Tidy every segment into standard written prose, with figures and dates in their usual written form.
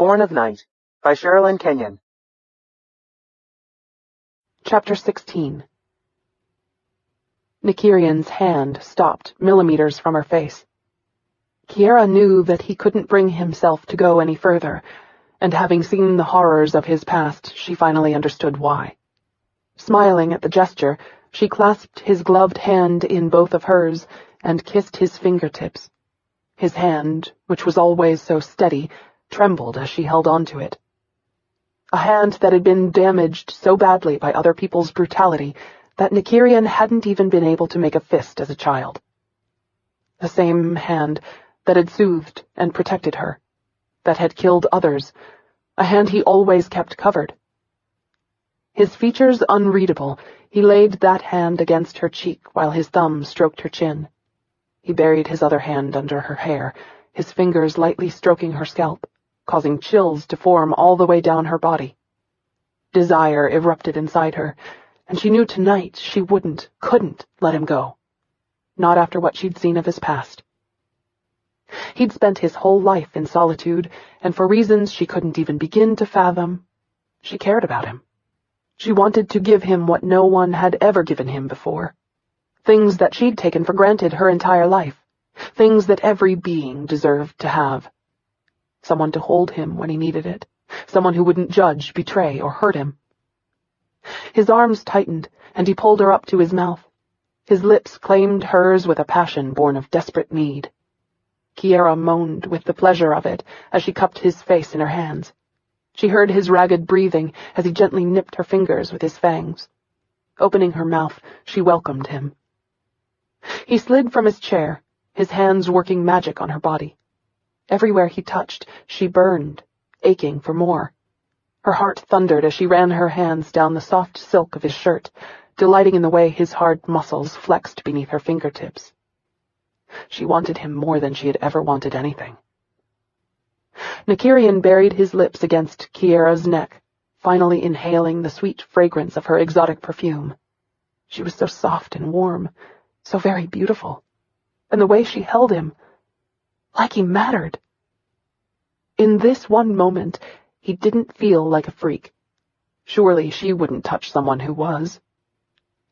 Born of Night by Sherrilyn Kenyon. Chapter 16. Nykyrian's hand stopped millimeters from her face. Kiara knew that he couldn't bring himself to go any further, and having seen the horrors of his past, she finally understood why. Smiling at the gesture, she clasped his gloved hand in both of hers and kissed his fingertips. His hand, which was always so steady, trembled as she held on to it. A hand that had been damaged so badly by other people's brutality that Nykyrian hadn't even been able to make a fist as a child. The same hand that had soothed and protected her, that had killed others, a hand he always kept covered. His features unreadable, he laid that hand against her cheek while his thumb stroked her chin. He buried his other hand under her hair, his fingers lightly stroking her scalp, causing chills to form all the way down her body. Desire erupted inside her, and she knew tonight she couldn't let him go. Not after what she'd seen of his past. He'd spent his whole life in solitude, and for reasons she couldn't even begin to fathom, she cared about him. She wanted to give him what no one had ever given him before. Things that she'd taken for granted her entire life. Things that every being deserved to have. Someone to hold him when he needed it. Someone who wouldn't judge, betray, or hurt him. His arms tightened, and he pulled her up to his mouth. His lips claimed hers with a passion born of desperate need. Kiara moaned with the pleasure of it as she cupped his face in her hands. She heard his ragged breathing as he gently nipped her fingers with his fangs. Opening her mouth, she welcomed him. He slid from his chair, his hands working magic on her body. Everywhere he touched, she burned, aching for more. Her heart thundered as she ran her hands down the soft silk of his shirt, delighting in the way his hard muscles flexed beneath her fingertips. She wanted him more than she had ever wanted anything. Nykyrian buried his lips against Kiara's neck, finally inhaling the sweet fragrance of her exotic perfume. She was so soft and warm, so very beautiful, and the way she held him, like he mattered. In this one moment, he didn't feel like a freak. Surely she wouldn't touch someone who was.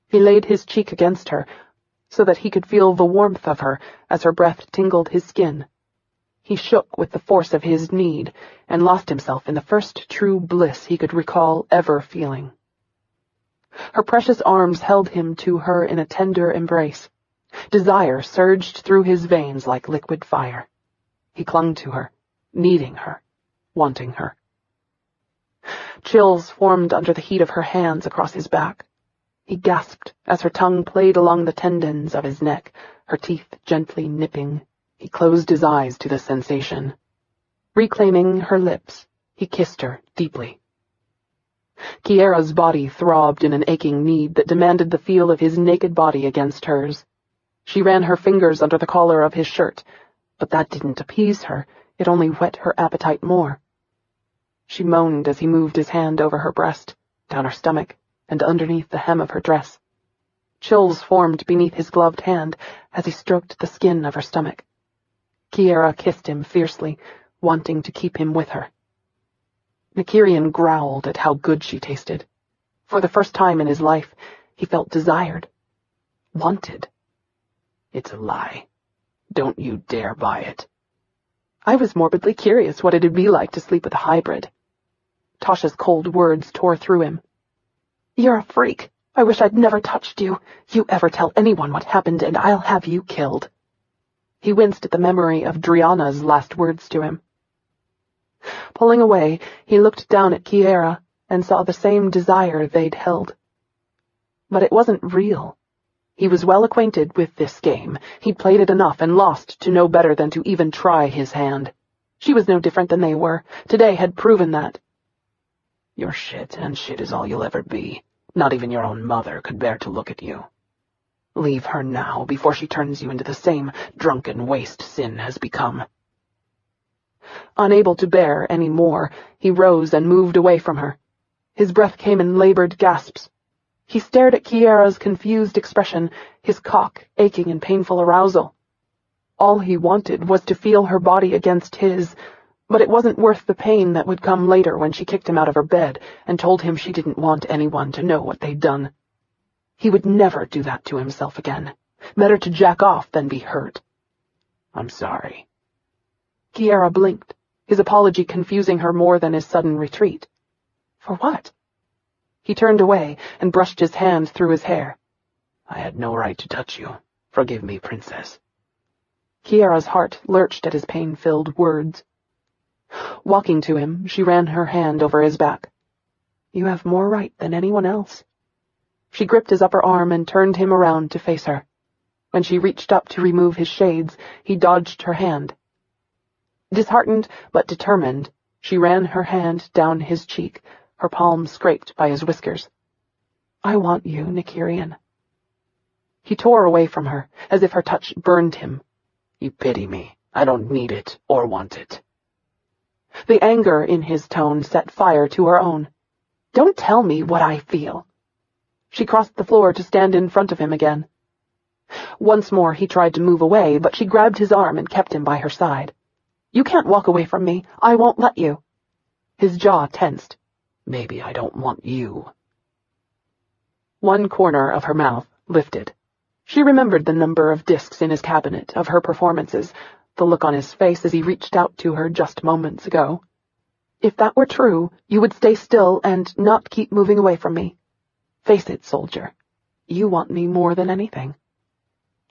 He laid his cheek against her, so that he could feel the warmth of her as her breath tingled his skin. He shook with the force of his need, and lost himself in the first true bliss he could recall ever feeling. Her precious arms held him to her in a tender embrace. Desire surged through his veins like liquid fire. He clung to her, needing her, wanting her. Chills formed under the heat of her hands across his back. He gasped as her tongue played along the tendons of his neck, her teeth gently nipping. He closed his eyes to the sensation. Reclaiming her lips, he kissed her deeply. Kiara's body throbbed in an aching need that demanded the feel of his naked body against hers. She ran her fingers under the collar of his shirt, but that didn't appease her, it only whet her appetite more. She moaned as he moved his hand over her breast, down her stomach, and underneath the hem of her dress. Chills formed beneath his gloved hand as he stroked the skin of her stomach. Kiara kissed him fiercely, wanting to keep him with her. Nykyrian growled at how good she tasted. For the first time in his life, he felt desired. Wanted. It's a lie. Don't you dare buy it. I was morbidly curious what it'd be like to sleep with a hybrid. Tasha's cold words tore through him. You're a freak. I wish I'd never touched you. You ever tell anyone what happened and I'll have you killed. He winced at the memory of Driana's last words to him. Pulling away, he looked down at Kiara and saw the same desire they'd held. But it wasn't real. He was well acquainted with this game. He'd played it enough and lost to know better than to even try his hand. She was no different than they were. Today had proven that. You're shit, and shit is all you'll ever be. Not even your own mother could bear to look at you. Leave her now, before she turns you into the same drunken waste sin has become. Unable to bear any more, he rose and moved away from her. His breath came in labored gasps. He stared at Kiara's confused expression, his cock aching in painful arousal. All he wanted was to feel her body against his, But it wasn't worth the pain that would come later when she kicked him out of her bed and told him she didn't want anyone to know what they'd done. He would never do that to himself again. Better to jack off than be hurt. I'm sorry. Kiara blinked, his apology confusing her more than his sudden retreat. For what? He turned away and brushed his hand through his hair. I had no right to touch you. Forgive me, Princess. Kiara's heart lurched at his pain-filled words. Walking to him, she ran her hand over his back. You have more right than anyone else. She gripped his upper arm and turned him around to face her. When she reached up to remove his shades, he dodged her hand. Disheartened but determined, she ran her hand down his cheek, her palm scraped by his whiskers. I want you, Nykyrian. He tore away from her, as if her touch burned him. You pity me. I don't need it or want it. The anger in his tone set fire to her own. Don't tell me what I feel. She crossed the floor to stand in front of him again. Once more he tried to move away, but she grabbed his arm and kept him by her side. You can't walk away from me. I won't let you. His jaw tensed. Maybe I don't want you. One corner of her mouth lifted. She remembered the number of discs in his cabinet of her performances, the look on his face as he reached out to her just moments ago. If that were true, you would stay still and not keep moving away from me. Face it, soldier. You want me more than anything.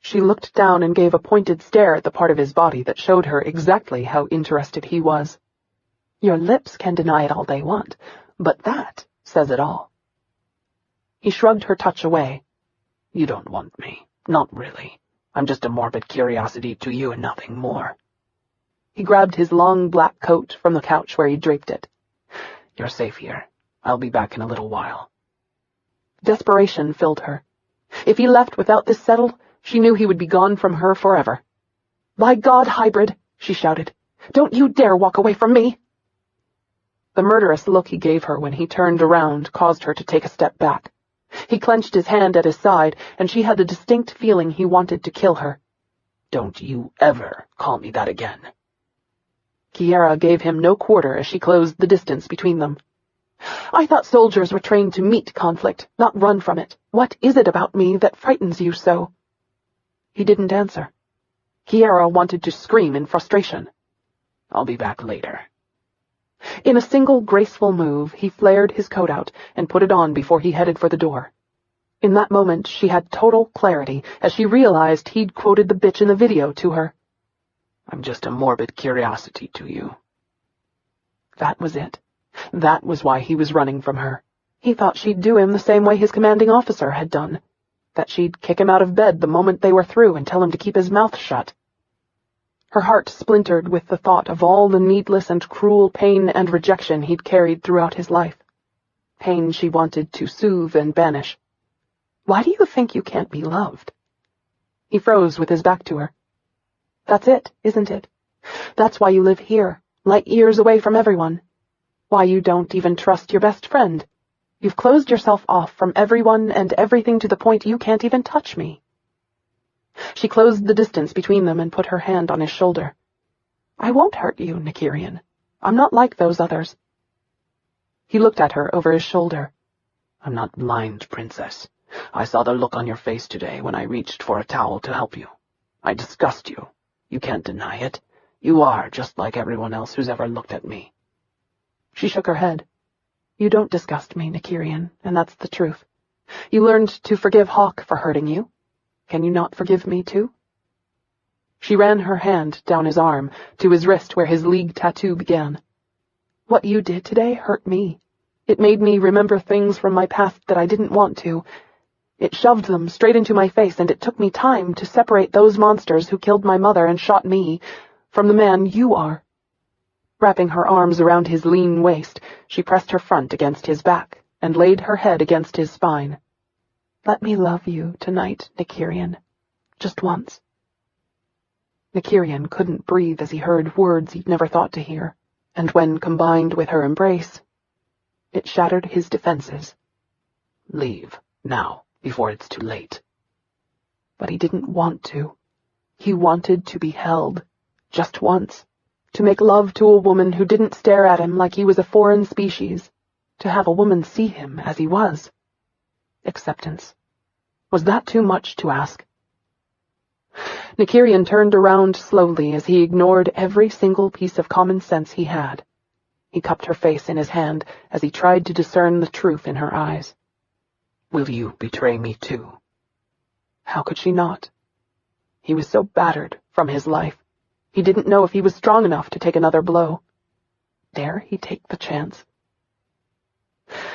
She looked down and gave a pointed stare at the part of his body that showed her exactly how interested he was. Your lips can deny it all they want, but that says it all. He shrugged her touch away. You don't want me. Not really. I'm just a morbid curiosity to you and nothing more. He grabbed his long black coat from the couch where he draped it. You're safe here. I'll be back in a little while. Desperation filled her. If he left without this settled, she knew he would be gone from her forever. By God, hybrid, she shouted. Don't you dare walk away from me! The murderous look he gave her when he turned around caused her to take a step back. He clenched his hand at his side, and she had a distinct feeling he wanted to kill her. Don't you ever call me that again. Kiara gave him no quarter as she closed the distance between them. I thought soldiers were trained to meet conflict, not run from it. What is it about me that frightens you so? He didn't answer. Kiara wanted to scream in frustration. I'll be back later. In a single graceful move, he flared his coat out and put it on before he headed for the door. In that moment, she had total clarity as she realized he'd quoted the bitch in the video to her. I'm just a morbid curiosity to you. That was it. That was why he was running from her. He thought she'd do him the same way his commanding officer had done. That she'd kick him out of bed the moment they were through and tell him to keep his mouth shut. Her heart splintered with the thought of all the needless and cruel pain and rejection he'd carried throughout his life. Pain she wanted to soothe and banish. Why do you think you can't be loved? He froze with his back to her. That's it, isn't it? That's why you live here, light years away from everyone. Why you don't even trust your best friend. You've closed yourself off from everyone and everything to the point you can't even touch me. She closed the distance between them and put her hand on his shoulder. I won't hurt you, Nykyrian. I'm not like those others. He looked at her over his shoulder. I'm not blind, Princess. I saw the look on your face today when I reached for a towel to help you. I disgust you. You can't deny it. You are just like everyone else who's ever looked at me. She shook her head. You don't disgust me, Nykyrian, and that's the truth. You learned to forgive Hawk for hurting you. Can you not forgive me, too? She ran her hand down his arm, to his wrist where his League tattoo began. What you did today hurt me. It made me remember things from my past that I didn't want to. It shoved them straight into my face, and it took me time to separate those monsters who killed my mother and shot me from the man you are. Wrapping her arms around his lean waist, she pressed her front against his back and laid her head against his spine. Let me love you tonight, Nykyrian. Just once. Nykyrian couldn't breathe as he heard words he'd never thought to hear, and when combined with her embrace, it shattered his defenses. Leave, now, before it's too late. But he didn't want to. He wanted to be held, just once, To make love to a woman who didn't stare at him like he was a foreign species. To have a woman see him as he was. Acceptance. Was that too much to ask? Nykyrian turned around slowly as he ignored every single piece of common sense he had. He cupped her face in his hand as he tried to discern the truth in her eyes. Will you betray me too? How could she not? He was so battered from his life. He didn't know if he was strong enough to take another blow. Dare he take the chance?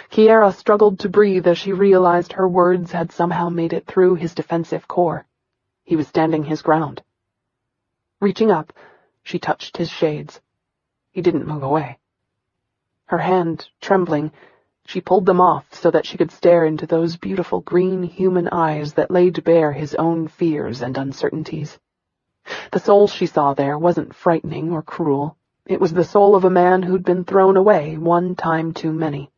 Kiara struggled to breathe as she realized her words had somehow made it through his defensive core. He was standing his ground. Reaching up, she touched his shades. He didn't move away. Her hand trembling, she pulled them off so that she could stare into those beautiful green human eyes that laid bare his own fears and uncertainties. The soul she saw there wasn't frightening or cruel. It was the soul of a man who'd been thrown away one time too many.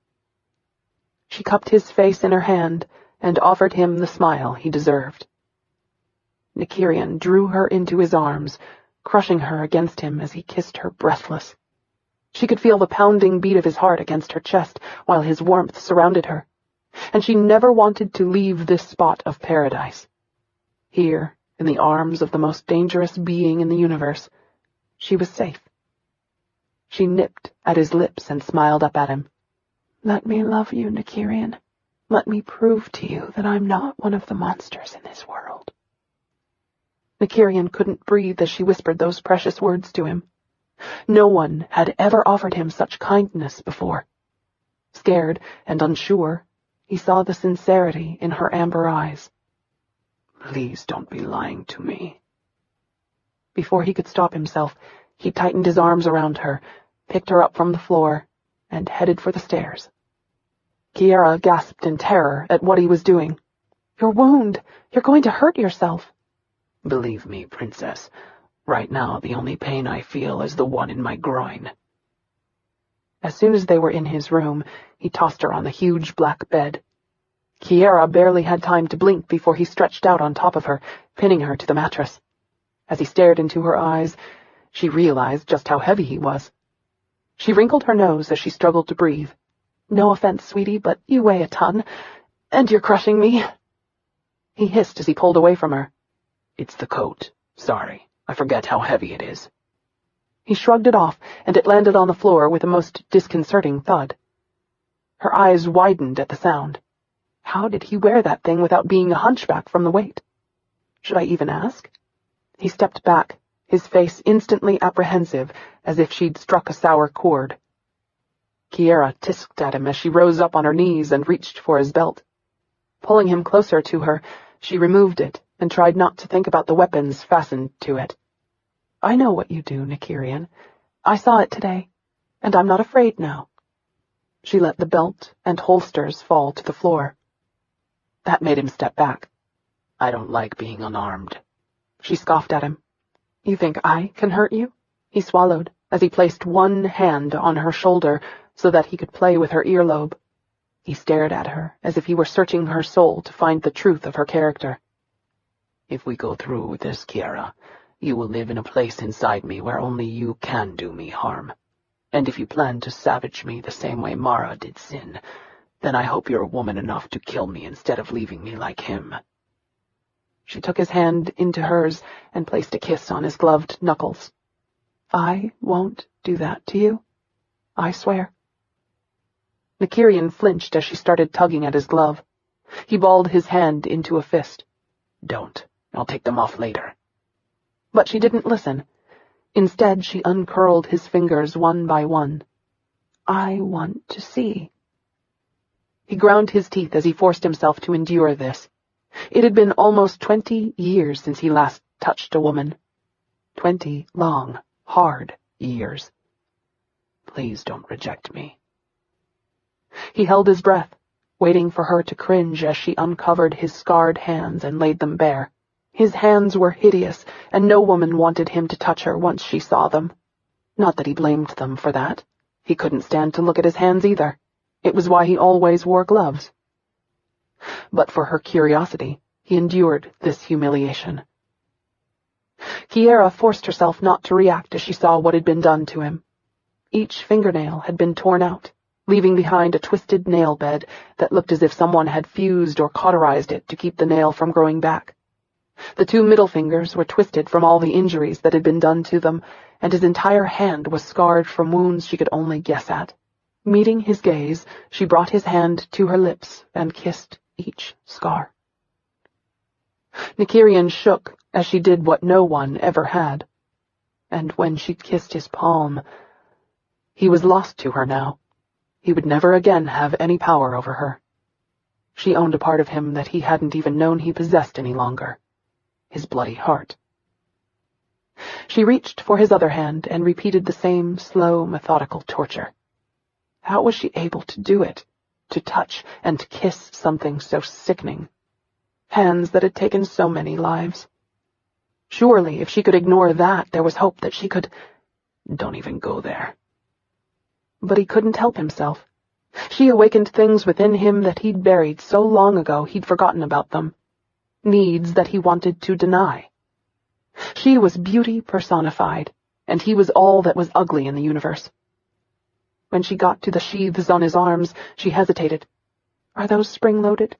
She cupped his face in her hand and offered him the smile he deserved. Nykyrian drew her into his arms, crushing her against him as he kissed her breathless. She could feel the pounding beat of his heart against her chest while his warmth surrounded her, and she never wanted to leave this spot of paradise. Here, in the arms of the most dangerous being in the universe, she was safe. She nipped at his lips and smiled up at him. Let me love you, Nykyrian. Let me prove to you that I'm not one of the monsters in this world. Nykyrian couldn't breathe as she whispered those precious words to him. No one had ever offered him such kindness before. Scared and unsure, he saw the sincerity in her amber eyes. Please don't be lying to me. Before he could stop himself, he tightened his arms around her, picked her up from the floor, and headed for the stairs. Kiara gasped in terror at what he was doing. Your wound! You're going to hurt yourself! Believe me, Princess. Right now, the only pain I feel is the one in my groin. As soon as they were in his room, he tossed her on the huge black bed. Kiara barely had time to blink before he stretched out on top of her, pinning her to the mattress. As he stared into her eyes, she realized just how heavy he was. She wrinkled her nose as she struggled to breathe. No offense, sweetie, but you weigh a ton, and you're crushing me. He hissed as he pulled away from her. It's the coat. Sorry. I forget how heavy it is. He shrugged it off, and it landed on the floor with a most disconcerting thud. Her eyes widened at the sound. How did he wear that thing without being a hunchback from the weight? Should I even ask? He stepped back, his face instantly apprehensive, as if she'd struck a sour chord. Kiara tisked at him as she rose up on her knees and reached for his belt. Pulling him closer to her, she removed it and tried not to think about the weapons fastened to it. I know what you do, Nykyrian. I saw it today, and I'm not afraid now. She let the belt and holsters fall to the floor. That made him step back. I don't like being unarmed. She scoffed at him. You think I can hurt you? He swallowed as he placed one hand on her shoulder so that he could play with her earlobe. He stared at her as if he were searching her soul to find the truth of her character. If we go through with this, Kiara, you will live in a place inside me where only you can do me harm. And if you plan to savage me the same way Mara did Sin, then I hope you're woman enough to kill me instead of leaving me like him. She took his hand into hers and placed a kiss on his gloved knuckles. I won't do that to you. I swear. Nykyrian flinched as she started tugging at his glove. He balled his hand into a fist. Don't. I'll take them off later. But she didn't listen. Instead, she uncurled his fingers one by one. I want to see. He ground his teeth as he forced himself to endure this. It had been almost 20 years since he last touched a woman. 20 long, hard years. Please don't reject me. He held his breath, waiting for her to cringe as she uncovered his scarred hands and laid them bare. His hands were hideous, and no woman wanted him to touch her once she saw them. Not that he blamed them for that. He couldn't stand to look at his hands either. It was why he always wore gloves. But for her curiosity, he endured this humiliation. Kiara forced herself not to react as she saw what had been done to him. Each fingernail had been torn out, leaving behind a twisted nail bed that looked as if someone had fused or cauterized it to keep the nail from growing back. The 2 middle fingers were twisted from all the injuries that had been done to them, and his entire hand was scarred from wounds she could only guess at. Meeting his gaze, she brought his hand to her lips and kissed each scar. Nykyrian shook as she did what no one ever had. And when she kissed his palm, he was lost to her now. He would never again have any power over her. She owned a part of him that he hadn't even known he possessed any longer. His bloody heart. She reached for his other hand and repeated the same slow, methodical torture. How was she able to do it? To touch and kiss something so sickening? Hands that had taken so many lives. Surely, if she could ignore that, there was hope that she could... Don't even go there. But he couldn't help himself. She awakened things within him that he'd buried so long ago he'd forgotten about them. Needs that he wanted to deny. She was beauty personified, and he was all that was ugly in the universe. When she got to the sheaths on his arms, she hesitated. Are those spring-loaded?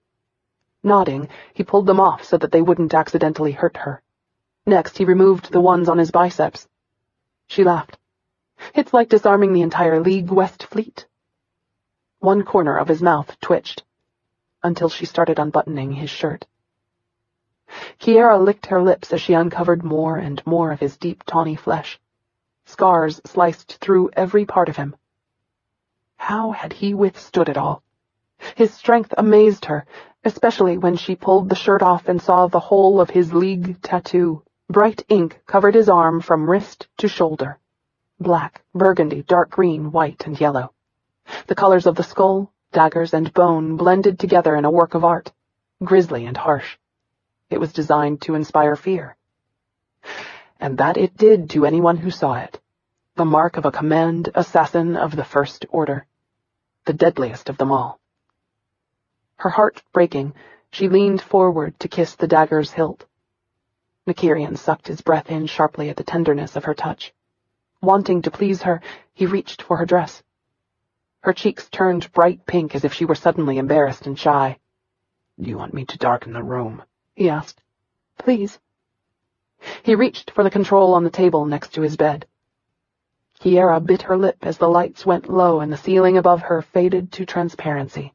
Nodding, he pulled them off so that they wouldn't accidentally hurt her. Next, he removed the ones on his biceps. She laughed. It's like disarming the entire League West Fleet. One corner of his mouth twitched, until she started unbuttoning his shirt. Kiara licked her lips as she uncovered more and more of his deep, tawny flesh. Scars sliced through every part of him. How had he withstood it all? His strength amazed her, especially when she pulled the shirt off and saw the whole of his League tattoo. Bright ink covered his arm from wrist to shoulder. Black, burgundy, dark green, white, and yellow. The colors of the skull, daggers, and bone blended together in a work of art, grisly and harsh. It was designed to inspire fear. And that it did to anyone who saw it. The mark of a command assassin of the First Order. The deadliest of them all. Her heart breaking, she leaned forward to kiss the dagger's hilt. Nykyrian sucked his breath in sharply at the tenderness of her touch. Wanting to please her, he reached for her dress. Her cheeks turned bright pink as if she were suddenly embarrassed and shy. Do you want me to darken the room? He asked. Please. He reached for the control on the table next to his bed. Kiara bit her lip as the lights went low and the ceiling above her faded to transparency.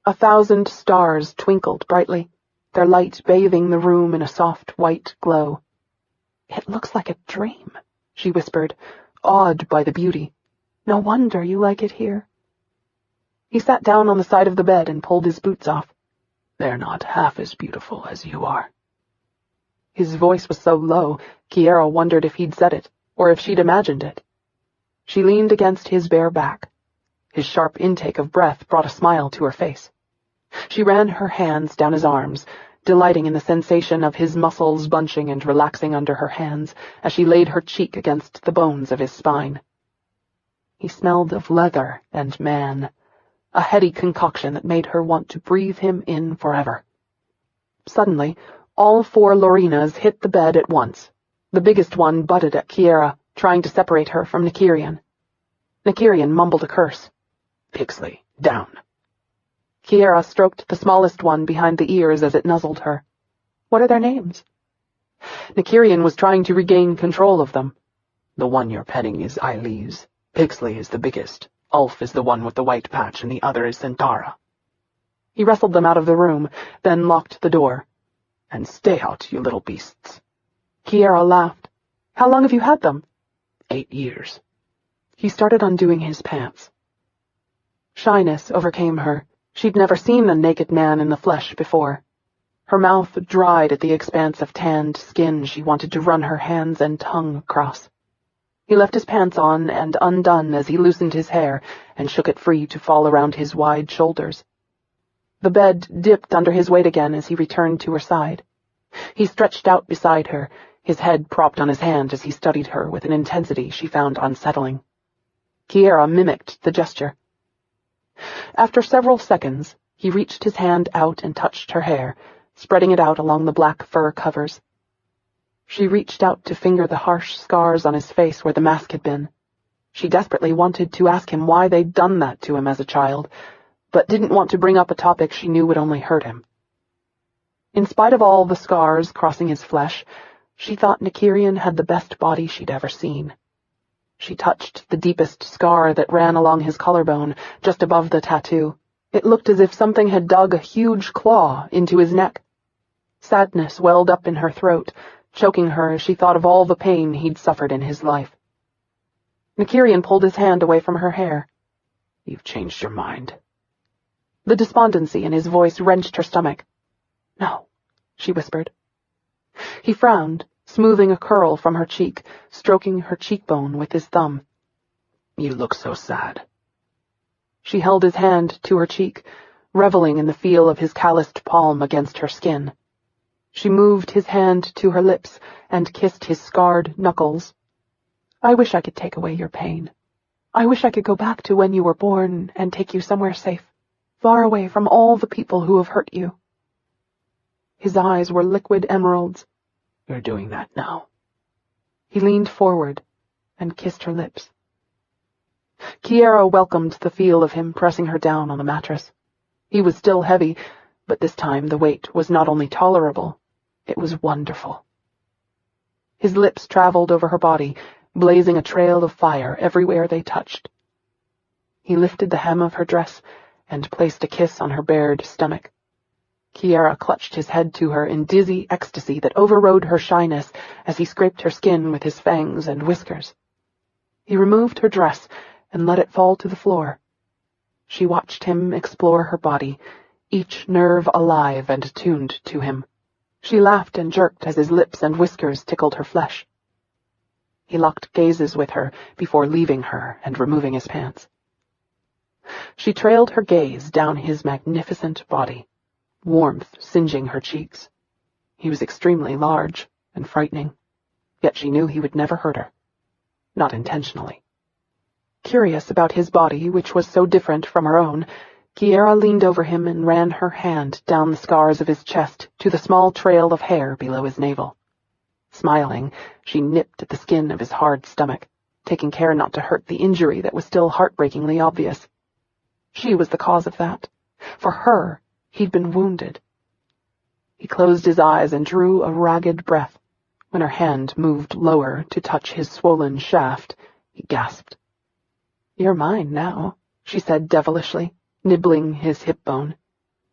1,000 stars twinkled brightly, their light bathing the room in a soft white glow. It looks like a dream, she whispered, awed by the beauty. No wonder you like it here. He sat down on the side of the bed and pulled his boots off. They're not half as beautiful as you are. His voice was so low, Kiara wondered if he'd said it, or if she'd imagined it. She leaned against his bare back. His sharp intake of breath brought a smile to her face. She ran her hands down his arms, delighting in the sensation of his muscles bunching and relaxing under her hands as she laid her cheek against the bones of his spine. He smelled of leather and man, a heady concoction that made her want to breathe him in forever. Suddenly, all 4 Lorinas hit the bed at once. The biggest one butted at Kiara, trying to separate her from Nykyrian. Nykyrian mumbled a curse. Pixley, down. Kiara stroked the smallest one behind the ears as it nuzzled her. What are their names? Nykyrian was trying to regain control of them. The one you're petting is Eilis. Pixley is the biggest. Ulf is the one with the white patch, and the other is Centaura. He wrestled them out of the room, then locked the door. And stay out, you little beasts. Kiara laughed. How long have you had them? 8 years. He started undoing his pants. Shyness overcame her. She'd never seen a naked man in the flesh before. Her mouth dried at the expanse of tanned skin she wanted to run her hands and tongue across. He left his pants on and undone as he loosened his hair and shook it free to fall around his wide shoulders. The bed dipped under his weight again as he returned to her side. He stretched out beside her, his head propped on his hand as he studied her with an intensity she found unsettling. Kiara mimicked the gesture. After several seconds, he reached his hand out and touched her hair, spreading it out along the black fur covers. She reached out to finger the harsh scars on his face where the mask had been. She desperately wanted to ask him why they'd done that to him as a child, but didn't want to bring up a topic she knew would only hurt him. In spite of all the scars crossing his flesh, she thought Nykyrian had the best body she'd ever seen. She touched the deepest scar that ran along his collarbone, just above the tattoo. It looked as if something had dug a huge claw into his neck. Sadness welled up in her throat, choking her as she thought of all the pain he'd suffered in his life. Nykyrian pulled his hand away from her hair. You've changed your mind. The despondency in his voice wrenched her stomach. No, she whispered. He frowned, smoothing a curl from her cheek, stroking her cheekbone with his thumb. You look so sad. She held his hand to her cheek, reveling in the feel of his calloused palm against her skin. She moved his hand to her lips and kissed his scarred knuckles. I wish I could take away your pain. I wish I could go back to when you were born and take you somewhere safe, far away from all the people who have hurt you. His eyes were liquid emeralds. You're doing that now. He leaned forward and kissed her lips. Kiara welcomed the feel of him pressing her down on the mattress. He was still heavy, but this time the weight was not only tolerable, it was wonderful. His lips traveled over her body, blazing a trail of fire everywhere they touched. He lifted the hem of her dress and placed a kiss on her bared stomach. Kiara clutched his head to her in dizzy ecstasy that overrode her shyness as he scraped her skin with his fangs and whiskers. He removed her dress and let it fall to the floor. She watched him explore her body, each nerve alive and attuned to him. She laughed and jerked as his lips and whiskers tickled her flesh. He locked gazes with her before leaving her and removing his pants. She trailed her gaze down his magnificent body, warmth singeing her cheeks. He was extremely large and frightening, yet she knew he would never hurt her. Not intentionally. Curious about his body, which was so different from her own, Kiara leaned over him and ran her hand down the scars of his chest to the small trail of hair below his navel. Smiling, she nipped at the skin of his hard stomach, taking care not to hurt the injury that was still heartbreakingly obvious. She was the cause of that. For her, he'd been wounded. He closed his eyes and drew a ragged breath. When her hand moved lower to touch his swollen shaft, he gasped. You're mine now, she said devilishly, nibbling his hip bone.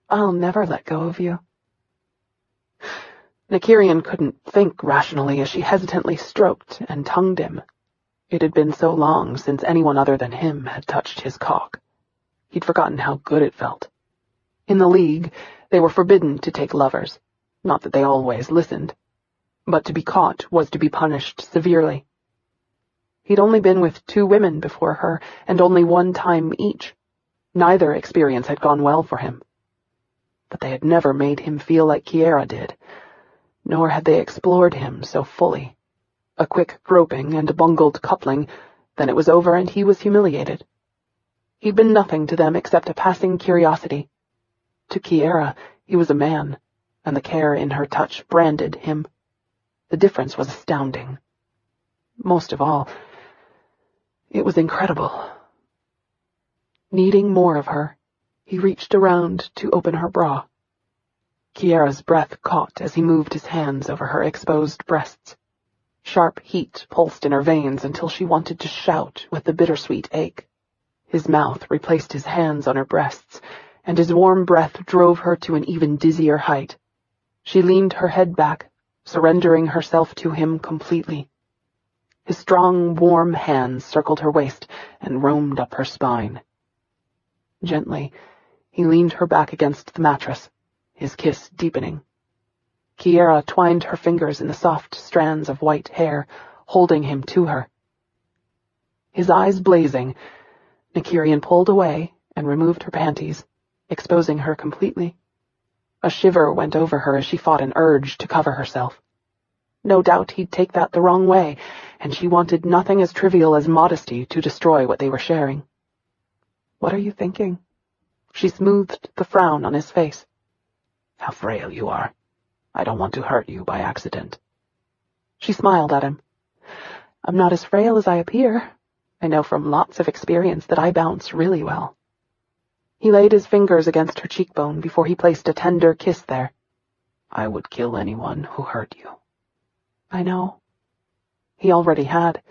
I'll never let go of you. Nykyrian couldn't think rationally as she hesitantly stroked and tongued him. It had been so long since anyone other than him had touched his cock. He'd forgotten how good it felt. In the League, they were forbidden to take lovers. Not that they always listened. But to be caught was to be punished severely. He'd only been with 2 women before her, and only 1 time each. Neither experience had gone well for him. But they had never made him feel like Kiara did, nor had they explored him so fully. A quick groping and a bungled coupling, then it was over and he was humiliated. He'd been nothing to them except a passing curiosity. To Kiara, he was a man, and the care in her touch branded him. The difference was astounding. Most of all, it was incredible. Needing more of her, he reached around to open her bra. Kiara's breath caught as he moved his hands over her exposed breasts. Sharp heat pulsed in her veins until she wanted to shout with the bittersweet ache. His mouth replaced his hands on her breasts, and his warm breath drove her to an even dizzier height. She leaned her head back, surrendering herself to him completely. His strong, warm hands circled her waist and roamed up her spine. Gently, he leaned her back against the mattress, his kiss deepening. Kiara twined her fingers in the soft strands of white hair, holding him to her. His eyes blazing, Nykyrian pulled away and removed her panties, exposing her completely. A shiver went over her as she fought an urge to cover herself. No doubt he'd take that the wrong way, and she wanted nothing as trivial as modesty to destroy what they were sharing. What are you thinking? She smoothed the frown on his face. How frail you are. I don't want to hurt you by accident. She smiled at him. I'm not as frail as I appear. I know from lots of experience that I bounce really well. He laid his fingers against her cheekbone before he placed a tender kiss there. I would kill anyone who hurt you. I know. He already had,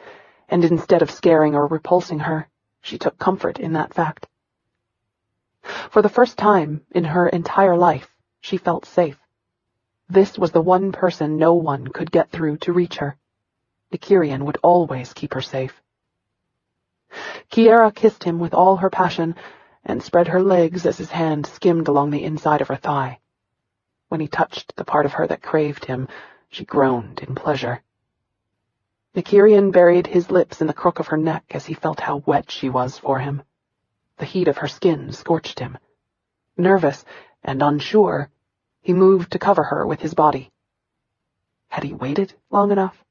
and instead of scaring or repulsing her, she took comfort in that fact. For the first time in her entire life, she felt safe. This was the one person no one could get through to reach her. Nykyrian would always keep her safe. Kiara kissed him with all her passion and spread her legs as his hand skimmed along the inside of her thigh. When he touched the part of her that craved him, she groaned in pleasure. Nykyrian buried his lips in the crook of her neck as he felt how wet she was for him. The heat of her skin scorched him. Nervous and unsure, he moved to cover her with his body. Had he waited long enough?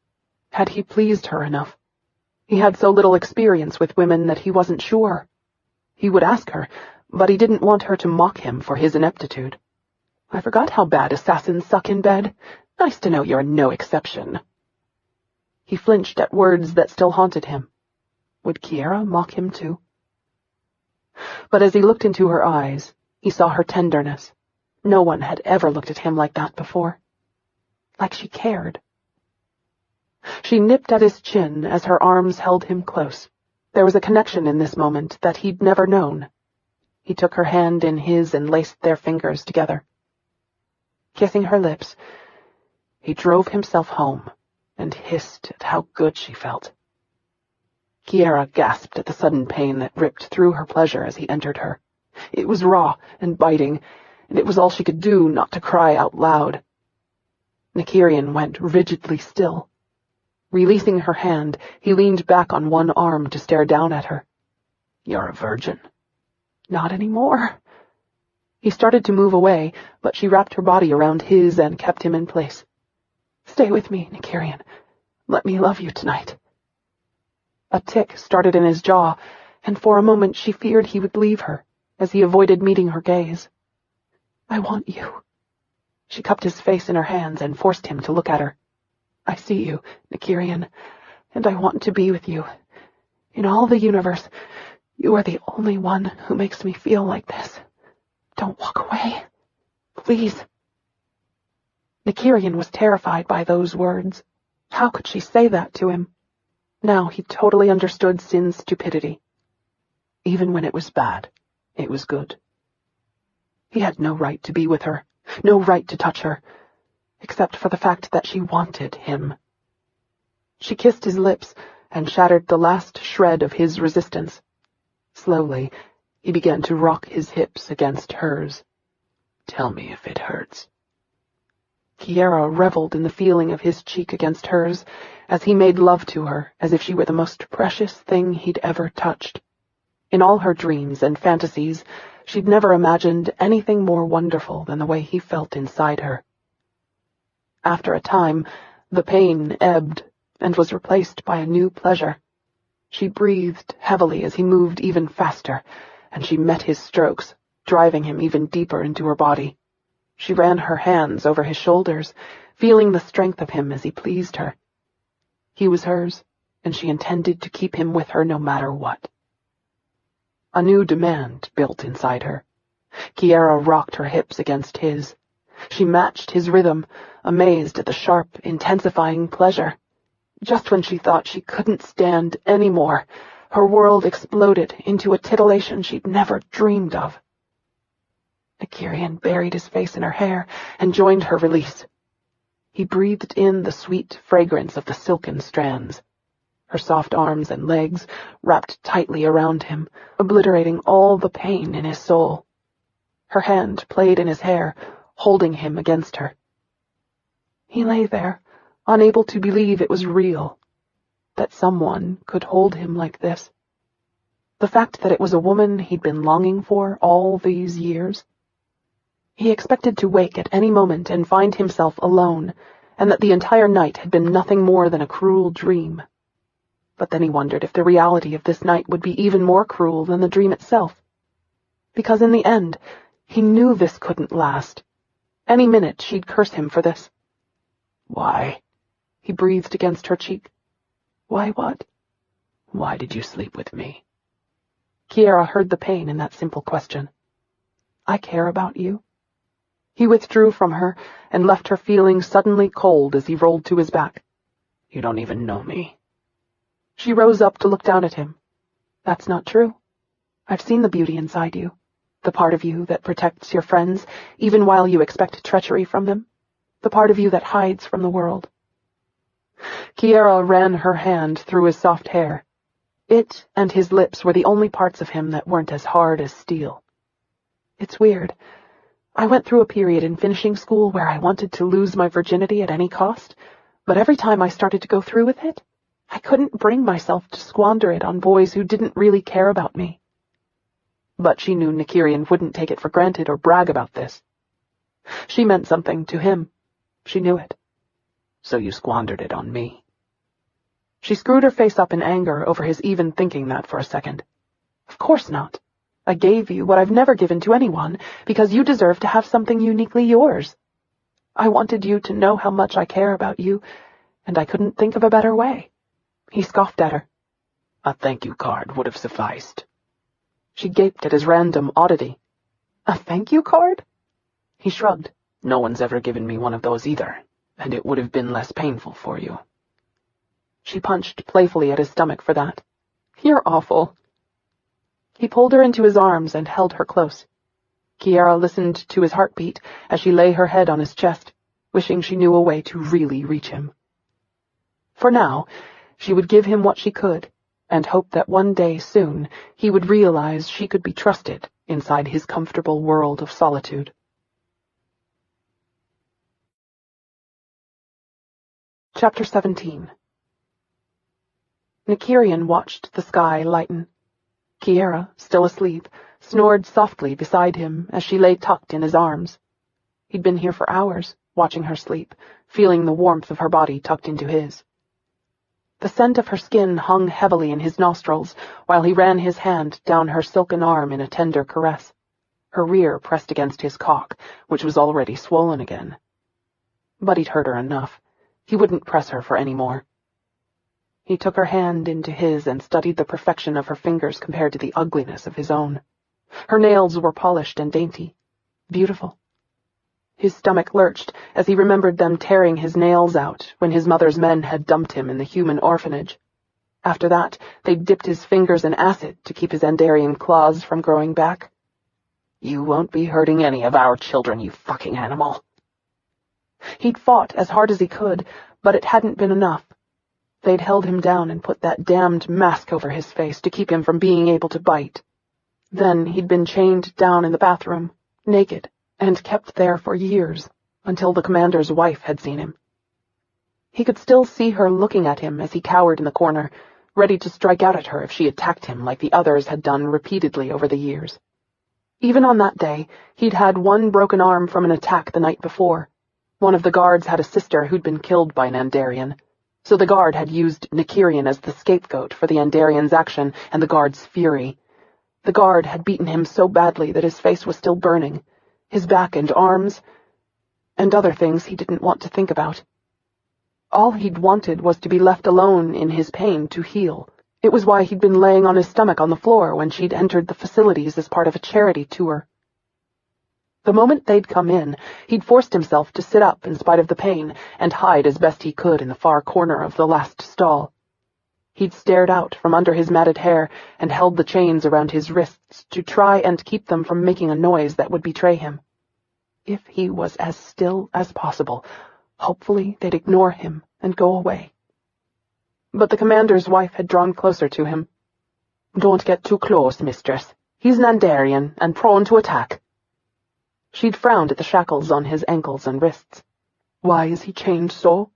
Had he pleased her enough? He had so little experience with women that he wasn't sure. He would ask her, but he didn't want her to mock him for his ineptitude. I forgot how bad assassins suck in bed. Nice to know you're no exception. He flinched at words that still haunted him. Would Kiara mock him too? But as he looked into her eyes, he saw her tenderness. No one had ever looked at him like that before. Like she cared. She nipped at his chin as her arms held him close. There was a connection in this moment that he'd never known. He took her hand in his and laced their fingers together. Kissing her lips, he drove himself home and hissed at how good she felt. Kiara gasped at the sudden pain that ripped through her pleasure as he entered her. It was raw and biting, and it was all she could do not to cry out loud. Nykyrian went rigidly still. Releasing her hand, he leaned back on one arm to stare down at her. You're a virgin. Not anymore. He started to move away, but she wrapped her body around his and kept him in place. Stay with me, Nykyrian. Let me love you tonight. A tic started in his jaw, and for a moment she feared he would leave her, as he avoided meeting her gaze. I want you. She cupped his face in her hands and forced him to look at her. I see you, Nykyrian, and I want to be with you. In all the universe, you are the only one who makes me feel like this. Don't walk away. Please. Nykyrian was terrified by those words. How could she say that to him? Now he totally understood Sin's stupidity. Even when it was bad, it was good. He had no right to be with her, no right to touch her, except for the fact that she wanted him. She kissed his lips and shattered the last shred of his resistance. Slowly, he began to rock his hips against hers. Tell me if it hurts. Kiara reveled in the feeling of his cheek against hers as he made love to her as if she were the most precious thing he'd ever touched. In all her dreams and fantasies, she'd never imagined anything more wonderful than the way he felt inside her. After a time, the pain ebbed and was replaced by a new pleasure. She breathed heavily as he moved even faster, and she met his strokes, driving him even deeper into her body. She ran her hands over his shoulders, feeling the strength of him as he pleased her. He was hers, and she intended to keep him with her no matter what. A new demand built inside her. Kiara rocked her hips against his. She matched his rhythm, amazed at the sharp, intensifying pleasure. Just when she thought she couldn't stand any more, her world exploded into a titillation she'd never dreamed of. Nykyrian buried his face in her hair and joined her release. He breathed in the sweet fragrance of the silken strands. Her soft arms and legs wrapped tightly around him, obliterating all the pain in his soul. Her hand played in his hair, holding him against her. He lay there, unable to believe it was real, that someone could hold him like this. The fact that it was a woman he'd been longing for all these years. He expected to wake at any moment and find himself alone, and that the entire night had been nothing more than a cruel dream. But then he wondered if the reality of this night would be even more cruel than the dream itself. Because in the end, he knew this couldn't last. Any minute she'd curse him for this. Why? He breathed against her cheek. Why what? Why did you sleep with me? Kiara heard the pain in that simple question. I care about you. He withdrew from her and left her feeling suddenly cold as he rolled to his back. You don't even know me. She rose up to look down at him. That's not true. I've seen the beauty inside you, the part of you that protects your friends even while you expect treachery from them, the part of you that hides from the world. Kiara ran her hand through his soft hair. It and his lips were the only parts of him that weren't as hard as steel. It's weird. I went through a period in finishing school where I wanted to lose my virginity at any cost, but every time I started to go through with it, I couldn't bring myself to squander it on boys who didn't really care about me. But she knew Nykyrian wouldn't take it for granted or brag about this. She meant something to him. She knew it. So you squandered it on me. She screwed her face up in anger over his even thinking that for a second. Of course not. I gave you what I've never given to anyone, because you deserve to have something uniquely yours. I wanted you to know how much I care about you, and I couldn't think of a better way. He scoffed at her. A thank you card would have sufficed. She gaped at his random oddity. A thank you card? He shrugged. No one's ever given me one of those either, and it would have been less painful for you. She punched playfully at his stomach for that. You're awful. He pulled her into his arms and held her close. Kiara listened to his heartbeat as she lay her head on his chest, wishing she knew a way to really reach him. For now, she would give him what she could, and hope that one day soon he would realize she could be trusted inside his comfortable world of solitude. Chapter 17. Nykyrian watched the sky lighten. Kiara, still asleep, snored softly beside him as she lay tucked in his arms. He'd been here for hours, watching her sleep, feeling the warmth of her body tucked into his. The scent of her skin hung heavily in his nostrils while he ran his hand down her silken arm in a tender caress, her rear pressed against his cock, which was already swollen again. But he'd hurt her enough. He wouldn't press her for any more. He took her hand into his and studied the perfection of her fingers compared to the ugliness of his own. Her nails were polished and dainty. Beautiful. His stomach lurched as he remembered them tearing his nails out when his mother's men had dumped him in the human orphanage. After that, they'd dipped his fingers in acid to keep his Andarian claws from growing back. You won't be hurting any of our children, you fucking animal. He'd fought as hard as he could, but it hadn't been enough. They'd held him down and put that damned mask over his face to keep him from being able to bite. Then he'd been chained down in the bathroom, naked, and kept there for years, until the commander's wife had seen him. He could still see her looking at him as he cowered in the corner, ready to strike out at her if she attacked him like the others had done repeatedly over the years. Even on that day, he'd had one broken arm from an attack the night before. One of the guards had a sister who'd been killed by an Andarian, so the guard had used Nykyrian as the scapegoat for the Andarian's action and the guard's fury. The guard had beaten him so badly that his face was still burning, his back and arms, and other things he didn't want to think about. All he'd wanted was to be left alone in his pain to heal. It was why he'd been laying on his stomach on the floor when she'd entered the facilities as part of a charity tour. The moment they'd come in, he'd forced himself to sit up in spite of the pain and hide as best he could in the far corner of the last stall. He'd stared out from under his matted hair and held the chains around his wrists to try and keep them from making a noise that would betray him. If he was as still as possible, hopefully they'd ignore him and go away. But the commander's wife had drawn closer to him. "Don't get too close, mistress. He's an Andarian and prone to attack." She'd frowned at the shackles on his ankles and wrists. "Why is he chained so?"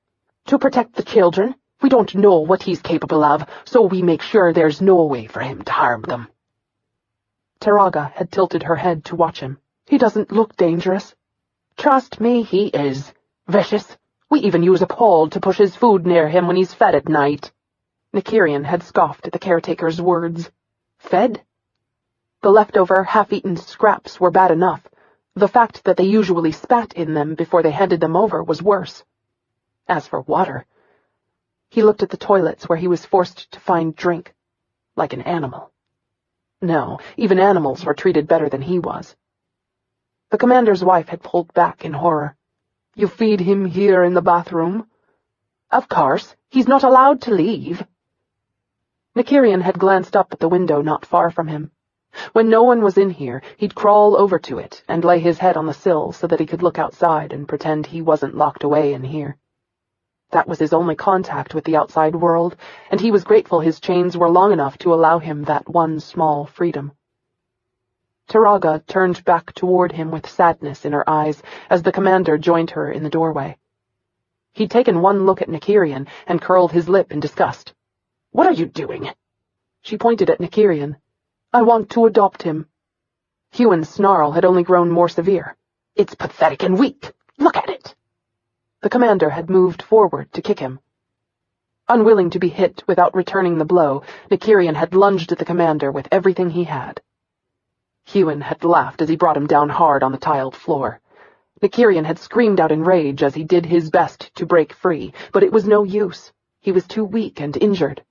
"To protect the children. We don't know what he's capable of, so we make sure there's no way for him to harm them." Taraga had tilted her head to watch him. "He doesn't look dangerous." "Trust me, he is. Vicious. We even use a pole to push his food near him when he's fed at night." Nykyrian had scoffed at the caretaker's words. Fed? The leftover, half-eaten scraps were bad enough. The fact that they usually spat in them before they handed them over was worse. As for water, He looked at the toilets where he was forced to find drink, like an animal. No, even animals were treated better than he was. The commander's wife had pulled back in horror. "You feed him here in the bathroom?" "Of course. He's not allowed to leave." Nykyrian had glanced up at the window not far from him. When no one was in here, he'd crawl over to it and lay his head on the sill so that he could look outside and pretend he wasn't locked away in here. That was his only contact with the outside world, and he was grateful his chains were long enough to allow him that one small freedom. Taraga turned back toward him with sadness in her eyes as the commander joined her in the doorway. He'd taken one look at Nykyrian and curled his lip in disgust. "What are you doing?" She pointed at Nykyrian. "I want to adopt him." Huan's snarl had only grown more severe. "It's pathetic and weak. Look at it." The commander had moved forward to kick him. Unwilling to be hit without returning the blow, Nykyrian had lunged at the commander with everything he had. Huan had laughed as he brought him down hard on the tiled floor. Nykyrian had screamed out in rage as he did his best to break free, but it was no use. He was too weak and injured.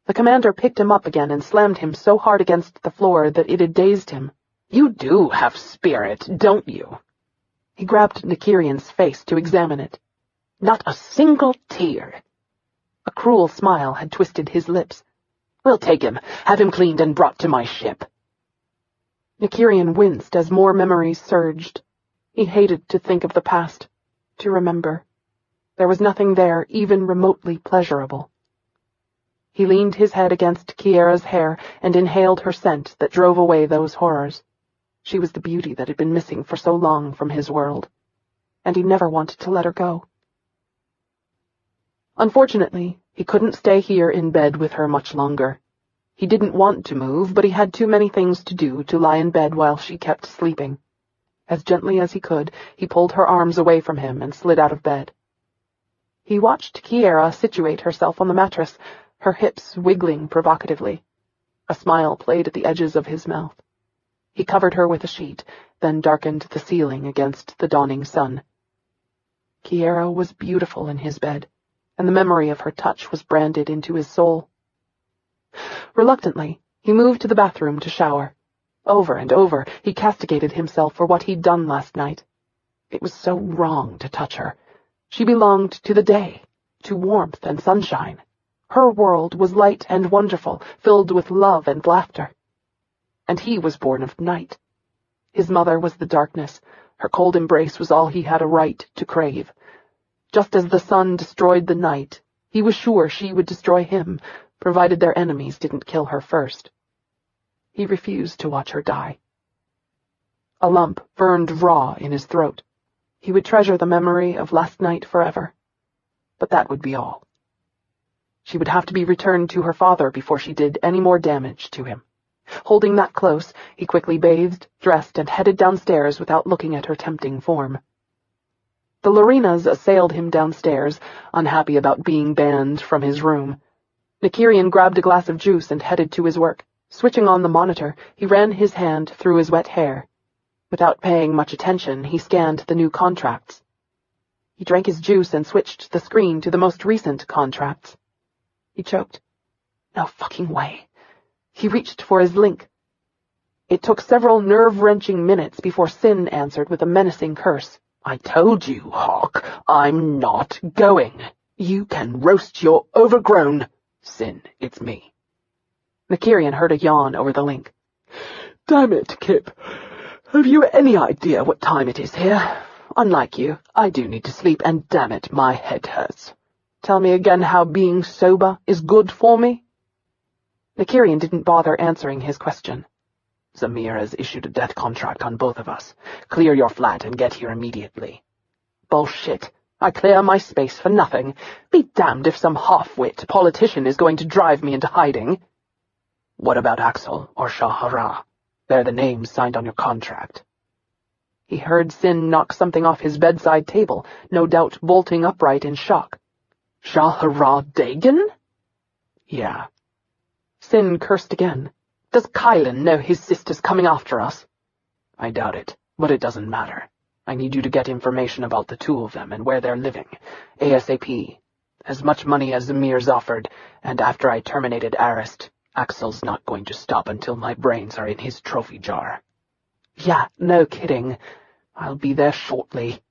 The commander picked him up again and slammed him so hard against the floor that it had dazed him. "You do have spirit, don't you?" He grabbed Nykyrian's face to examine it. "Not a single tear." A cruel smile had twisted his lips. "We'll take him, have him cleaned and brought to my ship." Nykyrian winced as more memories surged. He hated to think of the past, to remember. There was nothing there even remotely pleasurable. He leaned his head against Kiara's hair and inhaled her scent that drove away those horrors. She was the beauty that had been missing for so long from his world, and he never wanted to let her go. Unfortunately, he couldn't stay here in bed with her much longer. He didn't want to move, but he had too many things to do to lie in bed while she kept sleeping. As gently as he could, he pulled her arms away from him and slid out of bed. He watched Kiara situate herself on the mattress, her hips wiggling provocatively. A smile played at the edges of his mouth. He covered her with a sheet, then darkened the ceiling against the dawning sun. Kiara was beautiful in his bed, and the memory of her touch was branded into his soul. Reluctantly, he moved to the bathroom to shower. Over and over, he castigated himself for what he'd done last night. It was so wrong to touch her. She belonged to the day, to warmth and sunshine. Her world was light and wonderful, filled with love and laughter. And he was born of night. His mother was the darkness. Her cold embrace was all he had a right to crave. Just as the sun destroyed the night, he was sure she would destroy him, provided their enemies didn't kill her first. He refused to watch her die. A lump burned raw in his throat. He would treasure the memory of last night forever. But that would be all. She would have to be returned to her father before she did any more damage to him. Holding that close, he quickly bathed, dressed, and headed downstairs without looking at her tempting form. The Lorinas assailed him downstairs, unhappy about being banned from his room. Nykyrian grabbed a glass of juice and headed to his work. Switching on the monitor, he ran his hand through his wet hair. Without paying much attention, he scanned the new contracts. He drank his juice and switched the screen to the most recent contracts. He choked. No fucking way. He reached for his link. It took several nerve-wrenching minutes before Sin answered with a menacing curse. "I told you, Hawk, I'm not going. You can roast your overgrown—" "Sin, it's me." Nykyrian heard a yawn over the link. "Damn it, Kip. Have you any idea what time it is here? Unlike you, I do need to sleep, and damn it, my head hurts. Tell me again how being sober is good for me?" Nykyrian didn't bother answering his question. "Zamir has issued a death contract on both of us. Clear your flat and get here immediately." "Bullshit. I clear my space for nothing. Be damned if some half-wit politician is going to drive me into hiding." "What about Axel or Shah-Hara? They're the names signed on your contract." He heard Sin knock something off his bedside table, no doubt bolting upright in shock. "Shah-Hara Dagon?" "Yeah." Sin cursed again. "Does Kylan know his sister's coming after us?" "I doubt it, but it doesn't matter. I need you to get information about the two of them and where they're living. ASAP. As much money as Zamir's offered, and after I terminated Arist, Axel's not going to stop until my brains are in his trophy jar. Yeah, no kidding. I'll be there shortly.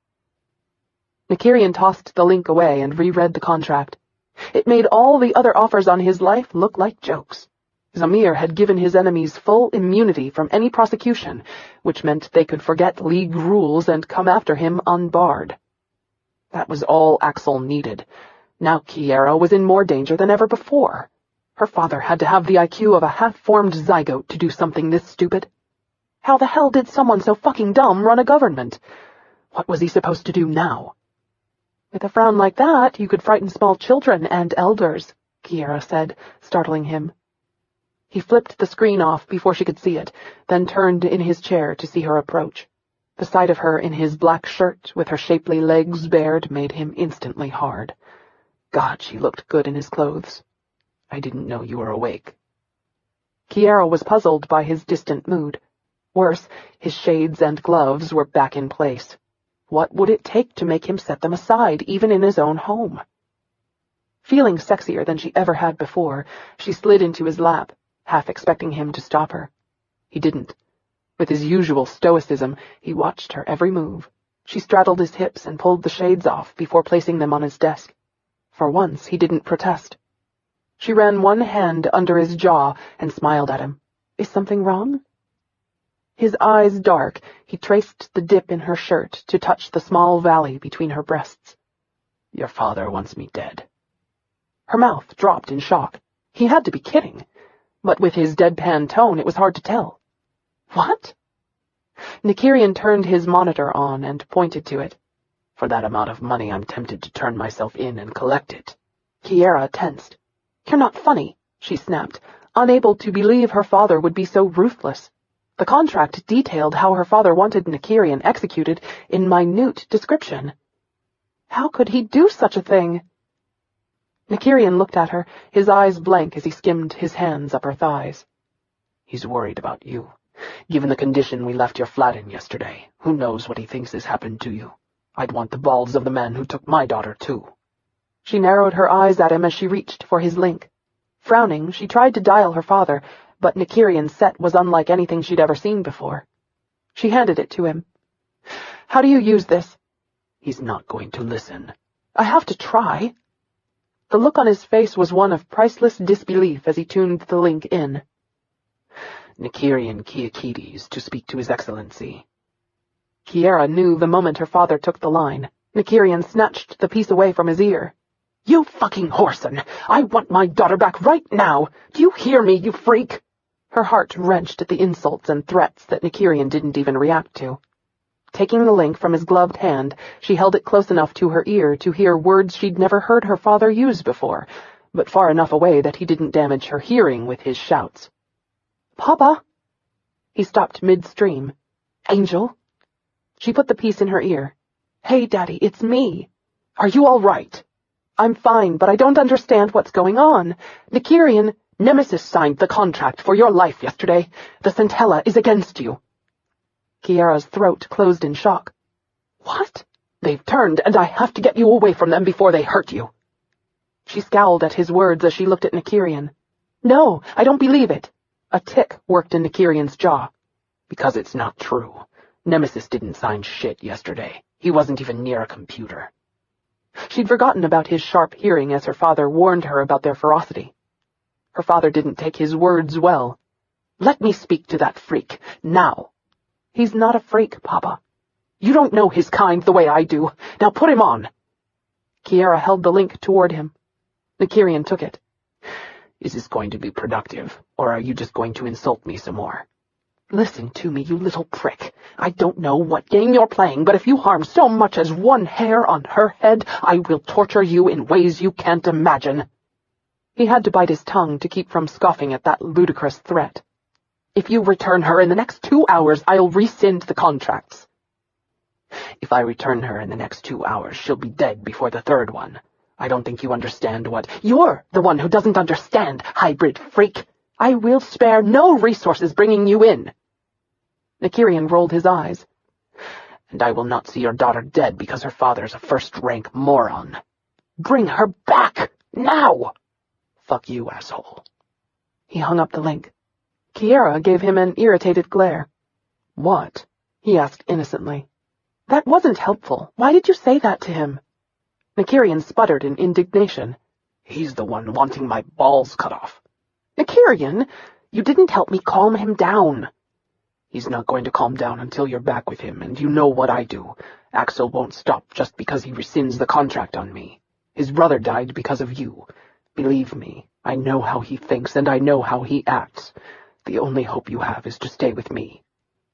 Nykyrian tossed the link away and reread the contract. It made all the other offers on his life look like jokes. Zamir had given his enemies full immunity from any prosecution, which meant they could forget League rules and come after him unbarred. That was all Axel needed. Now Kiara was in more danger than ever before. Her father had to have the IQ of a half-formed zygote to do something this stupid. How the hell did someone so fucking dumb run a government? What was he supposed to do now? With a frown like that, you could frighten small children and elders, Kiara said, startling him. He flipped the screen off before she could see it, then turned in his chair to see her approach. The sight of her in his black shirt with her shapely legs bared made him instantly hard. God, she looked good in his clothes. I didn't know you were awake. Kiara was puzzled by his distant mood. Worse, his shades and gloves were back in place. What would it take to make him set them aside, even in his own home? Feeling sexier than she ever had before, she slid into his lap, half expecting him to stop her. He didn't. With his usual stoicism, he watched her every move. She straddled his hips and pulled the shades off before placing them on his desk. For once, he didn't protest. She ran one hand under his jaw and smiled at him. Is something wrong? His eyes dark, he traced the dip in her shirt to touch the small valley between her breasts. Your father wants me dead. Her mouth dropped in shock. He had to be kidding. But with his deadpan tone, it was hard to tell. What? Nykyrian turned his monitor on and pointed to it. For that amount of money, I'm tempted to turn myself in and collect it. Kiara tensed. You're not funny, she snapped, unable to believe her father would be so ruthless. The contract detailed how her father wanted Nykyrian executed in minute description. How could he do such a thing? Nykyrian looked at her, his eyes blank as he skimmed his hands up her thighs. He's worried about you. Given the condition we left your flat in yesterday, who knows what he thinks has happened to you? I'd want the balls of the man who took my daughter, too. She narrowed her eyes at him as she reached for his link. Frowning, she tried to dial her father, but Nykyrian's set was unlike anything she'd ever seen before. She handed it to him. How do you use this? He's not going to listen. I have to try. The look on his face was one of priceless disbelief as he tuned the link in. Nykyrian Quikiades to speak to His Excellency. Kiara knew the moment her father took the line. Nykyrian snatched the piece away from his ear. You fucking whoreson! I want my daughter back right now! Do you hear me, you freak? Her heart wrenched at the insults and threats that Nykyrian didn't even react to. Taking the link from his gloved hand, she held it close enough to her ear to hear words she'd never heard her father use before, but far enough away that he didn't damage her hearing with his shouts. Papa? He stopped midstream. Angel? She put the piece in her ear. Hey, Daddy, it's me. Are you all right? I'm fine, but I don't understand what's going on. Nykyrian, Nemesis signed the contract for your life yesterday. The Centella is against you. Kiara's throat closed in shock. What? They've turned, and I have to get you away from them before they hurt you. She scowled at his words as she looked at Nykyrian. No, I don't believe it. A tick worked in Nykyrian's jaw. Because it's not true. Nemesis didn't sign shit yesterday. He wasn't even near a computer. She'd forgotten about his sharp hearing as her father warned her about their ferocity. Her father didn't take his words well. Let me speak to that freak, now. He's not a freak, Papa. You don't know his kind the way I do. Now put him on. Kiara held the link toward him. Nykyrian took it. Is this going to be productive, or are you just going to insult me some more? Listen to me, you little prick. I don't know what game you're playing, but if you harm so much as one hair on her head, I will torture you in ways you can't imagine. He had to bite his tongue to keep from scoffing at that ludicrous threat. If you return her in the next 2 hours, I'll rescind the contracts. If I return her in the next 2 hours, she'll be dead before the third one. I don't think you understand what— You're the one who doesn't understand, hybrid freak. I will spare no resources bringing you in. Nykyrian rolled his eyes. And I will not see your daughter dead because her father's a first-rank moron. Bring her back! Now! Fuck you, asshole. He hung up the link. Kiara gave him an irritated glare. What? He asked innocently. That wasn't helpful. Why did you say that to him? Nykyrian sputtered in indignation. He's the one wanting my balls cut off. Nykyrian, you didn't help me calm him down. He's not going to calm down until you're back with him, and you know what I do. Axel won't stop just because he rescinds the contract on me. His brother died because of you. Believe me, I know how he thinks, and I know how he acts. The only hope you have is to stay with me.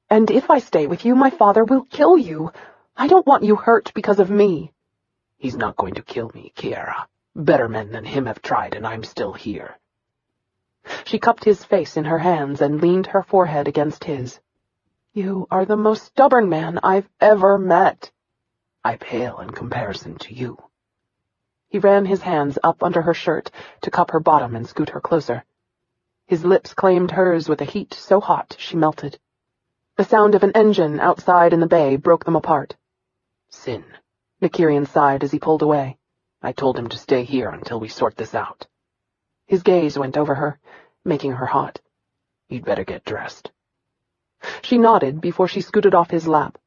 And if I stay with you, my father will kill you. I don't want you hurt because of me. He's not going to kill me, Kiara. Better men than him have tried, and I'm still here. She cupped his face in her hands and leaned her forehead against his. You are the most stubborn man I've ever met. I pale in comparison to you. He ran his hands up under her shirt to cup her bottom and scoot her closer. His lips claimed hers with a heat so hot she melted. The sound of an engine outside in the bay broke them apart. Sin, Nykyrian sighed as he pulled away. I told him to stay here until we sort this out. His gaze went over her, making her hot. You'd better get dressed. She nodded before she scooted off his lap.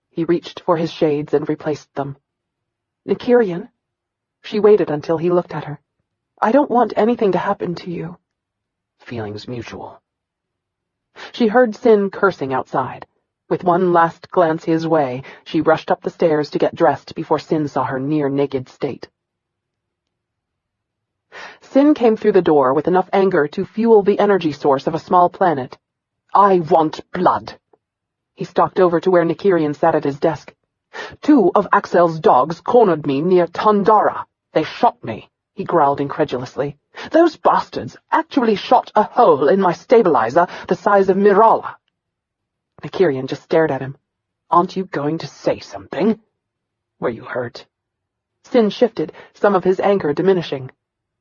He reached for his shades and replaced them. Nykyrian? She waited until he looked at her. I don't want anything to happen to you. Feelings mutual. She heard Sin cursing outside. With one last glance his way, she rushed up the stairs to get dressed before Sin saw her near-naked state. Sin came through the door with enough anger to fuel the energy source of a small planet. I want blood. He stalked over to where Nykyrian sat at his desk. 2 of Axel's dogs cornered me near Tandara. They shot me, he growled incredulously. Those bastards actually shot a hole in my stabilizer the size of Mirala. Nykyrian just stared at him. Aren't you going to say something? Were you hurt? Sin shifted, some of his anger diminishing.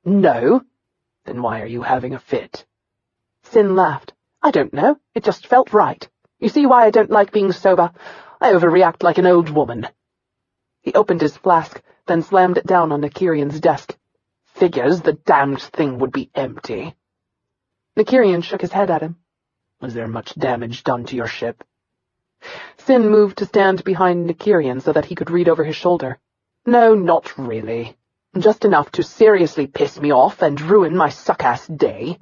No? Then why are you having a fit? Sin laughed. I don't know. It just felt right. You see why I don't like being sober? I overreact like an old woman. He opened his flask, then slammed it down on Nykyrian's desk. Figures the damned thing would be empty. Nykyrian shook his head at him. Was there much damage done to your ship? Sin moved to stand behind Nykyrian so that he could read over his shoulder. No, not really. Just enough to seriously piss me off and ruin my suck-ass day.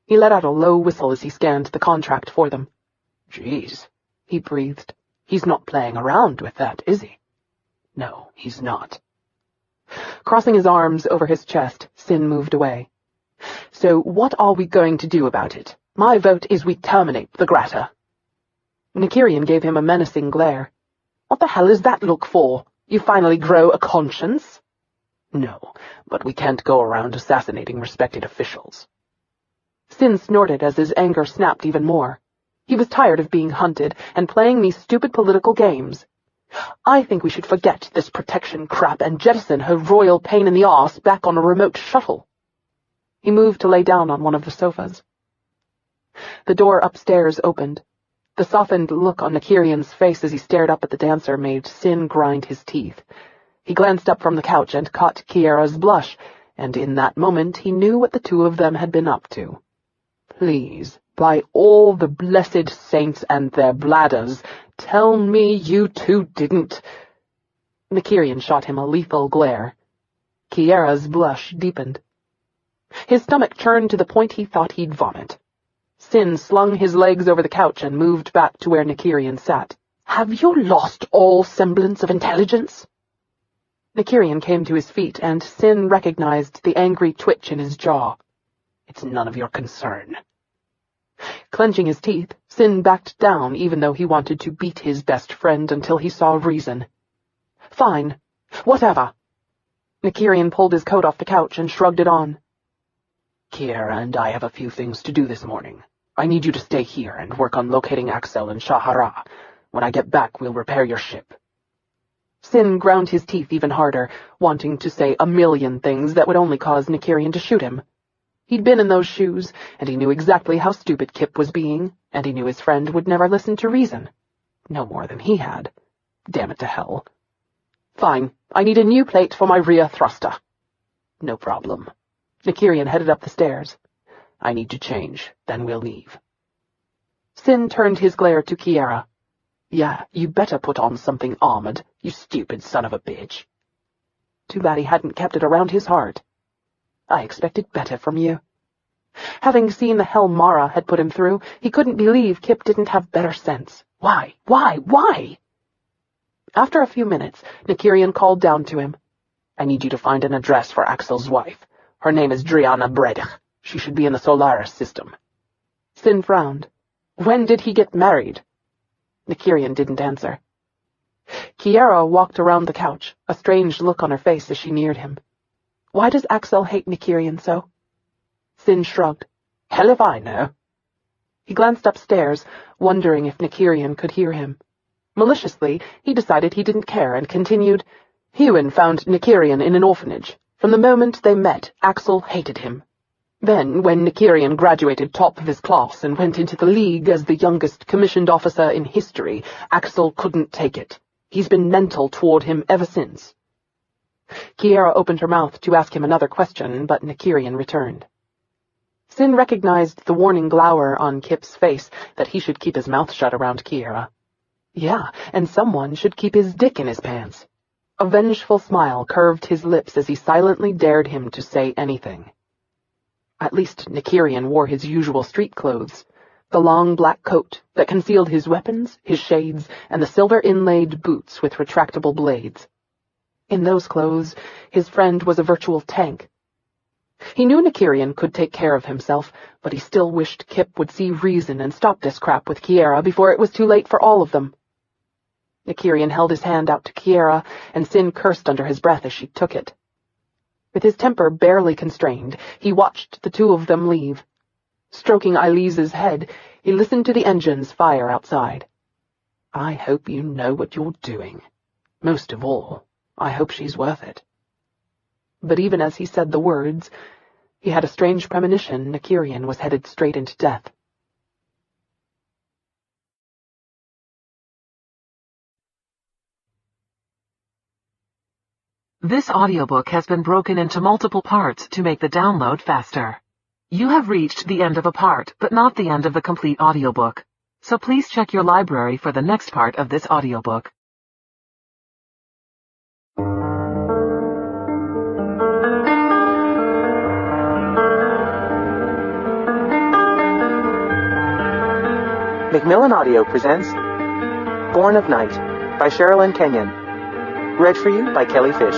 He let out a low whistle as he scanned the contract for them. Jeez, he breathed. He's not playing around with that, is he? No, he's not. Crossing his arms over his chest, Sin moved away. So what are we going to do about it? My vote is we terminate the Grata. Nykyrian gave him a menacing glare. What the hell is that look for? You finally grow a conscience? No, but we can't go around assassinating respected officials. Sin snorted as his anger snapped even more. He was tired of being hunted and playing these stupid political games. I think we should forget this protection crap and jettison her royal pain in the arse back on a remote shuttle. He moved to lay down on one of the sofas. The door upstairs opened. The softened look on Nykyrian's face as he stared up at the dancer made Sin grind his teeth. He glanced up from the couch and caught Kiara's blush, and in that moment he knew what the two of them had been up to. Please, by all the blessed saints and their bladders, tell me you two didn't— Nykyrian shot him a lethal glare. Kiara's blush deepened. His stomach churned to the point he thought he'd vomit. Sin slung his legs over the couch and moved back to where Nykyrian sat. Have you lost all semblance of intelligence? Nykyrian came to his feet, and Sin recognized the angry twitch in his jaw. It's none of your concern. Clenching his teeth, Sin backed down even though he wanted to beat his best friend until he saw reason. Fine. Whatever. Nykyrian pulled his coat off the couch and shrugged it on. Kiara and I have a few things to do this morning. I need you to stay here and work on locating Axel and Shahara. When I get back, we'll repair your ship. Sin ground his teeth even harder, wanting to say a million things that would only cause Nykyrian to shoot him. He'd been in those shoes, and he knew exactly how stupid Kip was being, and he knew his friend would never listen to reason. No more than he had. Damn it to hell. Fine. I need a new plate for my rear thruster. No problem. Nykyrian headed up the stairs. I need to change, then we'll leave. Sin turned his glare to Kiara. Yeah, you better put on something armored, you stupid son of a bitch. Too bad he hadn't kept it around his heart. I expected better from you. Having seen the hell Mara had put him through, he couldn't believe Kip didn't have better sense. Why? Why? After a few minutes, Nykyrian called down to him. I need you to find an address for Axel's wife. Her name is Driana Bredich. She should be in the Solaris system. Sin frowned. When did he get married? Nykyrian didn't answer. Kiara walked around the couch, a strange look on her face as she neared him. Why does Axel hate Nykyrian so? Sin shrugged. Hell if I know. He glanced upstairs, wondering if Nykyrian could hear him. Maliciously, he decided he didn't care and continued, Hewen found Nykyrian in an orphanage. From the moment they met, Axel hated him. Then, when Nykyrian graduated top of his class and went into the League as the youngest commissioned officer in history, Axel couldn't take it. He's been mental toward him ever since. Kiara opened her mouth to ask him another question, but Nykyrian returned. Sin recognized the warning glower on Kip's face that he should keep his mouth shut around Kiara. Yeah, and someone should keep his dick in his pants. A vengeful smile curved his lips as he silently dared him to say anything. At least Nykyrian wore his usual street clothes, the long black coat that concealed his weapons, his shades, and the silver-inlaid boots with retractable blades. In those clothes, his friend was a virtual tank. He knew Nykyrian could take care of himself, but he still wished Kip would see reason and stop this crap with Kiara before it was too late for all of them. Nykyrian held his hand out to Kiara, and Sin cursed under his breath as she took it. With his temper barely constrained, he watched the two of them leave. Stroking Elise's head, he listened to the engines fire outside. I hope you know what you're doing. Most of all, I hope she's worth it. But even as he said the words, he had a strange premonition Nykyrian was headed straight into death. This audiobook has been broken into multiple parts to make the download faster. You have reached the end of a part, but not the end of the complete audiobook. So please check your library for the next part of this audiobook. Macmillan Audio presents Born of Night by Sherrilyn Kenyon. Read for you by Kelly Fish.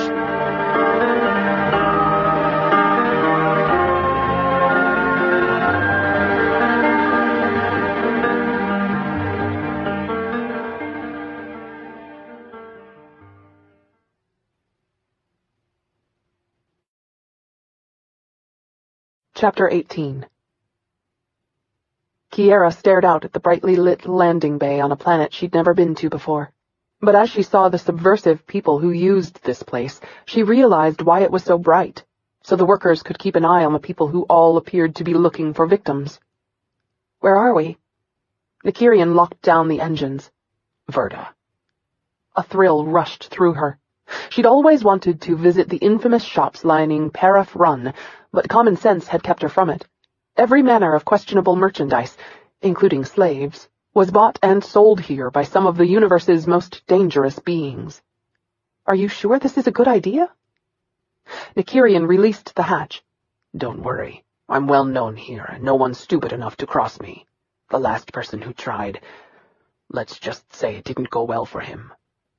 Chapter 18. Kiara stared out at the brightly lit landing bay on a planet she'd never been to before. But as she saw the subversive people who used this place, she realized why it was so bright, so the workers could keep an eye on the people who all appeared to be looking for victims. Where are we? Nykyrian locked down the engines. Verda. A thrill rushed through her. She'd always wanted to visit the infamous shops lining Paraf Run, but common sense had kept her from it. Every manner of questionable merchandise, including slaves, was bought and sold here by some of the universe's most dangerous beings. Are you sure this is a good idea? Nykyrian released the hatch. Don't worry. I'm well known here, and no one's stupid enough to cross me. The last person who tried, let's just say it didn't go well for him.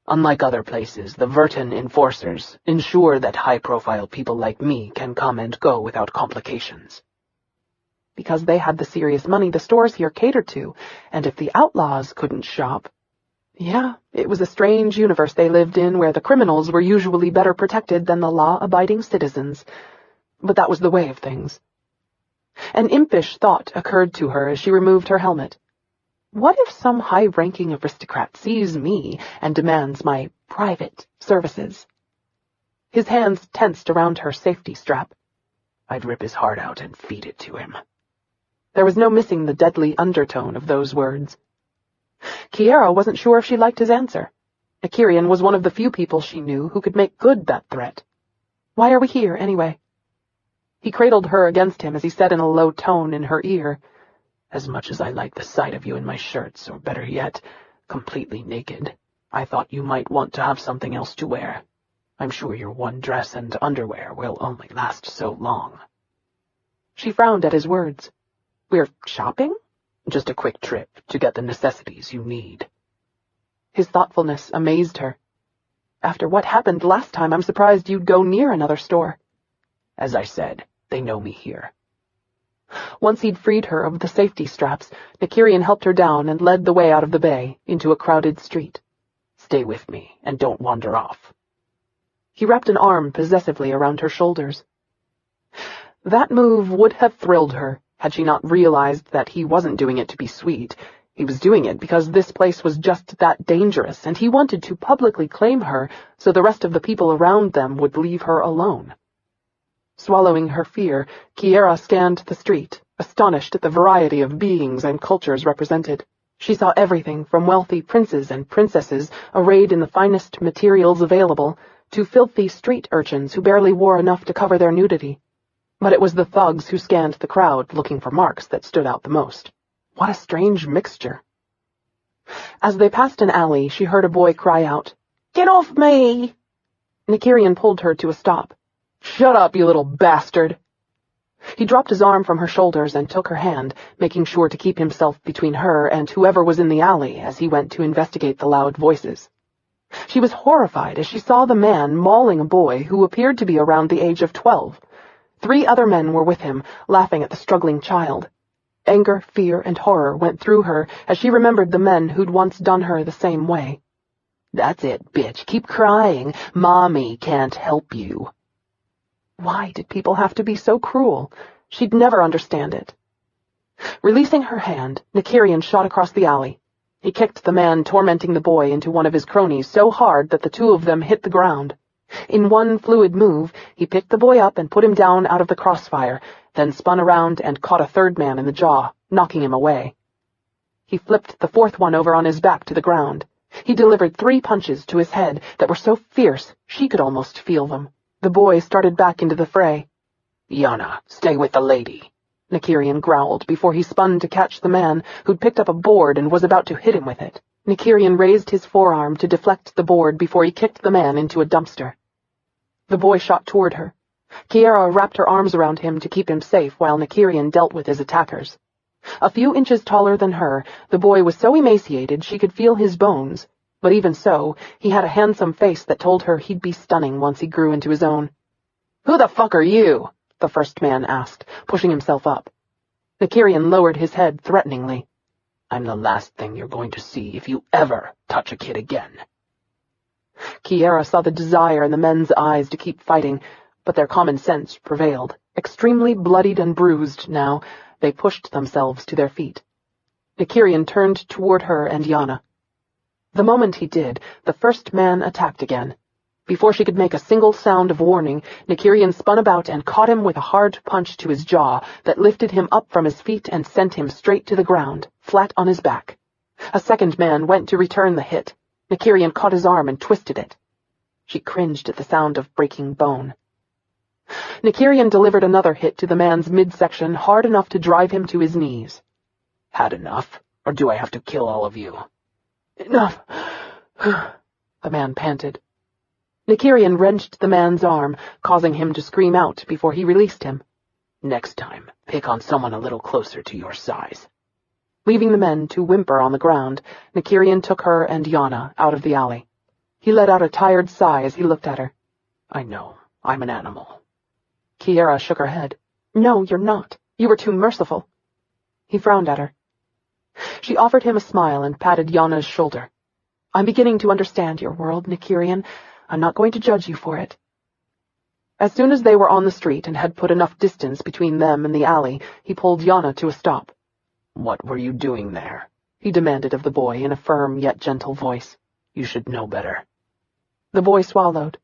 Unlike other places, the Vertan enforcers ensure that high-profile people like me can come and go without complications. Because they had the serious money the stores here catered to, and if the outlaws couldn't shop... Yeah, it was a strange universe they lived in where the criminals were usually better protected than the law-abiding citizens. But that was the way of things. An impish thought occurred to her as she removed her helmet. What if some high-ranking aristocrat sees me and demands my private services? His hands tensed around her safety strap. I'd rip his heart out and feed it to him. There was no missing the deadly undertone of those words. Kiara wasn't sure if she liked his answer. Nykyrian was one of the few people she knew who could make good that threat. "Why are we here, anyway?" He cradled her against him as he said in a low tone in her ear, "As much as I like the sight of you in my shirts, or better yet, completely naked, I thought you might want to have something else to wear. I'm sure your one dress and underwear will only last so long." She frowned at his words. "We're shopping?" "Just a quick trip to get the necessities you need." His thoughtfulness amazed her. "After what happened last time, I'm surprised you'd go near another store." "As I said, they know me here." Once he'd freed her of the safety straps, Nykyrian helped her down and led the way out of the bay, into a crowded street. "Stay with me, and don't wander off." He wrapped an arm possessively around her shoulders. That move would have thrilled her, had she not realized that he wasn't doing it to be sweet. He was doing it because this place was just that dangerous, and he wanted to publicly claim her so the rest of the people around them would leave her alone. Swallowing her fear, Kiara scanned the street, astonished at the variety of beings and cultures represented. She saw everything from wealthy princes and princesses arrayed in the finest materials available to filthy street urchins who barely wore enough to cover their nudity. But it was the thugs who scanned the crowd looking for marks that stood out the most. What a strange mixture. As they passed an alley, she heard a boy cry out, "Get off me!" Nykyrian pulled her to a stop. "Shut up, you little bastard!" He dropped his arm from her shoulders and took her hand, making sure to keep himself between her and whoever was in the alley as he went to investigate the loud voices. She was horrified as she saw the man mauling a boy who appeared to be around the age of 12. 3 other men were with him, laughing at the struggling child. Anger, fear, and horror went through her as she remembered the men who'd once done her the same way. "That's it, bitch. Keep crying. Mommy can't help you." Why did people have to be so cruel? She'd never understand it. Releasing her hand, Nykyrian shot across the alley. He kicked the man tormenting the boy into one of his cronies so hard that the 2 of them hit the ground. In one fluid move, he picked the boy up and put him down out of the crossfire, then spun around and caught a 3rd man in the jaw, knocking him away. He flipped the 4th one over on his back to the ground. He delivered 3 punches to his head that were so fierce she could almost feel them. The boy started back into the fray. "Yana, stay with the lady," Nykyrian growled before he spun to catch the man who'd picked up a board and was about to hit him with it. Nykyrian raised his forearm to deflect the board before he kicked the man into a dumpster. The boy shot toward her. Kiara wrapped her arms around him to keep him safe while Nykyrian dealt with his attackers. A few inches taller than her, the boy was so emaciated she could feel his bones, but even so, he had a handsome face that told her he'd be stunning once he grew into his own. "Who the fuck are you?" the first man asked, pushing himself up. Nykyrian lowered his head threateningly. "I'm the last thing you're going to see if you ever touch a kid again." Kiara saw the desire in the men's eyes to keep fighting, but their common sense prevailed. Extremely bloodied and bruised now, they pushed themselves to their feet. Nykyrian turned toward her and Yana. The moment he did, the first man attacked again. Before she could make a single sound of warning, Nykyrian spun about and caught him with a hard punch to his jaw that lifted him up from his feet and sent him straight to the ground, flat on his back. A second man went to return the hit. Nykyrian caught his arm and twisted it. She cringed at the sound of breaking bone. Nykyrian delivered another hit to the man's midsection hard enough to drive him to his knees. "Had enough? Or do I have to kill all of you?" "Enough," the man panted. Nykyrian wrenched the man's arm, causing him to scream out before he released him. "Next time, pick on someone a little closer to your size." Leaving the men to whimper on the ground, Nykyrian took her and Yana out of the alley. He let out a tired sigh as he looked at her. "I know, I'm an animal." Kiara shook her head. "No, you're not. You were too merciful." He frowned at her. She offered him a smile and patted Yana's shoulder. "I'm beginning to understand your world, Nykyrian. I'm not going to judge you for it." As soon as they were on the street and had put enough distance between them and the alley, he pulled Yana to a stop. "What were you doing there?" he demanded of the boy in a firm yet gentle voice. "You should know better." The boy swallowed.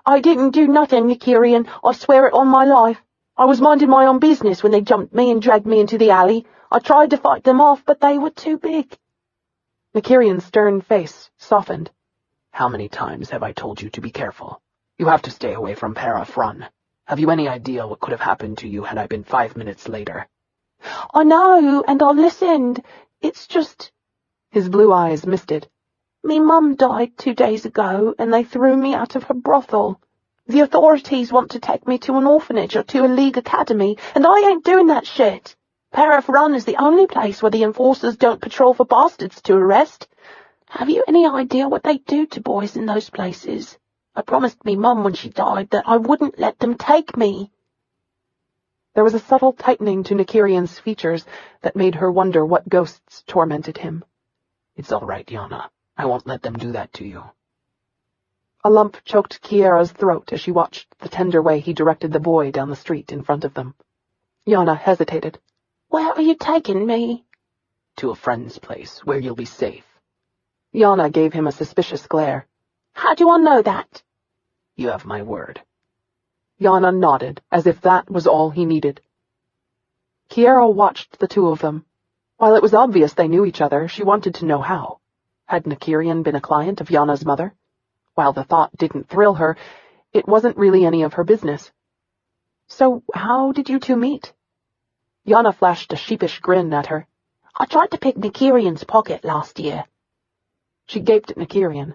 "I didn't do nothing, Nykyrian. I swear it on my life. I was minding my own business when they jumped me and dragged me into the alley. I tried to fight them off, but they were too big." Nykyrian's stern face softened. How many times have I told you to be careful? You have to stay away from Paraf Run. Have you any idea what could have happened to you had I been 5 minutes later? I know, and I listened. It's just... His blue eyes misted. Me mum died 2 days ago, and they threw me out of her brothel. The authorities want to take me to an orphanage or to a league academy, and I ain't doing that shit. Paraf Run is the only place where the enforcers don't patrol for bastards to arrest. Have you any idea what they do to boys in those places? I promised me mum when she died that I wouldn't let them take me. There was a subtle tightening to Nykyrian's features that made her wonder what ghosts tormented him. It's all right, Yana. I won't let them do that to you. A lump choked Kiara's throat as she watched the tender way he directed the boy down the street in front of them. Yana hesitated. Where are you taking me? To a friend's place, where you'll be safe. Yana gave him a suspicious glare. How do I know that? You have my word. Yana nodded, as if that was all he needed. Kiara watched the two of them. While it was obvious they knew each other, she wanted to know how. Had Nykyrian been a client of Yana's mother? While the thought didn't thrill her, it wasn't really any of her business. So how did you two meet? Yana flashed a sheepish grin at her. I tried to pick Nykyrian's pocket last year. She gaped at Nykyrian.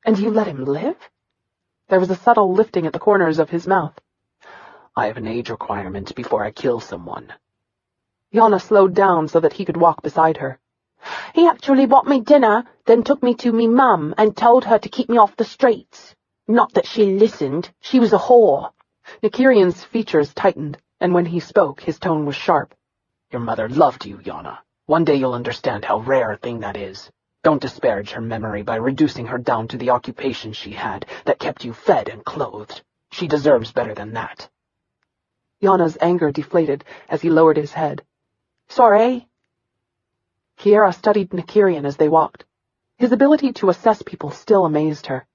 And you let him live? There was a subtle lifting at the corners of his mouth. I have an age requirement before I kill someone. Yana slowed down so that he could walk beside her. He actually bought me dinner, then took me to me mum and told her to keep me off the streets. Not that she listened. She was a whore. Nykyrian's features tightened, and when he spoke, his tone was sharp. Your mother loved you, Yana. One day you'll understand how rare a thing that is. Don't disparage her memory by reducing her down to the occupation she had that kept you fed and clothed. She deserves better than that. Yana's anger deflated as he lowered his head. Sorry. Kiara studied Nykyrian as they walked. His ability to assess people still amazed her,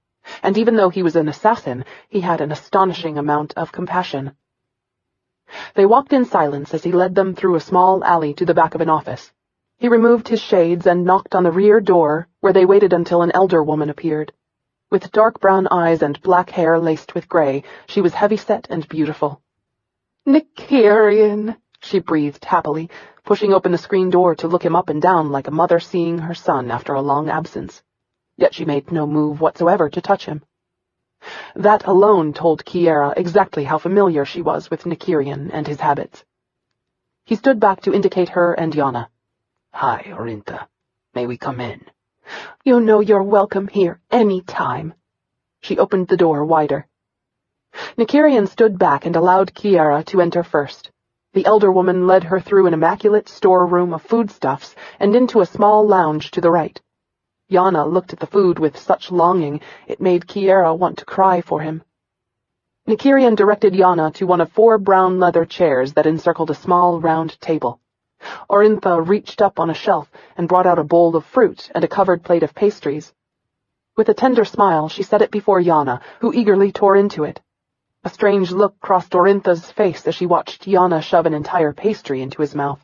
and even though he was an assassin, he had an astonishing amount of compassion. They walked in silence as he led them through a small alley to the back of an office. He removed his shades and knocked on the rear door, where they waited until an elder woman appeared. With dark brown eyes and black hair laced with gray, she was heavy-set and beautiful. Nykyrian, she breathed happily, pushing open the screen door to look him up and down like a mother seeing her son after a long absence. Yet she made no move whatsoever to touch him. That alone told Kiara exactly how familiar she was with Nykyrian and his habits. He stood back to indicate her and Yana. Hi, Orinta. May we come in? You know you're welcome here any time. She opened the door wider. Nykyrian stood back and allowed Kiara to enter first. The elder woman led her through an immaculate storeroom of foodstuffs and into a small lounge to the right. Yana looked at the food with such longing it made Kiara want to cry for him. Nykyrian directed Yana to one of 4 brown leather chairs that encircled a small round table. Orintha reached up on a shelf and brought out a bowl of fruit and a covered plate of pastries. With a tender smile, she set it before Yana, who eagerly tore into it. A strange look crossed Orintha's face as she watched Yana shove an entire pastry into his mouth.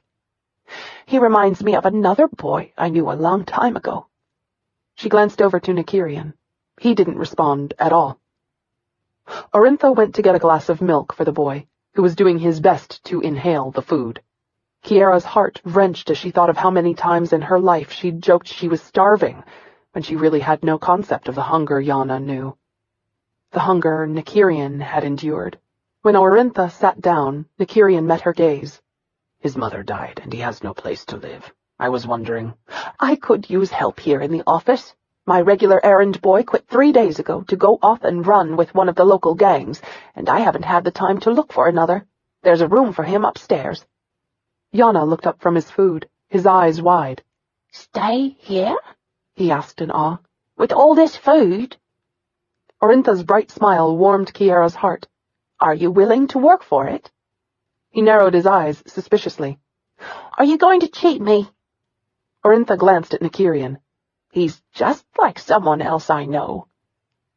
He reminds me of another boy I knew a long time ago. She glanced over to Nykyrian. He didn't respond at all. Orintha went to get a glass of milk for the boy, who was doing his best to inhale the food. Kiara's heart wrenched as she thought of how many times in her life she'd joked she was starving, when she really had no concept of the hunger Yana knew. The hunger Nykyrian had endured. When Orintha sat down, Nykyrian met her gaze. His mother died, and he has no place to live. I was wondering... I could use help here in the office. My regular errand boy quit 3 days ago to go off and run with one of the local gangs, and I haven't had the time to look for another. There's a room for him upstairs. Yana looked up from his food, his eyes wide. Stay here? He asked in awe. With all this food? Orintha's bright smile warmed Kiara's heart. Are you willing to work for it? He narrowed his eyes suspiciously. Are you going to cheat me? Orintha glanced at Nykyrian. He's just like someone else I know.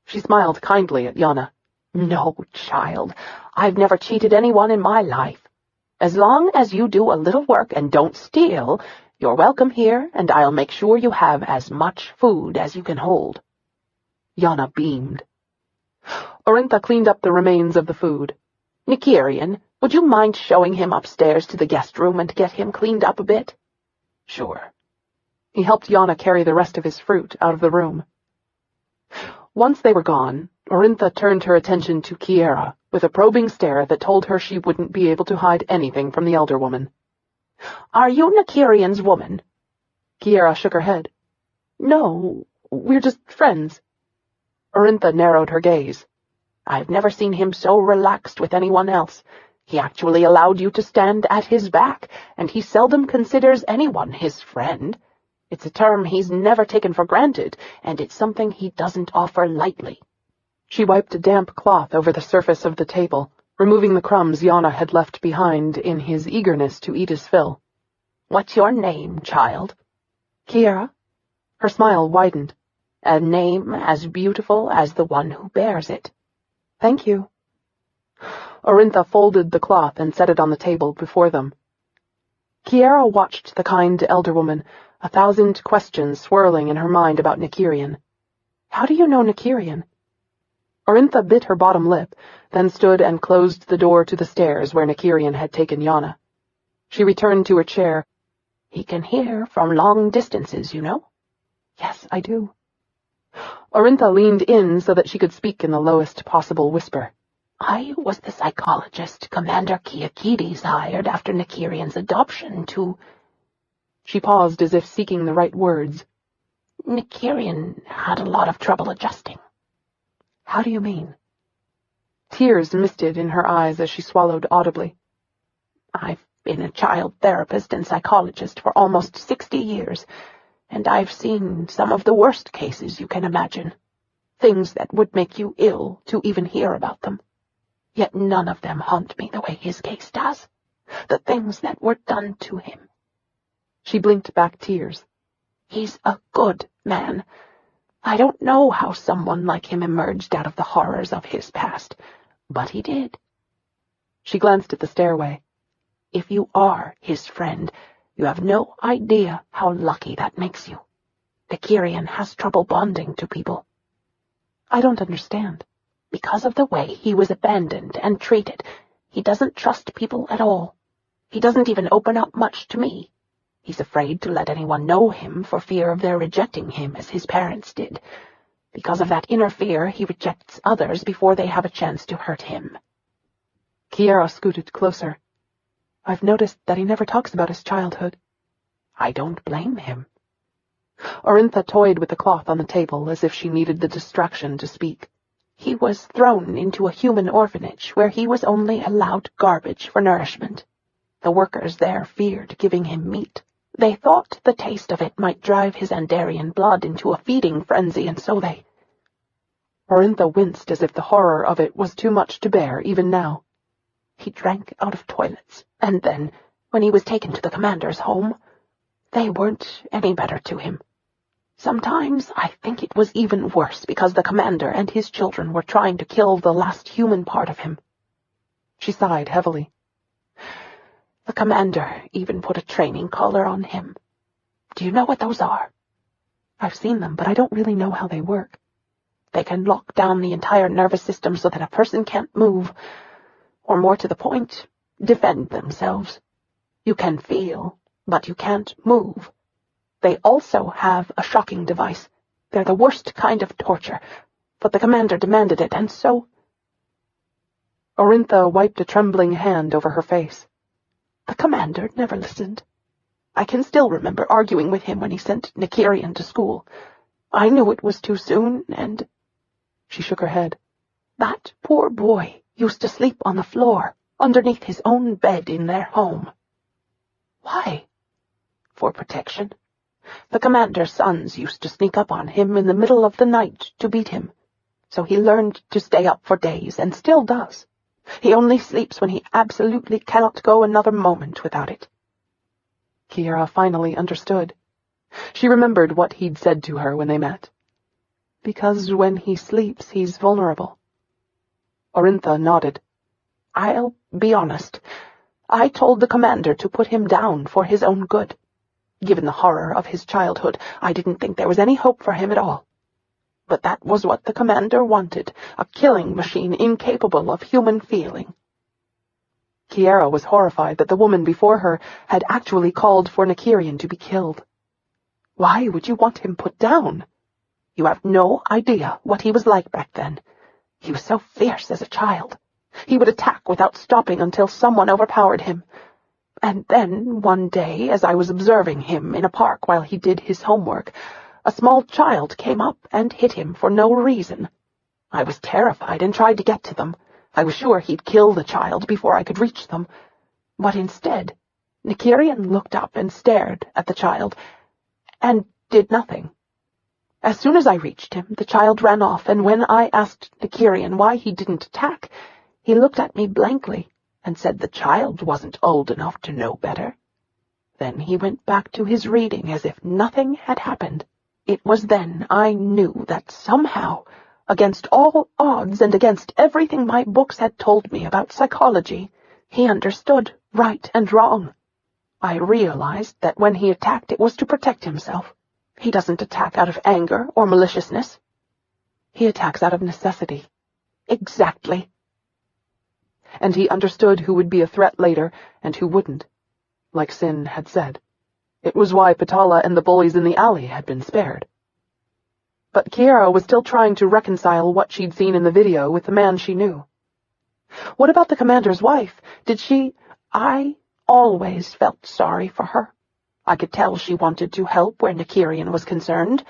She smiled kindly at Yana. No, child. I've never cheated anyone in my life. As long as you do a little work and don't steal, you're welcome here, and I'll make sure you have as much food as you can hold. Yana beamed. Orintha cleaned up the remains of the food. Nykyrian, would you mind showing him upstairs to the guest room and get him cleaned up a bit? Sure. He helped Yana carry the rest of his fruit out of the room. Once they were gone, Orintha turned her attention to Kiara with a probing stare that told her she wouldn't be able to hide anything from the elder woman. Are you Nykyrian's woman? Kiara shook her head. No, we're just friends. Orintha narrowed her gaze. I've never seen him so relaxed with anyone else. He actually allowed you to stand at his back, and he seldom considers anyone his friend. It's a term he's never taken for granted, and it's something he doesn't offer lightly. She wiped a damp cloth over the surface of the table, removing the crumbs Yana had left behind in his eagerness to eat his fill. What's your name, child? Kiara. Her smile widened. A name as beautiful as the one who bears it. Thank you. Orintha folded the cloth and set it on the table before them. Kiara watched the kind elder woman, 1,000 questions swirling in her mind about Nykyrian. How do you know Nykyrian? Orintha bit her bottom lip, then stood and closed the door to the stairs where Nykyrian had taken Yana. She returned to her chair. He can hear from long distances, you know? Yes, I do. Orintha leaned in so that she could speak in the lowest possible whisper. I was the psychologist Commander Quikiades hired after Nykyrian's adoption to... She paused as if seeking the right words. Nykyrian had a lot of trouble adjusting. How do you mean? Tears misted in her eyes as she swallowed audibly. I've been a child therapist and psychologist for almost 60 years, and I've seen some of the worst cases you can imagine. Things that would make you ill to even hear about them. Yet none of them haunt me the way his case does. The things that were done to him. She blinked back tears. He's a good man. I don't know how someone like him emerged out of the horrors of his past, but he did. She glanced at the stairway. If you are his friend, you have no idea how lucky that makes you. Nykyrian has trouble bonding to people. I don't understand. Because of the way he was abandoned and treated, he doesn't trust people at all. He doesn't even open up much to me. He's afraid to let anyone know him for fear of their rejecting him as his parents did. Because of that inner fear, he rejects others before they have a chance to hurt him. Kiara scooted closer. I've noticed that he never talks about his childhood. I don't blame him. Orintha toyed with the cloth on the table as if she needed the distraction to speak. He was thrown into a human orphanage where he was only allowed garbage for nourishment. The workers there feared giving him meat. They thought the taste of it might drive his Andarian blood into a feeding frenzy, and so they... Orintha winced as if the horror of it was too much to bear even now. He drank out of toilets, and then, when he was taken to the commander's home, they weren't any better to him. Sometimes I think it was even worse because the commander and his children were trying to kill the last human part of him. She sighed heavily. The commander even put a training collar on him. Do you know what those are? I've seen them, but I don't really know how they work. They can lock down the entire nervous system so that a person can't move, or more to the point, defend themselves. You can feel, but you can't move. They also have a shocking device. They're the worst kind of torture, but the commander demanded it, and so... Orintha wiped a trembling hand over her face. The commander never listened. I can still remember arguing with him when he sent Nykyrian to school. I knew it was too soon, and... She shook her head. That poor boy used to sleep on the floor, underneath his own bed in their home. Why? For protection. The commander's sons used to sneak up on him in the middle of the night to beat him, so he learned to stay up for days, and still does. He only sleeps when he absolutely cannot go another moment without it. Kiara finally understood. She remembered what he'd said to her when they met. Because when he sleeps, he's vulnerable. Orintha nodded. I'll be honest. I told the commander to put him down for his own good. Given the horror of his childhood, I didn't think there was any hope for him at all. But that was what the commander wanted, a killing machine incapable of human feeling. Kiara was horrified that the woman before her had actually called for Nykyrian to be killed. Why would you want him put down? You have no idea what he was like back then. He was so fierce as a child. He would attack without stopping until someone overpowered him. And then, one day, as I was observing him in a park while he did his homework, a small child came up and hit him for no reason. I was terrified and tried to get to them. I was sure he'd kill the child before I could reach them. But instead, Nykyrian looked up and stared at the child, and did nothing. As soon as I reached him, the child ran off, and when I asked Nykyrian why he didn't attack, he looked at me blankly and said the child wasn't old enough to know better. Then he went back to his reading as if nothing had happened. It was then I knew that somehow, against all odds and against everything my books had told me about psychology, he understood right and wrong. I realized that when he attacked, it was to protect himself. He doesn't attack out of anger or maliciousness. He attacks out of necessity. Exactly. And he understood who would be a threat later and who wouldn't. Like Sin had said. It was why Patala and the bullies in the alley had been spared. But Kiara was still trying to reconcile what she'd seen in the video with the man she knew. What about the commander's wife? I always felt sorry for her. I could tell she wanted to help where Nykyrian was concerned,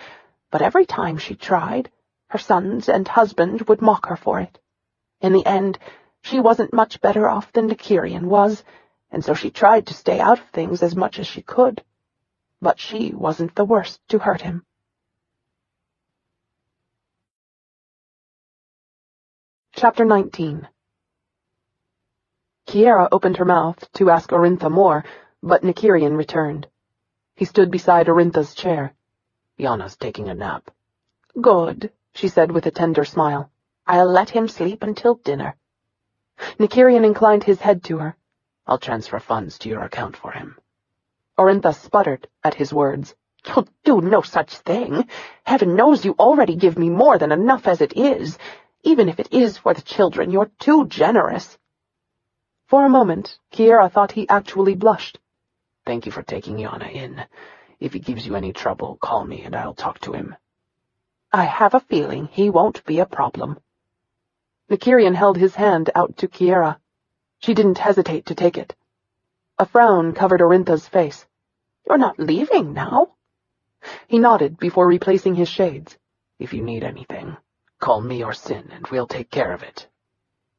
but every time she tried, her sons and husband would mock her for it. In the end, she wasn't much better off than Nykyrian was, and so she tried to stay out of things as much as she could. But she wasn't the worst to hurt him. Chapter 19. Kiara opened her mouth to ask Orintha more, but Nykyrian returned. He stood beside Orintha's chair. Yana's taking a nap. Good, she said with a tender smile. I'll let him sleep until dinner. Nykyrian inclined his head to her. I'll transfer funds to your account for him. Orintha sputtered at his words. You'll do no such thing. Heaven knows you already give me more than enough as it is. Even if it is for the children, you're too generous. For a moment, Kiara thought he actually blushed. Thank you for taking Yana in. If he gives you any trouble, call me and I'll talk to him. I have a feeling he won't be a problem. Nykyrian held his hand out to Kiara. She didn't hesitate to take it. A frown covered Orintha's face. You're not leaving now? He nodded before replacing his shades. If you need anything, call me or Sin and we'll take care of it.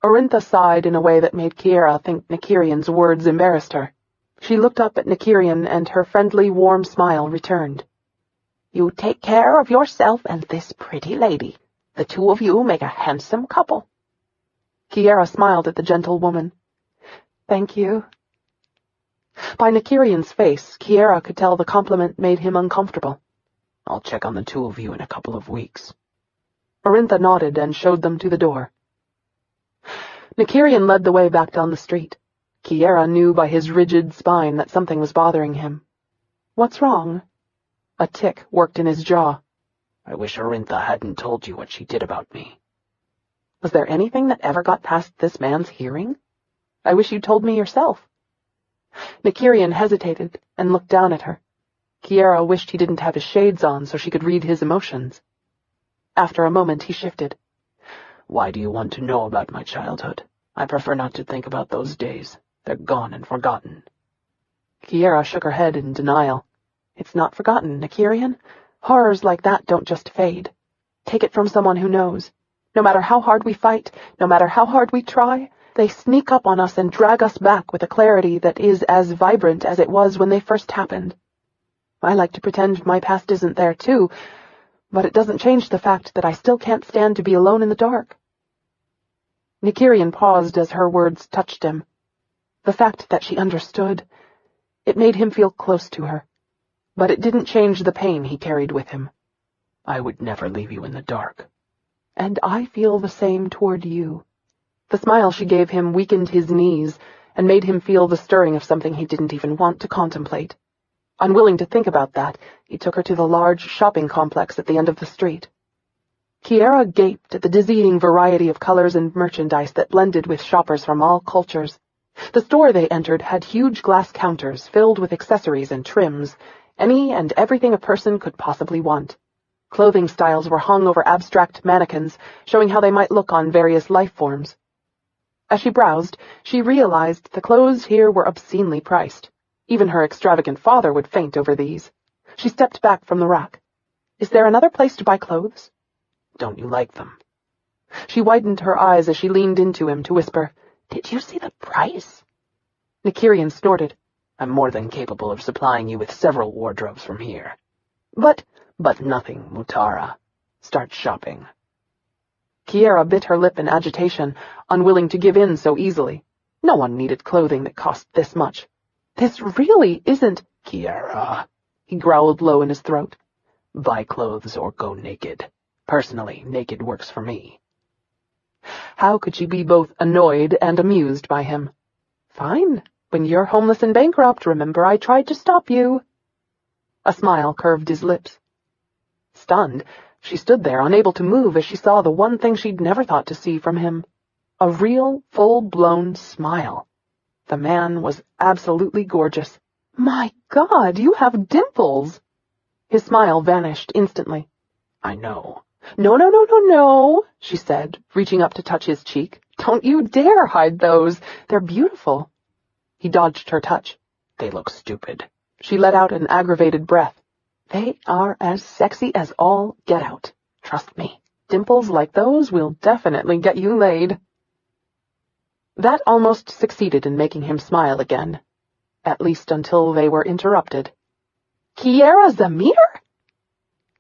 Orintha sighed in a way that made Kiara think Nykyrian's words embarrassed her. She looked up at Nykyrian and her friendly, warm smile returned. You take care of yourself and this pretty lady. The two of you make a handsome couple. Kiara smiled at the gentle woman. Thank you. By Nykyrian's face, Kiara could tell the compliment made him uncomfortable. I'll check on the two of you in a couple of weeks. Orintha nodded and showed them to the door. Nykyrian led the way back down the street. Kiara knew by his rigid spine that something was bothering him. What's wrong? A tick worked in his jaw. I wish Orintha hadn't told you what she did about me. Was there anything that ever got past this man's hearing? I wish you'd told me yourself. Nykyrian hesitated and looked down at her. Kiara wished he didn't have his shades on so she could read his emotions. After a moment he shifted. Why do you want to know about my childhood? I prefer not to think about those days. They're gone and forgotten. Kiara shook her head in denial. It's not forgotten, Nykyrian. Horrors like that don't just fade. Take it from someone who knows. No matter how hard we fight, no matter how hard we try, they sneak up on us and drag us back with a clarity that is as vibrant as it was when they first happened. I like to pretend my past isn't there too, but it doesn't change the fact that I still can't stand to be alone in the dark. Nykyrian paused as her words touched him. The fact that she understood, it made him feel close to her, but it didn't change the pain he carried with him. I would never leave you in the dark. And I feel the same toward you. The smile she gave him weakened his knees and made him feel the stirring of something he didn't even want to contemplate. Unwilling to think about that, he took her to the large shopping complex at the end of the street. Kiara gaped at the dizzying variety of colors and merchandise that blended with shoppers from all cultures. The store they entered had huge glass counters filled with accessories and trims, any and everything a person could possibly want. Clothing styles were hung over abstract mannequins, showing how they might look on various life forms. As she browsed, she realized the clothes here were obscenely priced. Even her extravagant father would faint over these. She stepped back from the rack. Is there another place to buy clothes? Don't you like them? She widened her eyes as she leaned into him to whisper, Did you see the price? Nykyrian snorted. I'm more than capable of supplying you with several wardrobes from here. But nothing, Mutara. Start shopping. Kiara bit her lip in agitation, unwilling to give in so easily. No one needed clothing that cost this much. This really isn't... Kiara, he growled low in his throat. Buy clothes or go naked. Personally, naked works for me. How could she be both annoyed and amused by him? Fine. When you're homeless and bankrupt, remember I tried to stop you. A smile curved his lips. Stunned, she stood there, unable to move as she saw the one thing she'd never thought to see from him. A real, full-blown smile. The man was absolutely gorgeous. My God, you have dimples! His smile vanished instantly. I know. No, she said, reaching up to touch his cheek. Don't you dare hide those. They're beautiful. He dodged her touch. They look stupid. She let out an aggravated breath. They are as sexy as all get out. Trust me. Dimples like those will definitely get you laid. That almost succeeded in making him smile again. At least until they were interrupted. Kiara Zamir?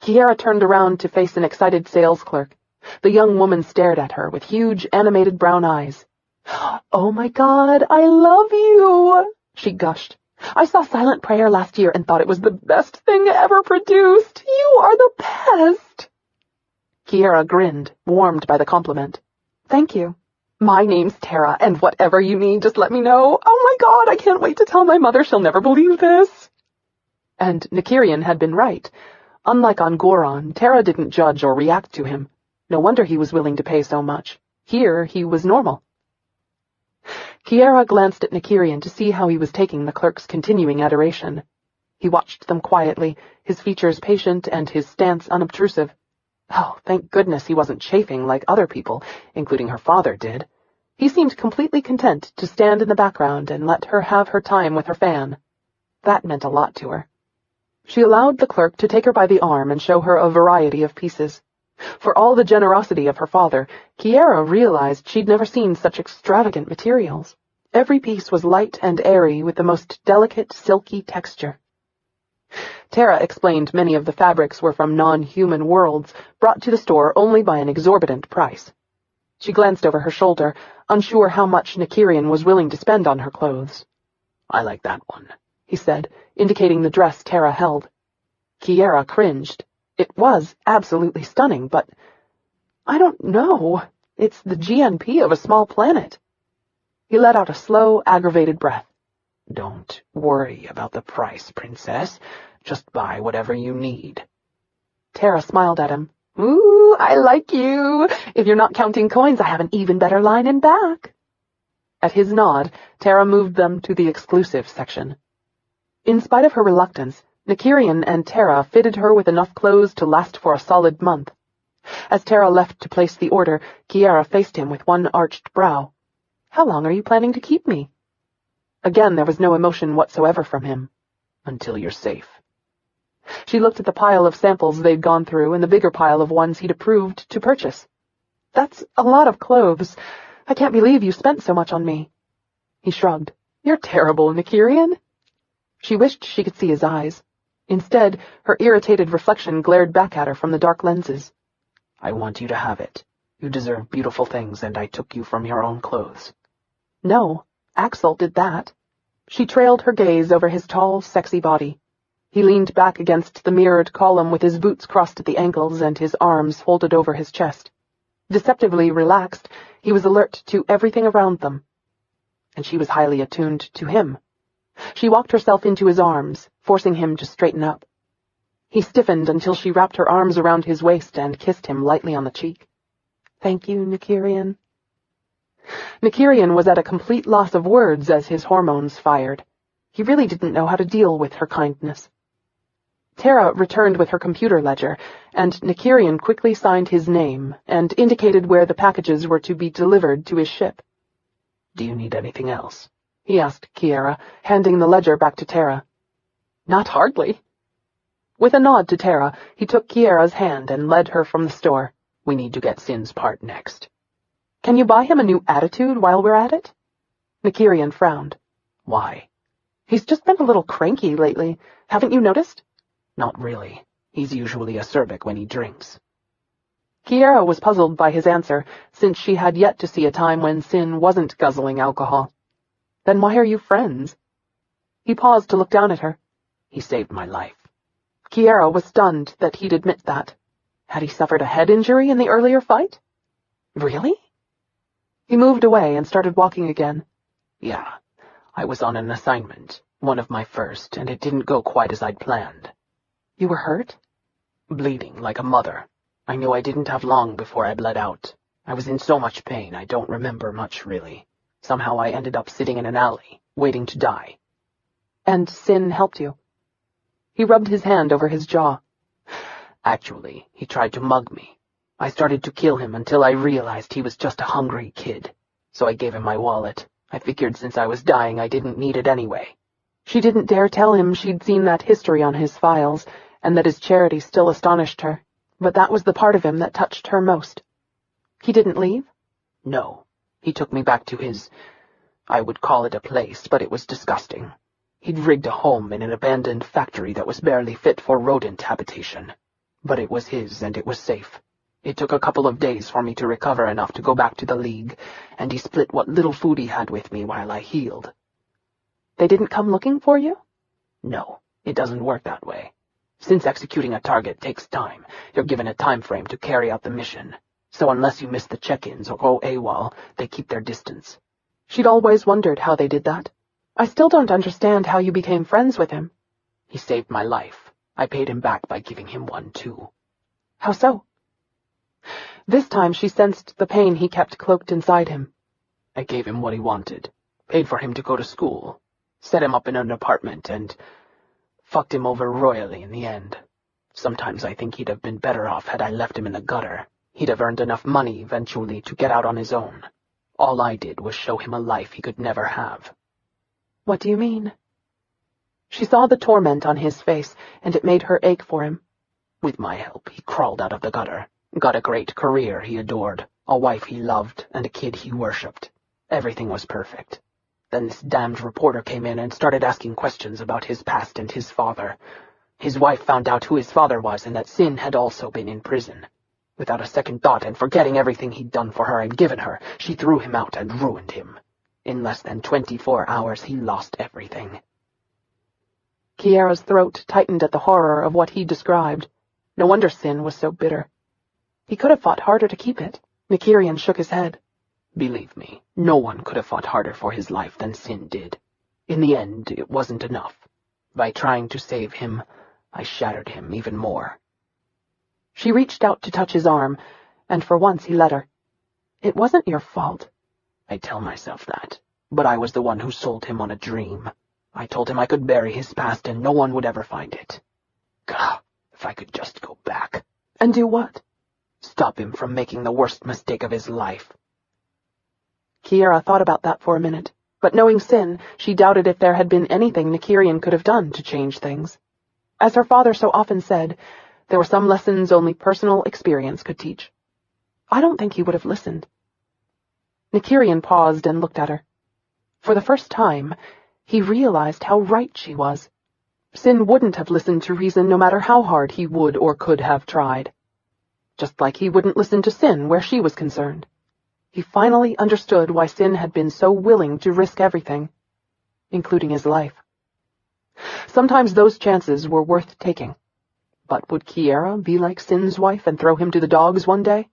Kiara turned around to face an excited sales clerk. The young woman stared at her with huge, animated brown eyes. Oh my God, I love you, she gushed. I saw Silent Prayer last year and thought it was the best thing ever produced. You are the best. Kiara grinned, warmed by the compliment. Thank you. My name's Tara, and whatever you need, just let me know. Oh my God, I can't wait to tell my mother. She'll never believe this. And Nykyrian had been right. Unlike on Goron, Tara didn't judge or react to him. No wonder he was willing to pay so much. Here, he was normal. Kiara glanced at Nykyrian to see how he was taking the clerk's continuing adoration. He watched them quietly, his features patient and his stance unobtrusive. Oh, thank goodness he wasn't chafing like other people, including her father, did. He seemed completely content to stand in the background and let her have her time with her fan. That meant a lot to her. She allowed the clerk to take her by the arm and show her a variety of pieces. For all the generosity of her father, Kiara realized she'd never seen such extravagant materials. Every piece was light and airy with the most delicate, silky texture. Tara explained many of the fabrics were from non-human worlds, brought to the store only by an exorbitant price. She glanced over her shoulder, unsure how much Nykyrian was willing to spend on her clothes. I like that one, he said, indicating the dress Tara held. Kiara cringed. It was absolutely stunning, but I don't know. It's the GNP of a small planet. He let out a slow, aggravated breath. Don't worry about the price, princess. Just buy whatever you need. Tara smiled at him. Ooh, I like you. If you're not counting coins, I have an even better line in back. At his nod, Tara moved them to the exclusive section. In spite of her reluctance, Nykyrian and Tara fitted her with enough clothes to last for a solid month. As Tara left to place the order, Kiara faced him with one arched brow. How long are you planning to keep me? Again, there was no emotion whatsoever from him. Until you're safe. She looked at the pile of samples they'd gone through and the bigger pile of ones he'd approved to purchase. That's a lot of clothes. I can't believe you spent so much on me. He shrugged. You're terrible, Nykyrian. She wished she could see his eyes. Instead, her irritated reflection glared back at her from the dark lenses. I want you to have it. You deserve beautiful things, and I took you from your own clothes. No, Axel did that. She trailed her gaze over his tall, sexy body. He leaned back against the mirrored column with his boots crossed at the ankles and his arms folded over his chest. Deceptively relaxed, he was alert to everything around them. And she was highly attuned to him. She walked herself into his arms, forcing him to straighten up. He stiffened until she wrapped her arms around his waist and kissed him lightly on the cheek. "Thank you, Nykyrian." Nykyrian was at a complete loss of words as his hormones fired. He really didn't know how to deal with her kindness. Tara returned with her computer ledger, and Nykyrian quickly signed his name and indicated where the packages were to be delivered to his ship. "Do you need anything else?" he asked Kiara, handing the ledger back to Tara. "Not hardly." With a nod to Tara, he took Kiara's hand and led her from the store. "We need to get Sin's part next." "Can you buy him a new attitude while we're at it?" Nykyrian frowned. "Why?" "He's just been a little cranky lately. Haven't you noticed?" "Not really. He's usually acerbic when he drinks." Kiara was puzzled by his answer, since she had yet to see a time when Sin wasn't guzzling alcohol. "Then why are you friends?" He paused to look down at her. "He saved my life." Kiara was stunned that he'd admit that. Had he suffered a head injury in the earlier fight? Really? He moved away and started walking again. "Yeah. I was on an assignment, one of my first, and it didn't go quite as I'd planned." "You were hurt?" "Bleeding like a mother. I knew I didn't have long before I bled out. I was in so much pain I don't remember much, really. Somehow I ended up sitting in an alley, waiting to die." "And Sin helped you?" He rubbed his hand over his jaw. "Actually, he tried to mug me. I started to kill him until I realized he was just a hungry kid. So I gave him my wallet. I figured since I was dying I didn't need it anyway." She didn't dare tell him she'd seen that history on his files, and that his charity still astonished her, but that was the part of him that touched her most. "He didn't leave?" "No. He took me back to his... I would call it a place, but it was disgusting. He'd rigged a home in an abandoned factory that was barely fit for rodent habitation. But it was his, and it was safe. It took a couple of days for me to recover enough to go back to the League, and he split what little food he had with me while I healed." "They didn't come looking for you?" "No, it doesn't work that way. Since executing a target takes time, you're given a time frame to carry out the mission. So unless you miss the check-ins or go AWOL, they keep their distance." She'd always wondered how they did that. "I still don't understand how you became friends with him." "He saved my life. I paid him back by giving him one, too." "How so?" This time she sensed the pain he kept cloaked inside him. "I gave him what he wanted. Paid for him to go to school. Set him up in an apartment and fucked him over royally in the end. Sometimes I think he'd have been better off had I left him in the gutter. He'd have earned enough money eventually to get out on his own. All I did was show him a life he could never have." "What do you mean?" She saw the torment on his face, and it made her ache for him. "With my help, he crawled out of the gutter. Got a great career he adored, a wife he loved, and a kid he worshipped. Everything was perfect. Then this damned reporter came in and started asking questions about his past and his father. His wife found out who his father was and that Sin had also been in prison. Without a second thought and forgetting everything he'd done for her and given her, she threw him out and ruined him. In less than 24 hours, he lost everything." Kiara's throat tightened at the horror of what he described. No wonder Sin was so bitter. He could have fought harder to keep it. Nykyrian shook his head. "Believe me, no one could have fought harder for his life than Sin did. In the end, it wasn't enough. By trying to save him, I shattered him even more." She reached out to touch his arm, and for once he let her. "It wasn't your fault." "I tell myself that, but I was the one who sold him on a dream. I told him I could bury his past and no one would ever find it. Gah, if I could just go back." "And do what?" "Stop him from making the worst mistake of his life." Kiara thought about that for a minute, but knowing Sin, she doubted if there had been anything Nykyrian could have done to change things. As her father so often said, there were some lessons only personal experience could teach. I don't think he would have listened. Nykyrian paused and looked at her. For the first time, he realized how right she was. Sin wouldn't have listened to reason no matter how hard he would or could have tried. Just like he wouldn't listen to Sin where she was concerned. He finally understood why Sin had been so willing to risk everything, including his life. Sometimes those chances were worth taking. But would Kiara be like Sin's wife and throw him to the dogs one day?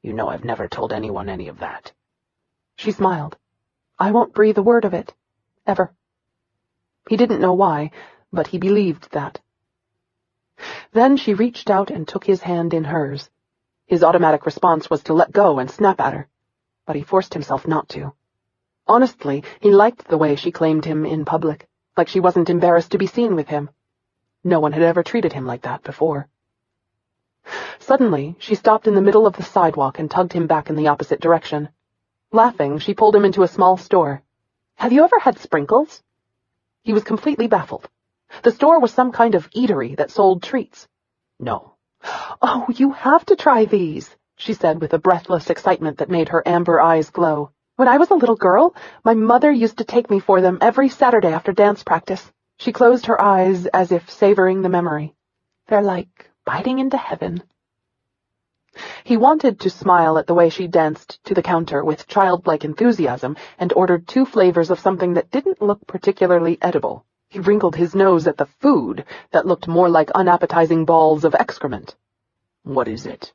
"You know I've never told anyone any of that." She smiled. "I won't breathe a word of it. Ever." He didn't know why, but he believed that. Then she reached out and took his hand in hers. His automatic response was to let go and snap at her, but he forced himself not to. Honestly, he liked the way she claimed him in public, like she wasn't embarrassed to be seen with him. No one had ever treated him like that before. Suddenly, she stopped in the middle of the sidewalk and tugged him back in the opposite direction. Laughing, she pulled him into a small store. "Have you ever had sprinkles?" He was completely baffled. The store was some kind of eatery that sold treats. No. "Oh, you have to try these," she said with a breathless excitement that made her amber eyes glow. "When I was a little girl, my mother used to take me for them every Saturday after dance practice." She closed her eyes as if savoring the memory. "They're like biting into heaven." He wanted to smile at the way she danced to the counter with childlike enthusiasm and ordered 2 flavors of something that didn't look particularly edible. He wrinkled his nose at the food that looked more like unappetizing balls of excrement. What is it?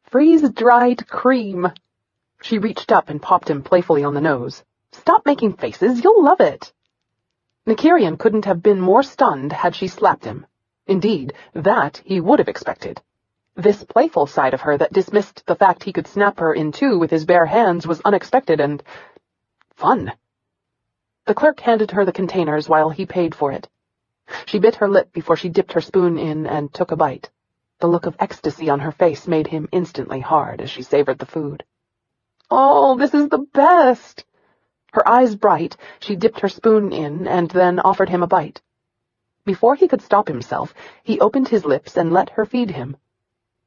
Freeze-dried cream. She reached up and popped him playfully on the nose. "Stop making faces, you'll love it." Nykyrian couldn't have been more stunned had she slapped him. Indeed, that he would have expected. This playful side of her that dismissed the fact he could snap her in 2 with his bare hands was unexpected and fun. The clerk handed her the containers while he paid for it. She bit her lip before she dipped her spoon in and took a bite. The look of ecstasy on her face made him instantly hard as she savored the food. "Oh, this is the best!" Her eyes bright, she dipped her spoon in and then offered him a bite. Before he could stop himself, he opened his lips and let her feed him.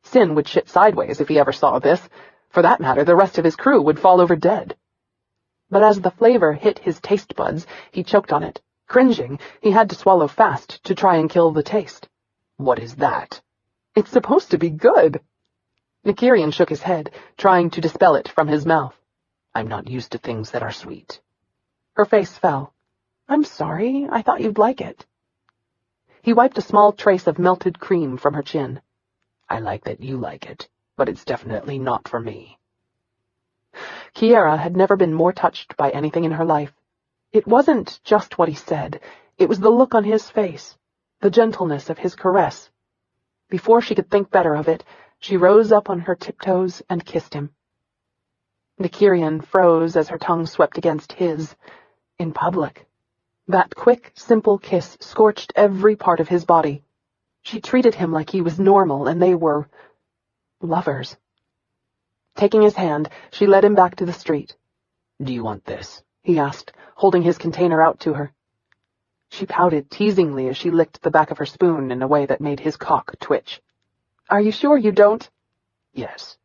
Sin would shit sideways if he ever saw this. For that matter, the rest of his crew would fall over dead. But as the flavor hit his taste buds, he choked on it. Cringing, he had to swallow fast to try and kill the taste. What is that? "It's supposed to be good." Nykyrian shook his head, trying to dispel it from his mouth. I'm not used to things that are sweet. Her face fell. "I'm sorry, I thought you'd like it." He wiped a small trace of melted cream from her chin. I like that you like it, but it's definitely not for me. Kiara had never been more touched by anything in her life. It wasn't just what he said, it was the look on his face, the gentleness of his caress. Before she could think better of it, she rose up on her tiptoes and kissed him. Nykyrian froze as her tongue swept against his, in public. That quick, simple kiss scorched every part of his body. She treated him like he was normal, and they were lovers. Taking his hand, she led him back to the street. "Do you want this?" he asked, holding his container out to her. She pouted teasingly as she licked the back of her spoon in a way that made his cock twitch. "Are you sure you don't?" "Yes."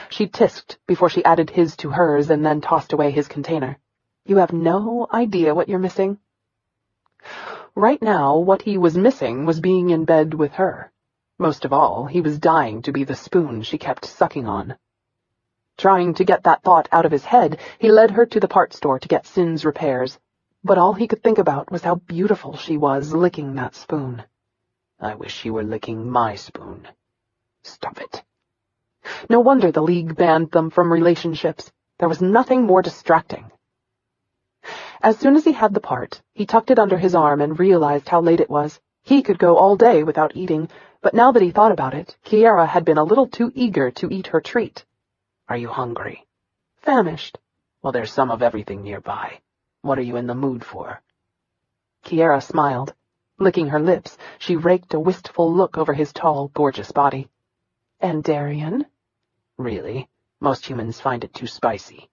She tisked before she added his to hers and then tossed away his container. "You have no idea what you're missing." Right now, what he was missing was being in bed with her. Most of all, he was dying to be the spoon she kept sucking on. Trying to get that thought out of his head, he led her to the part store to get Sin's repairs. But all he could think about was how beautiful she was licking that spoon. I wish she were licking my spoon. Stop it. No wonder the League banned them from relationships. There was nothing more distracting. As soon as he had the part, he tucked it under his arm and realized how late it was. He could go all day without eating, but now that he thought about it, Kiara had been a little too eager to eat her treat. Are you hungry? Famished. Well, there's some of everything nearby. What are you in the mood for? Kiara smiled. Licking her lips, she raked a wistful look over his tall, gorgeous body. And Darian? Really? Most humans find it too spicy.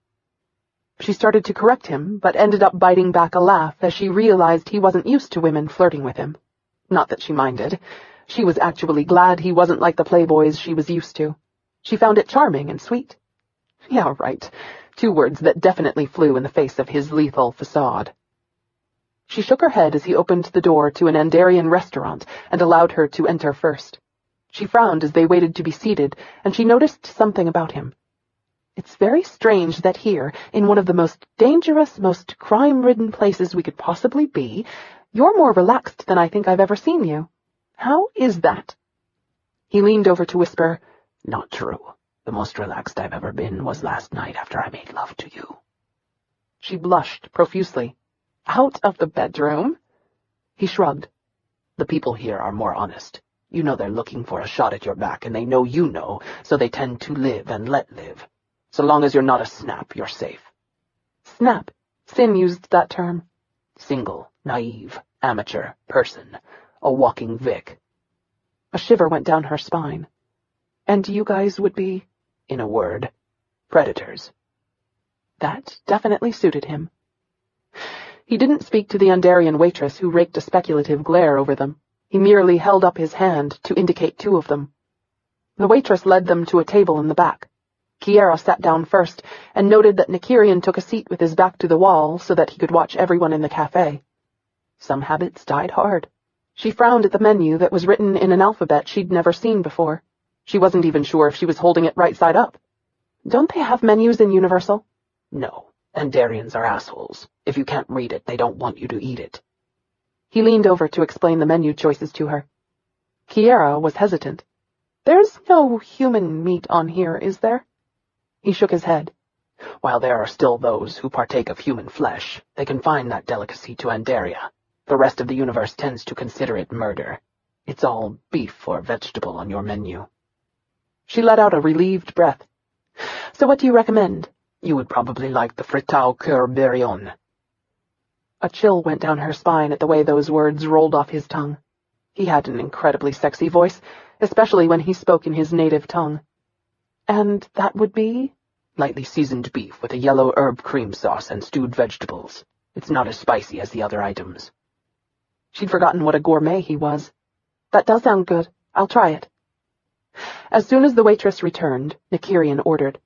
She started to correct him, but ended up biting back a laugh as she realized he wasn't used to women flirting with him. Not that she minded. She was actually glad he wasn't like the playboys she was used to. She found it charming and sweet. Yeah, right. 2 words that definitely flew in the face of his lethal facade. She shook her head as he opened the door to an Andarian restaurant and allowed her to enter first. She frowned as they waited to be seated, and she noticed something about him. It's very strange that here, in one of the most dangerous, most crime-ridden places we could possibly be, you're more relaxed than I think I've ever seen you. How is that? He leaned over to whisper, Not true. The most relaxed I've ever been was last night after I made love to you. She blushed profusely. Out of the bedroom? He shrugged. The people here are more honest. You know they're looking for a shot at your back, and they know you know, so they tend to live and let live. So long as you're not a snap, you're safe. Snap. Sin used that term. Single, naive, amateur, person. A walking Vic. A shiver went down her spine. And you guys would be, in a word, predators. That definitely suited him. He didn't speak to the Andarian waitress who raked a speculative glare over them. He merely held up his hand to indicate two of them. The waitress led them to a table in the back. Kiara sat down first and noted that Nykyrian took a seat with his back to the wall so that he could watch everyone in the cafe. Some habits died hard. She frowned at the menu that was written in an alphabet she'd never seen before. She wasn't even sure if she was holding it right side up. Don't they have menus in Universal? No, Andarians are assholes. If you can't read it, they don't want you to eat it. He leaned over to explain the menu choices to her. Kiara was hesitant. There's no human meat on here, is there? He shook his head. While there are still those who partake of human flesh, they confine that delicacy to Andaria. The rest of the universe tends to consider it murder. It's all beef or vegetable on your menu. She let out a relieved breath. So what do you recommend? You would probably like the fritau cœur berion. A chill went down her spine at the way those words rolled off his tongue. He had an incredibly sexy voice, especially when he spoke in his native tongue. And that would be? Lightly seasoned beef with a yellow herb cream sauce and stewed vegetables. It's not as spicy as the other items. She'd forgotten what a gourmet he was. That does sound good. I'll try it. As soon as the waitress returned, Nykyrian ordered.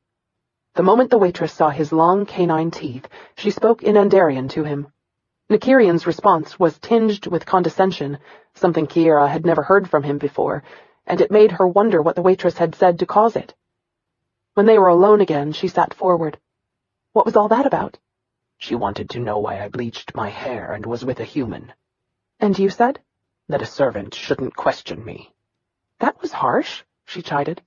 The moment the waitress saw his long canine teeth, she spoke in Andarian to him. Nykyrian's response was tinged with condescension, something Kiara had never heard from him before, and it made her wonder what the waitress had said to cause it. When they were alone again, she sat forward. What was all that about? She wanted to know why I bleached my hair and was with a human. And you said? That a servant shouldn't question me. That was harsh, she chided.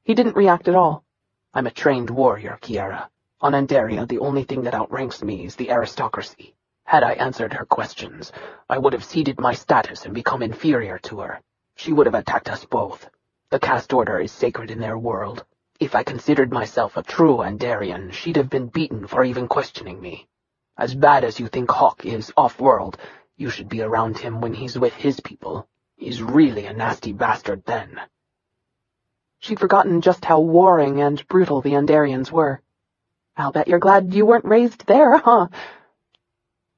He didn't react at all. I'm a trained warrior, Kiara. On Andaria, the only thing that outranks me is the aristocracy. Had I answered her questions, I would have ceded my status and become inferior to her. She would have attacked us both. The caste order is sacred in their world. If I considered myself a true Andarian, she'd have been beaten for even questioning me. As bad as you think Hawk is off-world, you should be around him when he's with his people. He's really a nasty bastard then. She'd forgotten just how warring and brutal the Andarians were. I'll bet you're glad you weren't raised there, huh?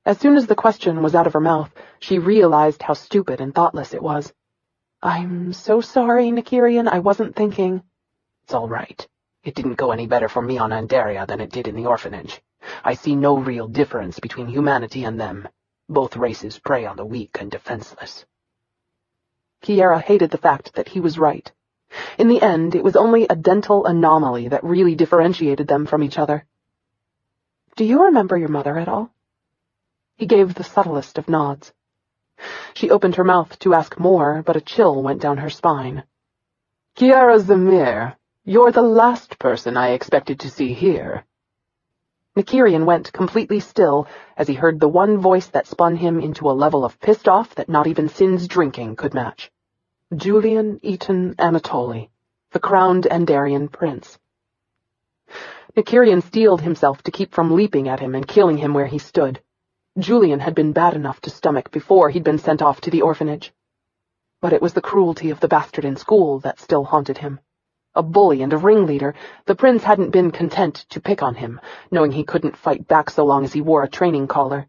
As soon as the question was out of her mouth, she realized how stupid and thoughtless it was. I'm so sorry, Nykyrian, I wasn't thinking. It's all right. It didn't go any better for me on Andaria than it did in the orphanage. I see no real difference between humanity and them. Both races prey on the weak and defenseless. Kiara hated the fact that he was right. In the end, it was only a dental anomaly that really differentiated them from each other. Do you remember your mother at all? He gave the subtlest of nods. She opened her mouth to ask more, but a chill went down her spine. Kiara Zamir, you're the last person I expected to see here. Nykyrian went completely still as he heard the one voice that spun him into a level of pissed off that not even Sin's drinking could match. Julian Eaton Anatoli, the crowned Andarian prince. Nykyrian steeled himself to keep from leaping at him and killing him where he stood. Julian had been bad enough to stomach before he'd been sent off to the orphanage. But it was the cruelty of the bastard in school that still haunted him. A bully and a ringleader, the prince hadn't been content to pick on him, knowing he couldn't fight back so long as he wore a training collar.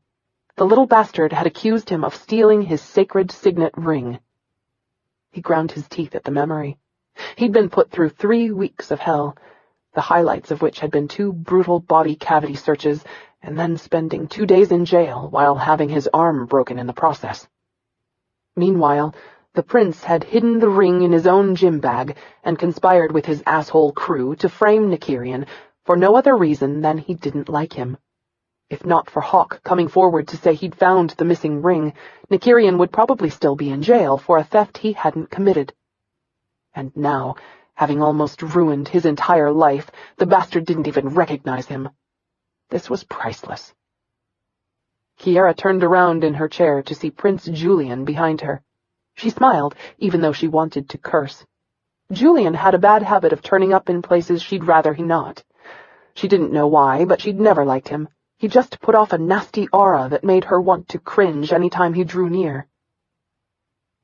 The little bastard had accused him of stealing his sacred signet ring. He ground his teeth at the memory. He'd been put through 3 weeks of hell, the highlights of which had been 2 brutal body cavity searches and then spending 2 days in jail while having his arm broken in the process. Meanwhile, the prince had hidden the ring in his own gym bag and conspired with his asshole crew to frame Nykyrian for no other reason than he didn't like him. If not for Hawk coming forward to say he'd found the missing ring, Nykyrian would probably still be in jail for a theft he hadn't committed. And now, having almost ruined his entire life, the bastard didn't even recognize him. This was priceless. Kiara turned around in her chair to see Prince Julian behind her. She smiled, even though she wanted to curse. Julian had a bad habit of turning up in places she'd rather he not. She didn't know why, but she'd never liked him. He just put off a nasty aura that made her want to cringe any time he drew near.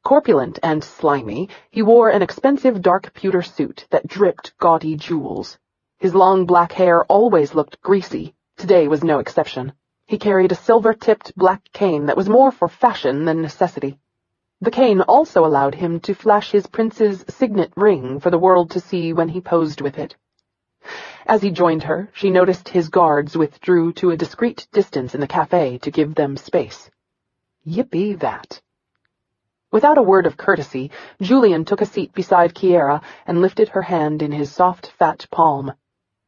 Corpulent and slimy, he wore an expensive dark pewter suit that dripped gaudy jewels. His long black hair always looked greasy. Today was no exception. He carried a silver-tipped black cane that was more for fashion than necessity. The cane also allowed him to flash his prince's signet ring for the world to see when he posed with it. As he joined her, she noticed his guards withdrew to a discreet distance in the cafe to give them space. Yippee that. Without a word of courtesy, Julian took a seat beside Kiara and lifted her hand in his soft, fat palm.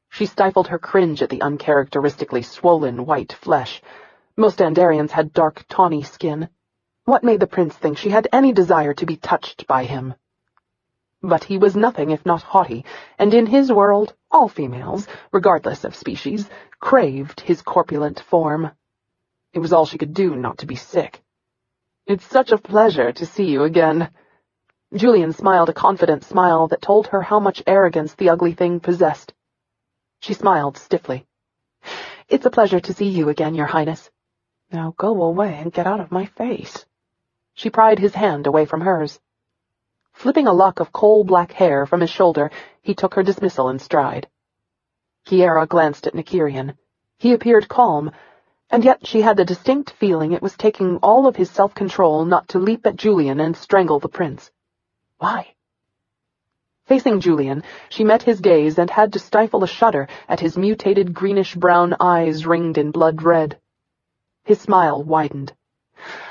She stifled her cringe at the uncharacteristically swollen white flesh. Most Andarians had dark, tawny skin. What made the prince think she had any desire to be touched by him? But he was nothing if not haughty, and in his world, all females, regardless of species, craved his corpulent form. It was all she could do not to be sick. "It's such a pleasure to see you again." Julian smiled a confident smile that told her how much arrogance the ugly thing possessed. She smiled stiffly. "It's a pleasure to see you again, Your Highness." "Now go away and get out of my face." She pried his hand away from hers. Flipping a lock of coal-black hair from his shoulder, he took her dismissal in stride. Kiara glanced at Nykyrian. He appeared calm, and yet she had the distinct feeling it was taking all of his self-control not to leap at Julian and strangle the prince. Why? Facing Julian, she met his gaze and had to stifle a shudder at his mutated greenish-brown eyes ringed in blood red. His smile widened.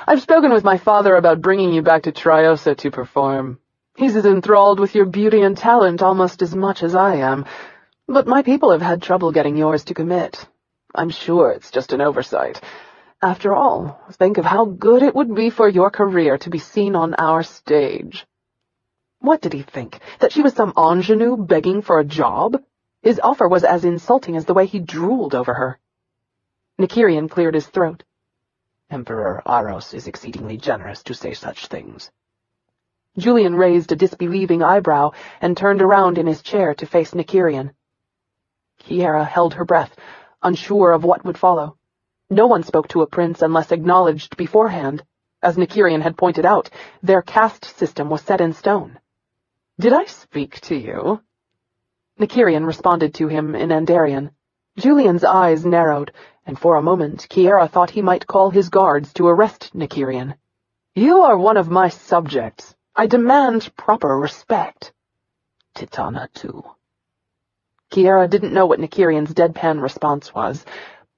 "I've spoken with my father about bringing you back to Triosa to perform. He's as enthralled with your beauty and talent almost as much as I am, but my people have had trouble getting yours to commit. I'm sure it's just an oversight. After all, think of how good it would be for your career to be seen on our stage." What did he think? That she was some ingenue begging for a job? His offer was as insulting as the way he drooled over her. Nykyrian cleared his throat. "Emperor Aros is exceedingly generous to say such things." Julian raised a disbelieving eyebrow and turned around in his chair to face Nykyrian. Kiara held her breath, unsure of what would follow. No one spoke to a prince unless acknowledged beforehand. As Nykyrian had pointed out, their caste system was set in stone. "Did I speak to you?" Nykyrian responded to him in Andarian. Julian's eyes narrowed, and for a moment Kiara thought he might call his guards to arrest Nykyrian. "You are one of my subjects. I demand proper respect." "Titana, too." Kiara didn't know what Nykyrian's deadpan response was,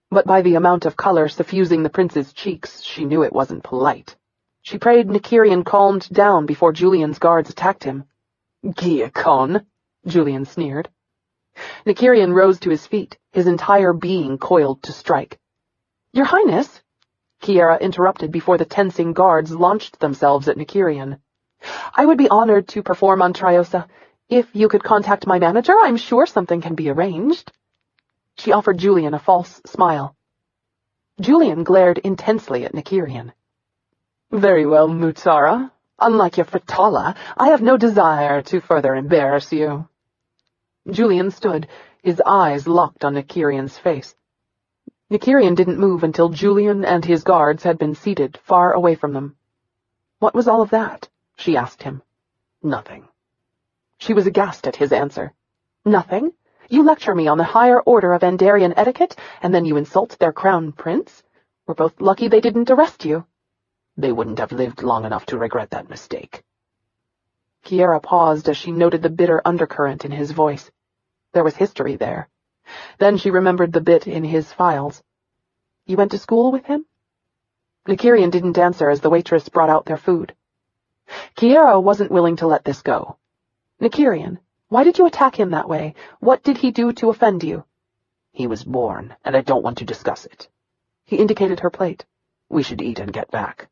but by the amount of color suffusing the prince's cheeks, she knew it wasn't polite. She prayed Nykyrian calmed down before Julian's guards attacked him. "Giacon," Julian sneered. Nykyrian rose to his feet, his entire being coiled to strike. "Your Highness," Kiara interrupted before the tensing guards launched themselves at Nykyrian. "I would be honored to perform on Triosa. If you could contact my manager, I'm sure something can be arranged." She offered Julian a false smile. Julian glared intensely at Nykyrian. "Very well, Mutara. Unlike your Fritala, I have no desire to further embarrass you." Julian stood, his eyes locked on Nykyrian's face. Nykyrian didn't move until Julian and his guards had been seated far away from them. "What was all of that?" she asked him. "Nothing." She was aghast at his answer. "Nothing? You lecture me on the higher order of Andarian etiquette, and then you insult their crown prince? We're both lucky they didn't arrest you." "They wouldn't have lived long enough to regret that mistake." Kiara paused as she noted the bitter undercurrent in his voice. There was history there. Then she remembered the bit in his files. "You went to school with him?" Nykyrian didn't answer as the waitress brought out their food. Kiara wasn't willing to let this go. "Nykyrian, why did you attack him that way? What did he do to offend you?" "He was born, and I don't want to discuss it." He indicated her plate. "We should eat and get back."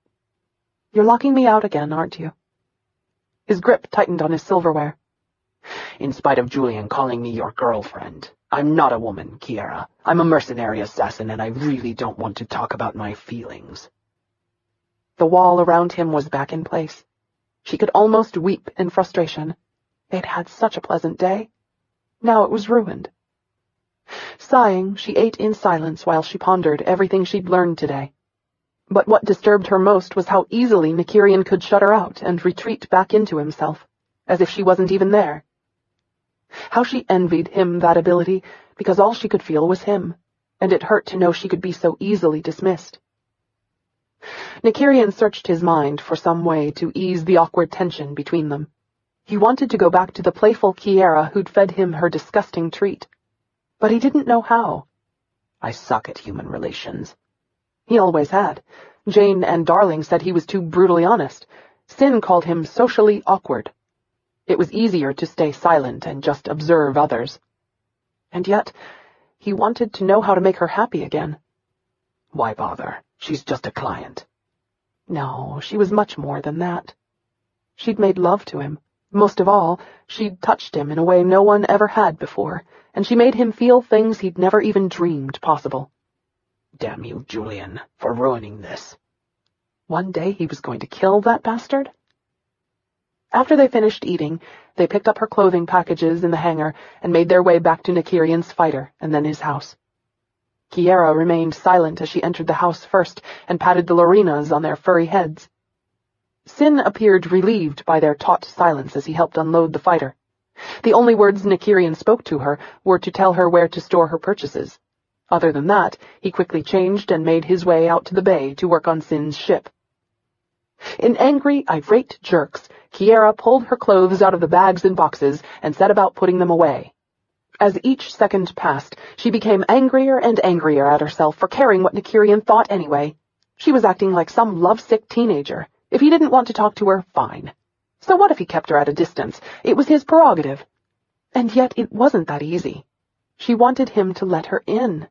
"You're locking me out again, aren't you?" His grip tightened on his silverware. "In spite of Julian calling me your girlfriend, I'm not a woman, Kiara. I'm a mercenary assassin, and I really don't want to talk about my feelings." The wall around him was back in place. She could almost weep in frustration. They'd had such a pleasant day. Now it was ruined. Sighing, she ate in silence while she pondered everything she'd learned today. But what disturbed her most was how easily Nykyrian could shut her out and retreat back into himself, as if she wasn't even there. How she envied him that ability, because all she could feel was him, and it hurt to know she could be so easily dismissed. Nykyrian searched his mind for some way to ease the awkward tension between them. He wanted to go back to the playful Kiara who'd fed him her disgusting treat, but he didn't know how. I suck at human relations. He always had. Jane and Darling said he was too brutally honest. Sin called him socially awkward. It was easier to stay silent and just observe others. And yet, he wanted to know how to make her happy again. Why bother? She's just a client. No, she was much more than that. She'd made love to him. Most of all, she'd touched him in a way no one ever had before, and she made him feel things he'd never even dreamed possible. Damn you, Julian, for ruining this. One day he was going to kill that bastard? After they finished eating, they picked up her clothing packages in the hangar and made their way back to Nykyrian's fighter and then his house. Kiara remained silent as she entered the house first and patted the Lorenas on their furry heads. Sin appeared relieved by their taut silence as he helped unload the fighter. The only words Nykyrian spoke to her were to tell her where to store her purchases. Other than that, he quickly changed and made his way out to the bay to work on Sin's ship. In angry, irate jerks, Kiara pulled her clothes out of the bags and boxes and set about putting them away. As each second passed, she became angrier and angrier at herself for caring what Nykyrian thought anyway. She was acting like some lovesick teenager. If he didn't want to talk to her, fine. So what if he kept her at a distance? It was his prerogative. And yet it wasn't that easy. She wanted him to let her in.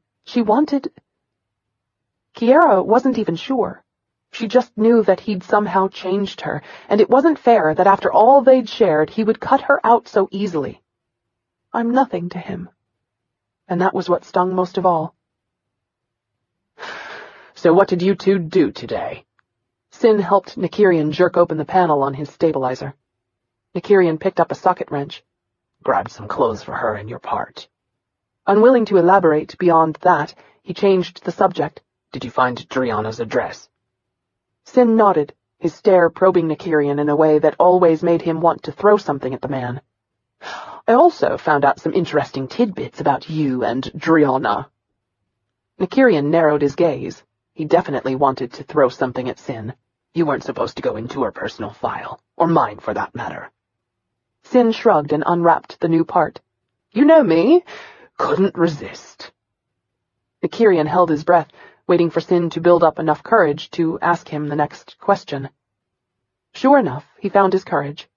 Kiara wasn't even sure. She just knew that he'd somehow changed her, and it wasn't fair that after all they'd shared, he would cut her out so easily. I'm nothing to him. And that was what stung most of all. So what did you two do today? Sin helped Nykyrian jerk open the panel on his stabilizer. Nykyrian picked up a socket wrench. Grabbed some clothes for her and your part. Unwilling to elaborate beyond that, he changed the subject. Did you find Driana's address? Sin nodded, his stare probing Nykyrian in a way that always made him want to throw something at the man. I also found out some interesting tidbits about you and Driana. Nykyrian narrowed his gaze. He definitely wanted to throw something at Sin. You weren't supposed to go into her personal file, or mine for that matter. Sin shrugged and unwrapped the new part. You know me. Couldn't resist. Nykyrian held his breath, waiting for Sin to build up enough courage to ask him the next question. Sure enough, he found his courage.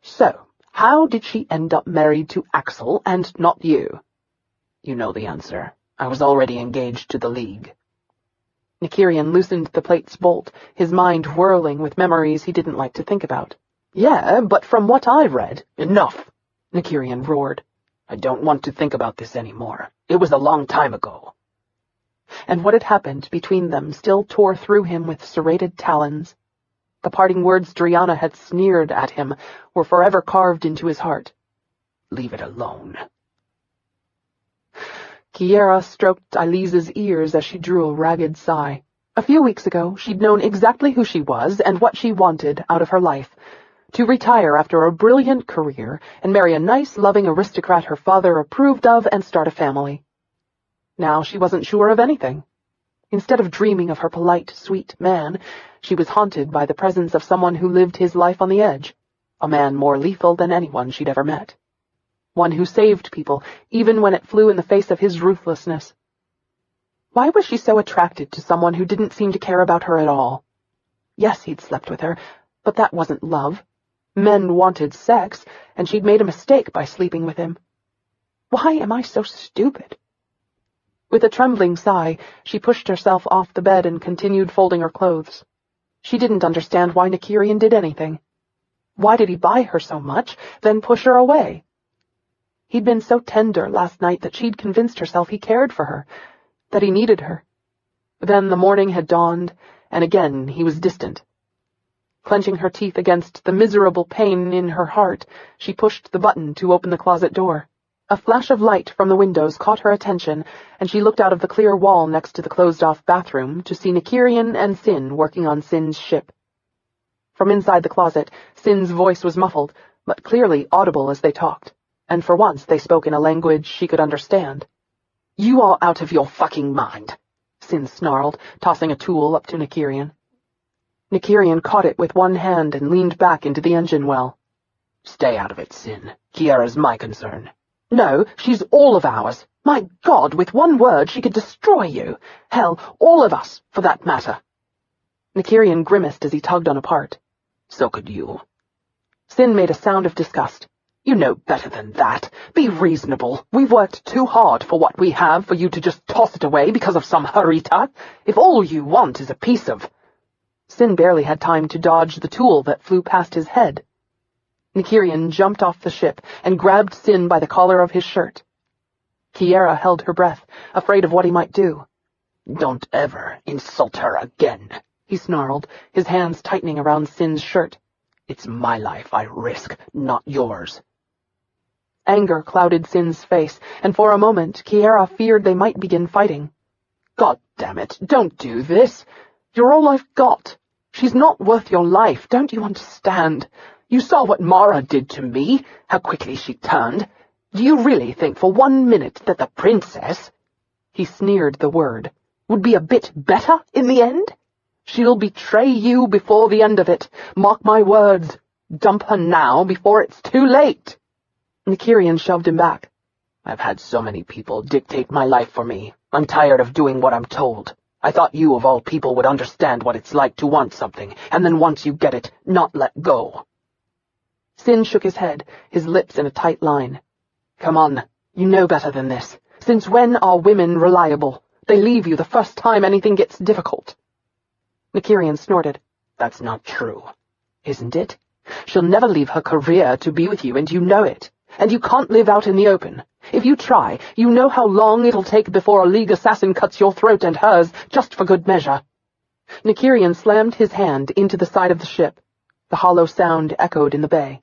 So, how did she end up married to Axel and not you? You know the answer. I was already engaged to the League. Nykyrian loosened the plate's bolt, his mind whirling with memories he didn't like to think about. Yeah, but from what I've read, enough, Nykyrian roared. I don't want to think about this anymore. It was a long time ago. And what had happened between them still tore through him with serrated talons. The parting words Driana had sneered at him were forever carved into his heart. Leave it alone. Kiara stroked Elise's ears as she drew a ragged sigh. A few weeks ago, she'd known exactly who she was and what she wanted out of her life. To retire after a brilliant career and marry a nice, loving aristocrat her father approved of and start a family. Now she wasn't sure of anything. Instead of dreaming of her polite, sweet man, she was haunted by the presence of someone who lived his life on the edge, a man more lethal than anyone she'd ever met. One who saved people, even when it flew in the face of his ruthlessness. Why was she so attracted to someone who didn't seem to care about her at all? Yes, he'd slept with her, but that wasn't love. Men wanted sex, and she'd made a mistake by sleeping with him. Why am I so stupid? With a trembling sigh, she pushed herself off the bed and continued folding her clothes. She didn't understand why Nykyrian did anything. Why did he buy her so much, then push her away? He'd been so tender last night that she'd convinced herself he cared for her, that he needed her. Then the morning had dawned, and again he was distant. Clenching her teeth against the miserable pain in her heart, she pushed the button to open the closet door. A flash of light from the windows caught her attention, and she looked out of the clear wall next to the closed-off bathroom to see Nykyrian and Sin working on Sin's ship. From inside the closet, Sin's voice was muffled, but clearly audible as they talked, and for once they spoke in a language she could understand. "You are out of your fucking mind," Sin snarled, tossing a tool up to Nykyrian. Nykyrian caught it with one hand and leaned back into the engine well. "Stay out of it, Sin. Kiara's my concern." "No, she's all of ours. My God, with one word she could destroy you. Hell, all of us, for that matter." Nykyrian grimaced as he tugged on a part. "So could you." Sin made a sound of disgust. "You know better than that. Be reasonable. We've worked too hard for what we have for you to just toss it away because of some harita. If all you want is a piece of—" Sin barely had time to dodge the tool that flew past his head. Nykyrian jumped off the ship and grabbed Sin by the collar of his shirt. Kiara held her breath, afraid of what he might do. "Don't ever insult her again," he snarled, his hands tightening around Sin's shirt. "It's my life I risk, not yours." Anger clouded Sin's face, and for a moment Kiara feared they might begin fighting. "God damn it, don't do this. You're all I've got. She's not worth your life, don't you understand? You saw what Mara did to me, how quickly she turned. Do you really think for 1 minute that the princess—" he sneered the word— "would be a bit better in the end? She'll betray you before the end of it. Mark my words. Dump her now before it's too late." Nykyrian shoved him back. "I've had so many people dictate my life for me. I'm tired of doing what I'm told. I thought you, of all people, would understand what it's like to want something, and then once you get it, not let go." Sin shook his head, his lips in a tight line. "Come on, you know better than this. Since when are women reliable? They leave you the first time anything gets difficult." Nykyrian snorted. "That's not true." "Isn't it? She'll never leave her career to be with you, and you know it. And you can't live out in the open. If you try, you know how long it'll take before a League assassin cuts your throat and hers, just for good measure." Nykyrian slammed his hand into the side of the ship. The hollow sound echoed in the bay.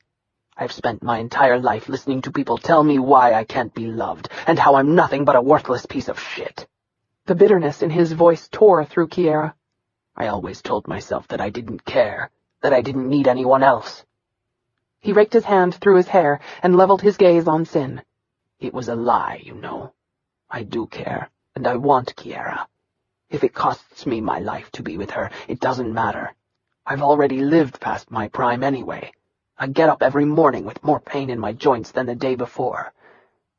"I've spent my entire life listening to people tell me why I can't be loved, and how I'm nothing but a worthless piece of shit." The bitterness in his voice tore through Kiara. "I always told myself that I didn't care, that I didn't need anyone else." He raked his hand through his hair and leveled his gaze on Sin. "It was a lie, you know. I do care, and I want Kiara. If it costs me my life to be with her, it doesn't matter. I've already lived past my prime anyway. I get up every morning with more pain in my joints than the day before.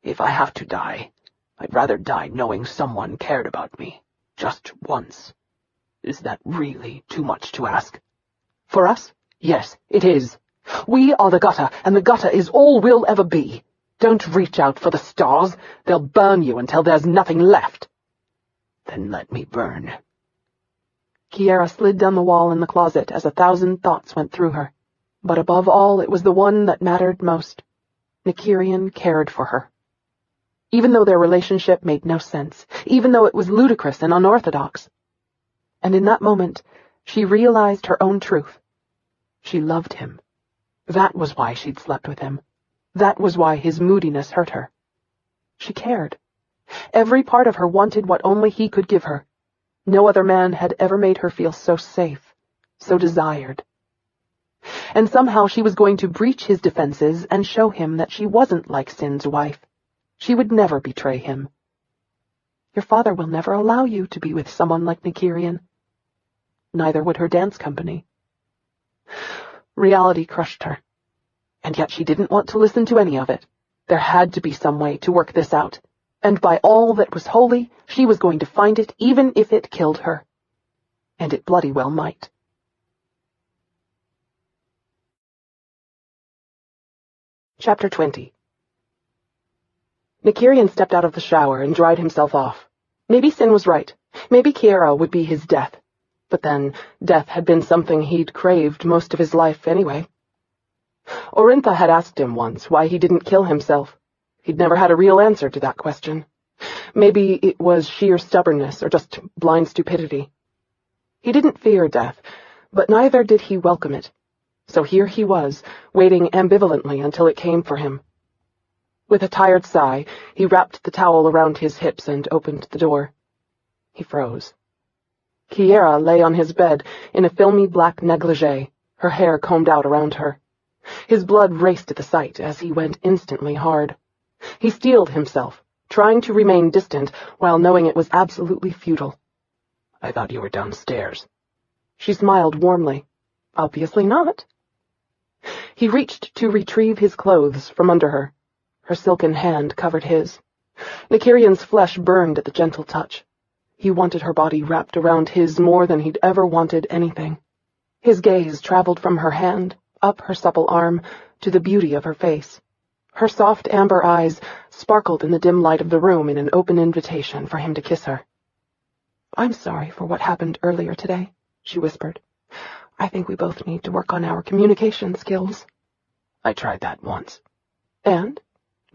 If I have to die, I'd rather die knowing someone cared about me, just once. Is that really too much to ask?" "For us? Yes, it is. We are the gutter, and the gutter is all we'll ever be. Don't reach out for the stars. They'll burn you until there's nothing left." "Then let me burn." Kiara slid down the wall in the closet as 1,000 thoughts went through her. But above all, it was the one that mattered most. Nykyrian cared for her. Even though their relationship made no sense, even though it was ludicrous and unorthodox. And in that moment, she realized her own truth. She loved him. That was why she'd slept with him. That was why his moodiness hurt her. She cared. Every part of her wanted what only he could give her. No other man had ever made her feel so safe, so desired. And somehow she was going to breach his defenses and show him that she wasn't like Sin's wife. She would never betray him. Your father will never allow you to be with someone like Nykyrian. Neither would her dance company. Reality crushed her. And yet she didn't want to listen to any of it. There had to be some way to work this out. And by all that was holy, she was going to find it even if it killed her. And it bloody well might. Chapter 20. Nykyrian stepped out of the shower and dried himself off. Maybe Sin was right. Maybe Kiara would be his death. But then, death had been something he'd craved most of his life anyway. Orintha had asked him once why he didn't kill himself. He'd never had a real answer to that question. Maybe it was sheer stubbornness or just blind stupidity. He didn't fear death, But neither did he welcome it. So here he was, waiting ambivalently until it came for him. With a tired sigh, he wrapped the towel around his hips and opened the door. He froze. Kiara lay on his bed in a filmy black negligee, her hair combed out around her. His blood raced at the sight as he went instantly hard. He steeled himself, trying to remain distant while knowing it was absolutely futile. I thought you were downstairs. She smiled warmly. Obviously not. He reached to retrieve his clothes from under her. Her silken hand covered his. Nykyrian's flesh burned at the gentle touch. He wanted her body wrapped around his more than he'd ever wanted anything. His gaze traveled from her hand, up her supple arm, to the beauty of her face. Her soft amber eyes sparkled in the dim light of the room in an open invitation for him to kiss her. "I'm sorry for what happened earlier today," she whispered. "I think we both need to work on our communication skills." I tried that once. And?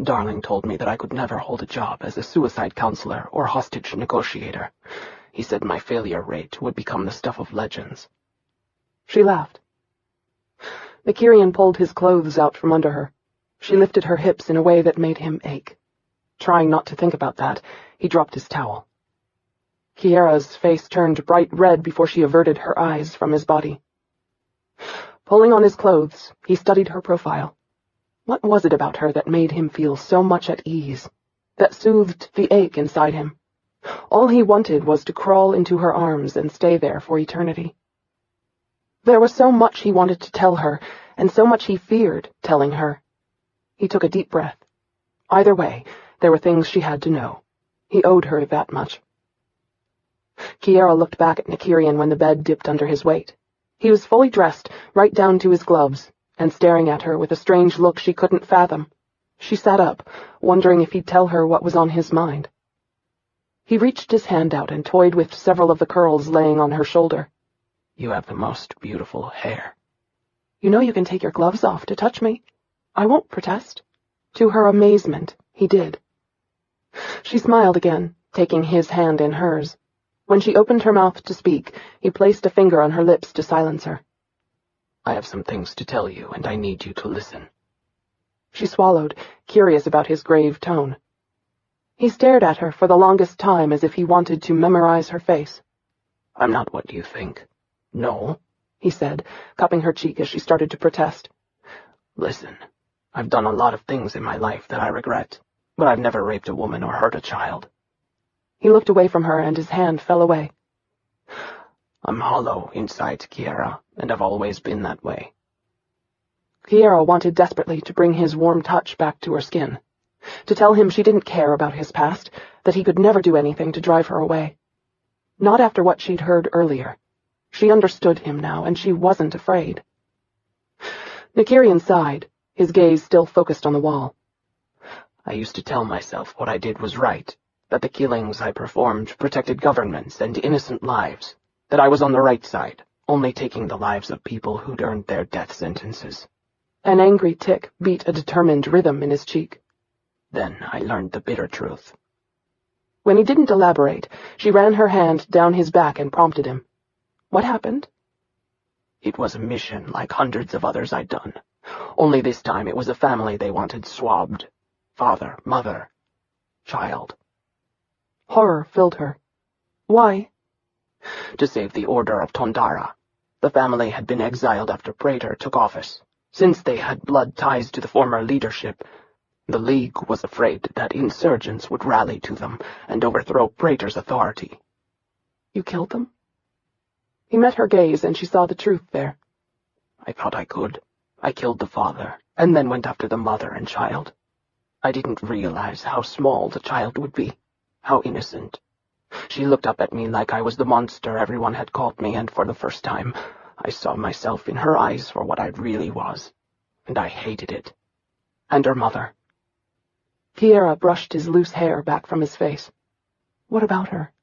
Darling told me that I could never hold a job as a suicide counselor or hostage negotiator. He said my failure rate would become the stuff of legends. She laughed. Nykyrian pulled his clothes out from under her. She lifted her hips in a way that made him ache. Trying not to think about that, he dropped his towel. Kiara's face turned bright red before she averted her eyes from his body. Pulling on his clothes, he studied her profile. What was it about her that made him feel so much at ease, that soothed the ache inside him? All he wanted was to crawl into her arms and stay there for eternity. There was so much he wanted to tell her, and so much he feared telling her. He took a deep breath. Either way, there were things she had to know. He owed her that much. Kiara looked back at Nykyrian when the bed dipped under his weight. He was fully dressed, right down to his gloves, and staring at her with a strange look she couldn't fathom. She sat up, wondering if he'd tell her what was on his mind. He reached his hand out and toyed with several of the curls laying on her shoulder. You have the most beautiful hair. You know you can take your gloves off to touch me. I won't protest. To her amazement, he did. She smiled again, taking his hand in hers. When she opened her mouth to speak, he placed a finger on her lips to silence her. I have some things to tell you, and I need you to listen. She swallowed, curious about his grave tone. He stared at her for the longest time as if he wanted to memorize her face. I'm not what you think. No, he said, cupping her cheek as she started to protest. Listen, I've done a lot of things in my life that I regret, but I've never raped a woman or hurt a child. He looked away from her and his hand fell away. I'm hollow inside, Kiara, and I've always been that way. Kiara wanted desperately to bring his warm touch back to her skin, to tell him she didn't care about his past, that he could never do anything to drive her away. Not after what she'd heard earlier. She understood him now, and she wasn't afraid. Nykyrian sighed, his gaze still focused on the wall. I used to tell myself what I did was right, that the killings I performed protected governments and innocent lives, that I was on the right side, only taking the lives of people who'd earned their death sentences. An angry tick beat a determined rhythm in his cheek. Then I learned the bitter truth. When he didn't elaborate, she ran her hand down his back and prompted him. What happened? It was a mission like hundreds of others I'd done. Only this time it was a family they wanted swabbed. Father, mother, child. Horror filled her. Why? To save the Order of Tondara. The family had been exiled after Praetor took office. Since they had blood ties to the former leadership, the League was afraid that insurgents would rally to them and overthrow Praetor's authority. You killed them? He met her gaze, and she saw the truth there. I thought I could. I killed the father, and then went after the mother and child. I didn't realize how small the child would be, how innocent. She looked up at me like I was the monster everyone had called me, and for the first time, I saw myself in her eyes for what I really was, and I hated it. And her mother. Kiara brushed his loose hair back from his face. What about her?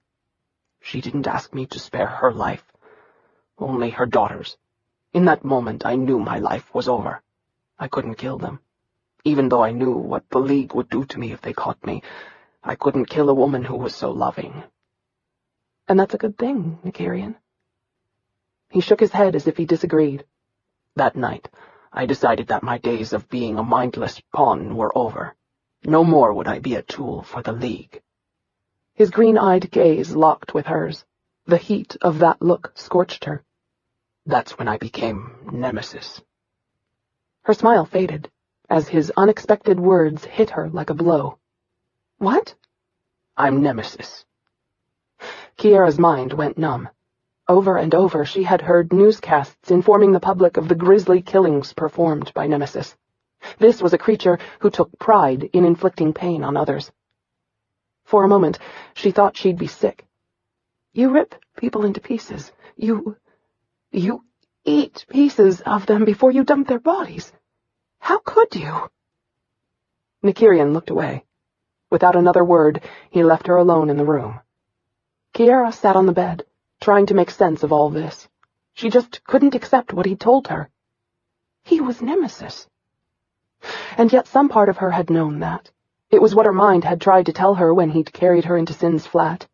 She didn't ask me to spare her life. Only her daughters. In that moment, I knew my life was over. I couldn't kill them. Even though I knew what the League would do to me if they caught me, I couldn't kill a woman who was so loving. And that's a good thing, Nykyrian. He shook his head as if he disagreed. That night, I decided that my days of being a mindless pawn were over. No more would I be a tool for the League. His green-eyed gaze locked with hers. The heat of that look scorched her. That's when I became Nemesis. Her smile faded, as his unexpected words hit her like a blow. What? I'm Nemesis. Kiara's mind went numb. Over and over she had heard newscasts informing the public of the grisly killings performed by Nemesis. This was a creature who took pride in inflicting pain on others. For a moment, she thought she'd be sick. You rip people into pieces. You eat pieces of them before you dump their bodies. How could you? Nykyrian looked away. Without another word, he left her alone in the room. Kiara sat on the bed, trying to make sense of all this. She just couldn't accept what he'd told her. He was Nemesis. And yet some part of her had known that. It was what her mind had tried to tell her when he'd carried her into Sin's flat.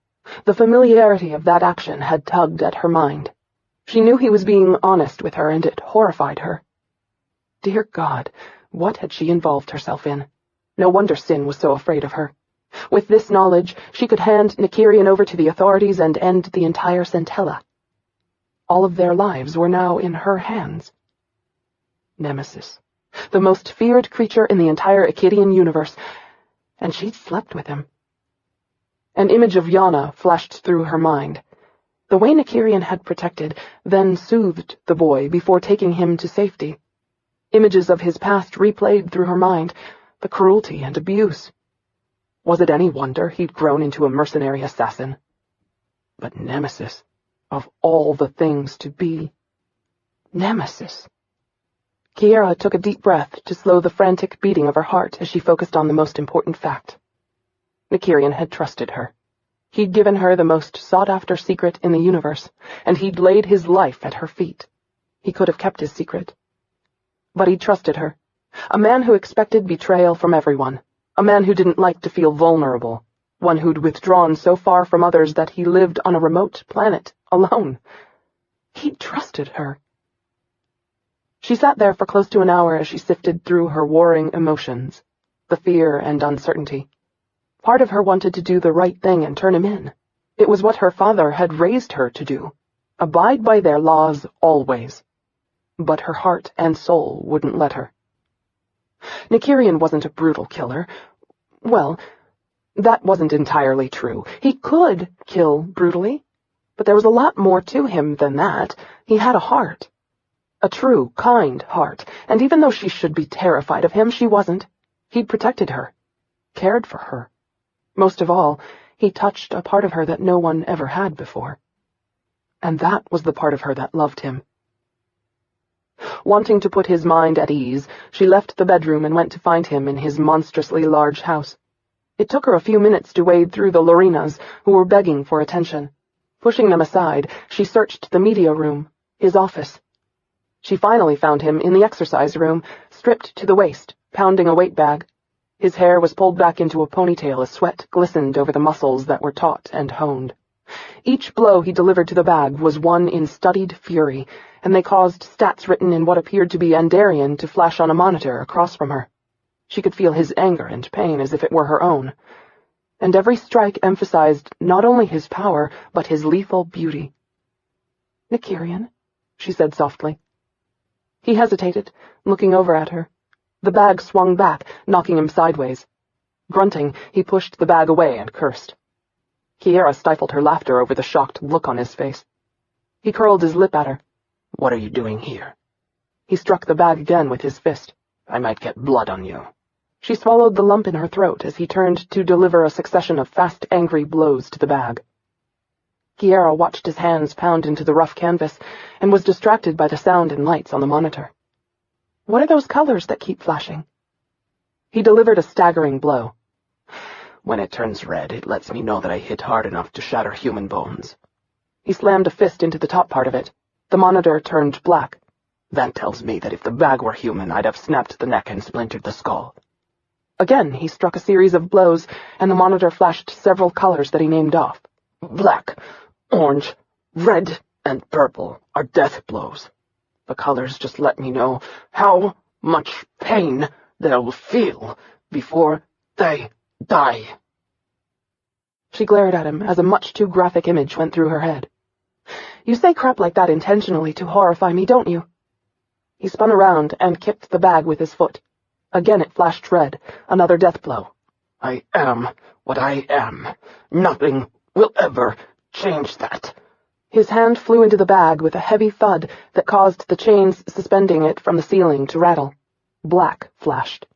The familiarity of that action had tugged at her mind. She knew he was being honest with her, and it horrified her. Dear God, what had she involved herself in? No wonder Sin was so afraid of her. With this knowledge, she could hand Nykyrian over to the authorities and end the entire centella. All of their lives were now in her hands. Nemesis, the most feared creature in the entire Ichidian Universe, and she'd slept with him. An image of Yana flashed through her mind. The way Nykyrian had protected, then soothed the boy before taking him to safety. Images of his past replayed through her mind, the cruelty and abuse. Was it any wonder he'd grown into a mercenary assassin? But Nemesis, of all the things to be. Nemesis. Kiara took a deep breath to slow the frantic beating of her heart as she focused on the most important fact. Nykyrian had trusted her. He'd given her the most sought-after secret in the universe, and he'd laid his life at her feet. He could have kept his secret. But he trusted her. A man who expected betrayal from everyone. A man who didn't like to feel vulnerable. One who'd withdrawn so far from others that he lived on a remote planet, alone. He trusted her. She sat there for close to an hour as she sifted through her warring emotions, the fear and uncertainty. Part of her wanted to do the right thing and turn him in. It was what her father had raised her to do. Abide by their laws always. But her heart and soul wouldn't let her. Nykyrian wasn't a brutal killer. Well, that wasn't entirely true. He could kill brutally, but there was a lot more to him than that. He had a heart. A true, kind heart, and even though she should be terrified of him, she wasn't. He'd protected her, cared for her. Most of all, he touched a part of her that no one ever had before. And that was the part of her that loved him. Wanting to put his mind at ease, she left the bedroom and went to find him in his monstrously large house. It took her a few minutes to wade through the Lorinas, who were begging for attention. Pushing them aside, she searched the media room, his office. She finally found him in the exercise room, stripped to the waist, pounding a weight bag. His hair was pulled back into a ponytail as sweat glistened over the muscles that were taut and honed. Each blow he delivered to the bag was one in studied fury, and they caused stats written in what appeared to be Andarian to flash on a monitor across from her. She could feel his anger and pain as if it were her own. And every strike emphasized not only his power, but his lethal beauty. "Nykyrian," she said softly. He hesitated, looking over at her. The bag swung back, knocking him sideways. Grunting, he pushed the bag away and cursed. Kiara stifled her laughter over the shocked look on his face. He curled his lip at her. "What are you doing here?" He struck the bag again with his fist. "I might get blood on you." She swallowed the lump in her throat as he turned to deliver a succession of fast, angry blows to the bag. Kiara watched his hands pound into the rough canvas and was distracted by the sound and lights on the monitor. What are those colors that keep flashing? He delivered a staggering blow. "When it turns red, it lets me know that I hit hard enough to shatter human bones." He slammed a fist into the top part of it. The monitor turned black. "That tells me that if the bag were human, I'd have snapped the neck and splintered the skull." Again, he struck a series of blows, and the monitor flashed several colors that he named off. "Black, orange, red, and purple are death blows. The colors just let me know how much pain they'll feel before they die. She glared at him as a much too graphic image went through her head. You say crap like that intentionally to horrify me, don't you? He spun around and kicked the bag with his foot. Again it flashed red, another death blow. I am what I am. Nothing will ever change that. His hand flew into the bag with a heavy thud that caused the chains suspending it from the ceiling to rattle. Black flashed.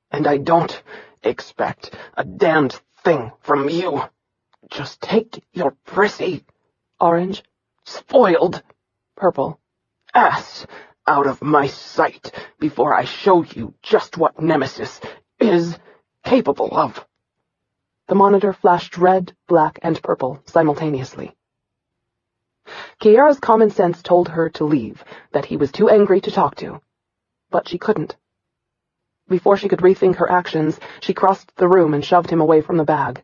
And I don't expect a damned thing from you. Just take your prissy, Orange, spoiled, purple, ass out of my sight before I show you just what Nemesis is capable of. The monitor flashed red, black, and purple simultaneously. Kiara's common sense told her to leave, that he was too angry to talk to. But she couldn't. Before she could rethink her actions, she crossed the room and shoved him away from the bag.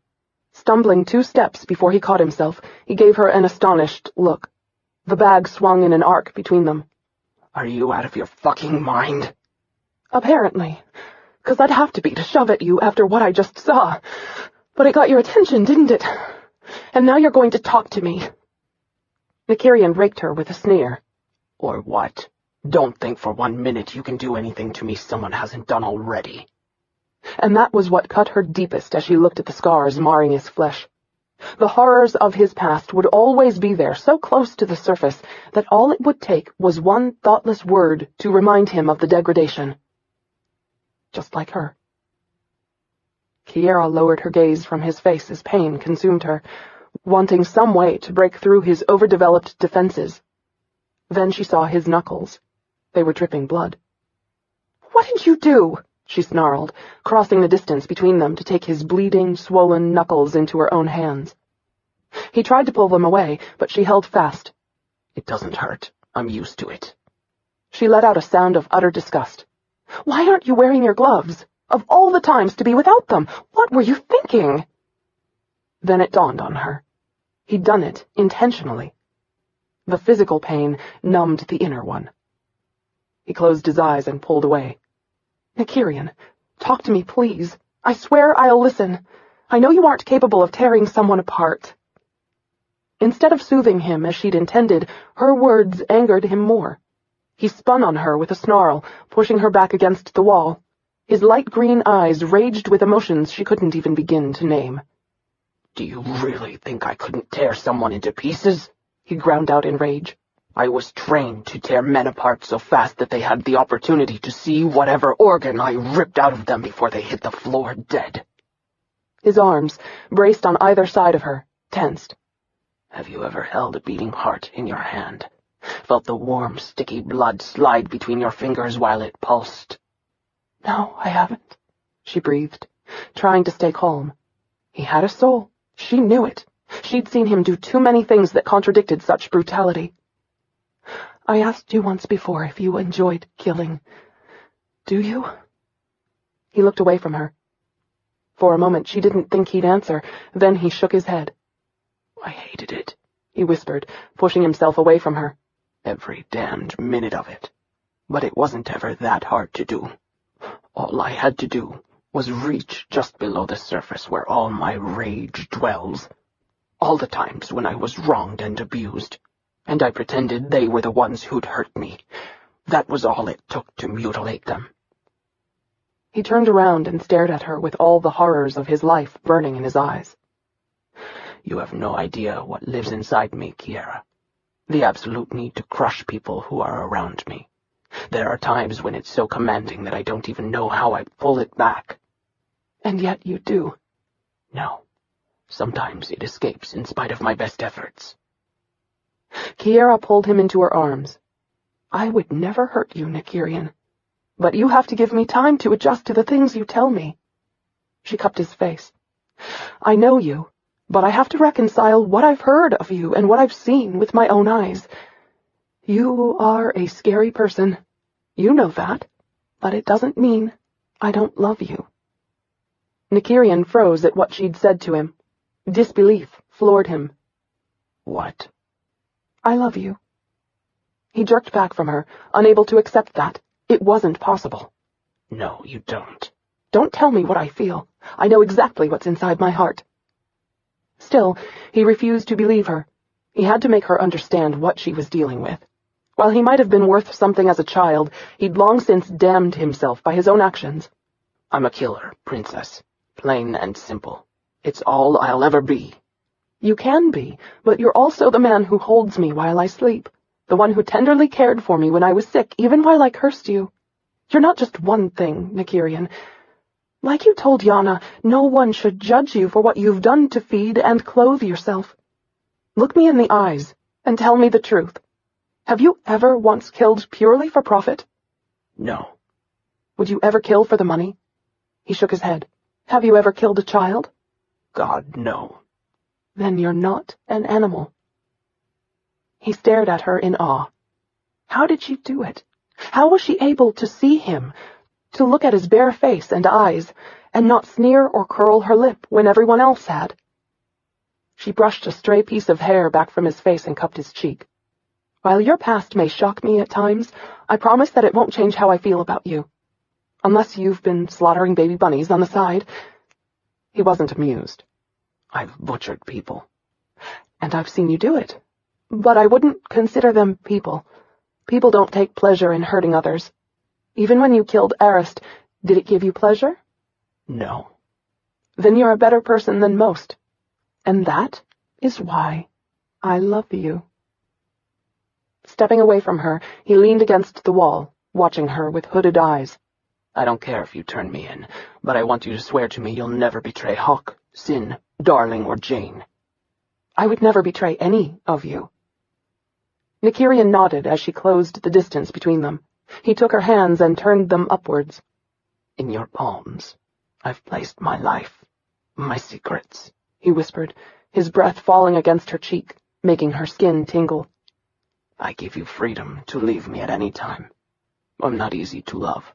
Stumbling 2 steps before he caught himself, he gave her an astonished look. The bag swung in an arc between them. Are you out of your fucking mind? Apparently. 'Cause I'd have to be to shove at you after what I just saw. But it got your attention, didn't it? And now you're going to talk to me. Nykyrian raked her with a sneer. Or what? Don't think for 1 minute you can do anything to me someone hasn't done already. And that was what cut her deepest as she looked at the scars marring his flesh. The horrors of his past would always be there, so close to the surface that all it would take was one thoughtless word to remind him of the degradation. Just like her. Kiara lowered her gaze from his face as pain consumed her, wanting some way to break through his overdeveloped defenses. Then she saw his knuckles. They were dripping blood. "What did you do?" she snarled, crossing the distance between them to take his bleeding, swollen knuckles into her own hands. He tried to pull them away, but she held fast. It doesn't hurt. I'm used to it. She let out a sound of utter disgust. "Why aren't you wearing your gloves? Of all the times to be without them, what were you thinking?" Then it dawned on her. He'd done it intentionally. The physical pain numbed the inner one. He closed his eyes and pulled away. "Nykyrian, talk to me, please. I swear I'll listen. I know you aren't capable of tearing someone apart." Instead of soothing him as she'd intended, her words angered him more. He spun on her with a snarl, pushing her back against the wall. His light green eyes raged with emotions she couldn't even begin to name. Do you really think I couldn't tear someone into pieces? He ground out in rage. I was trained to tear men apart so fast that they had the opportunity to see whatever organ I ripped out of them before they hit the floor dead. His arms, braced on either side of her, tensed. Have you ever held a beating heart in your hand? Felt the warm, sticky blood slide between your fingers while it pulsed? "No, I haven't," she breathed, trying to stay calm. He had a soul. She knew it. She'd seen him do too many things that contradicted such brutality. "I asked you once before if you enjoyed killing. Do you?" He looked away from her. For a moment she didn't think he'd answer, then he shook his head. I hated it, he whispered, pushing himself away from her. Every damned minute of it. But it wasn't ever that hard to do. All I had to do was reach just below the surface where all my rage dwells. All the times when I was wronged and abused, and I pretended they were the ones who'd hurt me. That was all it took to mutilate them. He turned around and stared at her with all the horrors of his life burning in his eyes. You have no idea what lives inside me, Kiara. The absolute need to crush people who are around me. There are times when it's so commanding that I don't even know how I pull it back. And yet you do. No. Sometimes it escapes in spite of my best efforts. Kiara pulled him into her arms. I would never hurt you, Nykyrian. But you have to give me time to adjust to the things you tell me. She cupped his face. I know you, but I have to reconcile what I've heard of you and what I've seen with my own eyes. You are a scary person. You know that, but it doesn't mean I don't love you. Nykyrian froze at what she'd said to him. Disbelief floored him. What? I love you. He jerked back from her, unable to accept that. It wasn't possible. No, you don't. Don't tell me what I feel. I know exactly what's inside my heart. Still, he refused to believe her. He had to make her understand what she was dealing with. While he might have been worth something as a child, he'd long since damned himself by his own actions. I'm a killer, princess. Plain and simple. It's all I'll ever be. You can be, but you're also the man who holds me while I sleep. The one who tenderly cared for me when I was sick, even while I cursed you. You're not just one thing, Nykyrian. Like you told Yana, no one should judge you for what you've done to feed and clothe yourself. Look me in the eyes and tell me the truth. Have you ever once killed purely for profit? No. Would you ever kill for the money? He shook his head. Have you ever killed a child? God, no. Then you're not an animal. He stared at her in awe. How did she do it? How was she able to see him, to look at his bare face and eyes, and not sneer or curl her lip when everyone else had? She brushed a stray piece of hair back from his face and cupped his cheek. While your past may shock me at times, I promise that it won't change how I feel about you. Unless you've been slaughtering baby bunnies on the side. He wasn't amused. I've butchered people. And I've seen you do it. But I wouldn't consider them people. People don't take pleasure in hurting others. Even when you killed Arist, did it give you pleasure? No. Then you're a better person than most. And that is why I love you. Stepping away from her, he leaned against the wall, watching her with hooded eyes. I don't care if you turn me in, but I want you to swear to me you'll never betray Hawk, Sin, Darling, or Jane. I would never betray any of you. Nykyrian nodded as she closed the distance between them. He took her hands and turned them upwards. In your palms, I've placed my life, my secrets, he whispered, his breath falling against her cheek, making her skin tingle. I give you freedom to leave me at any time. I'm not easy to love.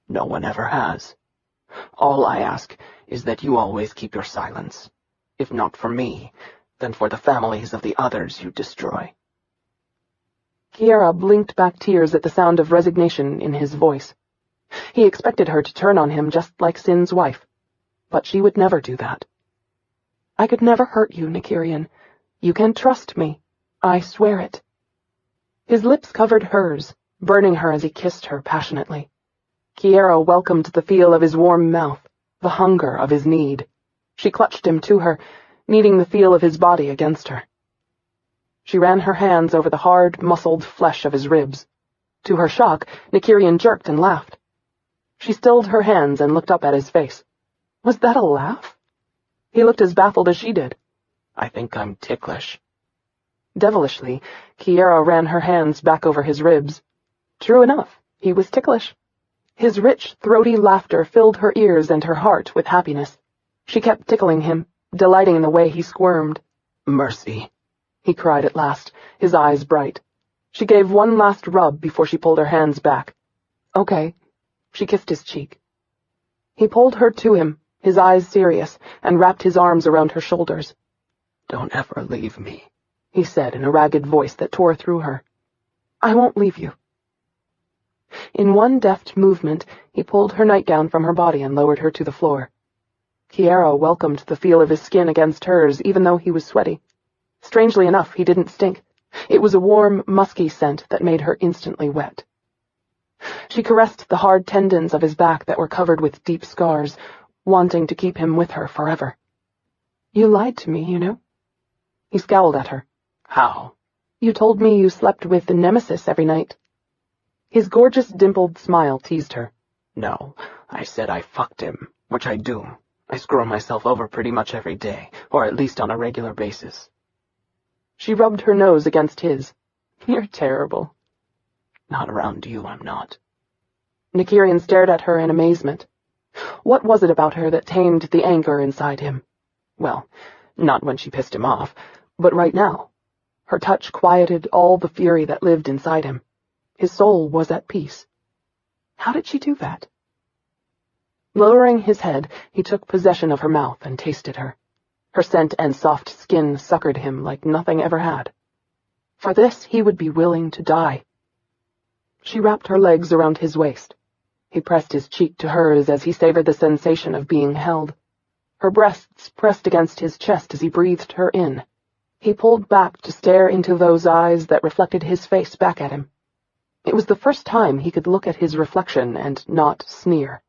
No one ever has. All I ask is that you always keep your silence. If not for me, then for the families of the others you destroy. Kiara blinked back tears at the sound of resignation in his voice. He expected her to turn on him just like Sin's wife, but she would never do that. I could never hurt you, Nykyrian. You can trust me. I swear it. His lips covered hers, burning her as he kissed her passionately. Kiara welcomed the feel of his warm mouth, the hunger of his need. She clutched him to her, needing the feel of his body against her. She ran her hands over the hard, muscled flesh of his ribs. To her shock, Nykyrian jerked and laughed. She stilled her hands and looked up at his face. Was that a laugh? He looked as baffled as she did. I think I'm ticklish. Devilishly, Kiara ran her hands back over his ribs. True enough, he was ticklish. His rich, throaty laughter filled her ears and her heart with happiness. She kept tickling him, delighting in the way he squirmed. Mercy, he cried at last, his eyes bright. She gave one last rub before she pulled her hands back. Okay. She kissed his cheek. He pulled her to him, his eyes serious, and wrapped his arms around her shoulders. Don't ever leave me, he said in a ragged voice that tore through her. I won't leave you. In one deft movement, he pulled her nightgown from her body and lowered her to the floor. Kiara welcomed the feel of his skin against hers, even though he was sweaty. Strangely enough, he didn't stink. It was a warm, musky scent that made her instantly wet. She caressed the hard tendons of his back that were covered with deep scars, wanting to keep him with her forever. You lied to me, you know. He scowled at her. How? You told me you slept with the Nemesis every night. His gorgeous dimpled smile teased her. No, I said I fucked him, which I do. I screw myself over pretty much every day, or at least on a regular basis. She rubbed her nose against his. You're terrible. Not around you, I'm not. Nykyrian stared at her in amazement. What was it about her that tamed the anger inside him? Well, not when she pissed him off, but right now. Her touch quieted all the fury that lived inside him. His soul was at peace. How did she do that? Lowering his head, he took possession of her mouth and tasted her. Her scent and soft skin suckered him like nothing ever had. For this he would be willing to die. She wrapped her legs around his waist. He pressed his cheek to hers as he savored the sensation of being held. Her breasts pressed against his chest as he breathed her in. He pulled back to stare into those eyes that reflected his face back at him. It was the first time he could look at his reflection and not sneer.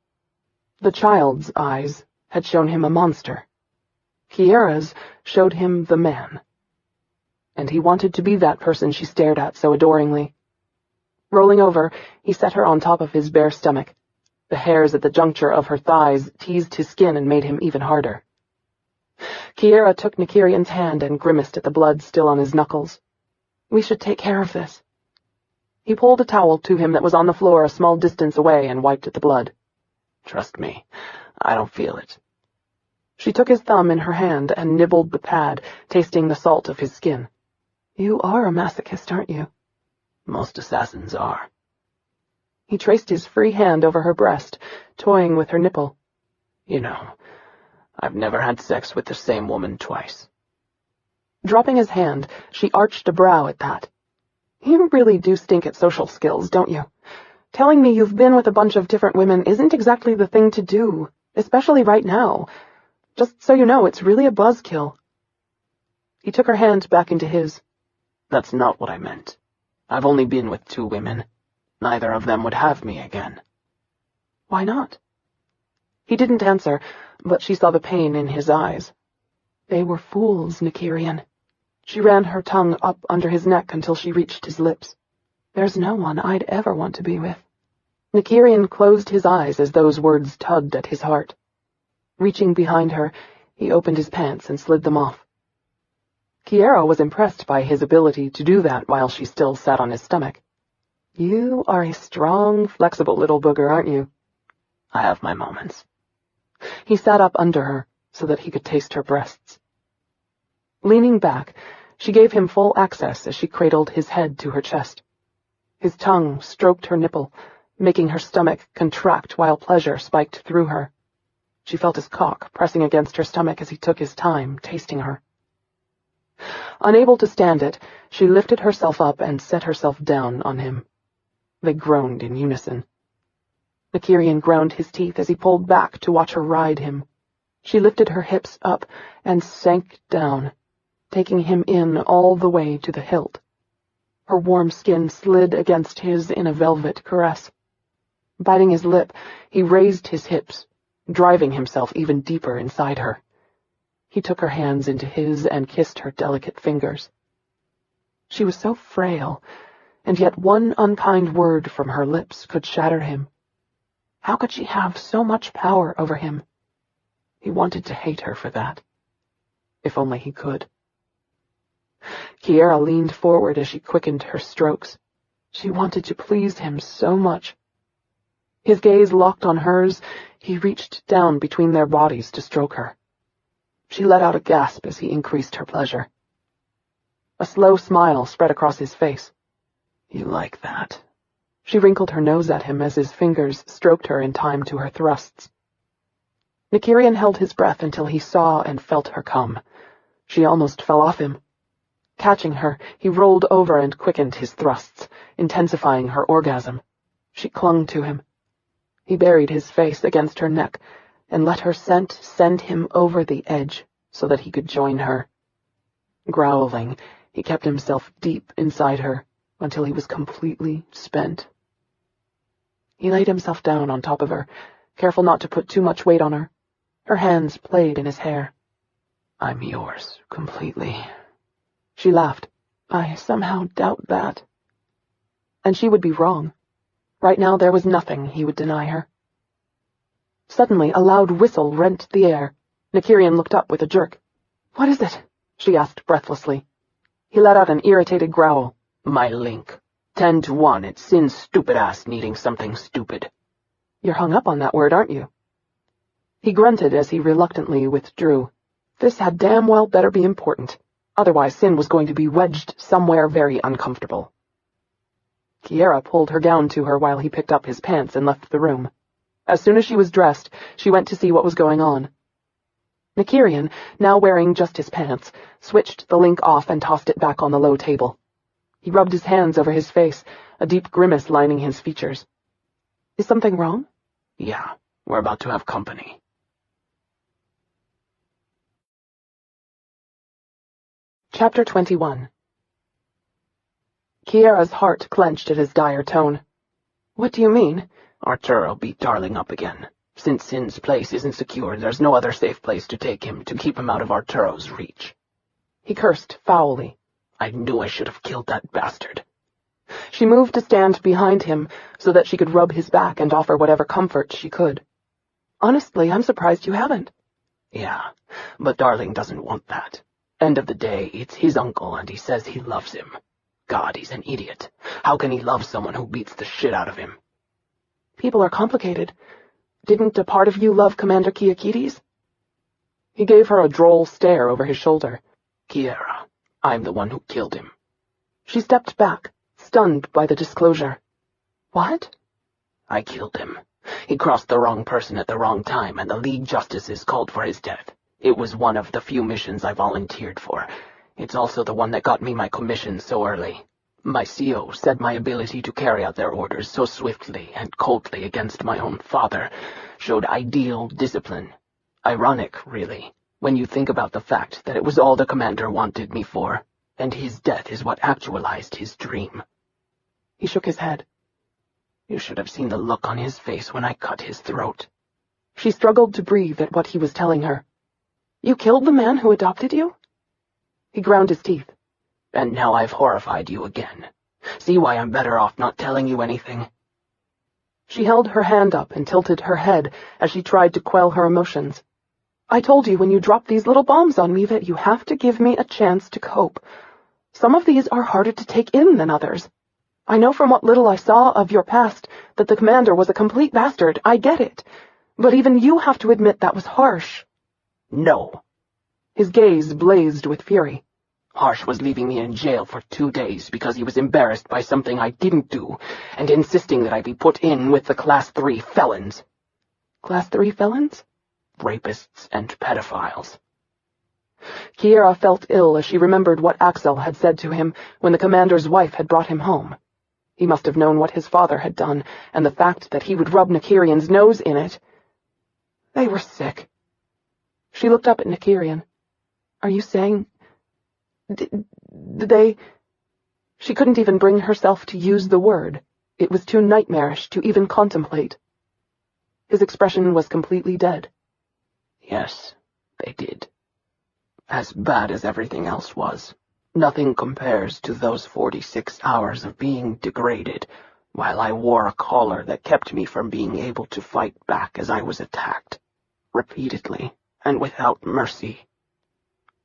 The child's eyes had shown him a monster. Kiara's showed him the man. And he wanted to be that person she stared at so adoringly. Rolling over, he set her on top of his bare stomach. The hairs at the juncture of her thighs teased his skin and made him even harder. Kiara took Nykyrian's hand and grimaced at the blood still on his knuckles. "We should take care of this." He pulled a towel to him that was on the floor a small distance away and wiped at the blood. "Trust me, I don't feel it." She took his thumb in her hand and nibbled the pad, tasting the salt of his skin. "You are a masochist, aren't you?" "Most assassins are." He traced his free hand over her breast, toying with her nipple. "You know, I've never had sex with the same woman twice." Dropping his hand, she arched a brow at that. "You really do stink at social skills, don't you? Telling me you've been with a bunch of different women isn't exactly the thing to do, especially right now. Just so you know, it's really a buzzkill." He took her hand back into his. "That's not what I meant. I've only been with 2 women. Neither of them would have me again." "Why not?" He didn't answer, but she saw the pain in his eyes. "They were fools, Nykyrian." She ran her tongue up under his neck until she reached his lips. "There's no one I'd ever want to be with." Nykyrian closed his eyes as those words tugged at his heart. Reaching behind her, he opened his pants and slid them off. Kiara was impressed by his ability to do that while she still sat on his stomach. "You are a strong, flexible little booger, aren't you?" "I have my moments." He sat up under her so that he could taste her breasts. Leaning back, she gave him full access as she cradled his head to her chest. His tongue stroked her nipple, making her stomach contract while pleasure spiked through her. She felt his cock pressing against her stomach as he took his time, tasting her. Unable to stand it, she lifted herself up and set herself down on him. They groaned in unison. Nykyrian ground his teeth as he pulled back to watch her ride him. She lifted her hips up and sank down, taking him in all the way to the hilt. Her warm skin slid against his in a velvet caress. Biting his lip, he raised his hips, driving himself even deeper inside her. He took her hands into his and kissed her delicate fingers. She was so frail, and yet one unkind word from her lips could shatter him. How could she have so much power over him? He wanted to hate her for that. If only he could. Kiara leaned forward as she quickened her strokes. She wanted to please him so much. His gaze locked on hers, he reached down between their bodies to stroke her. She let out a gasp as he increased her pleasure. A slow smile spread across his face. "You like that?" She wrinkled her nose at him as his fingers stroked her in time to her thrusts. Nykyrian held his breath until he saw and felt her come. She almost fell off him. Catching her, he rolled over and quickened his thrusts, intensifying her orgasm. She clung to him. He buried his face against her neck and let her scent send him over the edge so that he could join her. Growling, he kept himself deep inside her until he was completely spent. He laid himself down on top of her, careful not to put too much weight on her. Her hands played in his hair. "I'm yours, completely." She laughed. "I somehow doubt that." And she would be wrong. Right now there was nothing he would deny her. Suddenly, a loud whistle rent the air. Nykyrian looked up with a jerk. "What is it?" she asked breathlessly. He let out an irritated growl. "My link. 10 to 1, it's Sin's stupid ass needing something stupid." "You're hung up on that word, aren't you?" He grunted as he reluctantly withdrew. This had damn well better be important. Otherwise Sin was going to be wedged somewhere very uncomfortable. Kiara pulled her gown to her while he picked up his pants and left the room. As soon as she was dressed, she went to see what was going on. Nykyrian, now wearing just his pants, switched the link off and tossed it back on the low table. He rubbed his hands over his face, a deep grimace lining his features. Is something wrong? Yeah, we're about to have company. Chapter 21. Kiara's heart clenched at his dire tone. What do you mean? Arturo beat Darling up again. Since Sin's place isn't secure, there's no other safe place to take him to keep him out of Arturo's reach. He cursed foully. I knew I should have killed that bastard. She moved to stand behind him so that she could rub his back and offer whatever comfort she could. Honestly, I'm surprised you haven't. Yeah, but Darling doesn't want that. End of the day, it's his uncle and he says he loves him. God, he's an idiot. How can he love someone who beats the shit out of him? People are complicated. Didn't a part of you love Commander Quikiades? He gave her a droll stare over his shoulder. Kiara, I'm the one who killed him. She stepped back, stunned by the disclosure. What? I killed him. He crossed the wrong person at the wrong time, and the League Justices called for his death. It was one of the few missions I volunteered for. It's also the one that got me my commission so early. My CO said my ability to carry out their orders so swiftly and coldly against my own father showed ideal discipline. Ironic, really, when you think about the fact that it was all the commander wanted me for, and his death is what actualized his dream. He shook his head. You should have seen the look on his face when I cut his throat. She struggled to breathe at what he was telling her. You killed the man who adopted you? He ground his teeth. And now I've horrified you again. See why I'm better off not telling you anything? She held her hand up and tilted her head as she tried to quell her emotions. I told you when you dropped these little bombs on me that you have to give me a chance to cope. Some of these are harder to take in than others. I know from what little I saw of your past that the commander was a complete bastard. I get it. But even you have to admit that was harsh. No. His gaze blazed with fury. Harsh was leaving me in jail for 2 days because he was embarrassed by something I didn't do and insisting that I be put in with the Class 3 felons. Class 3 felons? Rapists and pedophiles. Kiara felt ill as she remembered what Axel had said to him when the commander's wife had brought him home. He must have known what his father had done, and the fact that he would rub Nykyrian's nose in it. They were sick. She looked up at Nykyrian. Are you saying... Did they... She couldn't even bring herself to use the word. It was too nightmarish to even contemplate. His expression was completely dead. Yes, they did. As bad as everything else was. Nothing compares to those 46 hours of being degraded, while I wore a collar that kept me from being able to fight back as I was attacked. Repeatedly, and without mercy.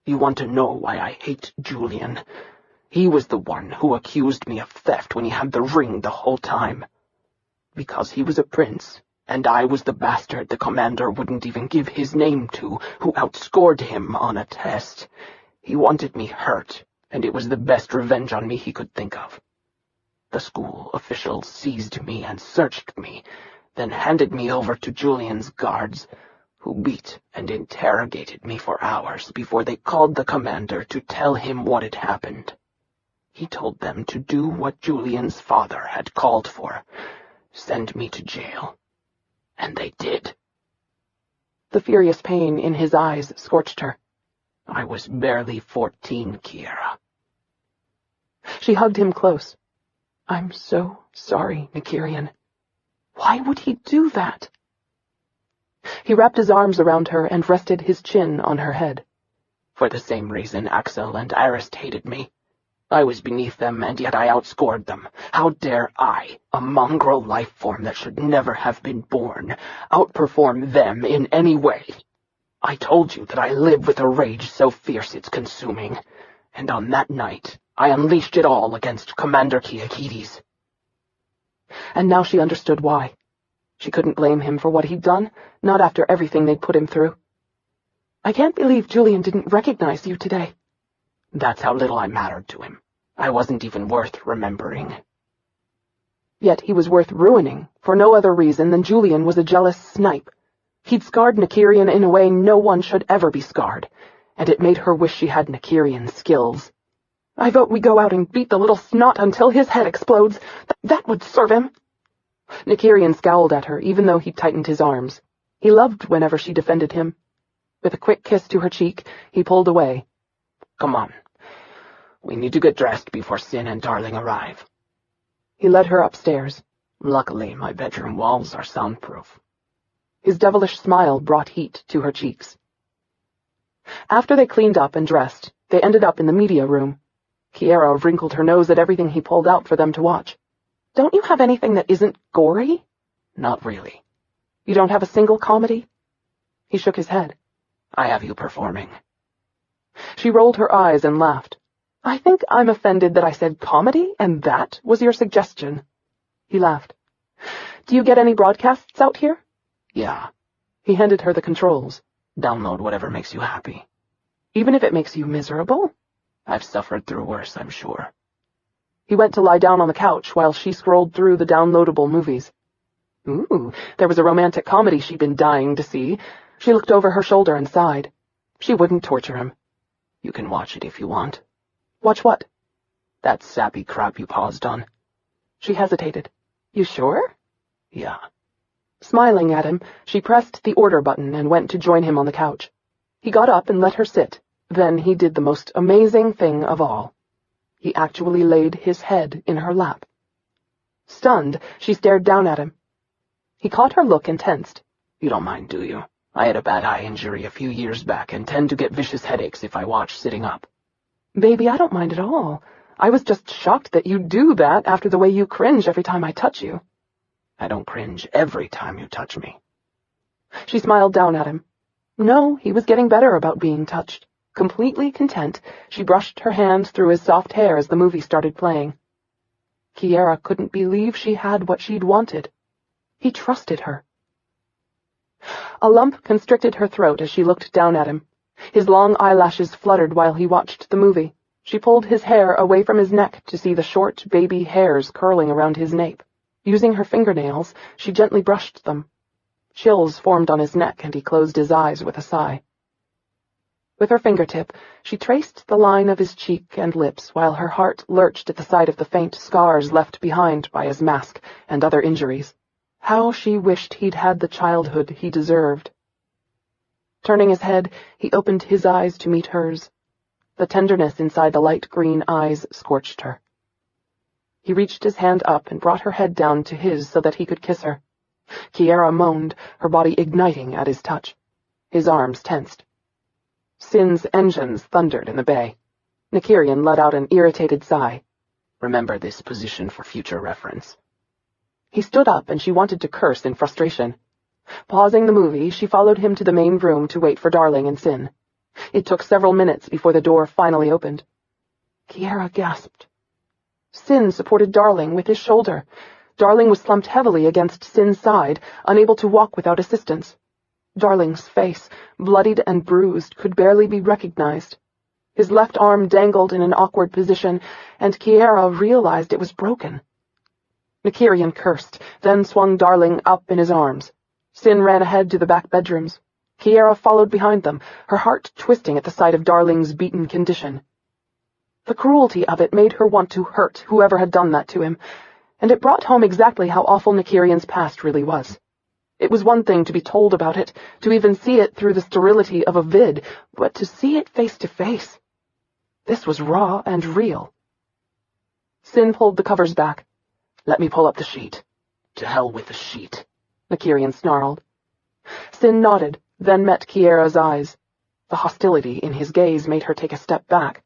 You want to know why I hate Julian? He was the one who accused me of theft when he had the ring the whole time. Because he was a prince, and I was the bastard the commander wouldn't even give his name to, who outscored him on a test. He wanted me hurt, and it was the best revenge on me he could think of. The school officials seized me and searched me, then handed me over to Julian's guards, who beat and interrogated me for hours before they called the commander to tell him what had happened. He told them to do what Julian's father had called for, send me to jail. And they did. The furious pain in his eyes scorched her. I was barely 14, Kiara. She hugged him close. I'm so sorry, Nykyrian. Why would he do that? He wrapped his arms around her and rested his chin on her head. For the same reason Axel and Arist hated me. I was beneath them, and yet I outscored them. How dare I, a mongrel life form that should never have been born, outperform them in any way? I told you that I live with a rage so fierce it's consuming, and on that night I unleashed it all against Commander Quikiades. And now she understood why. She couldn't blame him for what he'd done, not after everything they'd put him through. I can't believe Julian didn't recognize you today. That's how little I mattered to him. I wasn't even worth remembering. Yet he was worth ruining, for no other reason than Julian was a jealous snipe. He'd scarred Nykyrian in a way no one should ever be scarred, and it made her wish she had Nykyrian's skills. I vote we go out and beat the little snot until his head explodes. That would serve him. Nykyrian scowled at her, even though he tightened his arms. He loved whenever she defended him. With a quick kiss to her cheek, he pulled away. Come on. We need to get dressed before Sin and Darling arrive. He led her upstairs. Luckily, my bedroom walls are soundproof. His devilish smile brought heat to her cheeks. After they cleaned up and dressed, they ended up in the media room. Kiara wrinkled her nose at everything he pulled out for them to watch. Don't you have anything that isn't gory? Not really. You don't have a single comedy? He shook his head. I have you performing. She rolled her eyes and laughed. I think I'm offended that I said comedy, and that was your suggestion. He laughed. Do you get any broadcasts out here? Yeah. He handed her the controls. Download whatever makes you happy. Even if it makes you miserable? I've suffered through worse, I'm sure. He went to lie down on the couch while she scrolled through the downloadable movies. Ooh, there was a romantic comedy she'd been dying to see. She looked over her shoulder and sighed. She wouldn't torture him. You can watch it if you want. Watch what? That sappy crap you paused on. She hesitated. You sure? Yeah. Smiling at him, she pressed the order button and went to join him on the couch. He got up and let her sit. Then he did the most amazing thing of all. He actually laid his head in her lap. Stunned, she stared down at him. He caught her look and tensed. You don't mind, do you? I had a bad eye injury a few years back and tend to get vicious headaches if I watch sitting up. Baby, I don't mind at all. I was just shocked that you do that after the way you cringe every time I touch you. I don't cringe every time you touch me. She smiled down at him. No, he was getting better about being touched. Completely content, she brushed her hand through his soft hair as the movie started playing. Kiara couldn't believe she had what she'd wanted. He trusted her. A lump constricted her throat as she looked down at him. His long eyelashes fluttered while he watched the movie. She pulled his hair away from his neck to see the short, baby hairs curling around his nape. Using her fingernails, she gently brushed them. Chills formed on his neck, and he closed his eyes with a sigh. With her fingertip, she traced the line of his cheek and lips while her heart lurched at the sight of the faint scars left behind by his mask and other injuries. How she wished he'd had the childhood he deserved. Turning his head, he opened his eyes to meet hers. The tenderness inside the light green eyes scorched her. He reached his hand up and brought her head down to his so that he could kiss her. Kiara moaned, her body igniting at his touch. His arms tensed. Sin's engines thundered in the bay. Nykyrian let out an irritated sigh. Remember this position for future reference. He stood up and she wanted to curse in frustration. Pausing the movie, she followed him to the main room to wait for Darling and Sin. It took several minutes before the door finally opened. Kiara gasped. Sin supported Darling with his shoulder. Darling was slumped heavily against Sin's side, unable to walk without assistance. Darling's face, bloodied and bruised, could barely be recognized. His left arm dangled in an awkward position, and Kiara realized it was broken. Nykyrian cursed, then swung Darling up in his arms. Sin ran ahead to the back bedrooms. Kiara followed behind them, her heart twisting at the sight of Darling's beaten condition. The cruelty of it made her want to hurt whoever had done that to him, and it brought home exactly how awful Nykyrian's past really was. It was one thing to be told about it, to even see it through the sterility of a vid, but to see it face to face. This was raw and real. Sin pulled the covers back. Let me pull up the sheet. To hell with the sheet, Nykyrian snarled. Sin nodded, then met Kiara's eyes. The hostility in his gaze made her take a step back.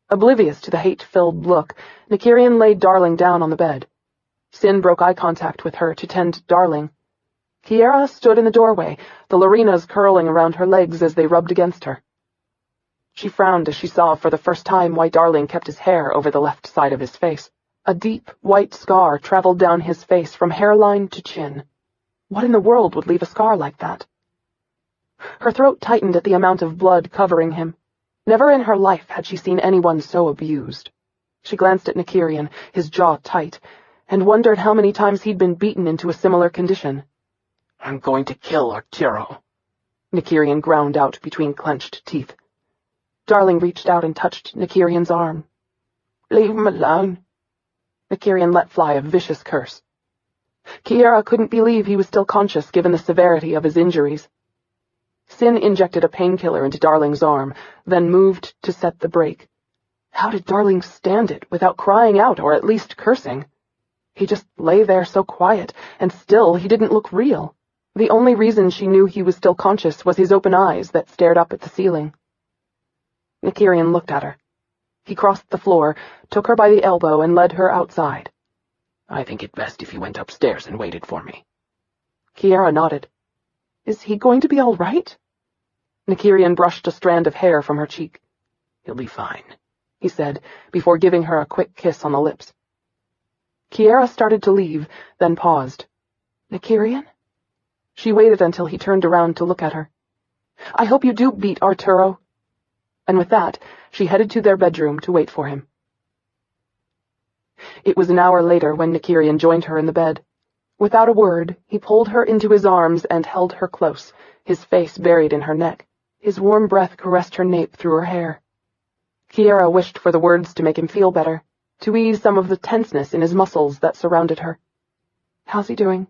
Oblivious to the hate-filled look, Nykyrian laid Darling down on the bed. Sin broke eye contact with her to tend Darling. Kiara stood in the doorway, the Lorinas curling around her legs as they rubbed against her. She frowned as she saw for the first time why Darling kept his hair over the left side of his face. A deep, white scar traveled down his face from hairline to chin. What in the world would leave a scar like that? Her throat tightened at the amount of blood covering him. Never in her life had she seen anyone so abused. She glanced at Nykyrian, his jaw tight, and wondered how many times he'd been beaten into a similar condition. I'm going to kill Arturo, Nykyrian ground out between clenched teeth. Darling reached out and touched Nykyrian's arm. Leave him alone. Nykyrian let fly a vicious curse. Kiara couldn't believe he was still conscious given the severity of his injuries. Sin injected a painkiller into Darling's arm, then moved to set the brake. How did Darling stand it without crying out or at least cursing? He just lay there so quiet, and still he didn't look real. The only reason she knew he was still conscious was his open eyes that stared up at the ceiling. Nykyrian looked at her. He crossed the floor, took her by the elbow, and led her outside. I think it best if you went upstairs and waited for me. Kiara nodded. Is he going to be all right? Nykyrian brushed a strand of hair from her cheek. He'll be fine, he said, before giving her a quick kiss on the lips. Kiara started to leave, then paused. Nykyrian? She waited until he turned around to look at her. I hope you do beat Arturo. And with that, she headed to their bedroom to wait for him. It was an hour later when Nykyrian joined her in the bed. Without a word, he pulled her into his arms and held her close, his face buried in her neck. His warm breath caressed her nape through her hair. Kiara wished for the words to make him feel better, to ease some of the tenseness in his muscles that surrounded her. How's he doing?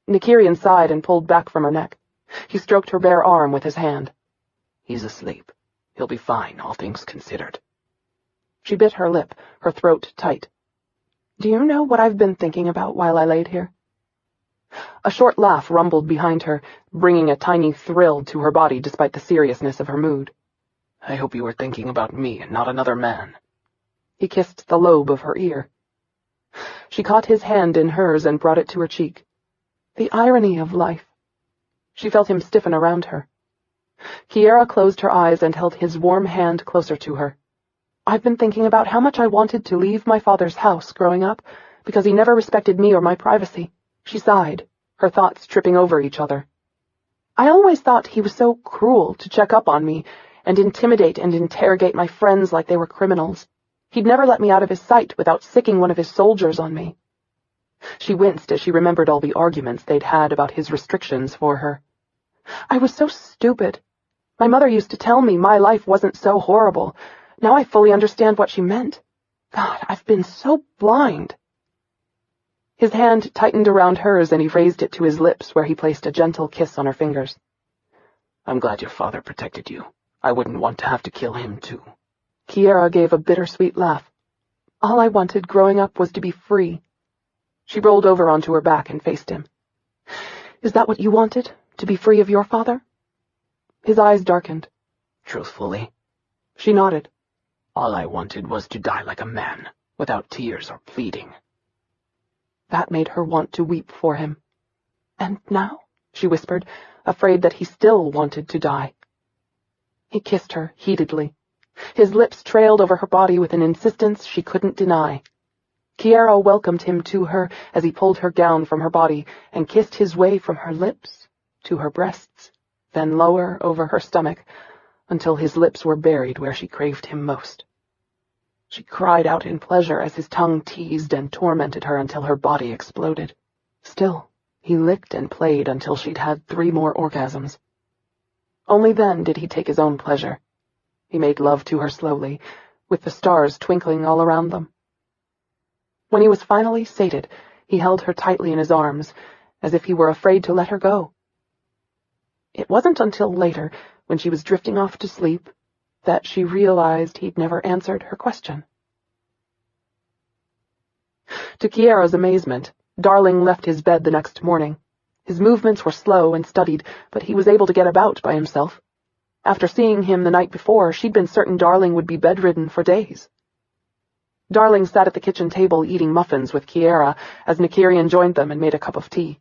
Nykyrian sighed and pulled back from her neck. He stroked her bare arm with his hand. He's asleep. He'll be fine, all things considered. She bit her lip, her throat tight. Do you know what I've been thinking about while I laid here? A short laugh rumbled behind her, bringing a tiny thrill to her body despite the seriousness of her mood. I hope you were thinking about me and not another man. He kissed the lobe of her ear. She caught his hand in hers and brought it to her cheek. The irony of life. She felt him stiffen around her. Kiara closed her eyes and held his warm hand closer to her. I've been thinking about how much I wanted to leave my father's house growing up, because he never respected me or my privacy. She sighed, her thoughts tripping over each other. I always thought he was so cruel to check up on me and intimidate and interrogate my friends like they were criminals. He'd never let me out of his sight without sicking one of his soldiers on me. She winced as she remembered all the arguments they'd had about his restrictions for her. I was so stupid. My mother used to tell me my life wasn't so horrible. Now I fully understand what she meant. God, I've been so blind. His hand tightened around hers and he raised it to his lips where he placed a gentle kiss on her fingers. I'm glad your father protected you. I wouldn't want to have to kill him too. Kiara gave a bittersweet laugh. All I wanted growing up was to be free. She rolled over onto her back and faced him. Is that what you wanted? To be free of your father? His eyes darkened. Truthfully? She nodded. All I wanted was to die like a man, without tears or pleading. That made her want to weep for him. And now? She whispered, afraid that he still wanted to die. He kissed her heatedly. His lips trailed over her body with an insistence she couldn't deny. Kiara welcomed him to her as he pulled her gown from her body and kissed his way from her lips to her breasts, then lower over her stomach, until his lips were buried where she craved him most. She cried out in pleasure as his tongue teased and tormented her until her body exploded. Still, he licked and played until she'd had 3 more orgasms. Only then did he take his own pleasure. He made love to her slowly, with the stars twinkling all around them. When he was finally sated, he held her tightly in his arms, as if he were afraid to let her go. It wasn't until later, when she was drifting off to sleep, that she realized he'd never answered her question. To Kiara's amazement, Darling left his bed the next morning. His movements were slow and studied, but he was able to get about by himself. After seeing him the night before, she'd been certain Darling would be bedridden for days. Darling sat at the kitchen table eating muffins with Kiara as Nykyrian joined them and made a cup of tea.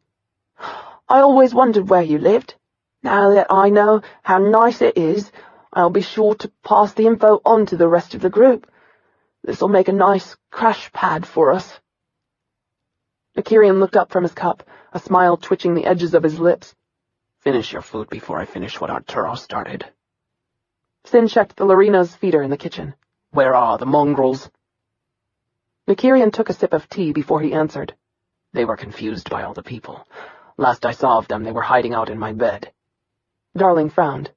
I always wondered where you lived. Now that I know how nice it is, I'll be sure to pass the info on to the rest of the group. This'll make a nice crash pad for us. Nykyrian looked up from his cup, a smile twitching the edges of his lips. Finish your food before I finish what Arturo started. Sin checked the Larina's feeder in the kitchen. Where are the mongrels? Nykyrian took a sip of tea before he answered. They were confused by all the people. Last I saw of them, they were hiding out in my bed. Darling frowned.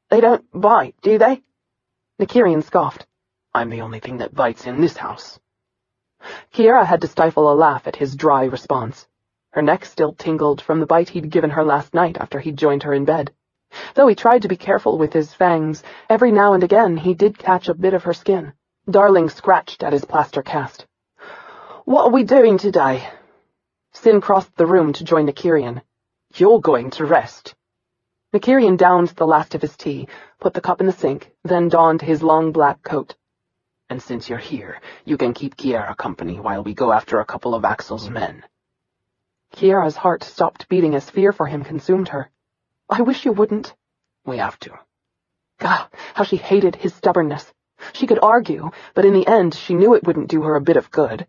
They don't bite, do they? Nykyrian scoffed. I'm the only thing that bites in this house. Kiara had to stifle a laugh at his dry response. Her neck still tingled from the bite he'd given her last night after he'd joined her in bed. Though he tried to be careful with his fangs, every now and again he did catch a bit of her skin. Darling scratched at his plaster cast. What are we doing today? Sin crossed the room to join Nykyrian. You're going to rest. Nykyrian downed the last of his tea, put the cup in the sink, then donned his long black coat. And since you're here, you can keep Kiara company while we go after a couple of Axel's men. Kiara's heart stopped beating as fear for him consumed her. I wish you wouldn't. We have to. God, how she hated his stubbornness. She could argue, but in the end she knew it wouldn't do her a bit of good.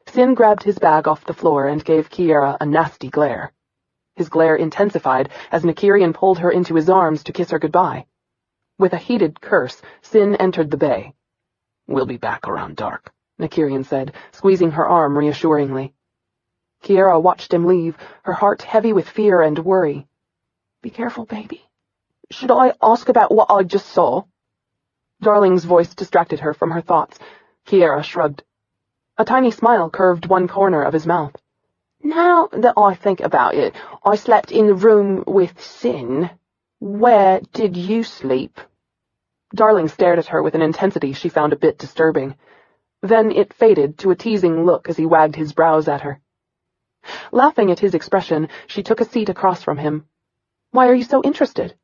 Sin grabbed his bag off the floor and gave Kiara a nasty glare. His glare intensified as Nykyrian pulled her into his arms to kiss her goodbye. With a heated curse, Sin entered the bay. We'll be back around dark, Nykyrian said, squeezing her arm reassuringly. Kiara watched him leave, her heart heavy with fear and worry. Be careful, baby. Should I ask about what I just saw? Darling's voice distracted her from her thoughts. Kiara shrugged. A tiny smile curved one corner of his mouth. Now that I think about it, I slept in the room with Sin. Where did you sleep? Darling stared at her with an intensity she found a bit disturbing. Then it faded to a teasing look as he wagged his brows at her. Laughing at his expression, she took a seat across from him. Why are you so interested?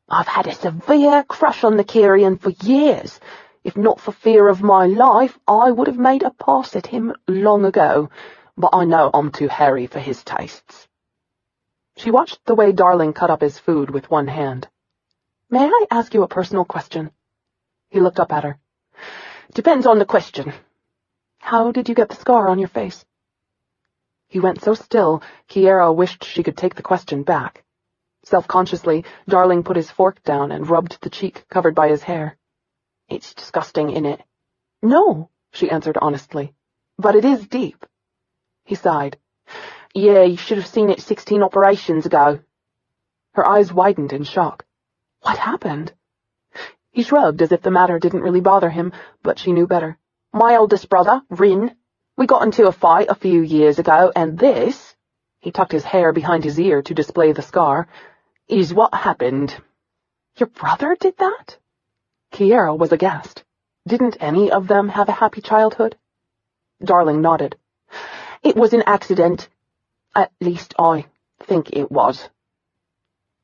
I've had a severe crush on Nykyrian for years. If not for fear of my life, I would have made a pass at him long ago, but I know I'm too hairy for his tastes. She watched the way Darling cut up his food with one hand. May I ask you a personal question? He looked up at her. Depends on the question. How did you get the scar on your face? He went so still, Kiara wished she could take the question back. Self-consciously, Darling put his fork down and rubbed the cheek covered by his hair. It's disgusting, innit? No, she answered honestly. But it is deep. He sighed. Yeah, you should have seen it 16 operations ago. Her eyes widened in shock. What happened? He shrugged as if the matter didn't really bother him, but she knew better. My oldest brother, Rin. We got into a fight a few years ago, and this, he tucked his hair behind his ear to display the scar, is what happened. Your brother did that? Kiara was aghast. Didn't any of them have a happy childhood? Darling nodded. It was an accident. At least I think it was.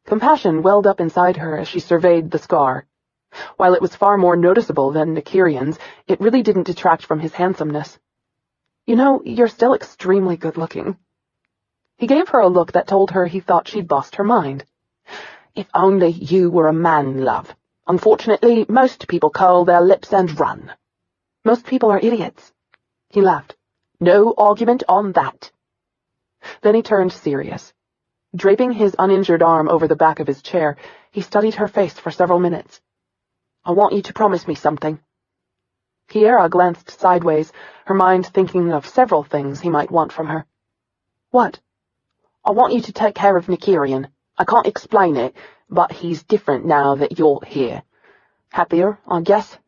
Compassion welled up inside her as she surveyed the scar. While it was far more noticeable than Nykyrian's, it really didn't detract from his handsomeness. You know, you're still extremely good-looking. He gave her a look that told her he thought she'd lost her mind. If only you were a man, love. Unfortunately, most people curl their lips and run. Most people are idiots. He laughed. No argument on that. Then he turned serious. Draping his uninjured arm over the back of his chair, he studied her face for several minutes. I want you to promise me something. Kiara glanced sideways, her mind thinking of several things he might want from her. What? I want you to take care of Nykyrian. I can't explain it, but he's different now that you're here. Happier, I guess.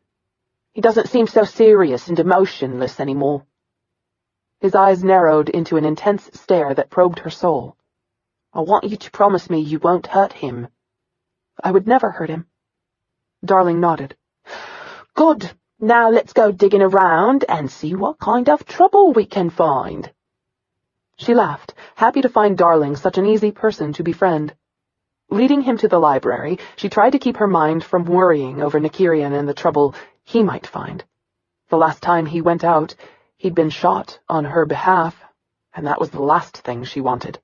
He doesn't seem so serious and emotionless anymore. His eyes narrowed into an intense stare that probed her soul. I want you to promise me you won't hurt him. I would never hurt him. Darling nodded. Good. Now let's go digging around and see what kind of trouble we can find. She laughed, happy to find Darling such an easy person to befriend. Leading him to the library, she tried to keep her mind from worrying over Nykyrian and the trouble he might find. The last time he went out, he'd been shot on her behalf, and that was the last thing she wanted.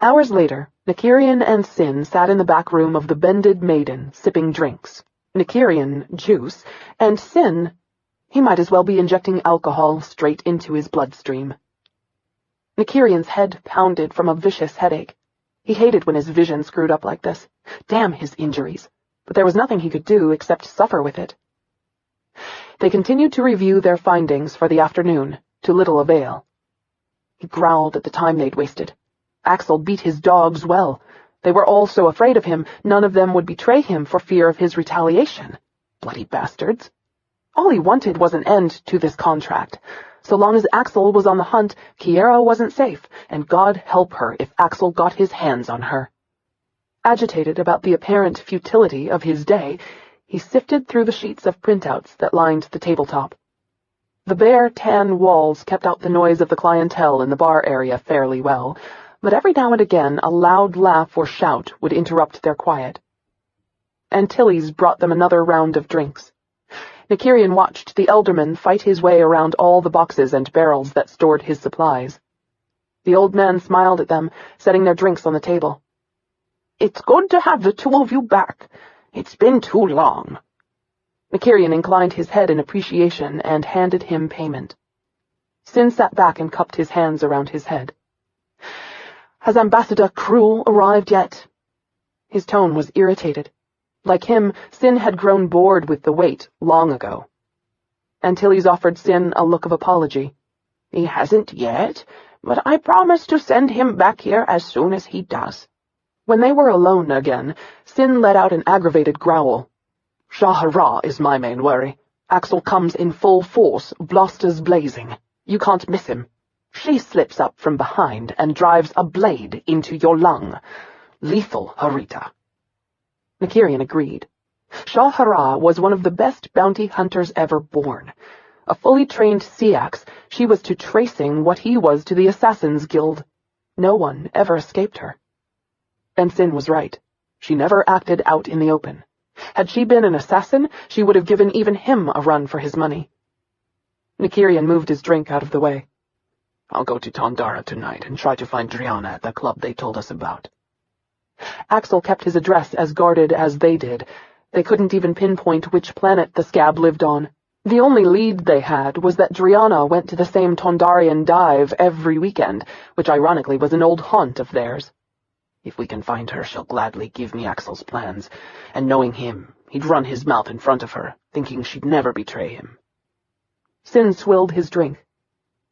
Hours later, Nykyrian and Sin sat in the back room of the Bended Maiden, sipping drinks. Nykyrian, juice, and Sin, he might as well be injecting alcohol straight into his bloodstream. Nykyrian's head pounded from a vicious headache. He hated when his vision screwed up like this. Damn his injuries. But there was nothing he could do except suffer with it. They continued to review their findings for the afternoon, to little avail. He growled at the time they'd wasted. Axel beat his dogs well. They were all so afraid of him, none of them would betray him for fear of his retaliation. Bloody bastards. All he wanted was an end to this contract. So long as Axel was on the hunt, Kiara wasn't safe, and God help her if Axel got his hands on her. Agitated about the apparent futility of his day, he sifted through the sheets of printouts that lined the tabletop. The bare tan walls kept out the noise of the clientele in the bar area fairly well, but every now and again a loud laugh or shout would interrupt their quiet. Antilles brought them another round of drinks. Nykyrian watched the elderman fight his way around all the boxes and barrels that stored his supplies. The old man smiled at them, setting their drinks on the table. "It's good to have the two of you back. It's been too long." Nykyrian inclined his head in appreciation and handed him payment. Sin sat back and cupped his hands around his head. "Has Ambassador Cruel arrived yet?" His tone was irritated. Like him, Sin had grown bored with the wait long ago. Antilles offered Sin a look of apology. "He hasn't yet, but I promise to send him back here as soon as he does." When they were alone again, Sin let out an aggravated growl. "Shah-Hara is my main worry. Axel comes in full force, blasters blazing. You can't miss him. She slips up from behind and drives a blade into your lung. Lethal, Harita." Nykyrian agreed. Shah-Hara was one of the best bounty hunters ever born. A fully trained Seax, she was to tracing what he was to the Assassin's Guild. No one ever escaped her. And Sin was right. She never acted out in the open. Had she been an assassin, she would have given even him a run for his money. Nykyrian moved his drink out of the way. "I'll go to Tondara tonight and try to find Driana at the club they told us about." Axel kept his address as guarded as they did. They couldn't even pinpoint which planet the scab lived on. The only lead they had was that Driana went to the same Tondarian dive every weekend, which ironically was an old haunt of theirs. If we can find her, she'll gladly give me Axel's plans, and knowing him, he'd run his mouth in front of her, thinking she'd never betray him. Sin swilled his drink.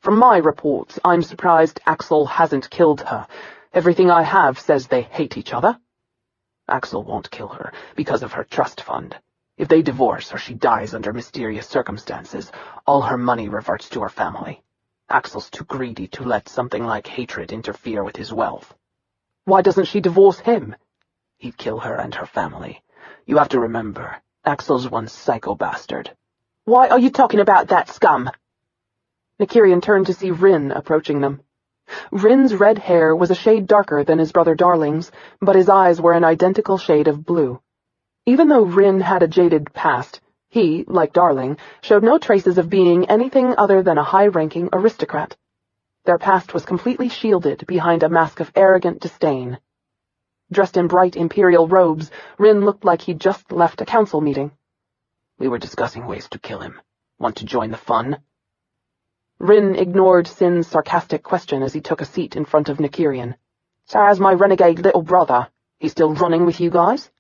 "From my reports, I'm surprised Axel hasn't killed her. Everything I have says they hate each other." "Axel won't kill her because of her trust fund. If they divorce or she dies under mysterious circumstances, all her money reverts to her family. Axel's too greedy to let something like hatred interfere with his wealth." "Why doesn't she divorce him?" "He'd kill her and her family. You have to remember, Axel's one psycho bastard." "Why are you talking about that scum?" Nykyrian turned to see Rin approaching them. Rin's red hair was a shade darker than his brother Darling's, but his eyes were an identical shade of blue. Even though Rin had a jaded past, he, like Darling, showed no traces of being anything other than a high-ranking aristocrat. Their past was completely shielded behind a mask of arrogant disdain. Dressed in bright imperial robes, Rin looked like he'd just left a council meeting. "We were discussing ways to kill him. Want to join the fun?" Rin ignored Sin's sarcastic question as he took a seat in front of Nykyrian. "So how's my renegade little brother? He's still running with you guys?"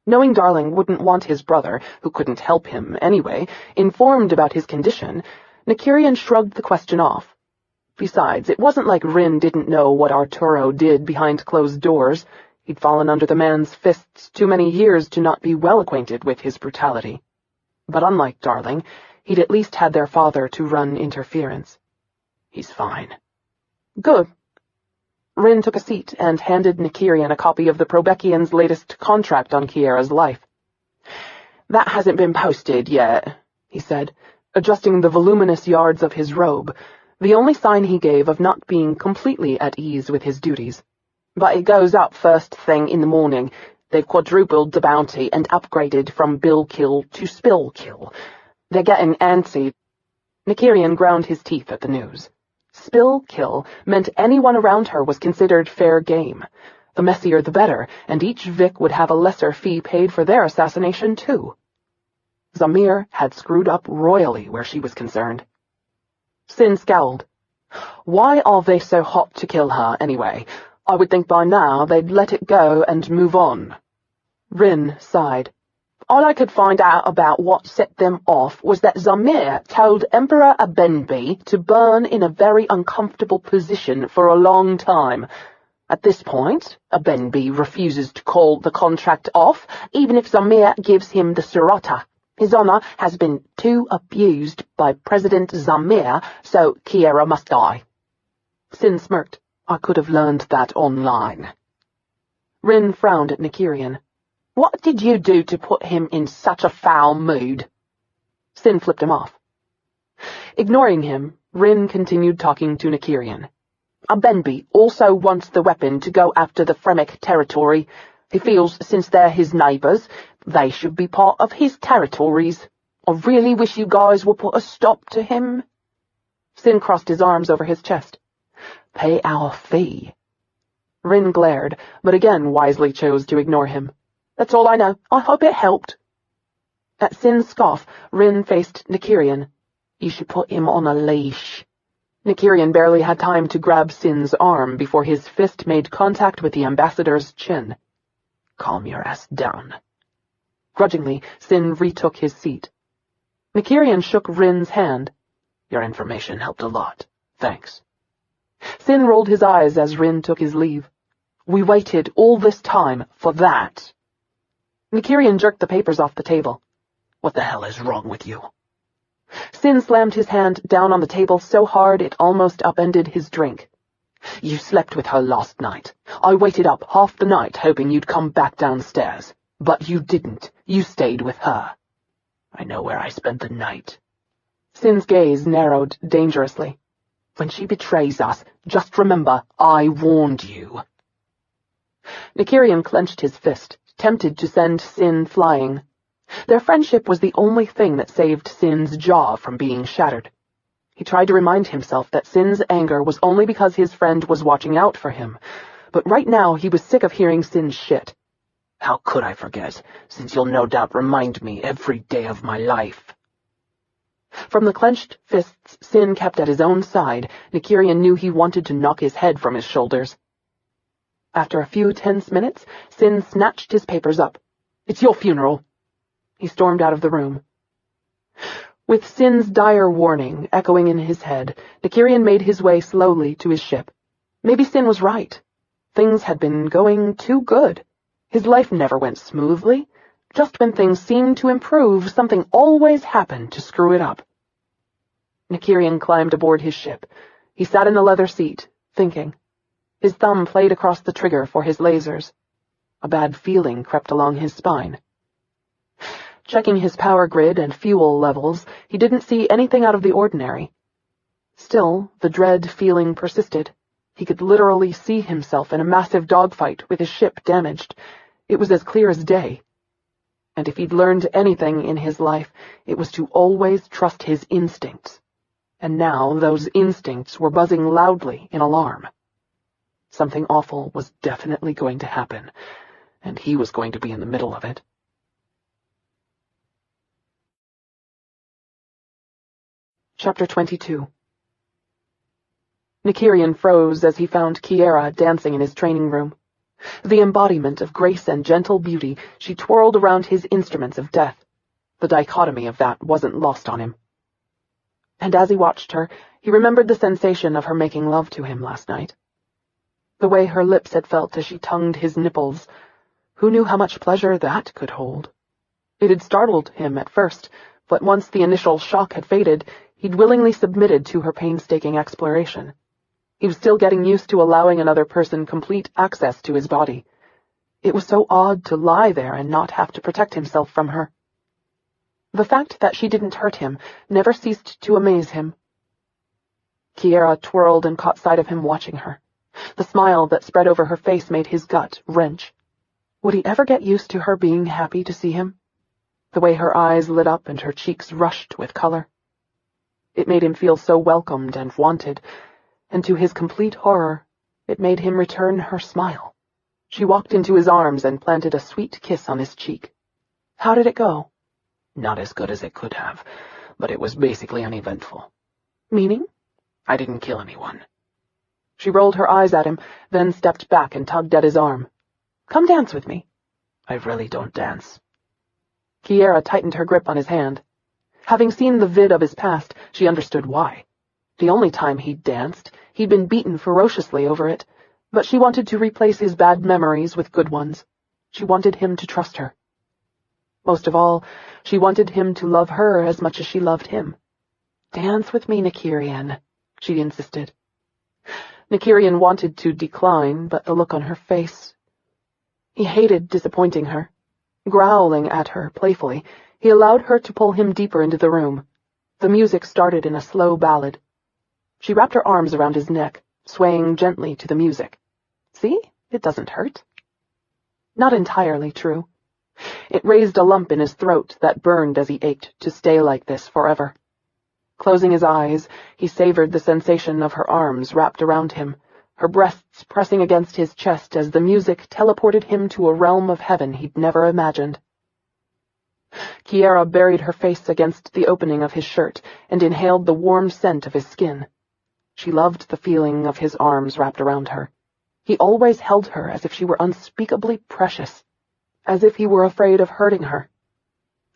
Knowing Darling wouldn't want his brother, who couldn't help him anyway, informed about his condition, Nykyrian shrugged the question off. Besides, it wasn't like Rin didn't know what Arturo did behind closed doors. He'd fallen under the man's fists too many years to not be well acquainted with his brutality. But unlike Darling, he'd at least had their father to run interference. "He's fine." "Good." Rin took a seat and handed Nykyrian a copy of the Probekian's latest contract on Kiara's life. "That hasn't been posted yet," he said, adjusting the voluminous yards of his robe, the only sign he gave of not being completely at ease with his duties. "But it goes up first thing in the morning. They've quadrupled the bounty and upgraded from bill kill to spill kill. They're getting antsy." Nykyrian ground his teeth at the news. Spill kill meant anyone around her was considered fair game. The messier the better, and each Vic would have a lesser fee paid for their assassination too. Zamir had screwed up royally where she was concerned. Sin scowled. "Why are they so hot to kill her, anyway? I would think by now they'd let it go and move on." Rin sighed. "All I could find out about what set them off was that Zamir told Emperor Abenbi to burn in a very uncomfortable position for a long time. At this point, Abenbi refuses to call the contract off, even if Zamir gives him the Sirota. His honor has been too abused by President Zamir, so Kiara must die. Sin smirked. I could have learned that online. Rin frowned at Nykyrian. What did you do to put him in such a foul mood? Sin flipped him off. Ignoring him, Rin continued talking to Nykyrian. Abenbi also wants the weapon to go after the Fremek territory. He feels since they're his neighbors, they should be part of his territories. I really wish you guys would put a stop to him. Sin crossed his arms over his chest. Pay our fee. Rin glared, but again wisely chose to ignore him. That's all I know. I hope it helped. At Sin's scoff, Rin faced Nykyrian. You should put him on a leash. Nykyrian barely had time to grab Sin's arm before his fist made contact with the ambassador's chin. Calm your ass down. Grudgingly, Sin retook his seat. Nykyrian shook Rin's hand. Your information helped a lot. Thanks. Sin rolled his eyes as Rin took his leave. We waited all this time for that. Nykyrian jerked the papers off the table. What the hell is wrong with you? Sin slammed his hand down on the table so hard it almost upended his drink. You slept with her last night. I waited up half the night hoping you'd come back downstairs. But you didn't. You stayed with her. I know where I spent the night. Sin's gaze narrowed dangerously. When she betrays us, just remember, I warned you. Nykyrian clenched his fist, tempted to send Sin flying. Their friendship was the only thing that saved Sin's jaw from being shattered. He tried to remind himself that Sin's anger was only because his friend was watching out for him, but right now he was sick of hearing Sin's shit. How could I forget, since you'll no doubt remind me every day of my life? From the clenched fists Sin kept at his own side, Nykyrian knew he wanted to knock his head from his shoulders. After a few tense minutes, Sin snatched his papers up. It's your funeral. He stormed out of the room. With Sin's dire warning echoing in his head, Nykyrian made his way slowly to his ship. Maybe Sin was right. Things had been going too good. His life never went smoothly. Just when things seemed to improve, something always happened to screw it up. Nykyrian climbed aboard his ship. He sat in the leather seat, thinking. His thumb played across the trigger for his lasers. A bad feeling crept along his spine. Checking his power grid and fuel levels, he didn't see anything out of the ordinary. Still, the dread feeling persisted. He could literally see himself in a massive dogfight with his ship damaged. It was as clear as day. And if he'd learned anything in his life, it was to always trust his instincts. And now those instincts were buzzing loudly in alarm. Something awful was definitely going to happen, and he was going to be in the middle of it. Chapter 22. Nykyrian froze as he found Kiara dancing in his training room. The embodiment of grace and gentle beauty, she twirled around his instruments of death. The dichotomy of that wasn't lost on him. And as he watched her, he remembered the sensation of her making love to him last night. The way her lips had felt as she tongued his nipples. Who knew how much pleasure that could hold? It had startled him at first, but once the initial shock had faded, he'd willingly submitted to her painstaking exploration. He was still getting used to allowing another person complete access to his body. It was so odd to lie there and not have to protect himself from her. The fact that she didn't hurt him never ceased to amaze him. Kiara twirled and caught sight of him watching her. The smile that spread over her face made his gut wrench. Would he ever get used to her being happy to see him? The way her eyes lit up and her cheeks rushed with color. It made him feel so welcomed and wanted, and to his complete horror, it made him return her smile. She walked into his arms and planted a sweet kiss on his cheek. How did it go? Not as good as it could have, but it was basically uneventful. Meaning? I didn't kill anyone. She rolled her eyes at him, then stepped back and tugged at his arm. Come dance with me. I really don't dance. Kiara tightened her grip on his hand. Having seen the vid of his past, she understood why. The only time he'd danced, he'd been beaten ferociously over it, but she wanted to replace his bad memories with good ones. She wanted him to trust her. Most of all, she wanted him to love her as much as she loved him. "Dance with me, Nykyrian," she insisted. Nykyrian wanted to decline, but the look on her face... He hated disappointing her. Growling at her playfully, he allowed her to pull him deeper into the room. The music started in a slow ballad. She wrapped her arms around his neck, swaying gently to the music. See? It doesn't hurt. Not entirely true. It raised a lump in his throat that burned as he ached to stay like this forever. Closing his eyes, he savored the sensation of her arms wrapped around him, her breasts pressing against his chest as the music teleported him to a realm of heaven he'd never imagined. Kiara buried her face against the opening of his shirt and inhaled the warm scent of his skin. She loved the feeling of his arms wrapped around her. He always held her as if she were unspeakably precious, as if he were afraid of hurting her.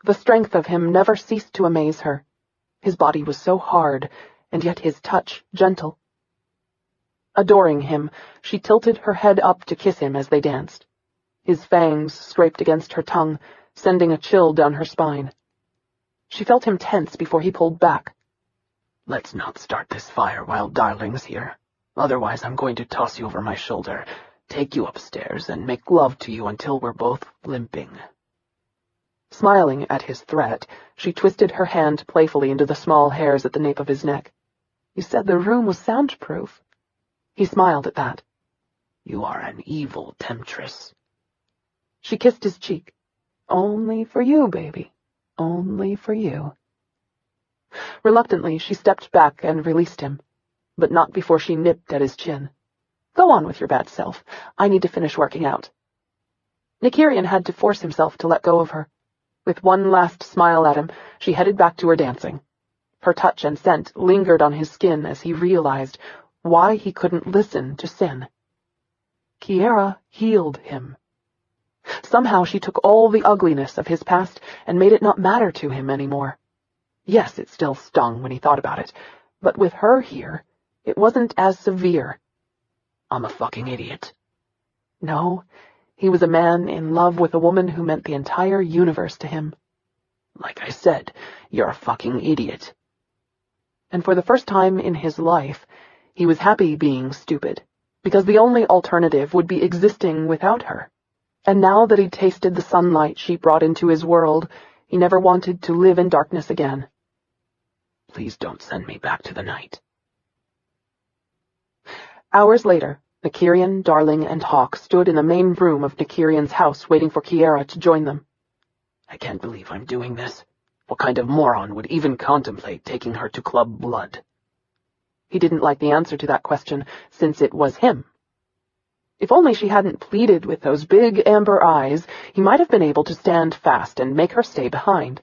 The strength of him never ceased to amaze her. His body was so hard, and yet his touch gentle. Adoring him, she tilted her head up to kiss him as they danced. His fangs scraped against her tongue, sending a chill down her spine. She felt him tense before he pulled back. "Let's not start this fire while Darling's here. Otherwise I'm going to toss you over my shoulder, take you upstairs, and make love to you until we're both limping." Smiling at his threat, she twisted her hand playfully into the small hairs at the nape of his neck. "You said the room was soundproof." He smiled at that. "You are an evil temptress." She kissed his cheek. "Only for you, baby. Only for you." Reluctantly, she stepped back and released him, but not before she nipped at his chin. "Go on with your bad self. I need to finish working out." Nykyrian had to force himself to let go of her. With one last smile at him, she headed back to her dancing. Her touch and scent lingered on his skin as he realized why he couldn't listen to sin. Kiara healed him. Somehow she took all the ugliness of his past and made it not matter to him anymore. Yes, it still stung when he thought about it, but with her here, it wasn't as severe. "I'm a fucking idiot." No, he was a man in love with a woman who meant the entire universe to him. "Like I said, you're a fucking idiot." And for the first time in his life, he was happy being stupid, because the only alternative would be existing without her. And now that he'd tasted the sunlight she brought into his world, he never wanted to live in darkness again. "Please don't send me back to the night." Hours later, Nykyrian, Darling, and Hawk stood in the main room of Nykyrian's house waiting for Kiara to join them. "I can't believe I'm doing this. What kind of moron would even contemplate taking her to Club Blood?" He didn't like the answer to that question, since it was him. If only she hadn't pleaded with those big amber eyes, he might have been able to stand fast and make her stay behind.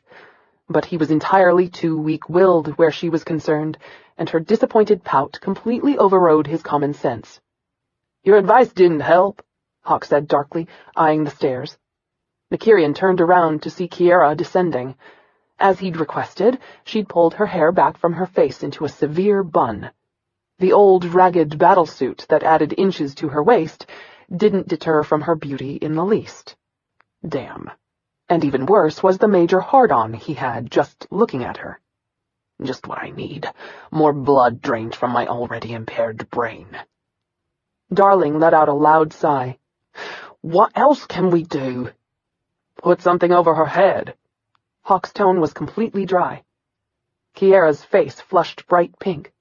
But he was entirely too weak-willed where she was concerned, and her disappointed pout completely overrode his common sense. "Your advice didn't help," Hawk said darkly, eyeing the stairs. Nykyrian turned around to see Kiara descending. As he'd requested, she'd pulled her hair back from her face into a severe bun. The old, ragged battlesuit that added inches to her waist didn't deter from her beauty in the least. Damn. And even worse was the major hard-on he had just looking at her. Just what I need. More blood drained from my already impaired brain. Darling let out a loud sigh. "What else can we do?" "Put something over her head." Hawk's tone was completely dry. Kiara's face flushed bright pink.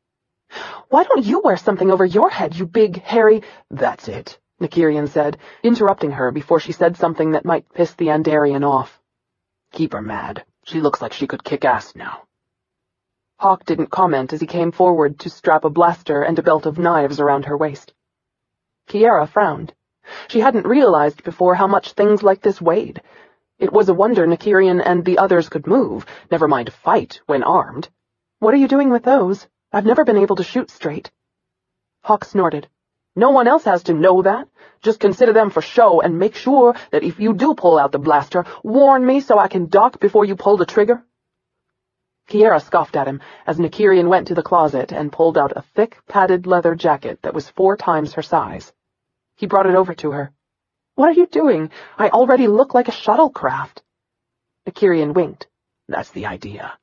"Why don't you wear something over your head, you big, hairy—" "That's it," Nykyrian said, interrupting her before she said something that might piss the Andarian off. "Keep her mad. She looks like she could kick ass now." Hawk didn't comment as he came forward to strap a blaster and a belt of knives around her waist. Kiara frowned. She hadn't realized before how much things like this weighed. It was a wonder Nykyrian and the others could move, never mind fight when armed. "What are you doing with those? I've never been able to shoot straight." Hawk snorted. "No one else has to know that. Just consider them for show and make sure that if you do pull out the blaster, warn me so I can duck before you pull the trigger." Kiara scoffed at him as Nykyrian went to the closet and pulled out a thick, padded leather jacket that was 4 times her size. He brought it over to her. "What are you doing? I already look like a shuttlecraft." Nykyrian winked. "That's the idea."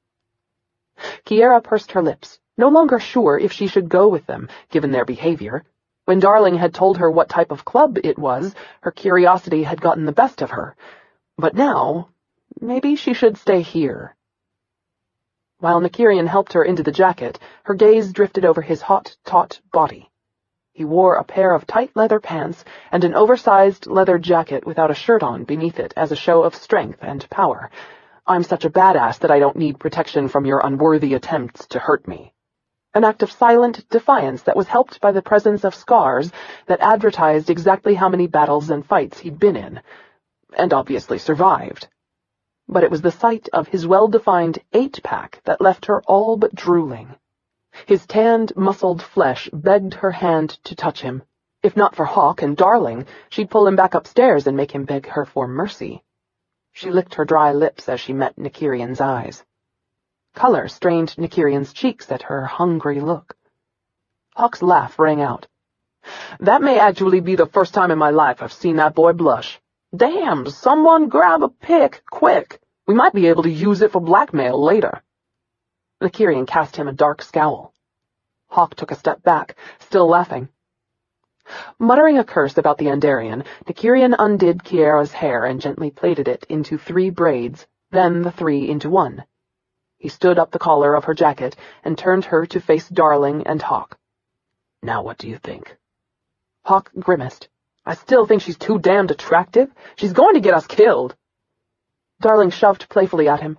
Kiara pursed her lips, no longer sure if she should go with them, given their behavior. When Darling had told her what type of club it was, her curiosity had gotten the best of her. But now, maybe she should stay here. While Nykyrian helped her into the jacket, her gaze drifted over his hot, taut body. He wore a pair of tight leather pants and an oversized leather jacket without a shirt on beneath it as a show of strength and power. "I'm such a badass that I don't need protection from your unworthy attempts to hurt me." An act of silent defiance that was helped by the presence of scars that advertised exactly how many battles and fights he'd been in, and obviously survived. But it was the sight of his well-defined 8-pack that left her all but drooling. His tanned, muscled flesh begged her hand to touch him. If not for Hawk and Darling, she'd pull him back upstairs and make him beg her for mercy. She licked her dry lips as she met Nykyrian's eyes. Color strained Nykyrian's cheeks at her hungry look. Hawk's laugh rang out. "That may actually be the first time in my life I've seen that boy blush. Damn, someone grab a pick, quick. We might be able to use it for blackmail later." Nykyrian cast him a dark scowl. Hawk took a step back, still laughing. Muttering a curse about the Andarian, Nykyrian undid Kiara's hair and gently plaited it into 3 braids, then the 3 into 1. He stood up the collar of her jacket and turned her to face Darling and Hawk. "Now what do you think?" Hawk grimaced. "I still think she's too damned attractive. She's going to get us killed." Darling shoved playfully at him.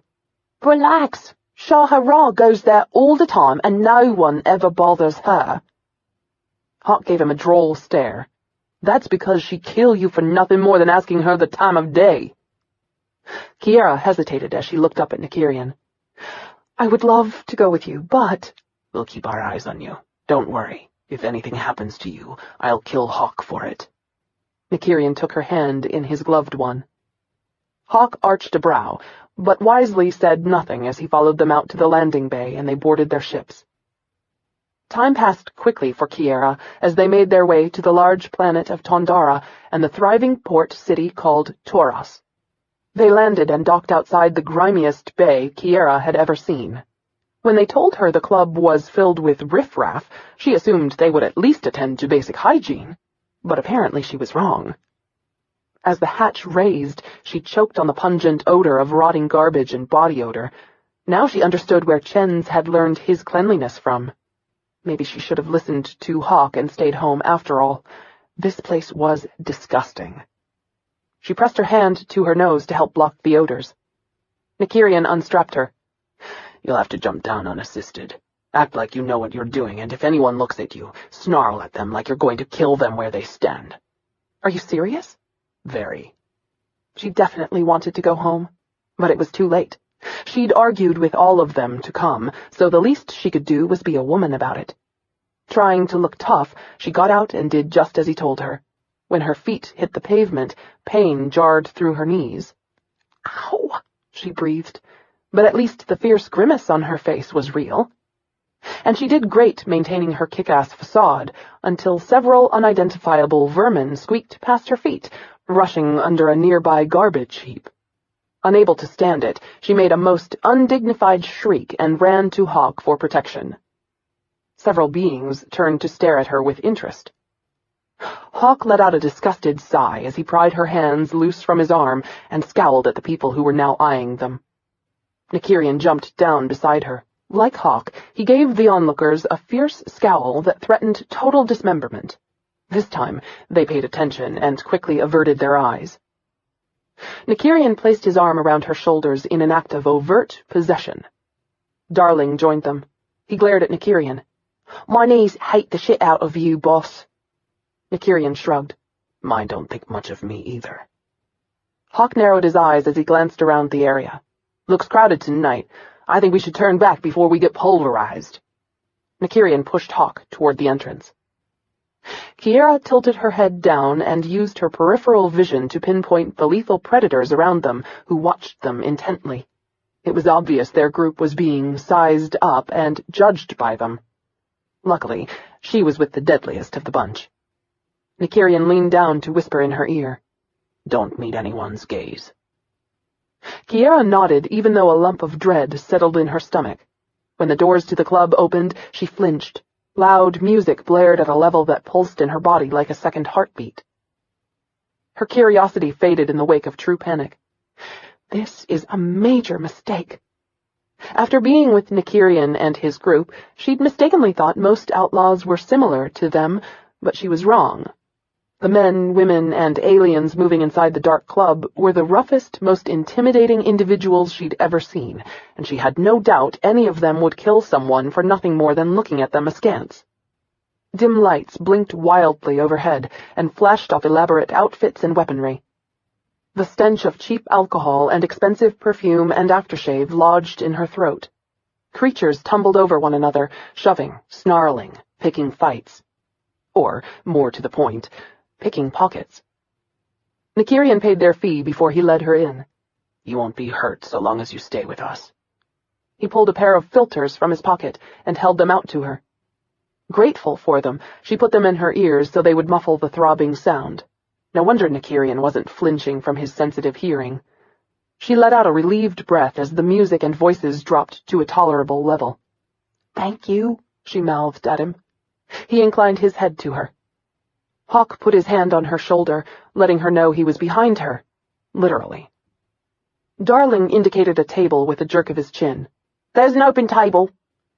"Relax. Shah-Hara goes there all the time and no one ever bothers her." Hawk gave him a droll stare. "That's because she'd kill you for nothing more than asking her the time of day." Kiara hesitated as she looked up at Nykyrian. "I would love to go with you, but—" "We'll keep our eyes on you. Don't worry. If anything happens to you, I'll kill Hawk for it." Nykyrian took her hand in his gloved one. Hawk arched a brow, but wisely said nothing as he followed them out to the landing bay and they boarded their ships. Time passed quickly for Kiara as they made their way to the large planet of Tondara and the thriving port city called Tauros. They landed and docked outside the grimiest bay Kiara had ever seen. When they told her the club was filled with riffraff, she assumed they would at least attend to basic hygiene, but apparently she was wrong. As the hatch raised, she choked on the pungent odor of rotting garbage and body odor. Now she understood where Chen's had learned his cleanliness from. Maybe she should have listened to Hawk and stayed home after all. This place was disgusting. She pressed her hand to her nose to help block the odors. Nykyrian unstrapped her. "You'll have to jump down unassisted. Act like you know what you're doing, and if anyone looks at you, snarl at them like you're going to kill them where they stand." "Are you serious?" "Very." She definitely wanted to go home, but it was too late. She'd argued with all of them to come, so the least she could do was be a woman about it. Trying to look tough, she got out and did just as he told her. When her feet hit the pavement, pain jarred through her knees. "Ow!" she breathed, but at least the fierce grimace on her face was real. And she did great maintaining her kick-ass facade until several unidentifiable vermin squeaked past her feet, rushing under a nearby garbage heap. Unable to stand it, she made a most undignified shriek and ran to Hawk for protection. Several beings turned to stare at her with interest. Hawk let out a disgusted sigh as he pried her hands loose from his arm and scowled at the people who were now eyeing them. Nykyrian jumped down beside her. Like Hawk, he gave the onlookers a fierce scowl that threatened total dismemberment. This time, they paid attention and quickly averted their eyes. Nykyrian placed his arm around her shoulders in an act of overt possession. Darling joined them. He glared at Nykyrian. "My knees hate the shit out of you, boss." Nykyrian shrugged. "Mine don't think much of me either." Hawk narrowed his eyes as he glanced around the area. "Looks crowded tonight. I think we should turn back before we get pulverized." Nykyrian pushed Hawk toward the entrance. Kiara tilted her head down and used her peripheral vision to pinpoint the lethal predators around them, who watched them intently. It was obvious their group was being sized up and judged by them. Luckily, she was with the deadliest of the bunch. Nykyrian leaned down to whisper in her ear. Don't meet anyone's gaze. Kiara nodded, even though a lump of dread settled in her stomach. When the doors to the club opened, she flinched. Loud music blared at a level that pulsed in her body like a second heartbeat. Her curiosity faded in the wake of true panic. This is a major mistake. After being with Nykyrian and his group, she'd mistakenly thought most outlaws were similar to them, but she was wrong. The men, women, and aliens moving inside the dark club were the roughest, most intimidating individuals she'd ever seen, and she had no doubt any of them would kill someone for nothing more than looking at them askance. Dim lights blinked wildly overhead and flashed off elaborate outfits and weaponry. The stench of cheap alcohol and expensive perfume and aftershave lodged in her throat. Creatures tumbled over one another, shoving, snarling, picking fights. Or, more to the point, picking pockets. Nykyrian paid their fee before he led her in. You won't be hurt so long as you stay with us. He pulled a pair of filters from his pocket and held them out to her. Grateful for them, she put them in her ears so they would muffle the throbbing sound. No wonder Nykyrian wasn't flinching from his sensitive hearing. She let out a relieved breath as the music and voices dropped to a tolerable level. Thank you, she mouthed at him. He inclined his head to her. Hawk put his hand on her shoulder, letting her know he was behind her. Literally. Darling indicated a table with a jerk of his chin. There's an open table.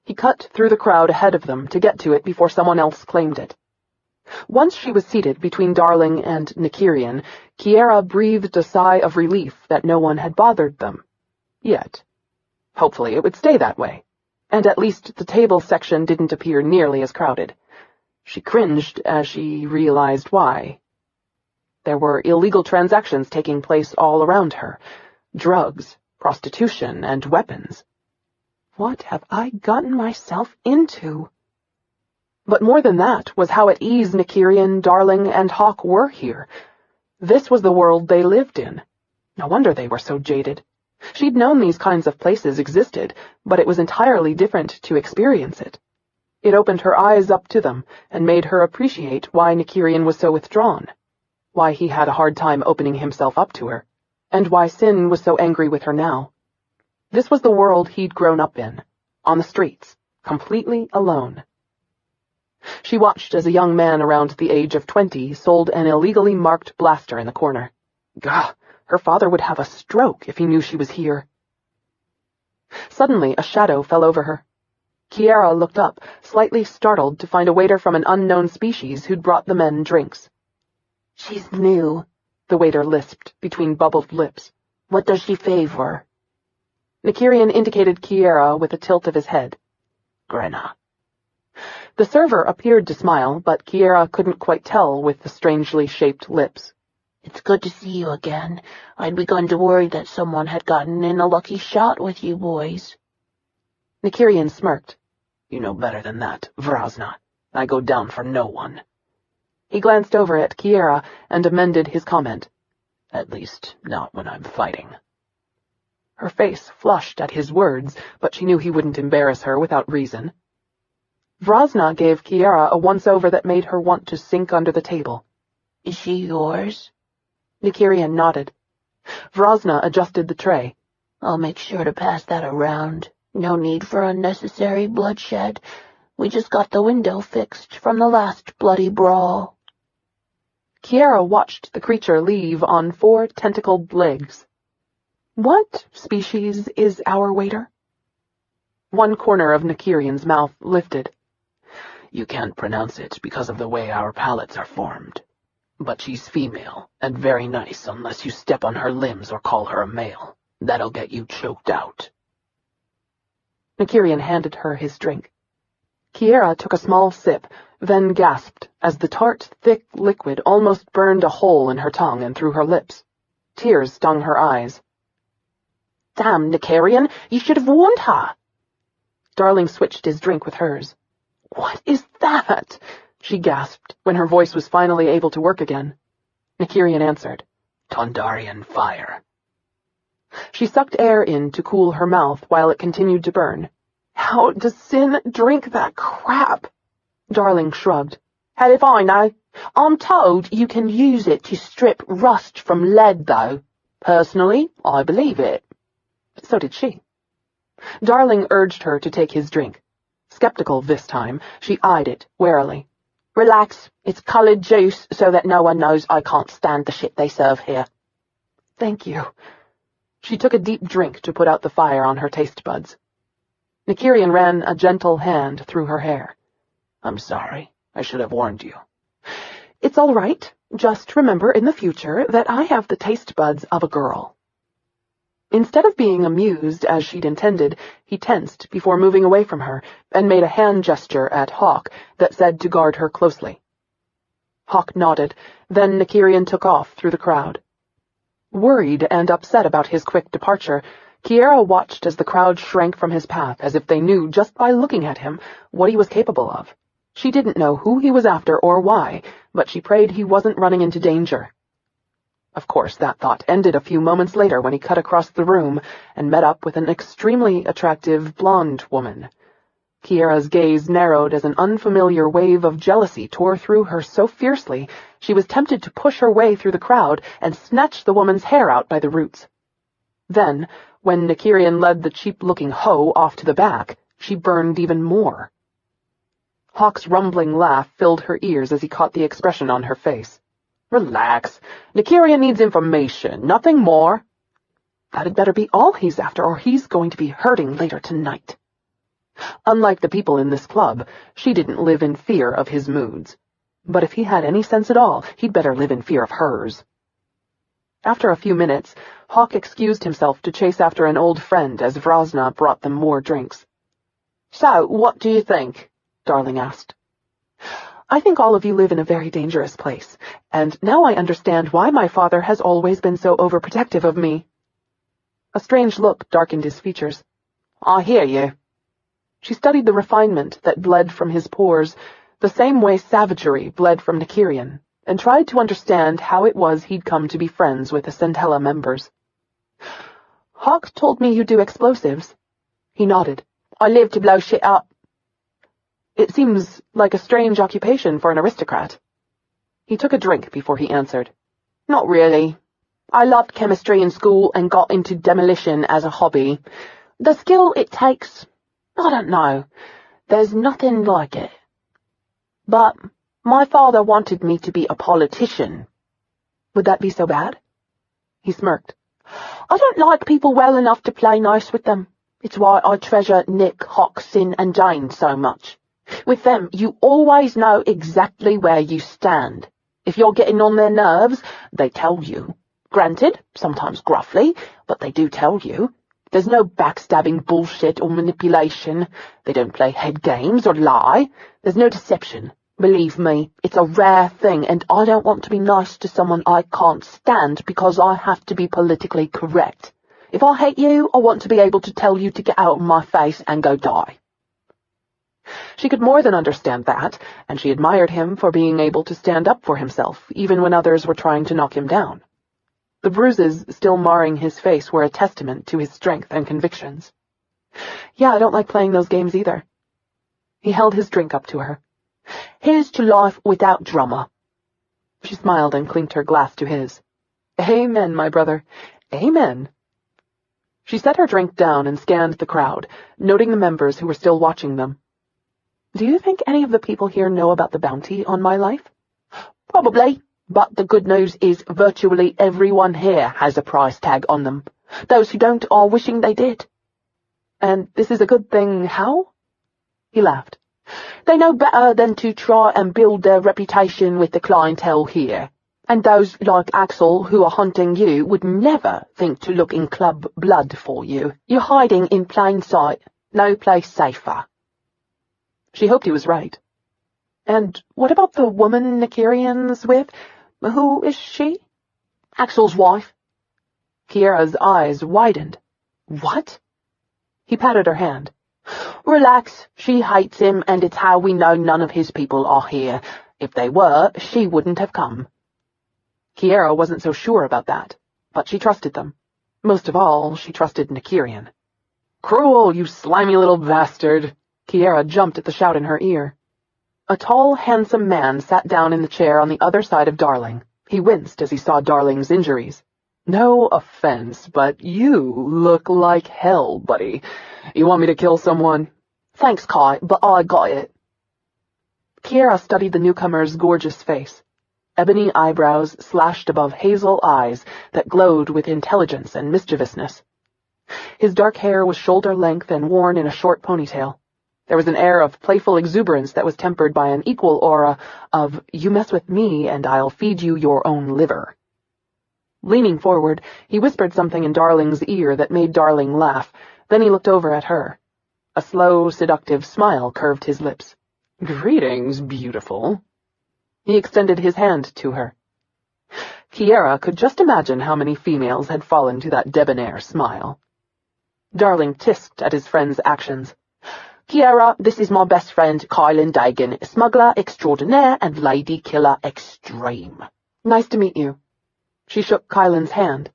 He cut through the crowd ahead of them to get to it before someone else claimed it. Once she was seated between Darling and Nykyrian, Kiara breathed a sigh of relief that no one had bothered them. Yet. Hopefully it would stay that way. And at least the table section didn't appear nearly as crowded. She cringed as she realized why. There were illegal transactions taking place all around her. Drugs, prostitution, and weapons. What have I gotten myself into? But more than that was how at ease Nykyrian, Darling, and Hawk were here. This was the world they lived in. No wonder they were so jaded. She'd known these kinds of places existed, but it was entirely different to experience it. It opened her eyes up to them, and made her appreciate why Nykyrian was so withdrawn, why he had a hard time opening himself up to her, and why Sin was so angry with her now. This was the world he'd grown up in, on the streets, completely alone. She watched as a young man around the age of 20 sold an illegally marked blaster in the corner. Gah, her father would have a stroke if he knew she was here. Suddenly, a shadow fell over her. Kiara looked up, slightly startled to find a waiter from an unknown species who'd brought the men drinks. She's new, the waiter lisped between bubbled lips. What does she favor? Nykyrian indicated Kiara with a tilt of his head. Grenna. The server appeared to smile, but Kiara couldn't quite tell with the strangely shaped lips. It's good to see you again. I'd begun to worry that someone had gotten in a lucky shot with you boys. Nykyrian smirked. You know better than that, Vrasna. I go down for no one. He glanced over at Kiara and amended his comment. At least, not when I'm fighting. Her face flushed at his words, but she knew he wouldn't embarrass her without reason. Vrasna gave Kiara a once-over that made her want to sink under the table. Is she yours? Nykyrian nodded. Vrasna adjusted the tray. I'll make sure to pass that around. No need for unnecessary bloodshed. We just got the window fixed from the last bloody brawl. Kiara watched the creature leave on 4 tentacled legs. What species is our waiter? One corner of Nykyrian's mouth lifted. You can't pronounce it because of the way our palates are formed. But she's female, and very nice unless you step on her limbs or call her a male. That'll get you choked out. Nykyrian handed her his drink. Kiara took a small sip, then gasped as the tart, thick liquid almost burned a hole in her tongue and through her lips. Tears stung her eyes. Damn, Nykyrian, you should have warned her. Darling switched his drink with hers. What is that? She gasped when her voice was finally able to work again. Nykyrian answered. Tondarian fire. She sucked air in to cool her mouth while it continued to burn. How does Sin drink that crap? Darling shrugged. Hell if I know. I'm told you can use it to strip rust from lead, though. Personally, I believe it. So did she. Darling urged her to take his drink. Skeptical this time, she eyed it warily. Relax, it's coloured juice so that no one knows I can't stand the shit they serve here. Thank you. She took a deep drink to put out the fire on her taste buds. Nykyrian ran a gentle hand through her hair. I'm sorry. I should have warned you. It's all right. Just remember in the future that I have the taste buds of a girl. Instead of being amused as she'd intended, he tensed before moving away from her and made a hand gesture at Hawk that said to guard her closely. Hawk nodded, then Nykyrian took off through the crowd. Worried and upset about his quick departure, Kiara watched as the crowd shrank from his path as if they knew just by looking at him what he was capable of. She didn't know who he was after or why, but she prayed he wasn't running into danger. Of course, that thought ended a few moments later when he cut across the room and met up with an extremely attractive blonde woman. Kiara's gaze narrowed as an unfamiliar wave of jealousy tore through her so fiercely she was tempted to push her way through the crowd and snatch the woman's hair out by the roots. Then, when Nykyrian led the cheap-looking hoe off to the back, she burned even more. Hawk's rumbling laugh filled her ears as he caught the expression on her face. Relax. Nykyrian needs information, nothing more. That'd better be all he's after, or he's going to be hurting later tonight. Unlike the people in this club, she didn't live in fear of his moods. But if he had any sense at all, he'd better live in fear of hers. After a few minutes, Hawk excused himself to chase after an old friend as Vrosna brought them more drinks. So, what do you think? Darling asked. I think all of you live in a very dangerous place, and now I understand why my father has always been so overprotective of me. A strange look darkened his features. I hear you. She studied the refinement that bled from his pores, the same way savagery bled from Nykyrian, and tried to understand how it was he'd come to be friends with the Centella members. Hawk told me you do explosives. He nodded. I live to blow shit up. It seems like a strange occupation for an aristocrat. He took a drink before he answered. Not really. I loved chemistry in school and got into demolition as a hobby. The skill it takes, I don't know. There's nothing like it. But my father wanted me to be a politician. Would that be so bad? He smirked. I don't like people well enough to play nice with them. It's why I treasure Nick, Hawk, Sin, and Jane so much. With them, you always know exactly where you stand. If you're getting on their nerves, they tell you. Granted, sometimes gruffly, but they do tell you. There's no backstabbing bullshit or manipulation. They don't play head games or lie. There's no deception. Believe me, it's a rare thing, and I don't want to be nice to someone I can't stand because I have to be politically correct. If I hate you, I want to be able to tell you to get out of my face and go die. She could more than understand that, and she admired him for being able to stand up for himself, even when others were trying to knock him down. The bruises still marring his face were a testament to his strength and convictions. Yeah, I don't like playing those games either. He held his drink up to her. Here's to life without drama. She smiled and clinked her glass to his. Amen, my brother. Amen. She set her drink down and scanned the crowd, noting the members who were still watching them. Do you think any of the people here know about the bounty on my life? Probably, but the good news is virtually everyone here has a price tag on them. Those who don't are wishing they did. And this is a good thing, how? He laughed. They know better than to try and build their reputation with the clientele here. And those like Axel who are hunting you would never think to look in club blood for you. You're hiding in plain sight. No place safer. She hoped he was right. And what about the woman Nykyrian's with? Who is she? Axel's wife. Kiara's eyes widened. What? He patted her hand. Relax, she hates him, and it's how we know none of his people are here. If they were, she wouldn't have come. Kiara wasn't so sure about that, but she trusted them. Most of all, she trusted Nykyrian. Cruel, you slimy little bastard! Kiara jumped at the shout in her ear. A tall, handsome man sat down in the chair on the other side of Darling. He winced as he saw Darling's injuries. "No offense, but you look like hell, buddy. You want me to kill someone?" "Thanks, Kai, but I got it." Kiara studied the newcomer's gorgeous face. Ebony eyebrows slashed above hazel eyes that glowed with intelligence and mischievousness. His dark hair was shoulder-length and worn in a short ponytail. There was an air of playful exuberance that was tempered by an equal aura of, "You mess with me and I'll feed you your own liver." Leaning forward, he whispered something in Darling's ear that made Darling laugh. Then he looked over at her. A slow, seductive smile curved his lips. "Greetings, beautiful." He extended his hand to her. Kiara could just imagine how many females had fallen to that debonair smile. Darling tisked at his friend's actions. "Kiara, this is my best friend, Kylan Dagan, smuggler extraordinaire and lady killer extreme." "Nice to meet you." She shook Kylan's hand.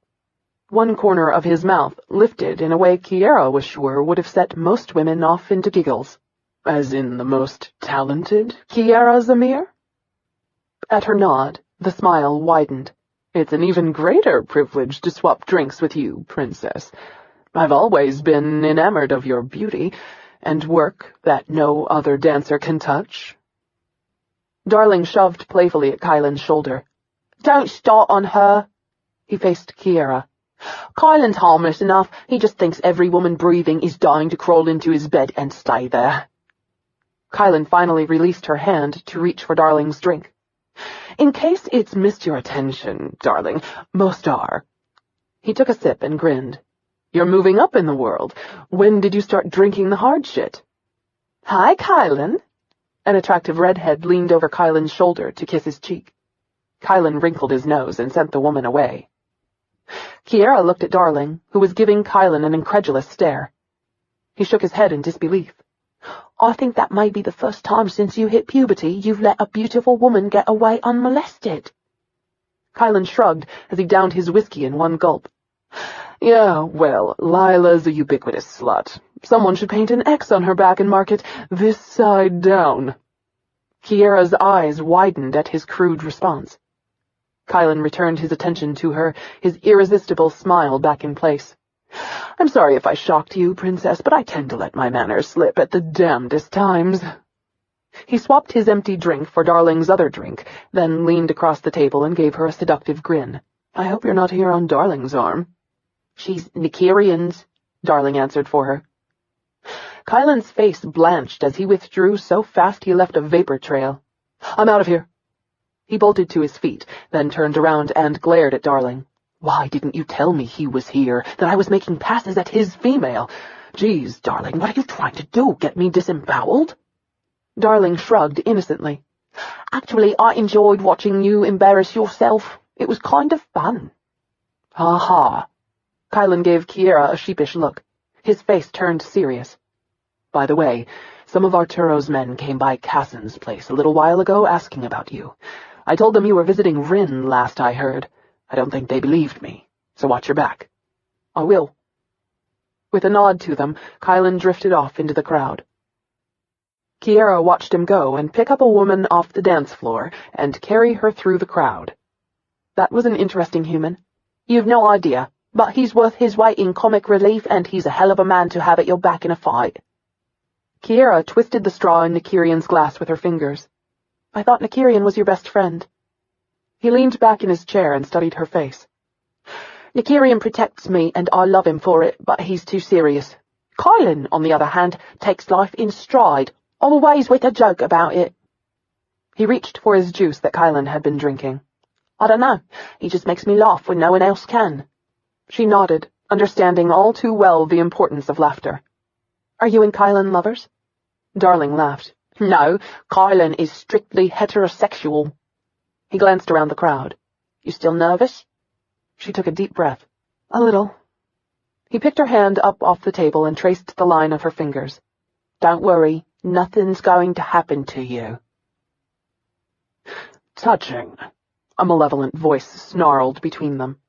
One corner of his mouth lifted in a way Kiara was sure would have set most women off into giggles. "As in the most talented Kiara Zamir?" At her nod, the smile widened. "It's an even greater privilege to swap drinks with you, princess. I've always been enamored of your beauty, and work that no other dancer can touch." Darling shoved playfully at Kylan's shoulder. "Don't start on her." He faced Kiara. "Kylan's harmless enough. He just thinks every woman breathing is dying to crawl into his bed and stay there." Kylan finally released her hand to reach for Darling's drink. "In case it's missed your attention, darling, most are." He took a sip and grinned. "You're moving up in the world. When did you start drinking the hard shit?" "Hi, Kylan." An attractive redhead leaned over Kylan's shoulder to kiss his cheek. Kylan wrinkled his nose and sent the woman away. Kiara looked at Darling, who was giving Kylan an incredulous stare. He shook his head in disbelief. "I think that may be the first time since you hit puberty you've let a beautiful woman get away unmolested." Kylan shrugged as he downed his whiskey in one gulp. "Yeah, well, Lila's a ubiquitous slut. Someone should paint an X on her back and mark it this side down." Kiara's eyes widened at his crude response. Kylan returned his attention to her, his irresistible smile back in place. "I'm sorry if I shocked you, princess, but I tend to let my manners slip at the damnedest times." He swapped his empty drink for Darling's other drink, then leaned across the table and gave her a seductive grin. "I hope you're not here on Darling's arm." "She's Nykyrian's," Darling answered for her. Kylan's face blanched as he withdrew so fast he left a vapor trail. "I'm out of here." He bolted to his feet, then turned around and glared at Darling. "Why didn't you tell me he was here, that I was making passes at his female? Geez, Darling, what are you trying to do, get me disemboweled?" Darling shrugged innocently. "Actually, I enjoyed watching you embarrass yourself. It was kind of fun." "Ha ha." Kylan gave Kiara a sheepish look. His face turned serious. "By the way, some of Arturo's men came by Cassin's place a little while ago asking about you. I told them you were visiting Rin last I heard. I don't think they believed me, so watch your back." "I will." With a nod to them, Kylan drifted off into the crowd. Kiara watched him go and pick up a woman off the dance floor and carry her through the crowd. That was an interesting human. "You've no idea, but he's worth his weight in comic relief and he's a hell of a man to have at your back in a fight." Kiara twisted the straw in Nykyrian's glass with her fingers. "I thought Nykyrian was your best friend." He leaned back in his chair and studied her face. "Nykyrian protects me and I love him for it, but he's too serious. Kylan, on the other hand, takes life in stride, always with a joke about it." He reached for his juice that Kylan had been drinking. "I don't know, he just makes me laugh when no one else can." She nodded, understanding all too well the importance of laughter. "Are you and Kylan lovers?" Darling laughed. "No, Kylan is strictly heterosexual." He glanced around the crowd. "You still nervous?" She took a deep breath. "A little." He picked her hand up off the table and traced the line of her fingers. "Don't worry, nothing's going to happen to you." "Touching," a malevolent voice snarled between them.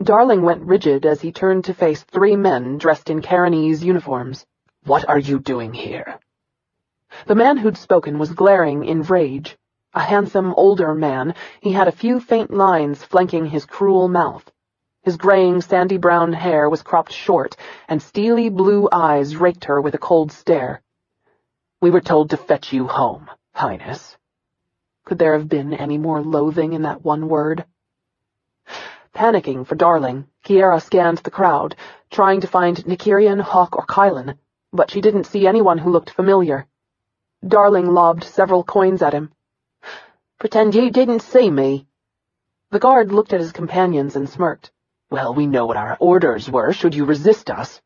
Darling went rigid as he turned to face three men dressed in Karenese uniforms. "What are you doing here?" The man who'd spoken was glaring in rage. A handsome, older man, he had a few faint lines flanking his cruel mouth. His graying, sandy-brown hair was cropped short, and steely blue eyes raked her with a cold stare. "We were told to fetch you home, Highness." Could there have been any more loathing in that one word? Panicking for Darling, Kiara scanned the crowd, trying to find Nykyrian, Hawk, or Kylan, but she didn't see anyone who looked familiar. Darling lobbed several coins at him. "Pretend you didn't see me." The guard looked at his companions and smirked. "Well, we know what our orders were should you resist us."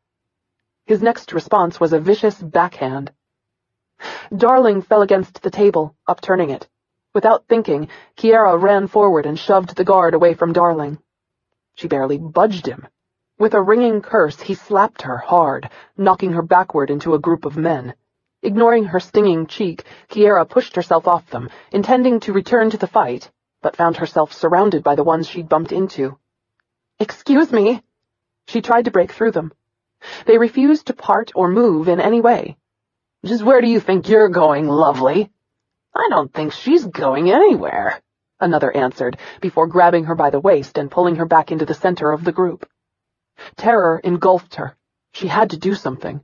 His next response was a vicious backhand. Darling fell against the table, upturning it. Without thinking, Kiara ran forward and shoved the guard away from Darling. She barely budged him. With a ringing curse, he slapped her hard, knocking her backward into a group of men. Ignoring her stinging cheek, Kiara pushed herself off them, intending to return to the fight, but found herself surrounded by the ones she'd bumped into. "Excuse me." She tried to break through them. They refused to part or move in any way. "Just where do you think you're going, lovely?" "I don't think she's going anywhere," another answered, before grabbing her by the waist and pulling her back into the center of the group. Terror engulfed her. She had to do something.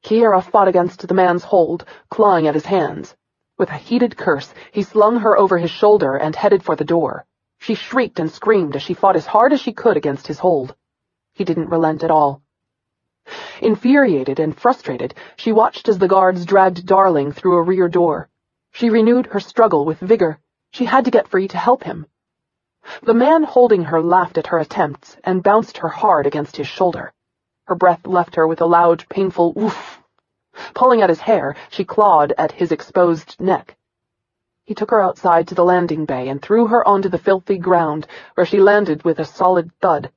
Kiara fought against the man's hold, clawing at his hands. With a heated curse, he slung her over his shoulder and headed for the door. She shrieked and screamed as she fought as hard as she could against his hold. He didn't relent at all. Infuriated and frustrated, she watched as the guards dragged Darling through a rear door. She renewed her struggle with vigor. She had to get free to help him. The man holding her laughed at her attempts and bounced her hard against his shoulder. Her breath left her with a loud, painful oof. Pulling at his hair, she clawed at his exposed neck. He took her outside to the landing bay and threw her onto the filthy ground, where she landed with a solid thud.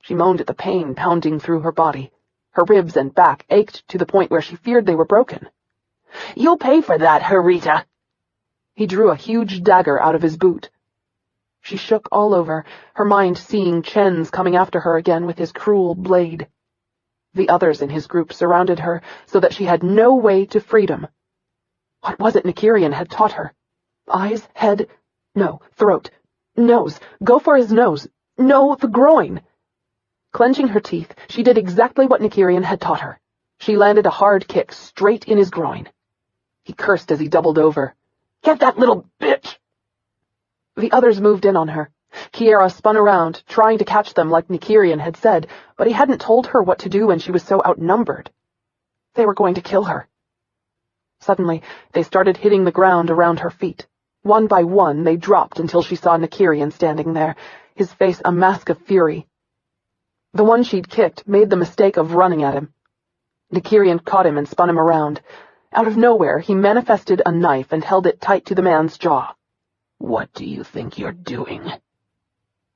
She moaned at the pain pounding through her body. Her ribs and back ached to the point where she feared they were broken. "You'll pay for that, Harita." He drew a huge dagger out of his boot. She shook all over, her mind seeing Chen's coming after her again with his cruel blade. The others in his group surrounded her, so that she had no way to freedom. What was it Nykyrian had taught her? Eyes, head, no, throat, nose, go for his nose, no, the groin. Clenching her teeth, she did exactly what Nykyrian had taught her. She landed a hard kick straight in his groin. He cursed as he doubled over. "Get that little bitch!" The others moved in on her. Kiara spun around, trying to catch them like Nykyrian had said, but he hadn't told her what to do when she was so outnumbered. They were going to kill her. Suddenly, they started hitting the ground around her feet. One by one, they dropped until she saw Nykyrian standing there, his face a mask of fury. The one she'd kicked made the mistake of running at him. Nykyrian caught him and spun him around. Out of nowhere, he manifested a knife and held it tight to the man's jaw. "What do you think you're doing?"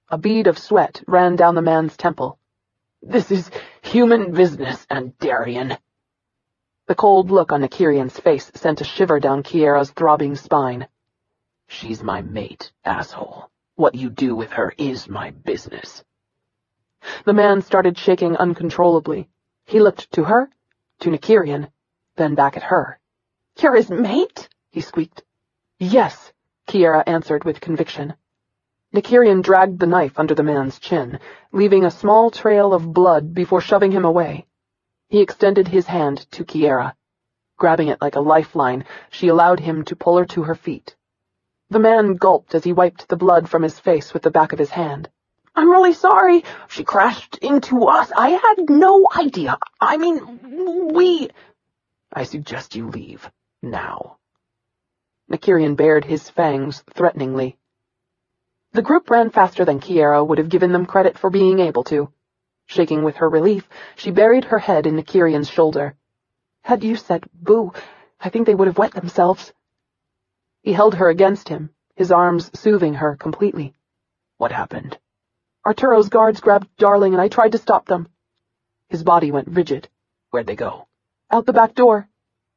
A bead of sweat ran down the man's temple. "This is human business, Andarian." The cold look on Nykyrian's face sent a shiver down Kiara's throbbing spine. "She's my mate, asshole. What you do with her is my business." The man started shaking uncontrollably. He looked to her, to Nykyrian, then back at her. "You're his mate?" he squeaked. "Yes," Kiara answered with conviction. Nykyrian dragged the knife under the man's chin, leaving a small trail of blood before shoving him away. He extended his hand to Kiara. Grabbing it like a lifeline, she allowed him to pull her to her feet. The man gulped as he wiped the blood from his face with the back of his hand. "I'm really sorry. She crashed into us. I had no idea. I mean, we—" "I suggest you leave, now." Nykyrian bared his fangs threateningly. The group ran faster than Kiara would have given them credit for being able to. Shaking with her relief, she buried her head in Nykyrian's shoulder. "Had you said boo, I think they would have wet themselves." He held her against him, his arms soothing her completely. "What happened?" "Arturo's guards grabbed Darling and I tried to stop them." His body went rigid. "Where'd they go?" "Out the back door."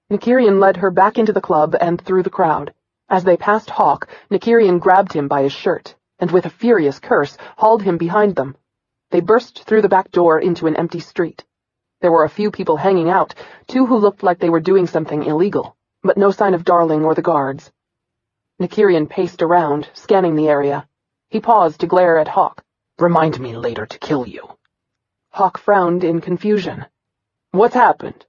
Nykyrian led her back into the club and through the crowd. As they passed Hawk, Nykyrian grabbed him by his shirt, and with a furious curse, hauled him behind them. They burst through the back door into an empty street. There were a few people hanging out, two who looked like they were doing something illegal, but no sign of Darling or the guards. Nykyrian paced around, scanning the area. He paused to glare at Hawk. Remind me later to kill you. Hawk frowned in confusion. What's happened?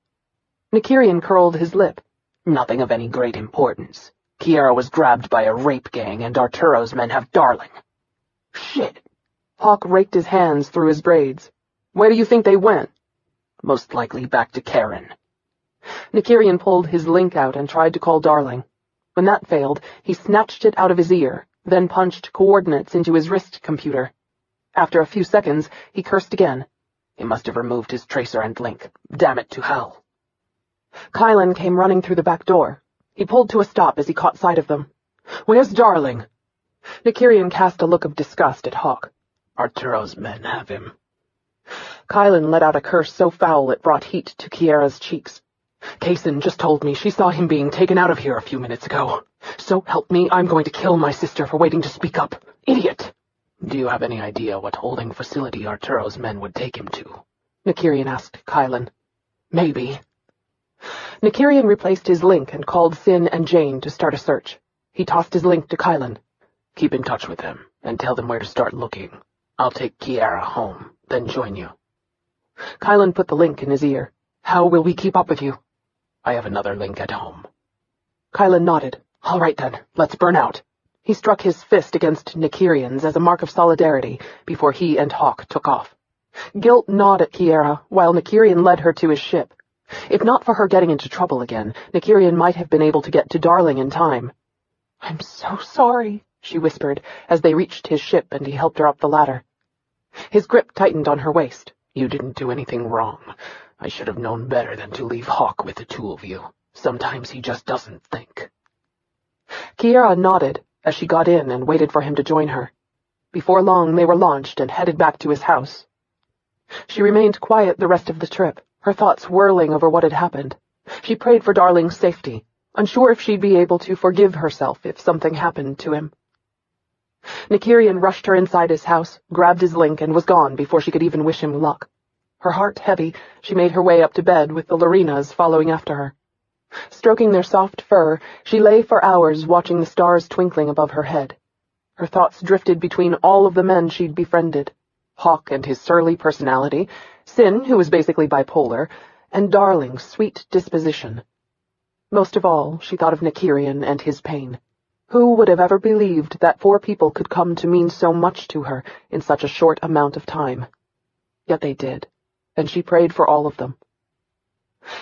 Nykyrian curled his lip. Nothing of any great importance. Kiara was grabbed by a rape gang, and Arturo's men have Darling. Shit. Hawk raked his hands through his braids. Where do you think they went? Most likely back to Karen. Nykyrian pulled his link out and tried to call Darling. When that failed, he snatched it out of his ear, then punched coordinates into his wrist computer. After a few seconds, he cursed again. He must have removed his tracer and link. Damn it to hell. Kylan came running through the back door. He pulled to a stop as he caught sight of them. Where's Darling? Nykyrian cast a look of disgust at Hawk. Arturo's men have him. Kylan let out a curse so foul it brought heat to Kiara's cheeks. Kaysen just told me she saw him being taken out of here a few minutes ago. So help me, I'm going to kill my sister for waiting to speak up. Idiot! Do you have any idea what holding facility Arturo's men would take him to? Nykyrian asked Kylan. Maybe. Nykyrian replaced his link and called Sin and Jane to start a search. He tossed his link to Kylan. Keep in touch with them, and tell them where to start looking. I'll take Kiara home, then join you. Kylan put the link in his ear. How will we keep up with you? I have another link at home. Kylan nodded. All right then, let's burn out. He struck his fist against Nykyrian's as a mark of solidarity before he and Hawk took off. Guilt gnawed at Kiara while Nykyrian led her to his ship. If not for her getting into trouble again, Nykyrian might have been able to get to Darling in time. I'm so sorry, she whispered as they reached his ship and he helped her up the ladder. His grip tightened on her waist. You didn't do anything wrong. I should have known better than to leave Hawk with the two of you. Sometimes he just doesn't think. Kiara nodded as she got in and waited for him to join her. Before long, they were launched and headed back to his house. She remained quiet the rest of the trip, her thoughts whirling over what had happened. She prayed for Darling's safety, unsure if she'd be able to forgive herself if something happened to him. Nykyrian rushed her inside his house, grabbed his link, and was gone before she could even wish him luck. Her heart heavy, she made her way up to bed with the Lorinas following after her. Stroking their soft fur, she lay for hours watching the stars twinkling above her head. Her thoughts drifted between all of the men she'd befriended. Hawk and his surly personality, Sin, who was basically bipolar, and Darling's sweet disposition. Most of all, she thought of Nykyrian and his pain. Who would have ever believed that 4 people could come to mean so much to her in such a short amount of time? Yet they did, and she prayed for all of them.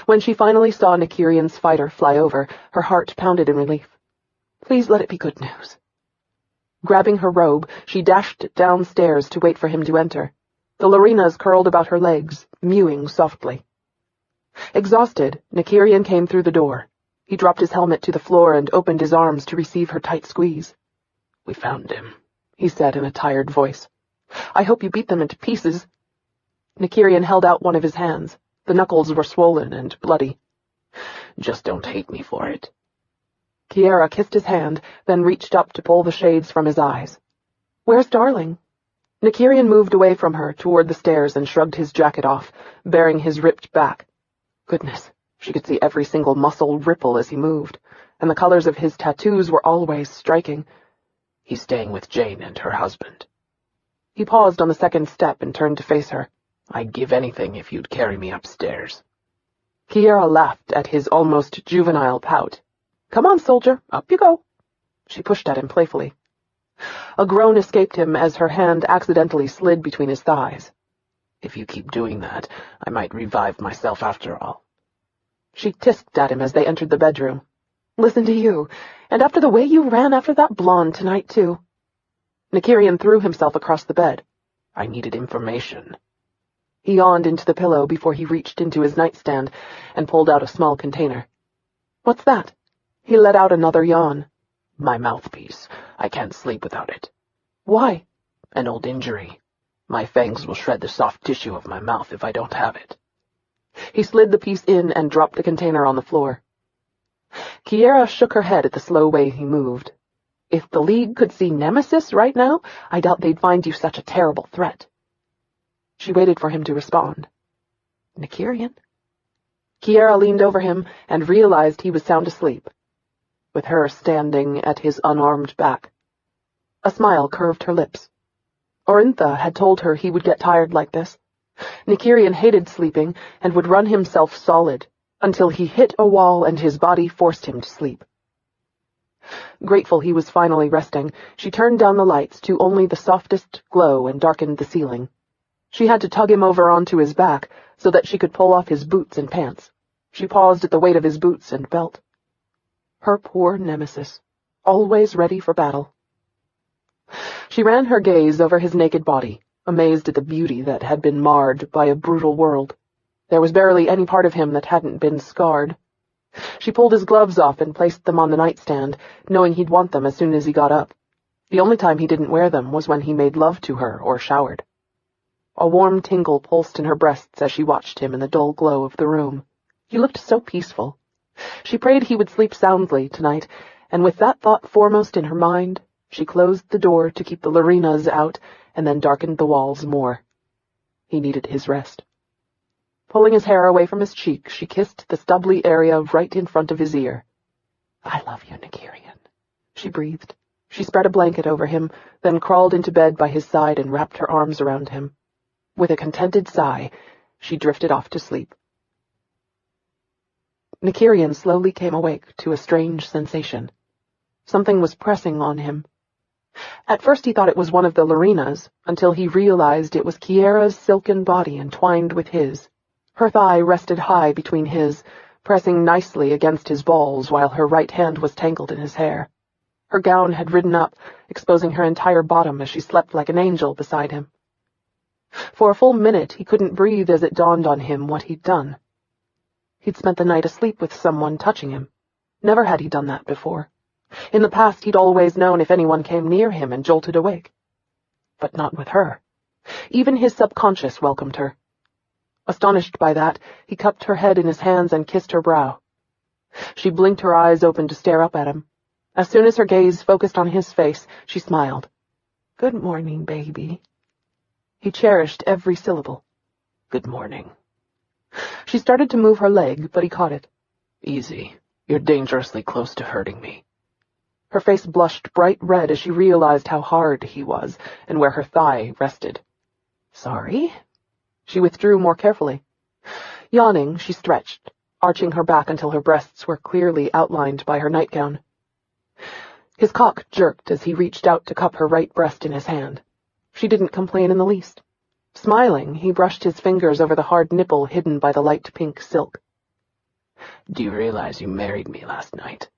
When she finally saw Nykyrian's fighter fly over, her heart pounded in relief. Please let it be good news. Grabbing her robe, she dashed downstairs to wait for him to enter. The Lorinas curled about her legs, mewing softly. Exhausted, Nykyrian came through the door. He dropped his helmet to the floor and opened his arms to receive her tight squeeze. We found him, he said in a tired voice. I hope you beat them into pieces. Nykyrian held out one of his hands. The knuckles were swollen and bloody. Just don't hate me for it. Kiara kissed his hand, then reached up to pull the shades from his eyes. Where's Darling? Nykyrian moved away from her toward the stairs and shrugged his jacket off, baring his ripped back. Goodness, she could see every single muscle ripple as he moved, and the colors of his tattoos were always striking. He's staying with Jane and her husband. He paused on the second step and turned to face her. I'd give anything if you'd carry me upstairs. Kiara laughed at his almost juvenile pout. Come on, soldier, up you go. She pushed at him playfully. A groan escaped him as her hand accidentally slid between his thighs. If you keep doing that, I might revive myself after all. She tisked at him as they entered the bedroom. Listen to you, and after the way you ran after that blonde tonight, too. Nykyrian threw himself across the bed. I needed information. He yawned into the pillow before he reached into his nightstand and pulled out a small container. What's that? He let out another yawn. My mouthpiece. I can't sleep without it. Why? An old injury. My fangs will shred the soft tissue of my mouth if I don't have it. He slid the piece in and dropped the container on the floor. Kiara shook her head at the slow way he moved. If the League could see Nemesis right now, I doubt they'd find you such a terrible threat. She waited for him to respond. Nykyrian? Kiara leaned over him and realized he was sound asleep, with her standing at his unarmed back. A smile curved her lips. Orintha had told her he would get tired like this. Nykyrian hated sleeping and would run himself solid until he hit a wall and his body forced him to sleep. Grateful he was finally resting, she turned down the lights to only the softest glow and darkened the ceiling. She had to tug him over onto his back so that she could pull off his boots and pants. She paused at the weight of his boots and belt. Her poor Nemesis, always ready for battle. She ran her gaze over his naked body, amazed at the beauty that had been marred by a brutal world. There was barely any part of him that hadn't been scarred. She pulled his gloves off and placed them on the nightstand, knowing he'd want them as soon as he got up. The only time he didn't wear them was when he made love to her or showered. A warm tingle pulsed in her breasts as she watched him in the dull glow of the room. He looked so peaceful. She prayed he would sleep soundly tonight, and with that thought foremost in her mind, she closed the door to keep the Larinas out and then darkened the walls more. He needed his rest. Pulling his hair away from his cheek, she kissed the stubbly area right in front of his ear. "I love you, Nykyrian," she breathed. She spread a blanket over him, then crawled into bed by his side and wrapped her arms around him. With a contented sigh, she drifted off to sleep. Nykyrian slowly came awake to a strange sensation. Something was pressing on him. At first he thought it was one of the Larinas, until he realized it was Kiara's silken body entwined with his. Her thigh rested high between his, pressing nicely against his balls while her right hand was tangled in his hair. Her gown had ridden up, exposing her entire bottom as she slept like an angel beside him. For a full minute he couldn't breathe as it dawned on him what he'd done. He'd spent the night asleep with someone touching him. Never had he done that before. In the past he'd always known if anyone came near him and jolted awake. But not with her. Even his subconscious welcomed her. Astonished by that, he cupped her head in his hands and kissed her brow. She blinked her eyes open to stare up at him. As soon as her gaze focused on his face, she smiled. "Good morning, baby." He cherished every syllable. "Good morning." She started to move her leg, but he caught it. "Easy. You're dangerously close to hurting me." Her face blushed bright red as she realized how hard he was and where her thigh rested. "Sorry?" She withdrew more carefully. Yawning, she stretched, arching her back until her breasts were clearly outlined by her nightgown. His cock jerked as he reached out to cup her right breast in his hand. She didn't complain in the least. Smiling, he brushed his fingers over the hard nipple hidden by the light pink silk. "Do you realize you married me last night?"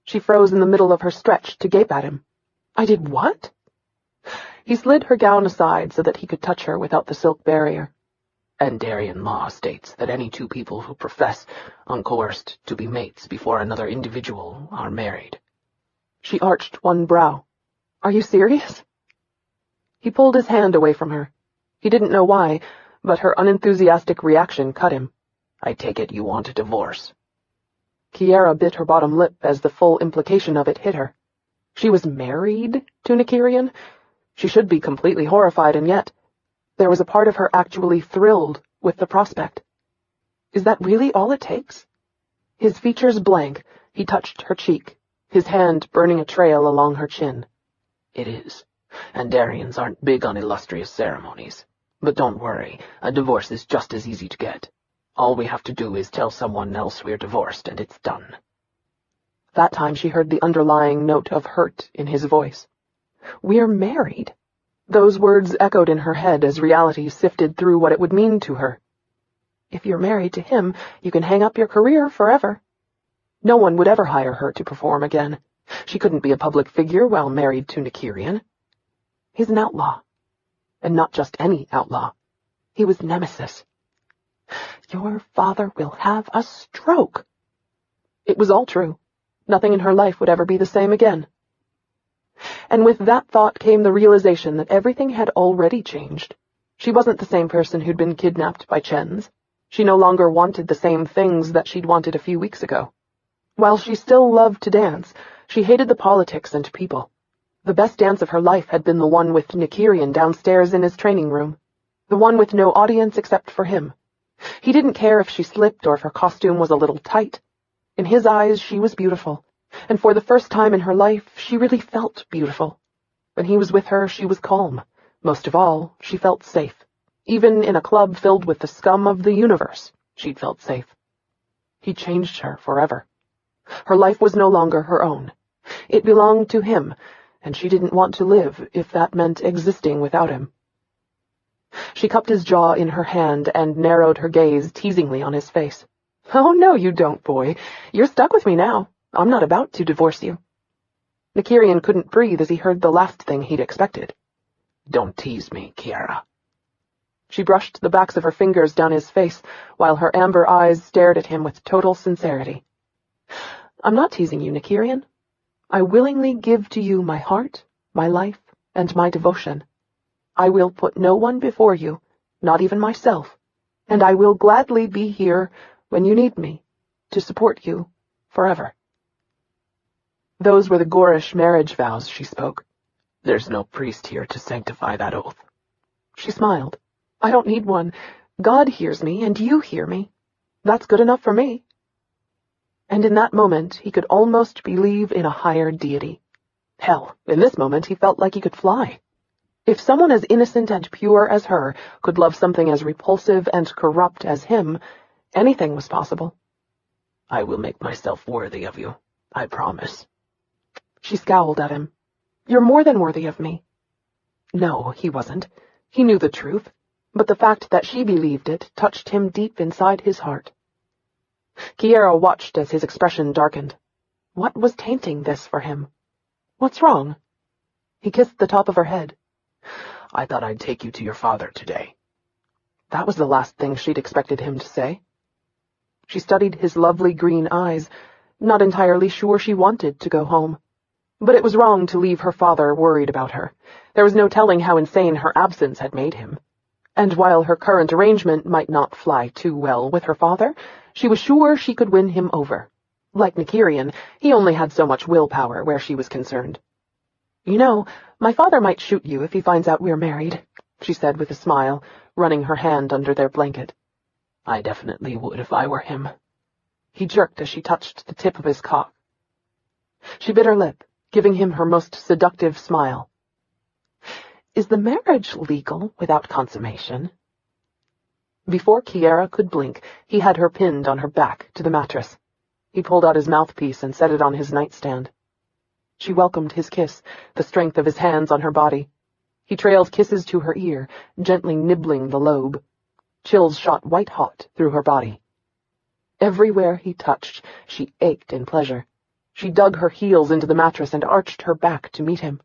She froze in the middle of her stretch to gape at him. "I did what?" He slid her gown aside so that he could touch her without the silk barrier. Andarian law states that any two people who profess, uncoerced, to be mates before another individual are married. She arched one brow. "Are you serious?" He pulled his hand away from her. He didn't know why, but her unenthusiastic reaction cut him. "I take it you want a divorce." Kiara bit her bottom lip as the full implication of it hit her. She was married to Nykyrian? She should be completely horrified, and yet there was a part of her actually thrilled with the prospect. Is that really all it takes? His features blank, he touched her cheek, his hand burning a trail along her chin. "It is. Andarians aren't big on illustrious ceremonies. But don't worry, a divorce is just as easy to get. All we have to do is tell someone else we're divorced, and it's done." That time she heard the underlying note of hurt in his voice. "We're married." Those words echoed in her head as reality sifted through what it would mean to her. If you're married to him, you can hang up your career forever. No one would ever hire her to perform again. She couldn't be a public figure while married to Nykyrian. He's an outlaw. And not just any outlaw. He was Nemesis. "Your father will have a stroke." It was all true. Nothing in her life would ever be the same again. And with that thought came the realization that everything had already changed. She wasn't the same person who'd been kidnapped by Chens. She no longer wanted the same things that she'd wanted a few weeks ago. While she still loved to dance, she hated the politics and people. The best dance of her life had been the one with Nykyrian downstairs in his training room. The one with no audience except for him. He didn't care if she slipped or if her costume was a little tight. In his eyes, she was beautiful, and for the first time in her life, she really felt beautiful. When he was with her, she was calm. Most of all, she felt safe. Even in a club filled with the scum of the universe, she'd felt safe. He changed her forever. Her life was no longer her own. It belonged to him, and she didn't want to live if that meant existing without him. She cupped his jaw in her hand and narrowed her gaze teasingly on his face. "Oh, no, you don't, boy. You're stuck with me now. I'm not about to divorce you." Nykyrian couldn't breathe as he heard the last thing he'd expected. "Don't tease me, Kiara." She brushed the backs of her fingers down his face, while her amber eyes stared at him with total sincerity. "I'm not teasing you, Nykyrian. I willingly give to you my heart, my life, and my devotion. I will put no one before you, not even myself, and I will gladly be here when you need me, to support you forever." Those were the Gorish marriage vows she spoke. "There's no priest here to sanctify that oath." She smiled. "I don't need one. God hears me, and you hear me. That's good enough for me." And in that moment, he could almost believe in a higher deity. Hell, in this moment, he felt like he could fly. If someone as innocent and pure as her could love something as repulsive and corrupt as him, anything was possible. "I will make myself worthy of you, I promise." She scowled at him. "You're more than worthy of me." No, he wasn't. He knew the truth, but the fact that she believed it touched him deep inside his heart. Kiara watched as his expression darkened. What was tainting this for him? What's wrong? He kissed the top of her head. "I thought I'd take you to your father today." That was the last thing she'd expected him to say. She studied his lovely green eyes, not entirely sure she wanted to go home. But it was wrong to leave her father worried about her. There was no telling how insane her absence had made him. And while her current arrangement might not fly too well with her father, she was sure she could win him over. Like Nykyrian, he only had so much willpower where she was concerned. "You know, my father might shoot you if he finds out we're married," she said with a smile, running her hand under their blanket. "I definitely would if I were him." He jerked as she touched the tip of his cock. She bit her lip, giving him her most seductive smile. "Is the marriage legal without consummation?" Before Kiara could blink, he had her pinned on her back to the mattress. He pulled out his mouthpiece and set it on his nightstand. She welcomed his kiss, the strength of his hands on her body. He trailed kisses to her ear, gently nibbling the lobe. Chills shot white-hot through her body. Everywhere he touched, she ached in pleasure. She dug her heels into the mattress and arched her back to meet him.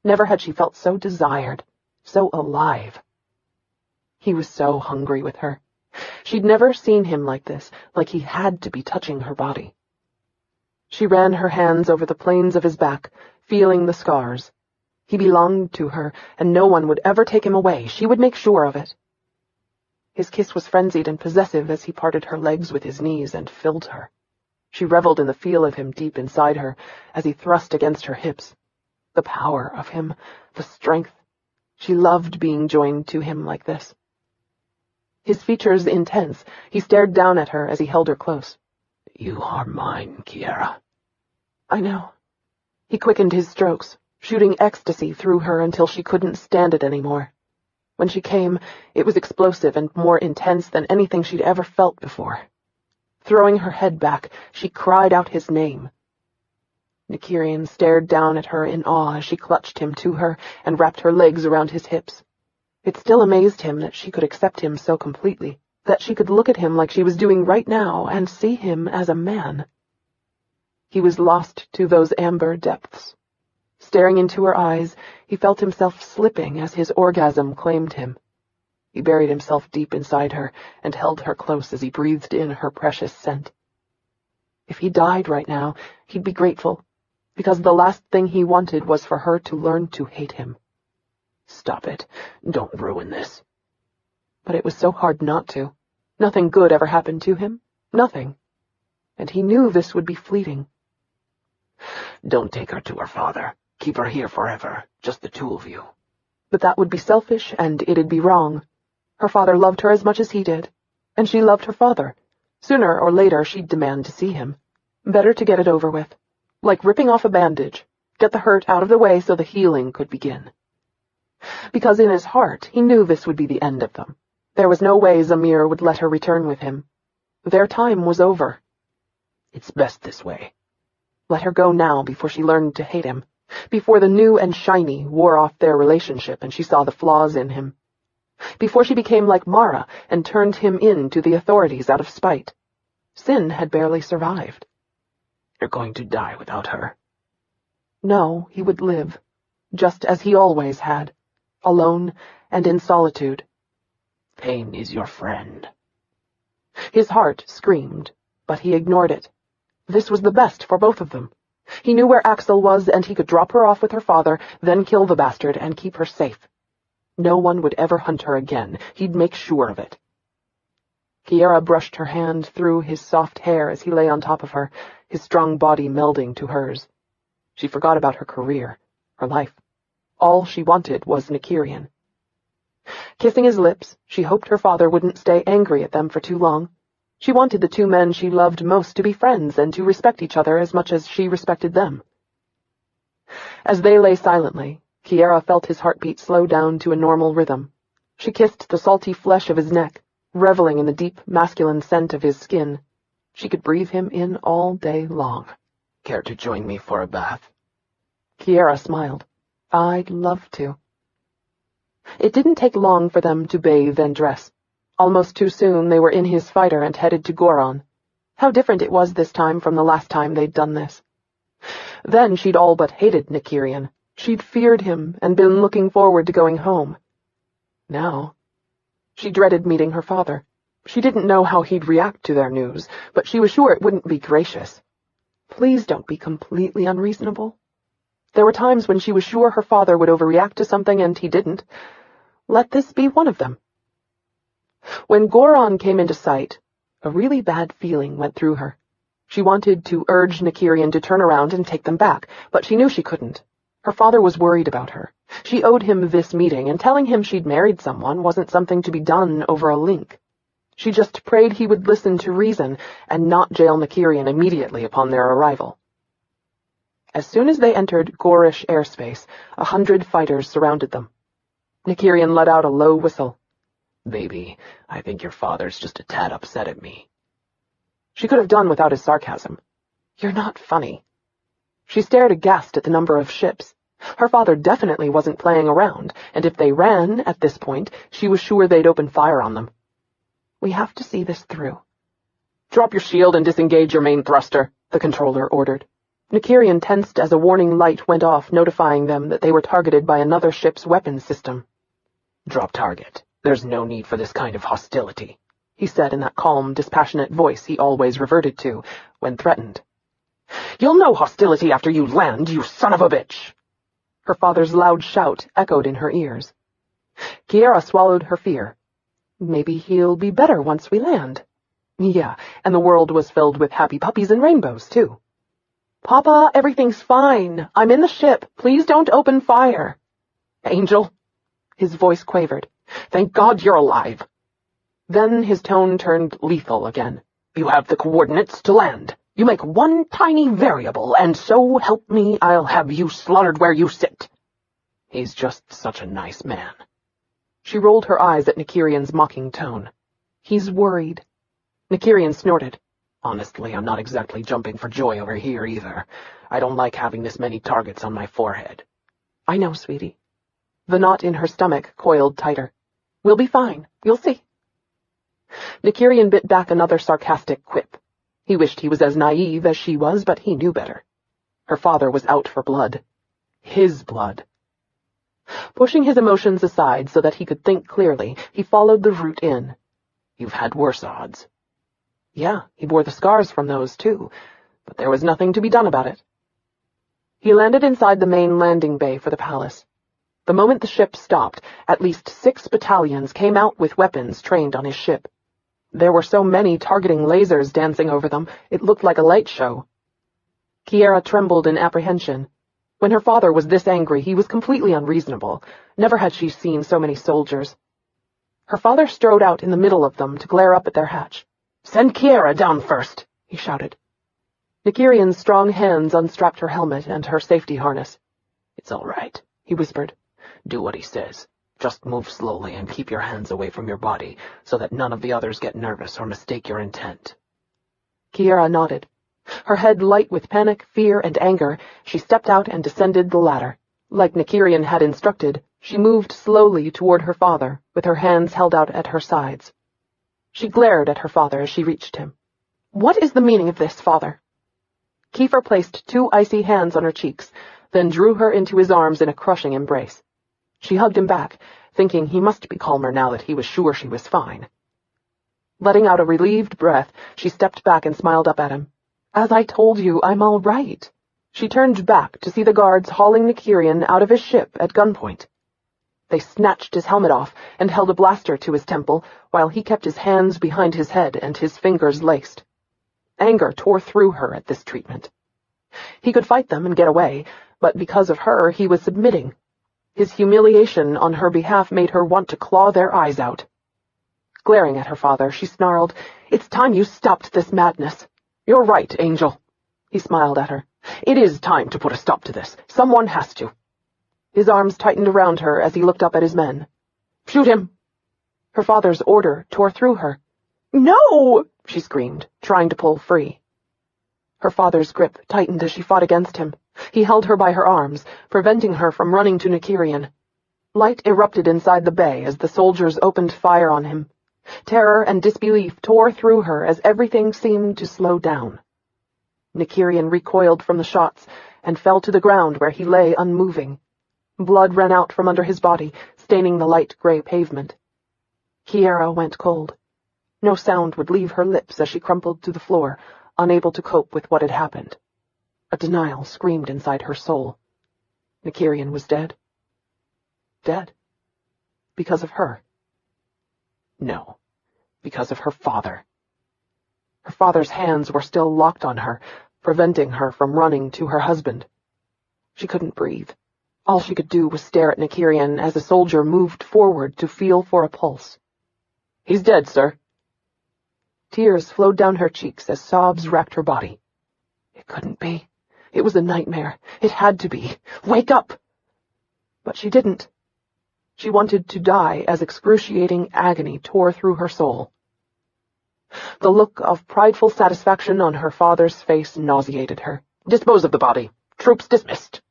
Never had she felt so desired, so alive. He was so hungry with her. She'd never seen him like this, like he had to be touching her body. She ran her hands over the planes of his back, feeling the scars. He belonged to her, and no one would ever take him away. She would make sure of it. His kiss was frenzied and possessive as he parted her legs with his knees and filled her. She reveled in the feel of him deep inside her as he thrust against her hips. The power of him, the strength. She loved being joined to him like this. His features intense, he stared down at her as he held her close. "You are mine, Kiara." "I know." He quickened his strokes, shooting ecstasy through her until she couldn't stand it anymore. When she came, it was explosive and more intense than anything she'd ever felt before. Throwing her head back, she cried out his name. Nykyrian stared down at her in awe as she clutched him to her and wrapped her legs around his hips. It still amazed him that she could accept him so completely, that she could look at him like she was doing right now and see him as a man. He was lost to those amber depths. Staring into her eyes, he felt himself slipping as his orgasm claimed him. He buried himself deep inside her and held her close as he breathed in her precious scent. If he died right now, he'd be grateful, because the last thing he wanted was for her to learn to hate him. "Stop it. Don't ruin this." But it was so hard not to. Nothing good ever happened to him. Nothing. And he knew this would be fleeting. "Don't take her to her father. Keep her here forever, just the two of you." But that would be selfish, and it'd be wrong. Her father loved her as much as he did. And she loved her father. Sooner or later she'd demand to see him. Better to get it over with. Like ripping off a bandage. Get the hurt out of the way so the healing could begin. Because in his heart he knew this would be the end of them. There was no way Zamir would let her return with him. Their time was over. It's best this way. Let her go now before she learned to hate him. Before the new and shiny wore off their relationship and she saw the flaws in him. Before she became like Mara and turned him in to the authorities out of spite. Sin had barely survived. You're going to die without her. No, he would live, just as he always had, alone and in solitude. Pain is your friend. His heart screamed, but he ignored it. This was the best for both of them. He knew where Axel was, and he could drop her off with her father, then kill the bastard and keep her safe. No one would ever hunt her again. He'd make sure of it. Kiara brushed her hand through his soft hair as he lay on top of her, his strong body melding to hers. She forgot about her career, her life. All she wanted was Nykyrian. Kissing his lips, she hoped her father wouldn't stay angry at them for too long. She wanted the two men she loved most to be friends and to respect each other as much as she respected them. As they lay silently, Kiara felt his heartbeat slow down to a normal rhythm. She kissed the salty flesh of his neck, reveling in the deep, masculine scent of his skin. She could breathe him in all day long. Care to join me for a bath? Kiara smiled. I'd love to. It didn't take long for them to bathe and dress. Almost too soon they were in his fighter and headed to Goron. How different it was this time from the last time they'd done this. Then she'd all but hated Nykyrian. She'd feared him and been looking forward to going home. Now, she dreaded meeting her father. She didn't know how he'd react to their news, but she was sure it wouldn't be gracious. Please don't be completely unreasonable. There were times when she was sure her father would overreact to something and he didn't. Let this be one of them. When Goron came into sight, a really bad feeling went through her. She wanted to urge Nykyrian to turn around and take them back, but she knew she couldn't. Her father was worried about her. She owed him this meeting, and telling him she'd married someone wasn't something to be done over a link. She just prayed he would listen to reason and not jail Nykyrian immediately upon their arrival. As soon as they entered Gorish airspace, 100 fighters surrounded them. Nykyrian let out a low whistle. Baby, I think your father's just a tad upset at me. She could have done without his sarcasm. You're not funny. She stared aghast at the number of ships. Her father definitely wasn't playing around, and if they ran at this point, she was sure they'd open fire on them. We have to see this through. Drop your shield and disengage your main thruster, the controller ordered. Nykyrian tensed as a warning light went off, notifying them that they were targeted by another ship's weapons system. Drop target. There's no need for this kind of hostility, he said in that calm, dispassionate voice he always reverted to when threatened. You'll know hostility after you land, you son of a bitch! Her father's loud shout echoed in her ears. Kiara swallowed her fear. Maybe he'll be better once we land. Yeah, and the world was filled with happy puppies and rainbows, too. Papa, everything's fine. I'm in the ship. Please don't open fire. Angel. His voice quavered. Thank God you're alive. Then his tone turned lethal again. You have the coordinates to land. You make one tiny variable, and so help me, I'll have you slaughtered where you sit. He's just such a nice man. She rolled her eyes at Nykyrian's mocking tone. He's worried. Nykyrian snorted. Honestly, I'm not exactly jumping for joy over here either. I don't like having this many targets on my forehead. I know, sweetie. The knot in her stomach coiled tighter. We'll be fine. You'll see. Nykyrian bit back another sarcastic quip. He wished he was as naive as she was, but he knew better. Her father was out for blood. His blood. Pushing his emotions aside so that he could think clearly, he followed the route in. You've had worse odds. Yeah, he bore the scars from those, too, but there was nothing to be done about it. He landed inside the main landing bay for the palace. The moment the ship stopped, at least 6 battalions came out with weapons trained on his ship. There were so many targeting lasers dancing over them, it looked like a light show. Kiara trembled in apprehension. When her father was this angry, he was completely unreasonable. Never had she seen so many soldiers. Her father strode out in the middle of them to glare up at their hatch. "Send Kiara down first," he shouted. Nykyrian's strong hands unstrapped her helmet and her safety harness. "It's all right," he whispered. "Do what he says. Just move slowly and keep your hands away from your body so that none of the others get nervous or mistake your intent." Kiara nodded. Her head light with panic, fear, and anger, she stepped out and descended the ladder. Like Nykyrian had instructed, she moved slowly toward her father, with her hands held out at her sides. She glared at her father as she reached him. "What is the meaning of this, father?" Kiefer placed 2 icy hands on her cheeks, then drew her into his arms in a crushing embrace. She hugged him back, thinking he must be calmer now that he was sure she was fine. Letting out a relieved breath, she stepped back and smiled up at him. "As I told you, I'm all right." She turned back to see the guards hauling Nykyrian out of his ship at gunpoint. They snatched his helmet off and held a blaster to his temple, while he kept his hands behind his head and his fingers laced. Anger tore through her at this treatment. He could fight them and get away, but because of her he was submitting. His humiliation on her behalf made her want to claw their eyes out. Glaring at her father, she snarled, "It's time you stopped this madness." "You're right, Angel." He smiled at her. "It is time to put a stop to this. Someone has to." His arms tightened around her as he looked up at his men. "Shoot him!" Her father's order tore through her. "No!" she screamed, trying to pull free. Her father's grip tightened as she fought against him. He held her by her arms, preventing her from running to Nykyrian. Light erupted inside the bay as the soldiers opened fire on him. Terror and disbelief tore through her as everything seemed to slow down. Nykyrian recoiled from the shots and fell to the ground where he lay unmoving. Blood ran out from under his body, staining the light gray pavement. Kiara went cold. No sound would leave her lips as she crumpled to the floor, unable to cope with what had happened. A denial screamed inside her soul. Nykyrian was dead. Dead. Because of her. No, because of her father. Her father's hands were still locked on her, preventing her from running to her husband. She couldn't breathe. All she could do was stare at Nykyrian as a soldier moved forward to feel for a pulse. "He's dead, sir." Tears flowed down her cheeks as sobs racked her body. It couldn't be. It was a nightmare. It had to be. Wake up! But she didn't. She wanted to die as excruciating agony tore through her soul. The look of prideful satisfaction on her father's face nauseated her. "Dispose of the body. Troops dismissed."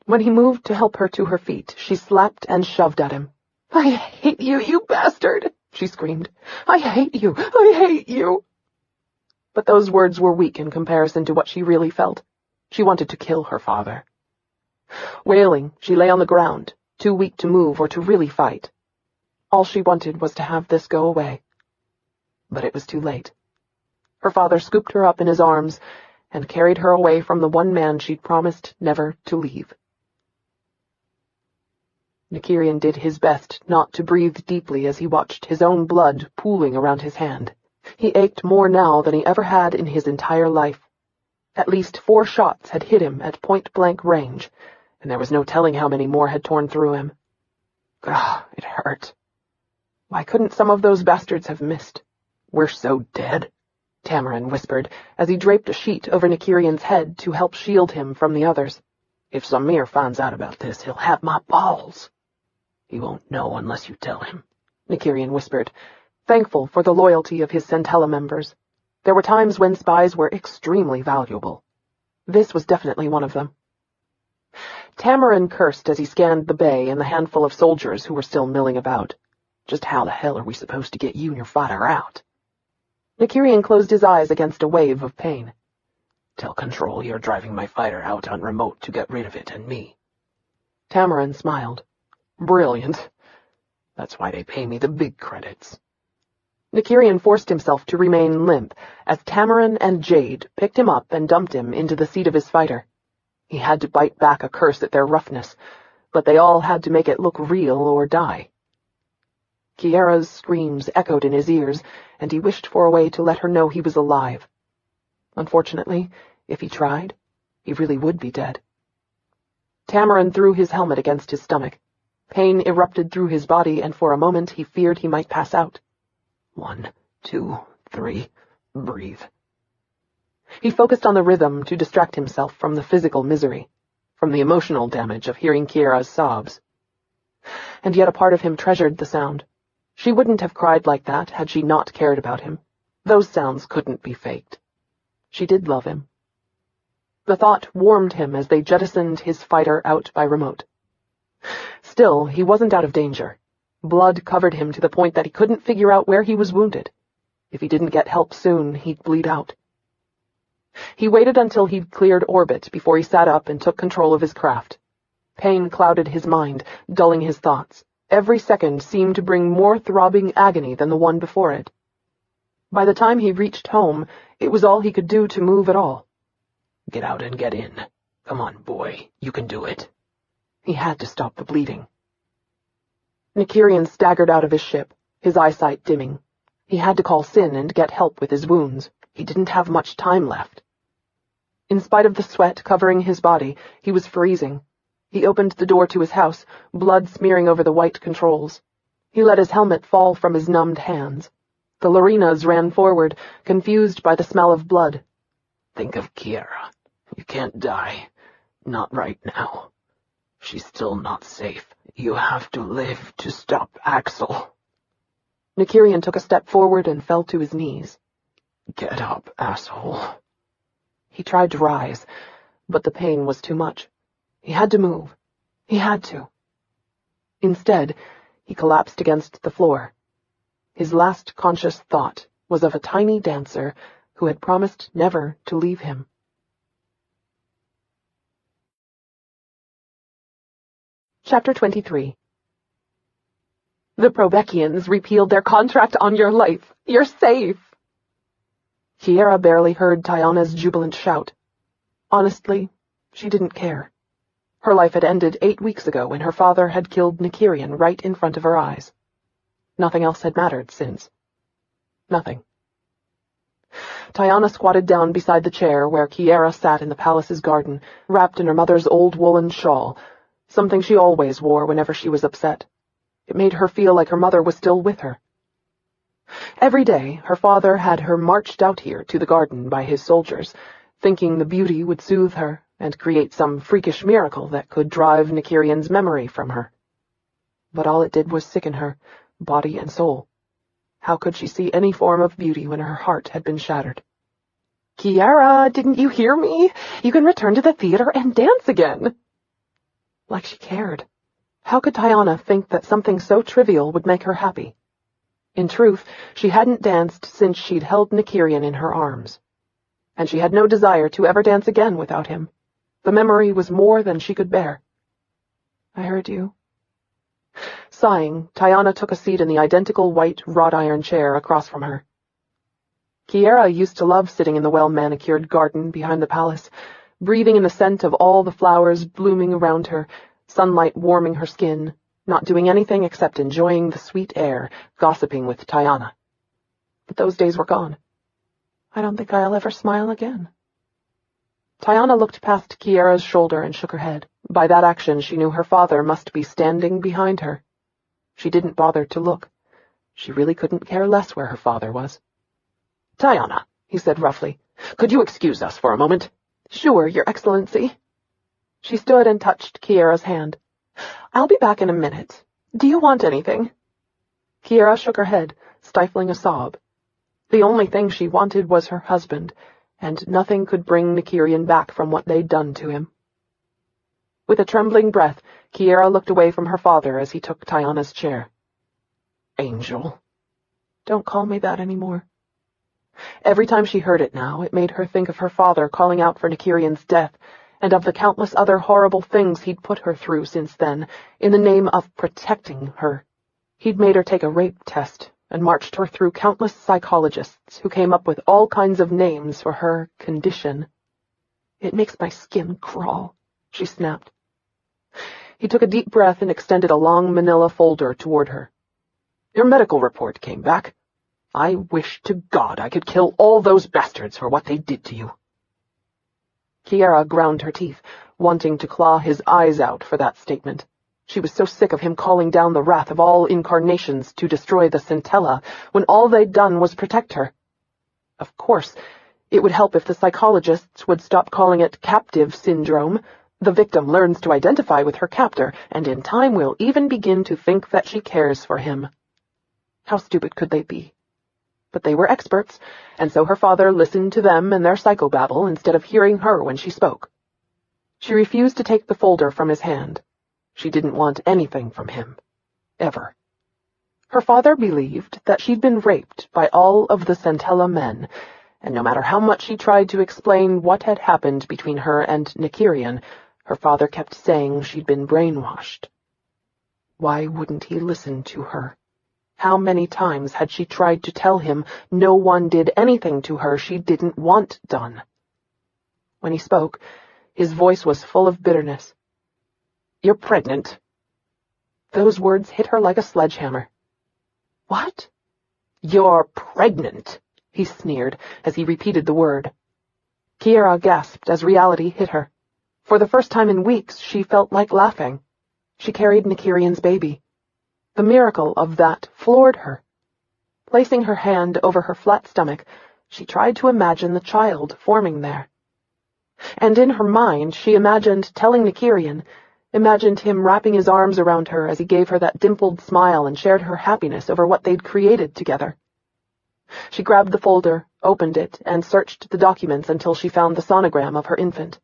When he moved to help her to her feet, she slapped and shoved at him. "I hate you, you bastard!" she screamed. "I hate you! I hate you!" But those words were weak in comparison to what she really felt. She wanted to kill her father. Wailing, she lay on the ground, too weak to move or to really fight. All she wanted was to have this go away. But it was too late. Her father scooped her up in his arms and carried her away from the one man she'd promised never to leave. Nykyrian did his best not to breathe deeply as he watched his own blood pooling around his hand. He ached more now than he ever had in his entire life. At least 4 shots had hit him at point-blank range, and there was no telling how many more had torn through him. God, it hurt. Why couldn't some of those bastards have missed? "We're so dead," Tamarin whispered, as he draped a sheet over Nykyrian's head to help shield him from the others. "If Zamir finds out about this, he'll have my balls." "He won't know unless you tell him," Nykyrian whispered, thankful for the loyalty of his Centella members. There were times when spies were extremely valuable. This was definitely one of them. Tamarin cursed as he scanned the bay and the handful of soldiers who were still milling about. "Just how the hell are we supposed to get you and your fighter out?" Nykyrian closed his eyes against a wave of pain. "Tell Control you're driving my fighter out on remote to get rid of it and me." Tamarin smiled. "Brilliant. That's why they pay me the big credits." Nykyrian forced himself to remain limp as Tamarin and Jade picked him up and dumped him into the seat of his fighter. He had to bite back a curse at their roughness, but they all had to make it look real or die. Kiara's screams echoed in his ears, and he wished for a way to let her know he was alive. Unfortunately, if he tried, he really would be dead. Tamarin threw his helmet against his stomach. Pain erupted through his body, and for a moment he feared he might pass out. 1, 2, 3, breathe. He focused on the rhythm to distract himself from the physical misery, from the emotional damage of hearing Kiara's sobs. And yet a part of him treasured the sound. She wouldn't have cried like that had she not cared about him. Those sounds couldn't be faked. She did love him. The thought warmed him as they jettisoned his fighter out by remote. Still, he wasn't out of danger. Blood covered him to the point that he couldn't figure out where he was wounded. If he didn't get help soon, he'd bleed out. He waited until he'd cleared orbit before he sat up and took control of his craft. Pain clouded his mind, dulling his thoughts. Every second seemed to bring more throbbing agony than the one before it. By the time he reached home, it was all he could do to move at all. Get out and get in. Come on, boy. You can do it. He had to stop the bleeding. Nykyrian staggered out of his ship, his eyesight dimming. He had to call Sin and get help with his wounds. He didn't have much time left. In spite of the sweat covering his body, he was freezing. He opened the door to his house, blood smearing over the white controls. He let his helmet fall from his numbed hands. The Lorinas ran forward, confused by the smell of blood. Think of Kiara. You can't die. Not right now. She's still not safe. You have to live to stop Axel. Nykyrian took a step forward and fell to his knees. Get up, asshole. He tried to rise, but the pain was too much. He had to move. He had to. Instead, he collapsed against the floor. His last conscious thought was of a tiny dancer who had promised never to leave him. Chapter 23. The Probekians repealed their contract on your life. You're safe. Kiara barely heard Tayana's jubilant shout. Honestly, she didn't care. Her life had ended 8 weeks ago when her father had killed Nykyrian right in front of her eyes. Nothing else had mattered since. Nothing. Tayana squatted down beside the chair where Kiara sat in the palace's garden, wrapped in her mother's old woolen shawl, something she always wore whenever she was upset. It made her feel like her mother was still with her. Every day, her father had her marched out here to the garden by his soldiers, thinking the beauty would soothe her and create some freakish miracle that could drive Nykyrian's memory from her. But all it did was sicken her, body and soul. How could she see any form of beauty when her heart had been shattered? Kiara, didn't you hear me? You can return to the theater and dance again. Like she cared. How could Tayana think that something so trivial would make her happy? In truth, she hadn't danced since she'd held Nykyrian in her arms. And she had no desire to ever dance again without him. The memory was more than she could bear. I heard you. Sighing, Tayana took a seat in the identical white wrought-iron chair across from her. Kiara used to love sitting in the well-manicured garden behind the palace, breathing in the scent of all the flowers blooming around her, sunlight warming her skin, not doing anything except enjoying the sweet air, gossiping with Tayana. But those days were gone. I don't think I'll ever smile again. Tayana looked past Kiara's shoulder and shook her head. By that action, she knew her father must be standing behind her. She didn't bother to look. She really couldn't care less where her father was. Tayana, he said roughly, could you excuse us for a moment? Sure, Your Excellency. She stood and touched Kiara's hand. I'll be back in a minute. Do you want anything? Kiara shook her head, stifling a sob. The only thing she wanted was her husband, and nothing could bring Nykyrian back from what they'd done to him. With a trembling breath, Kiara looked away from her father as he took Tayana's chair. Angel. Don't call me that anymore. Every time she heard it now, it made her think of her father calling out for Nykyrian's death, and of the countless other horrible things he'd put her through since then, in the name of protecting her. He'd made her take a rape test, and marched her through countless psychologists who came up with all kinds of names for her condition. It makes my skin crawl, she snapped. He took a deep breath and extended a long manila folder toward her. Your medical report came back. I wish to God I could kill all those bastards for what they did to you. Kiara ground her teeth, wanting to claw his eyes out for that statement. She was so sick of him calling down the wrath of all incarnations to destroy the Centella, when all they'd done was protect her. Of course, it would help if the psychologists would stop calling it captive syndrome. The victim learns to identify with her captor, and in time will even begin to think that she cares for him. How stupid could they be? But they were experts, and so her father listened to them and their psychobabble instead of hearing her when she spoke. She refused to take the folder from his hand. She didn't want anything from him. Ever. Her father believed that she'd been raped by all of the Centella men, and no matter how much she tried to explain what had happened between her and Nykyrian, her father kept saying she'd been brainwashed. Why wouldn't he listen to her? How many times had she tried to tell him no one did anything to her she didn't want done? When he spoke, his voice was full of bitterness. "You're pregnant." Those words hit her like a sledgehammer. "What?" "You're pregnant," he sneered as he repeated the word. Kiara gasped as reality hit her. For the first time in weeks, she felt like laughing. She carried Nykyrian's baby. The miracle of that floored her. Placing her hand over her flat stomach, she tried to imagine the child forming there. And in her mind, she imagined telling Nykyrian, imagined him wrapping his arms around her as he gave her that dimpled smile and shared her happiness over what they'd created together. She grabbed the folder, opened it, and searched the documents until she found the sonogram of her infant.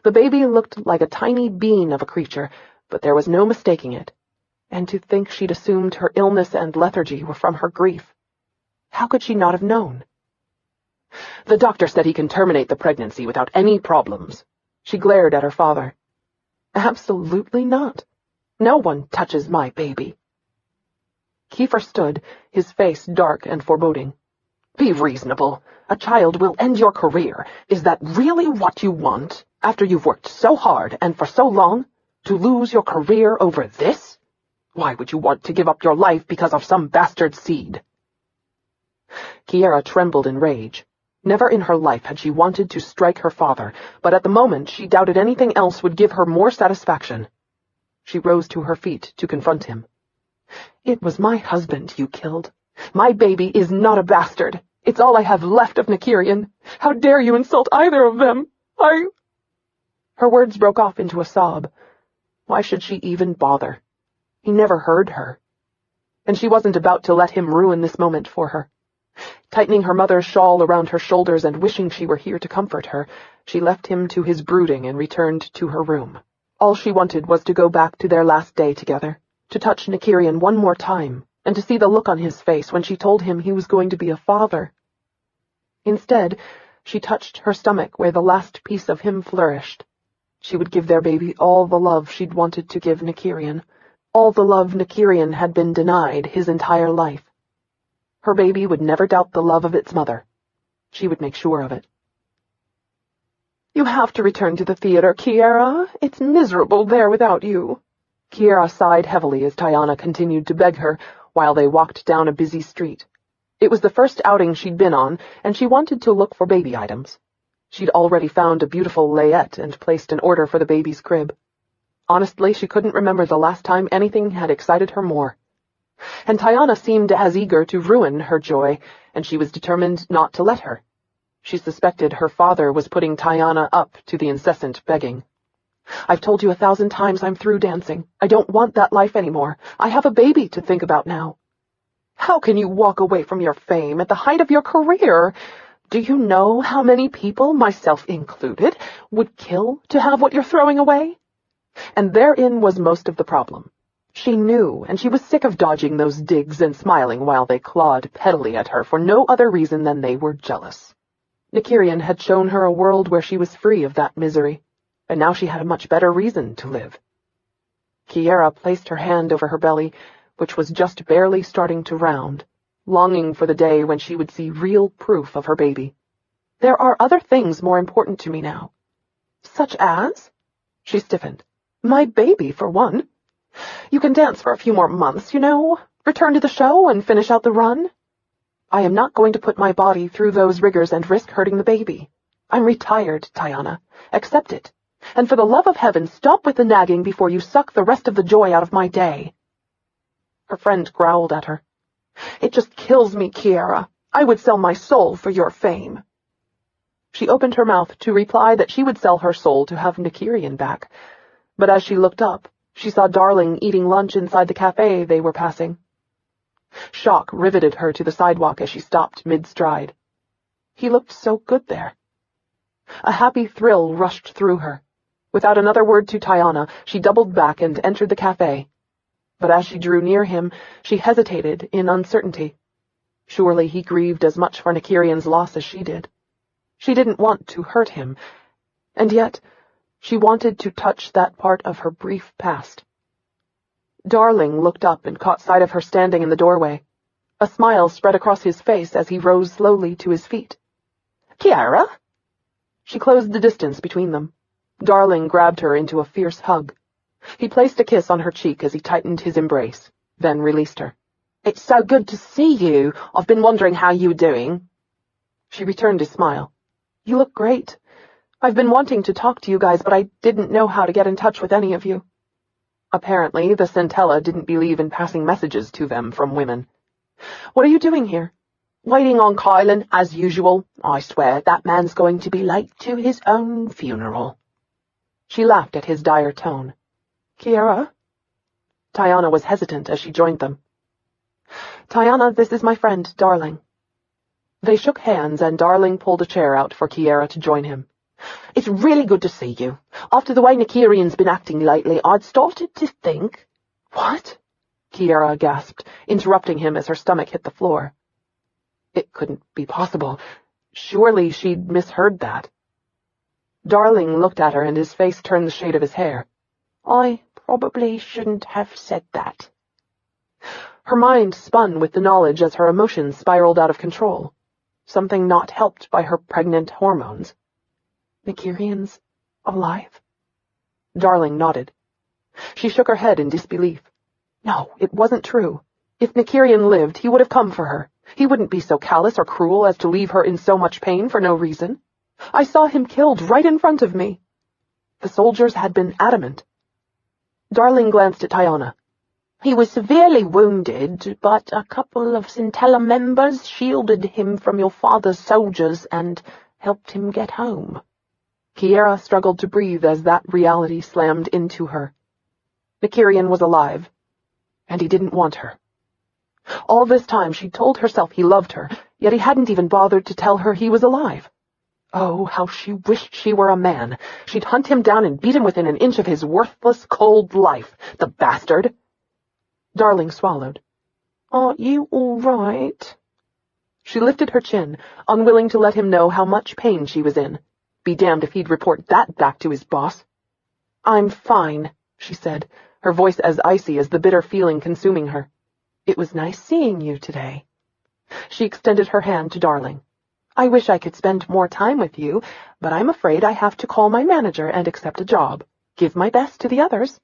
The baby looked like a tiny bean of a creature, but there was no mistaking it. And to think she'd assumed her illness and lethargy were from her grief. How could she not have known? "The doctor said he can terminate the pregnancy without any problems." She glared at her father. "Absolutely not. No one touches my baby." Kiefer stood, his face dark and foreboding. "Be reasonable. A child will end your career. Is that really what you want, after you've worked so hard and for so long, to lose your career over this? Why would you want to give up your life because of some bastard seed?" Kiara trembled in rage. Never in her life had she wanted to strike her father, but at the moment she doubted anything else would give her more satisfaction. She rose to her feet to confront him. "It was my husband you killed. My baby is not a bastard. It's all I have left of Nykyrian. How dare you insult either of them? Her words broke off into a sob. Why should she even bother? He never heard her. And she wasn't about to let him ruin this moment for her. Tightening her mother's shawl around her shoulders and wishing she were here to comfort her, she left him to his brooding and returned to her room. All she wanted was to go back to their last day together, to touch Nykyrian one more time, and to see the look on his face when she told him he was going to be a father. Instead, she touched her stomach where the last piece of him flourished. She would give their baby all the love she'd wanted to give Nykyrian, all the love Nykyrian had been denied his entire life. Her baby would never doubt the love of its mother. She would make sure of it. "You have to return to the theater, Kiara. It's miserable there without you." Kiara sighed heavily as Tiana continued to beg her while they walked down a busy street. It was the first outing she'd been on, and she wanted to look for baby items. She'd already found a beautiful layette and placed an order for the baby's crib. Honestly, she couldn't remember the last time anything had excited her more. And Tiana seemed as eager to ruin her joy, and she was determined not to let her. She suspected her father was putting Tiana up to the incessant begging. "I've told you 1,000 times I'm through dancing. I don't want that life anymore. I have a baby to think about now." "How can you walk away from your fame at the height of your career? Do you know how many people, myself included, would kill to have what you're throwing away?" And therein was most of the problem. She knew, and she was sick of dodging those digs and smiling while they clawed pettily at her for no other reason than they were jealous. Nykyrian had shown her a world where she was free of that misery, and now she had a much better reason to live. Kiara placed her hand over her belly, which was just barely starting to round, longing for the day when she would see real proof of her baby. "There are other things more important to me now." "Such as?" She stiffened. "My baby, for one. You can dance for a few more months, you know. Return to the show and finish out the run. I am not going to put my body through those rigors and risk hurting the baby. I'm retired, Tiana. Accept it. And for the love of heaven, stop with the nagging before you suck the rest of the joy out of my day. Her friend growled at her. It just kills me, Kiara. I would sell my soul for your fame. She opened her mouth to reply that she would sell her soul to have Nykyrian back, but as she looked up, she saw Darling eating lunch inside the cafe they were passing. Shock riveted her to the sidewalk as she stopped mid-stride. He looked so good there. A happy thrill rushed through her. Without another word to Tiana, she doubled back and entered the cafe. But as she drew near him, she hesitated in uncertainty. Surely he grieved as much for Nykyrian's loss as she did. She didn't want to hurt him, and yet she wanted to touch that part of her brief past. Darling looked up and caught sight of her standing in the doorway. A smile spread across his face as he rose slowly to his feet. Kiara? She closed the distance between them. Darling grabbed her into a fierce hug. He placed a kiss on her cheek as he tightened his embrace, then released her. It's so good to see you. I've been wondering how you were doing. She returned his smile. You look great. I've been wanting to talk to you guys, but I didn't know how to get in touch with any of you. Apparently, the Centella didn't believe in passing messages to them from women. What are you doing here? Waiting on Kylan, as usual. I swear that man's going to be late to his own funeral. She laughed at his dire tone. Kiara? Tiana was hesitant as she joined them. Tiana, this is my friend, Darling. They shook hands and Darling pulled a chair out for Kiara to join him. It's really good to see you. After the way Nykyrian's been acting lately, I'd started to think... What? Kiara gasped, interrupting him as her stomach hit the floor. It couldn't be possible. Surely she'd misheard that. Darling looked at her and his face turned the shade of his hair. I probably shouldn't have said that. Her mind spun with the knowledge as her emotions spiraled out of control, something not helped by her pregnant hormones. Nykyrian's alive? Darling nodded. She shook her head in disbelief. No, it wasn't true. If Nykyrian lived, he would have come for her. He wouldn't be so callous or cruel as to leave her in so much pain for no reason. I saw him killed right in front of me. The soldiers had been adamant. Darling glanced at Tiana. He was severely wounded, but a couple of Centella members shielded him from your father's soldiers and helped him get home. Kiara struggled to breathe as that reality slammed into her. Nykyrian was alive, and he didn't want her. All this time she'd told herself he loved her, yet he hadn't even bothered to tell her he was alive. Oh, how she wished she were a man. She'd hunt him down and beat him within an inch of his worthless, cold life, the bastard. Darling swallowed. Are you all right? She lifted her chin, unwilling to let him know how much pain she was in. Be damned if he'd report that back to his boss. I'm fine, she said, her voice as icy as the bitter feeling consuming her. It was nice seeing you today. She extended her hand to Darling. I wish I could spend more time with you, but I'm afraid I have to call my manager and accept a job. Give my best to the others.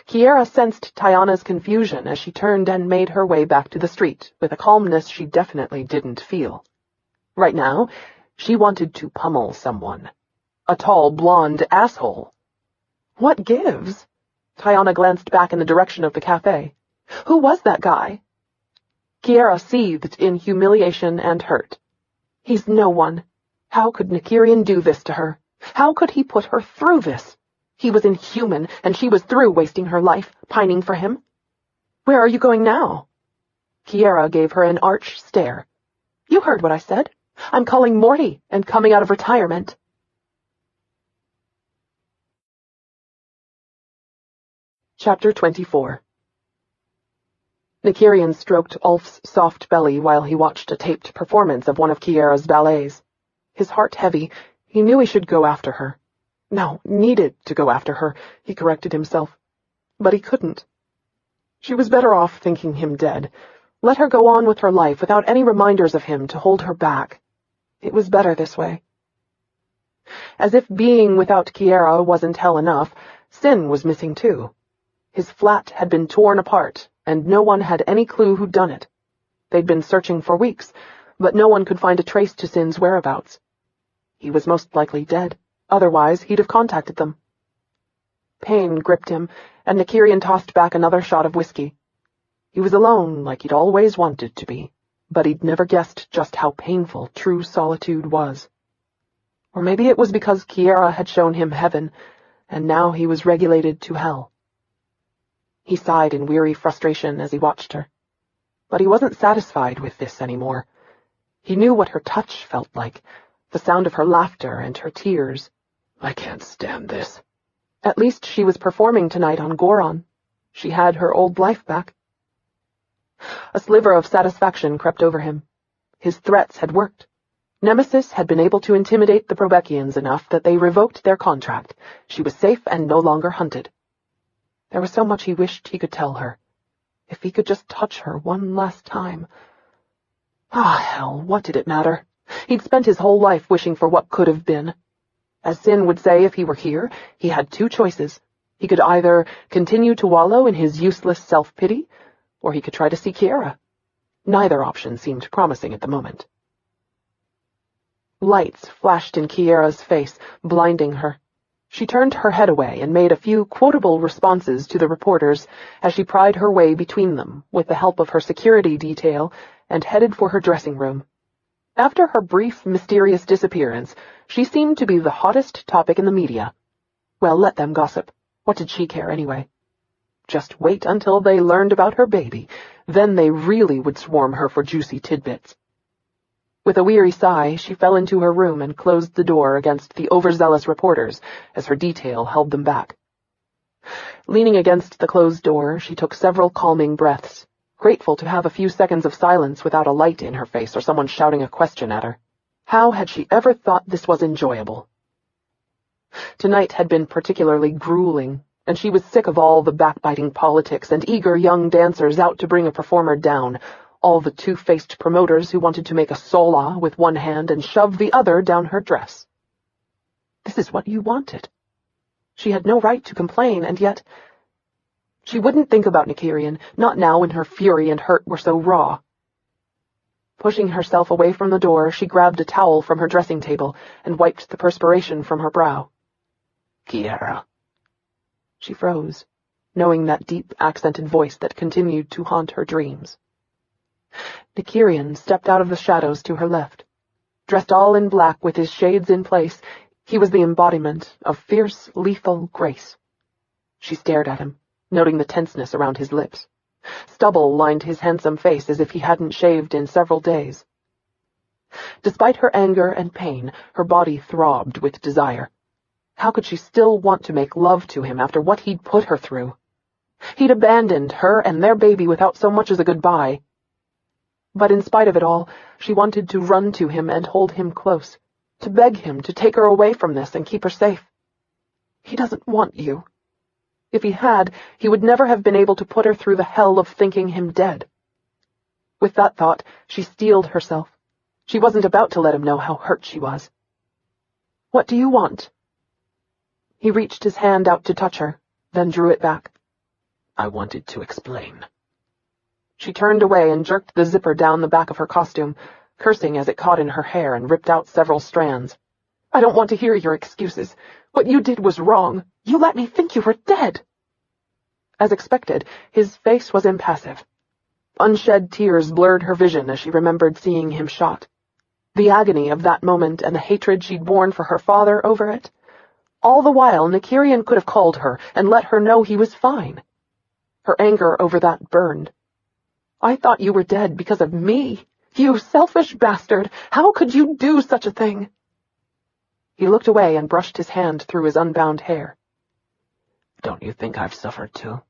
Kiara sensed Tiana's confusion as she turned and made her way back to the street, with a calmness she definitely didn't feel. Right now, she wanted to pummel someone. A tall, blonde asshole. What gives? Tiana glanced back in the direction of the cafe. Who was that guy? Kiara seethed in humiliation and hurt. He's no one. How could Nykyrian do this to her? How could he put her through this? He was inhuman, and she was through wasting her life, pining for him. Where are you going now? Kiara gave her an arch stare. You heard what I said. I'm calling Morty and coming out of retirement. Chapter 24. Nykyrian stroked Ulf's soft belly while he watched a taped performance of one of Kiara's ballets. His heart heavy, he knew he should go after her. No, needed to go after her, he corrected himself. But he couldn't. She was better off thinking him dead. Let her go on with her life without any reminders of him to hold her back. It was better this way. As if being without Kiara wasn't hell enough, Sin was missing too. His flat had been torn apart, and no one had any clue who'd done it. They'd been searching for weeks, but no one could find a trace to Sin's whereabouts. He was most likely dead. Otherwise, he'd have contacted them. Pain gripped him, and Nykyrian tossed back another shot of whiskey. He was alone like he'd always wanted to be, but he'd never guessed just how painful true solitude was. Or maybe it was because Kiara had shown him heaven, and now he was regulated to hell. He sighed in weary frustration as he watched her. But he wasn't satisfied with this anymore. He knew what her touch felt like, the sound of her laughter and her tears. I can't stand this. At least she was performing tonight on Goron. She had her old life back. A sliver of satisfaction crept over him. His threats had worked. Nemesis had been able to intimidate the Probekians enough that they revoked their contract. She was safe and no longer hunted. There was so much he wished he could tell her. If he could just touch her one last time. Hell, what did it matter? He'd spent his whole life wishing for what could have been. As Sin would say if he were here, he had two choices. He could either continue to wallow in his useless self-pity, or he could try to see Kiara. Neither option seemed promising at the moment. Lights flashed in Kiara's face, blinding her. She turned her head away and made a few quotable responses to the reporters as she pried her way between them with the help of her security detail and headed for her dressing room. After her brief, mysterious disappearance, she seemed to be the hottest topic in the media. Well, let them gossip. What did she care anyway? Just wait until they learned about her baby. Then they really would swarm her for juicy tidbits. With a weary sigh, she fell into her room and closed the door against the overzealous reporters as her detail held them back. Leaning against the closed door, she took several calming breaths, grateful to have a few seconds of silence without a light in her face or someone shouting a question at her. How had she ever thought this was enjoyable? Tonight had been particularly grueling, and she was sick of all the backbiting politics and eager young dancers out to bring a performer down, all the two-faced promoters who wanted to make a sola with one hand and shove the other down her dress. This is what you wanted. She had no right to complain, and yet she wouldn't think about Nykyrian, not now when her fury and hurt were so raw. Pushing herself away from the door, she grabbed a towel from her dressing table and wiped the perspiration from her brow. Kiara. She froze, knowing that deep, accented voice that continued to haunt her dreams. Nykyrian stepped out of the shadows to her left. Dressed all in black with his shades in place, he was the embodiment of fierce, lethal grace. She stared at him, noting the tenseness around his lips. Stubble lined his handsome face as if he hadn't shaved in several days. Despite her anger and pain, her body throbbed with desire. How could she still want to make love to him after what he'd put her through? He'd abandoned her and their baby without so much as a goodbye. But in spite of it all, she wanted to run to him and hold him close, to beg him to take her away from this and keep her safe. He doesn't want you. If he had, he would never have been able to put her through the hell of thinking him dead. With that thought, she steeled herself. She wasn't about to let him know how hurt she was. What do you want? He reached his hand out to touch her, then drew it back. I wanted to explain. She turned away and jerked the zipper down the back of her costume, cursing as it caught in her hair and ripped out several strands. I don't want to hear your excuses. What you did was wrong. You let me think you were dead. As expected, his face was impassive. Unshed tears blurred her vision as she remembered seeing him shot. The agony of that moment and the hatred she'd borne for her father over it. All the while, Nykyrian could have called her and let her know he was fine. Her anger over that burned. I thought you were dead because of me. You selfish bastard! How could you do such a thing? He looked away and brushed his hand through his unbound hair. Don't you think I've suffered too?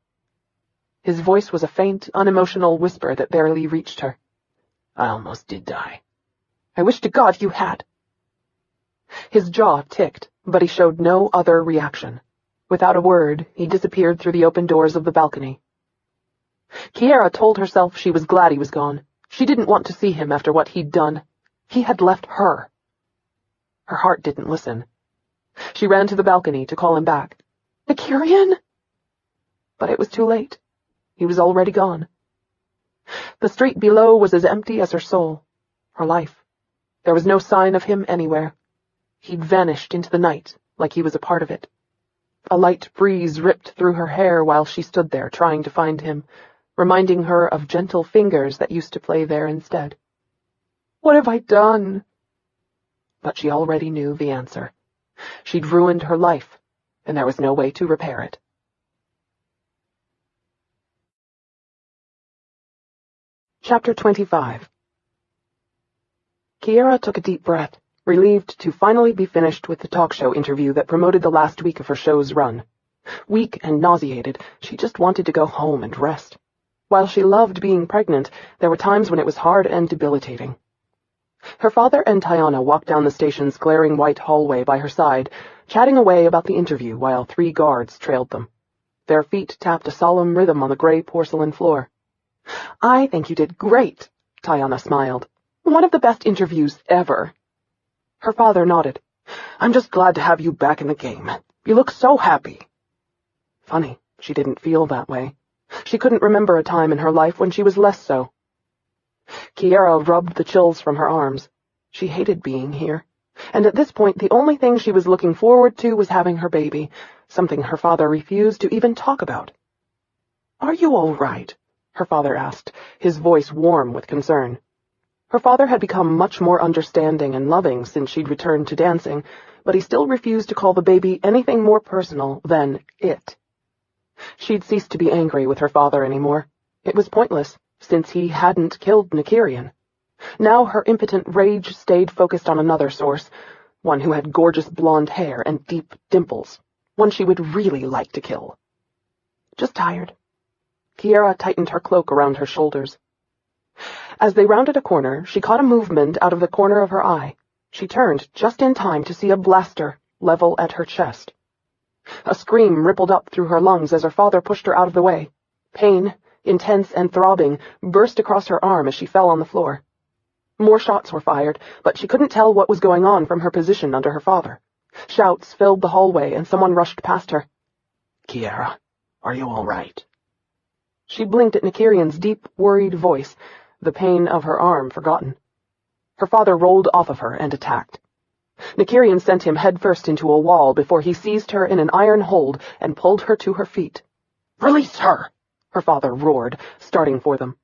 His voice was a faint, unemotional whisper that barely reached her. I almost did die. I wish to God you had. His jaw ticked, but he showed no other reaction. Without a word, he disappeared through the open doors of the balcony. Kiara told herself she was glad he was gone. She didn't want to see him after what he'd done. He had left her. Her heart didn't listen. She ran to the balcony to call him back. Nykyrian? But it was too late. He was already gone. The street below was as empty as her soul, her life. There was no sign of him anywhere. He'd vanished into the night, like he was a part of it. A light breeze ripped through her hair while she stood there trying to find him, reminding her of gentle fingers that used to play there instead. What have I done? But she already knew the answer. She'd ruined her life, and there was no way to repair it. Chapter 25. Kiara took a deep breath, relieved to finally be finished with the talk show interview that promoted the last week of her show's run. Weak and nauseated, she just wanted to go home and rest. While she loved being pregnant, there were times when it was hard and debilitating. Her father and Tiana walked down the station's glaring white hallway by her side, chatting away about the interview while 3 guards trailed them. Their feet tapped a solemn rhythm on the gray porcelain floor. I think you did great, Tiana smiled. One of the best interviews ever. Her father nodded. I'm just glad to have you back in the game. You look so happy. Funny, she didn't feel that way. She couldn't remember a time in her life when she was less so. Kiara rubbed the chills from her arms. She hated being here. And at this point, the only thing she was looking forward to was having her baby, something her father refused to even talk about. Are you all right? Her father asked, his voice warm with concern. Her father had become much more understanding and loving since she'd returned to dancing, but he still refused to call the baby anything more personal than it. She'd ceased to be angry with her father anymore. It was pointless, since he hadn't killed Nykyrian. Now her impotent rage stayed focused on another source, one who had gorgeous blonde hair and deep dimples, one she would really like to kill. Just tired. Kiara tightened her cloak around her shoulders. As they rounded a corner, she caught a movement out of the corner of her eye. She turned just in time to see a blaster level at her chest. A scream rippled up through her lungs as her father pushed her out of the way. Pain, intense and throbbing, burst across her arm as she fell on the floor. More shots were fired, but she couldn't tell what was going on from her position under her father. Shouts filled the hallway and someone rushed past her. Kiara, are you all right? She blinked at Nykyrian's deep, worried voice, the pain of her arm forgotten. Her father rolled off of her and attacked. Nykyrian sent him headfirst into a wall before he seized her in an iron hold and pulled her to her feet. Release her! Her father roared, starting for them.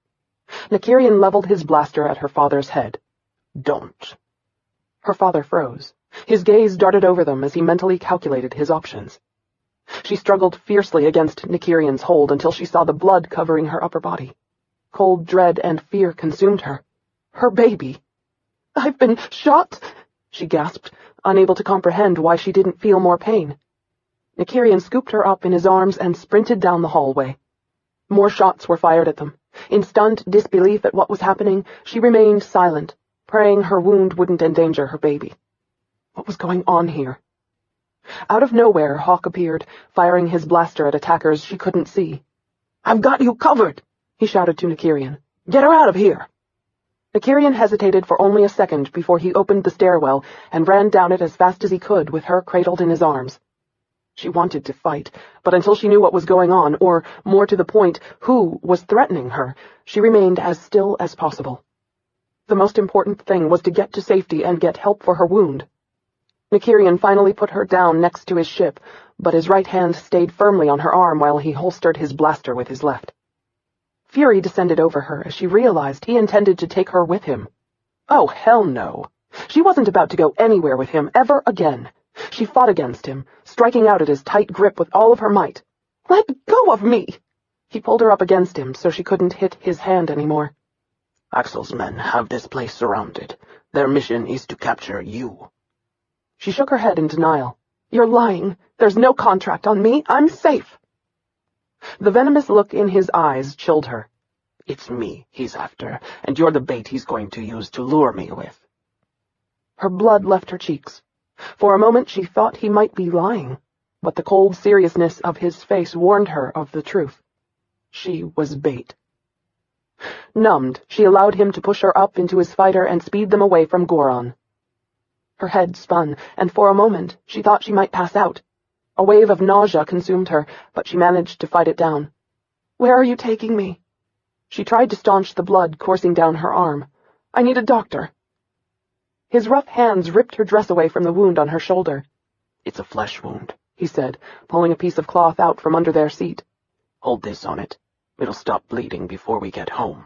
Nykyrian leveled his blaster at her father's head. Don't. Her father froze. His gaze darted over them as he mentally calculated his options. She struggled fiercely against Nykyrian's hold until she saw the blood covering her upper body. Cold dread and fear consumed her. Her baby. I've been shot, she gasped, unable to comprehend why she didn't feel more pain. Nykyrian scooped her up in his arms and sprinted down the hallway. More shots were fired at them. In stunned disbelief at what was happening, she remained silent, praying her wound wouldn't endanger her baby. What was going on here? Out of nowhere, Hawk appeared, firing his blaster at attackers she couldn't see. I've got you covered, he shouted to Nykyrian. Get her out of here. Nykyrian hesitated for only a second before he opened the stairwell and ran down it as fast as he could with her cradled in his arms. She wanted to fight, but until she knew what was going on, or, more to the point, who was threatening her, she remained as still as possible. The most important thing was to get to safety and get help for her wound. Nykyrian finally put her down next to his ship, but his right hand stayed firmly on her arm while he holstered his blaster with his left. Fury descended over her as she realized he intended to take her with him. Oh, hell no. She wasn't about to go anywhere with him ever again. She fought against him, striking out at his tight grip with all of her might. Let go of me! He pulled her up against him so she couldn't hit his hand anymore. Axel's men have this place surrounded. Their mission is to capture you. She shook her head in denial. You're lying. There's no contract on me. I'm safe. The venomous look in his eyes chilled her. It's me he's after, and you're the bait he's going to use to lure me with. Her blood left her cheeks. For a moment she thought he might be lying, but the cold seriousness of his face warned her of the truth. She was bait. Numbed, she allowed him to push her up into his fighter and speed them away from Goron. Her head spun, and for a moment she thought she might pass out. A wave of nausea consumed her, but she managed to fight it down. Where are you taking me? She tried to staunch the blood coursing down her arm. I need a doctor. His rough hands ripped her dress away from the wound on her shoulder. It's a flesh wound, he said, pulling a piece of cloth out from under their seat. Hold this on it. It'll stop bleeding before we get home.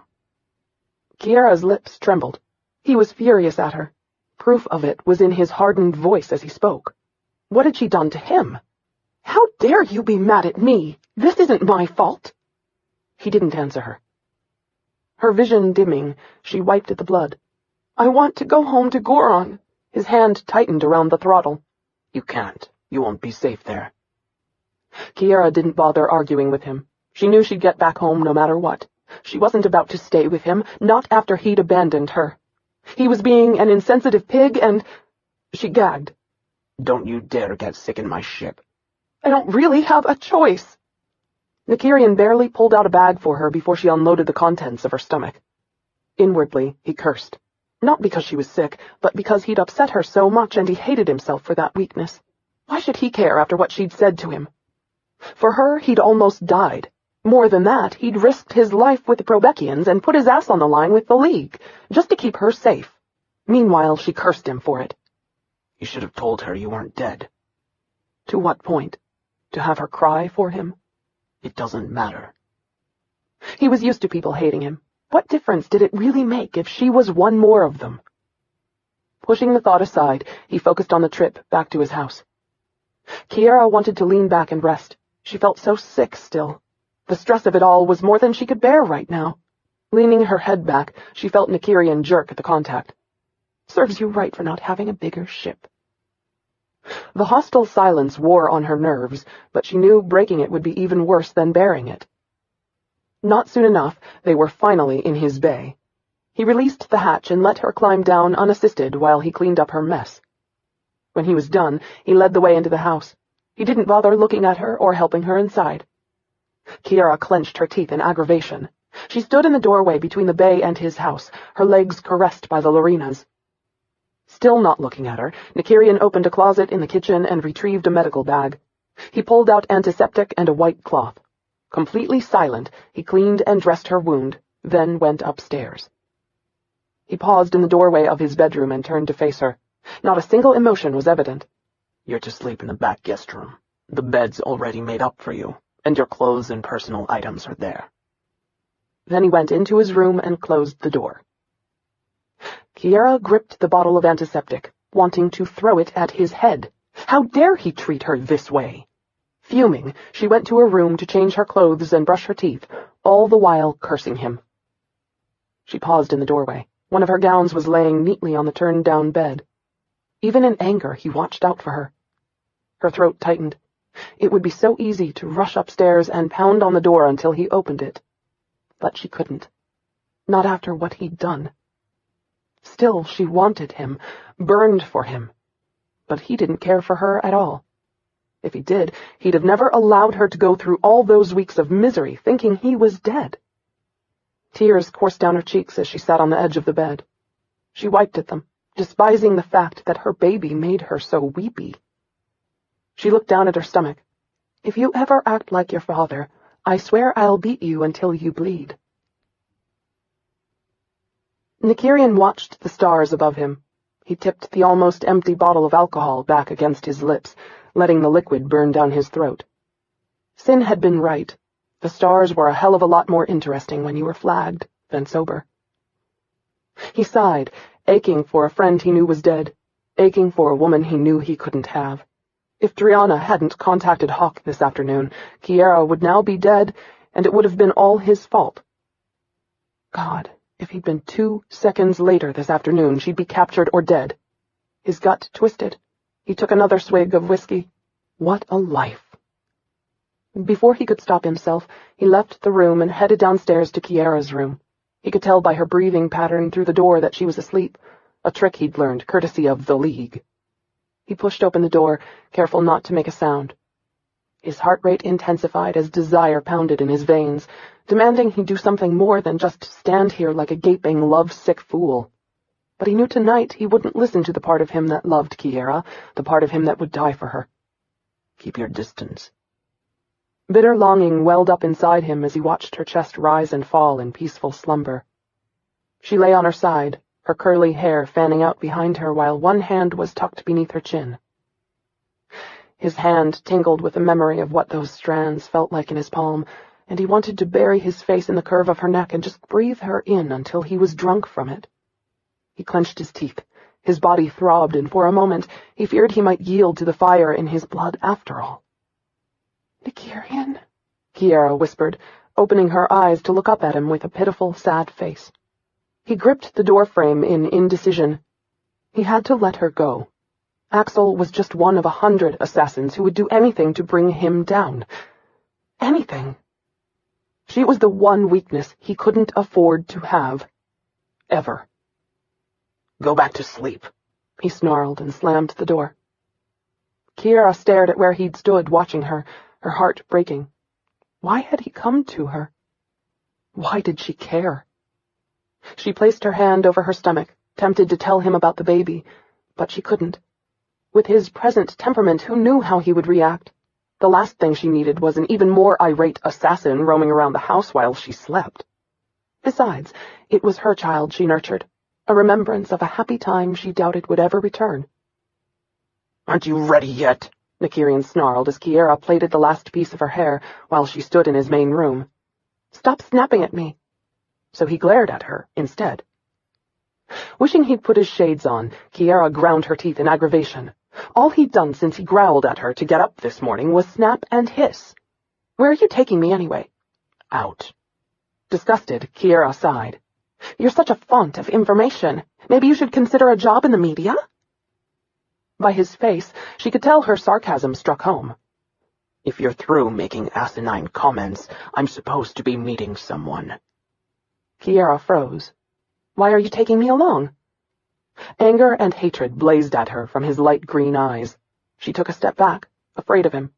Kiara's lips trembled. He was furious at her. Proof of it was in his hardened voice as he spoke. What had she done to him? How dare you be mad at me? This isn't my fault. He didn't answer her. Her vision dimming, she wiped at the blood. I want to go home to Goron. His hand tightened around the throttle. You can't. You won't be safe there. Kiara didn't bother arguing with him. She knew she'd get back home no matter what. She wasn't about to stay with him, not after he'd abandoned her. He was being an insensitive pig and... She gagged. Don't you dare get sick in my ship. I don't really have a choice. Nykyrian barely pulled out a bag for her before she unloaded the contents of her stomach. Inwardly, he cursed. Not because she was sick, but because he'd upset her so much and he hated himself for that weakness. Why should he care after what she'd said to him? For her, he'd almost died. More than that, he'd risked his life with the Probekians and put his ass on the line with the League, just to keep her safe. Meanwhile, she cursed him for it. You should have told her you weren't dead. To what point? To have her cry for him? It doesn't matter. He was used to people hating him. What difference did it really make if she was one more of them? Pushing the thought aside, he focused on the trip back to his house. Kiara wanted to lean back and rest. She felt so sick still. The stress of it all was more than she could bear right now. Leaning her head back, she felt Nykyrian jerk at the contact. Serves you right for not having a bigger ship. The hostile silence wore on her nerves, but she knew breaking it would be even worse than bearing it. Not soon enough, they were finally in his bay. He released the hatch and let her climb down unassisted while he cleaned up her mess. When he was done, he led the way into the house. He didn't bother looking at her or helping her inside. Kiara clenched her teeth in aggravation. She stood in the doorway between the bay and his house, her legs caressed by the Lorinas. Still not looking at her, Nykyrian opened a closet in the kitchen and retrieved a medical bag. He pulled out antiseptic and a white cloth. Completely silent, he cleaned and dressed her wound, then went upstairs. He paused in the doorway of his bedroom and turned to face her. Not a single emotion was evident. You're to sleep in the back guest room. The bed's already made up for you, and your clothes and personal items are there. Then he went into his room and closed the door. Kiara gripped the bottle of antiseptic, wanting to throw it at his head. How dare he treat her this way? Fuming, she went to her room to change her clothes and brush her teeth, all the while cursing him. She paused in the doorway. One of her gowns was laying neatly on the turned-down bed. Even in anger, he watched out for her. Her throat tightened. It would be so easy to rush upstairs and pound on the door until he opened it. But she couldn't. Not after what he'd done. Still, she wanted him, burned for him. But he didn't care for her at all. If he did, he'd have never allowed her to go through all those weeks of misery thinking he was dead. Tears coursed down her cheeks as she sat on the edge of the bed. She wiped at them, despising the fact that her baby made her so weepy. She looked down at her stomach. If you ever act like your father, I swear I'll beat you until you bleed. Nykyrian watched the stars above him. He tipped the almost empty bottle of alcohol back against his lips, letting the liquid burn down his throat. Sin had been right. The stars were a hell of a lot more interesting when you were flagged than sober. He sighed, aching for a friend he knew was dead, aching for a woman he knew he couldn't have. If Triana hadn't contacted Hawk this afternoon, Kiara would now be dead, and it would have been all his fault. God, if he'd been 2 seconds later this afternoon, she'd be captured or dead. His gut twisted. He took another swig of whiskey. What a life. Before he could stop himself, he left the room and headed downstairs to Kiara's room. He could tell by her breathing pattern through the door that she was asleep, a trick he'd learned courtesy of the League. He pushed open the door, careful not to make a sound. His heart rate intensified as desire pounded in his veins, demanding he do something more than just stand here like a gaping, love-sick fool. But he knew tonight he wouldn't listen to the part of him that loved Kiara, the part of him that would die for her. Keep your distance. Bitter longing welled up inside him as he watched her chest rise and fall in peaceful slumber. She lay on her side, her curly hair fanning out behind her while one hand was tucked beneath her chin. His hand tingled with the memory of what those strands felt like in his palm, and he wanted to bury his face in the curve of her neck and just breathe her in until he was drunk from it. He clenched his teeth. His body throbbed, and for a moment he feared he might yield to the fire in his blood after all. "Nykyrian," Kiara whispered, opening her eyes to look up at him with a pitiful, sad face. He gripped the doorframe in indecision. He had to let her go. Axel was just one of 100 assassins who would do anything to bring him down. Anything. She was the one weakness he couldn't afford to have. Ever. "Go back to sleep," he snarled and slammed the door. Kiara stared at where he'd stood, watching her, her heart breaking. Why had he come to her? Why did she care? She placed her hand over her stomach, tempted to tell him about the baby, but she couldn't. With his present temperament, who knew how he would react? The last thing she needed was an even more irate assassin roaming around the house while she slept. Besides, it was her child she nurtured, a remembrance of a happy time she doubted would ever return. "Aren't you ready yet?" Nykyrian snarled as Kiara plaited the last piece of her hair while she stood in his main room. "Stop snapping at me." So he glared at her instead. Wishing he'd put his shades on, Kiara ground her teeth in aggravation. All he'd done since he growled at her to get up this morning was snap and hiss. "Where are you taking me anyway?" "Out." Disgusted, Kiara sighed. "You're such a font of information. Maybe you should consider a job in the media?" By his face, she could tell her sarcasm struck home. "If you're through making asinine comments, I'm supposed to be meeting someone." Kiara froze. "Why are you taking me along?" Anger and hatred blazed at her from his light green eyes. She took a step back, afraid of him.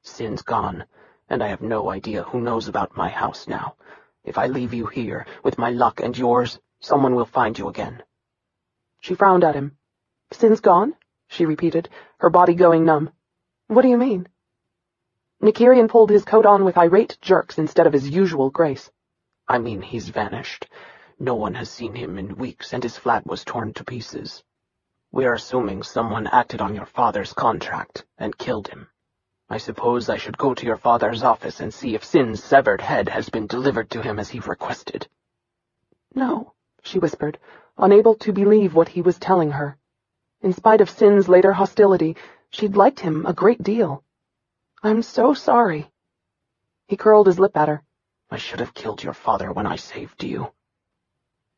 "Sin's gone, and I have no idea who knows about my house now. If I leave you here, with my luck and yours, someone will find you again." She frowned at him. "Sin's gone?" she repeated, her body going numb. "What do you mean?" Nykyrian pulled his coat on with irate jerks instead of his usual grace. "I mean, he's vanished. No one has seen him in weeks, and his flat was torn to pieces. We're assuming someone acted on your father's contract and killed him. I suppose I should go to your father's office and see if Sin's severed head has been delivered to him as he requested." "No," she whispered, unable to believe what he was telling her. In spite of Sin's later hostility, she'd liked him a great deal. "I'm so sorry." He curled his lip at her. "I should have killed your father when I saved you."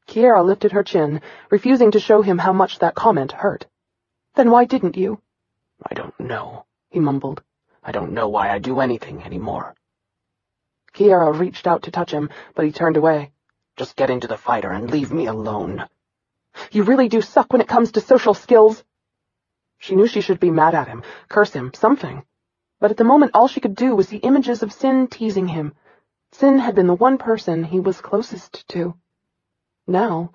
Kiara lifted her chin, refusing to show him how much that comment hurt. "Then why didn't you?" "I don't know," he mumbled. "I don't know why I do anything anymore." Kiara reached out to touch him, but he turned away. "Just get into the fighter and leave me alone." "You really do suck when it comes to social skills." She knew she should be mad at him, curse him, something. But at the moment all she could do was see images of Sin teasing him. Sin had been the one person he was closest to. Now,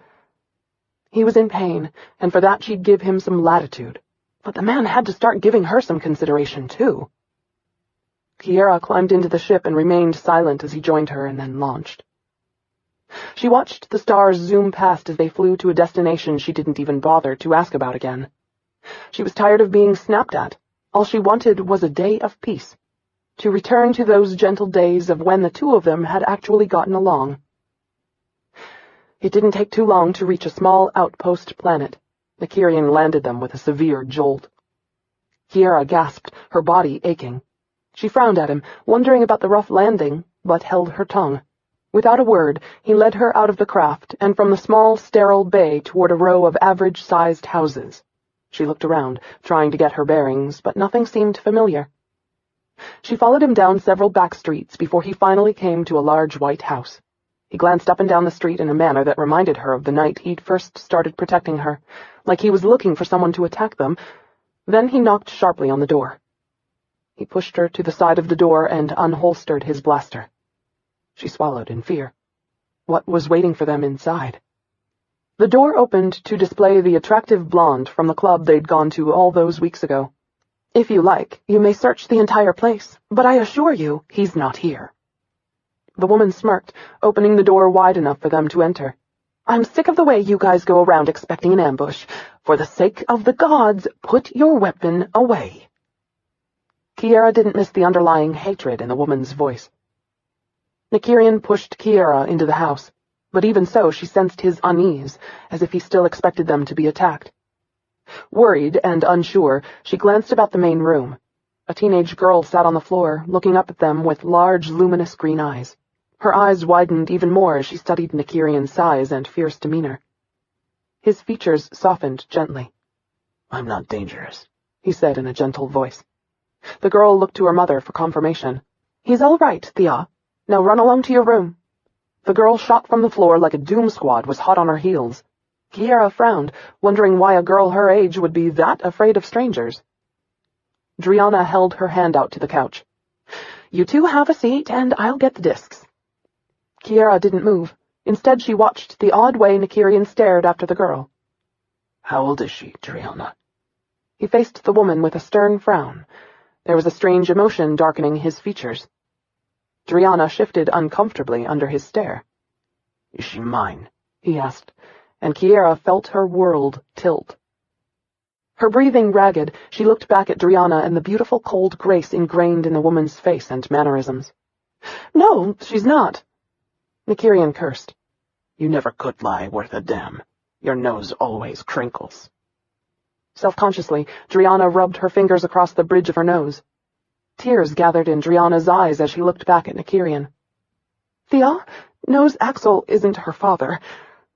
he was in pain, and for that she'd give him some latitude. But the man had to start giving her some consideration, too. Kiara climbed into the ship and remained silent as he joined her and then launched. She watched the stars zoom past as they flew to a destination she didn't even bother to ask about again. She was tired of being snapped at. All she wanted was a day of peace. To return to those gentle days of when the two of them had actually gotten along. It didn't take too long to reach a small outpost planet. Nykyrian landed them with a severe jolt. Kiara gasped, her body aching. She frowned at him, wondering about the rough landing, but held her tongue. Without a word, he led her out of the craft and from the small, sterile bay toward a row of average-sized houses. She looked around, trying to get her bearings, but nothing seemed familiar. She followed him down several back streets before he finally came to a large white house. He glanced up and down the street in a manner that reminded her of the night he'd first started protecting her, like he was looking for someone to attack them. Then he knocked sharply on the door. He pushed her to the side of the door and unholstered his blaster. She swallowed in fear. What was waiting for them inside? The door opened to display the attractive blonde from the club they'd gone to all those weeks ago. "If you like, you may search the entire place, but I assure you, he's not here." The woman smirked, opening the door wide enough for them to enter. "I'm sick of the way you guys go around expecting an ambush. For the sake of the gods, put your weapon away." Kiara didn't miss the underlying hatred in the woman's voice. Nykyrian pushed Kiara into the house, but even so she sensed his unease, as if he still expected them to be attacked. Worried and unsure, she glanced about the main room. A teenage girl sat on the floor, looking up at them with large, luminous green eyes. Her eyes widened even more as she studied Nykyrian's size and fierce demeanor. His features softened gently. "I'm not dangerous," he said in a gentle voice. The girl looked to her mother for confirmation. "He's all right, Thea. Now run along to your room." The girl shot from the floor like a doom squad was hot on her heels. Kiara frowned, wondering why a girl her age would be that afraid of strangers. Driana held her hand out to the couch. "You two have a seat, and I'll get the discs." Kiara didn't move. Instead, she watched the odd way Nykyrian stared after the girl. "How old is she, Driana?" He faced the woman with a stern frown. There was a strange emotion darkening his features. Driana shifted uncomfortably under his stare. "Is she mine?" he asked, and Kiara felt her world tilt. Her breathing ragged, she looked back at Driana and the beautiful cold grace ingrained in the woman's face and mannerisms. "No, she's not." Nykyrian cursed. "You never could lie worth a damn. Your nose always crinkles." Self-consciously, Driana rubbed her fingers across the bridge of her nose. Tears gathered in Driana's eyes as she looked back at Nykyrian. "Thea knows Axel isn't her father.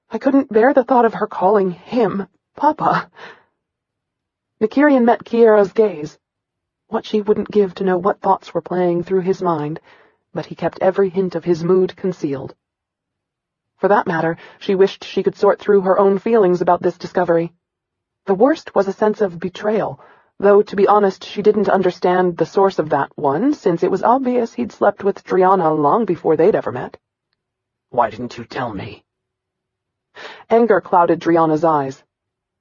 I couldn't bear the thought of her calling him Papa." Nykyrian met Kiara's gaze. What she wouldn't give to know what thoughts were playing through his mind, but he kept every hint of his mood concealed. For that matter, she wished she could sort through her own feelings about this discovery. The worst was a sense of betrayal, though, to be honest, she didn't understand the source of that one, since it was obvious he'd slept with Driana long before they'd ever met. "Why didn't you tell me?" Anger clouded Driana's eyes.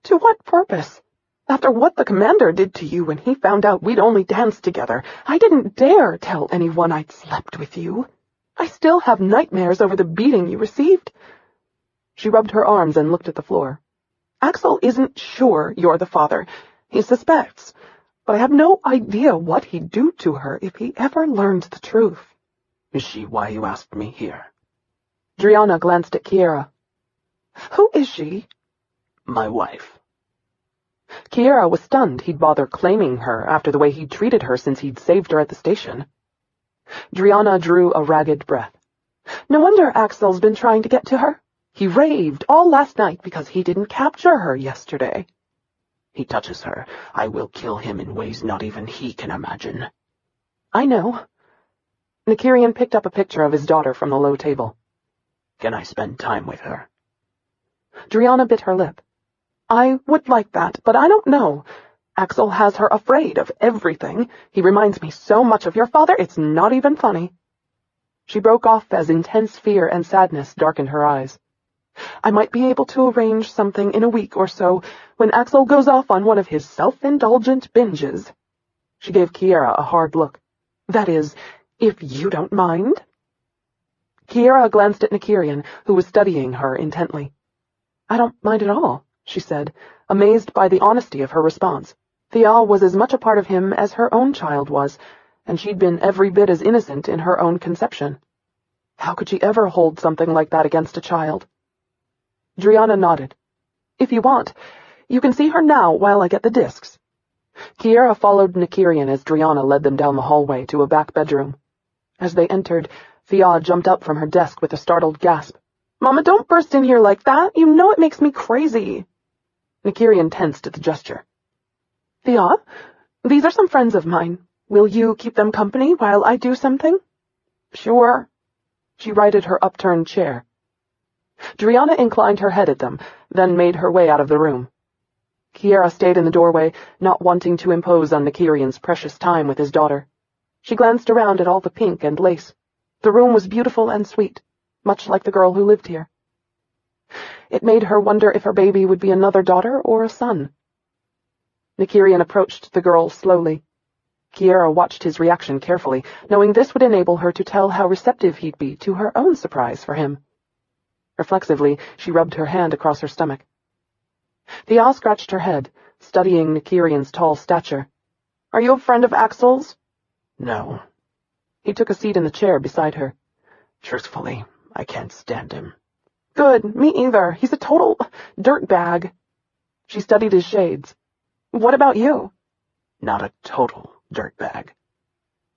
"To what purpose? After what the commander did to you when he found out we'd only danced together, I didn't dare tell anyone I'd slept with you. I still have nightmares over the beating you received." She rubbed her arms and looked at the floor. "Axel isn't sure you're the father. He suspects, but I have no idea what he'd do to her if he ever learned the truth." "Is she why you asked me here?" Driana glanced at Kiara. "Who is she?" "My wife." Kiara was stunned he'd bother claiming her after the way he'd treated her since he'd saved her at the station. Driana drew a ragged breath. "No wonder Axel's been trying to get to her. He raved all last night because he didn't capture her yesterday." "He touches her, I will kill him in ways not even he can imagine." "I know." Nykyrian picked up a picture of his daughter from the low table. "Can I spend time with her?" Driana bit her lip. "I would like that, but I don't know. Axel has her afraid of everything. He reminds me so much of your father, it's not even funny." She broke off as intense fear and sadness darkened her eyes. "I might be able to arrange something in a week or so, when Axel goes off on one of his self-indulgent binges." She gave Kiara a hard look. "That is, if you don't mind." Kiara glanced at Nykyrian, who was studying her intently. "I don't mind at all," she said, amazed by the honesty of her response. Thea was as much a part of him as her own child was, and she'd been every bit as innocent in her own conception. How could she ever hold something like that against a child? Driana nodded. "If you want, you can see her now while I get the discs." Kiara followed Nykyrian as Driana led them down the hallway to a back bedroom. As they entered, Thea jumped up from her desk with a startled gasp. "Mama, don't burst in here like that. You know it makes me crazy." Nykyrian tensed at the gesture. "Thea, these are some friends of mine. Will you keep them company while I do something?" "Sure." She righted her upturned chair. Driana inclined her head at them, then made her way out of the room. Kiara stayed in the doorway, not wanting to impose on Nykyrian's precious time with his daughter. She glanced around at all the pink and lace. The room was beautiful and sweet, much like the girl who lived here. It made her wonder if her baby would be another daughter or a son. Nykyrian approached the girl slowly. Kiara watched his reaction carefully, knowing this would enable her to tell how receptive he'd be to her own surprise for him. Reflexively, she rubbed her hand across her stomach. Thea scratched her head, studying Nykyrian's tall stature. "Are you a friend of Axel's?" No. He took a seat in the chair beside her. Truthfully, I can't stand him. Good, me either. He's a total dirtbag. She studied his shades. What about you? Not a total dirtbag.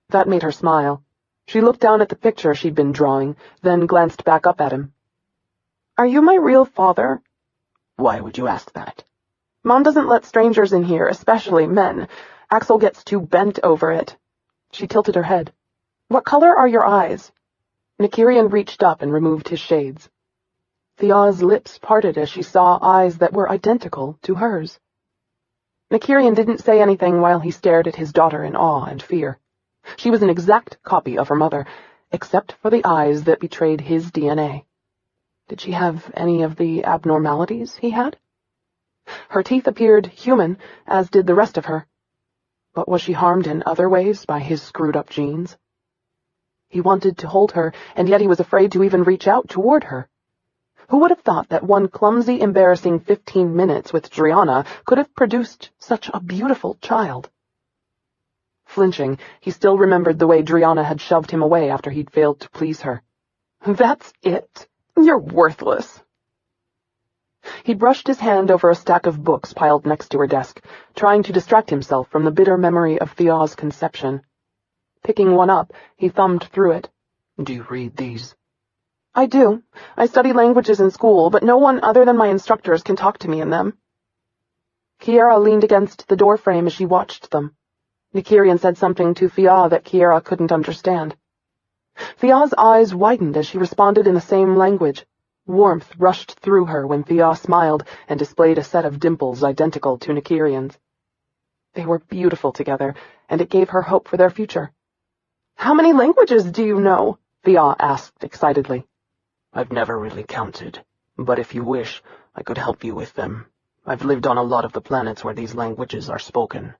That made her smile. She looked down at the picture she'd been drawing, then glanced back up at him. Are you my real father? Why would you ask that? Mom doesn't let strangers in here, especially men. Axel gets too bent over it. She tilted her head. What color are your eyes? Nykyrian reached up and removed his shades. Thea's lips parted as she saw eyes that were identical to hers. Nykyrian didn't say anything while he stared at his daughter in awe and fear. She was an exact copy of her mother, except for the eyes that betrayed his DNA. Did she have any of the abnormalities he had? Her teeth appeared human, as did the rest of her. But was she harmed in other ways by his screwed-up genes? He wanted to hold her, and yet he was afraid to even reach out toward her. Who would have thought that one clumsy, embarrassing 15 minutes with Driana could have produced such a beautiful child? Flinching, he still remembered the way Driana had shoved him away after he'd failed to please her. That's it. You're worthless. He brushed his hand over a stack of books piled next to her desk, trying to distract himself from the bitter memory of Thea's conception. Picking one up, he thumbed through it. Do you read these? I do. I study languages in school, but no one other than my instructors can talk to me in them. Kiara leaned against the doorframe as she watched them. Nykyrian said something to Thea that Kiara couldn't understand. Thea's eyes widened as she responded in the same language. Warmth rushed through her when Thea smiled and displayed a set of dimples identical to Nykyrian's. They were beautiful together, and it gave her hope for their future. How many languages do you know? Thea asked excitedly. I've never really counted, but if you wish, I could help you with them. I've lived on a lot of the planets where these languages are spoken.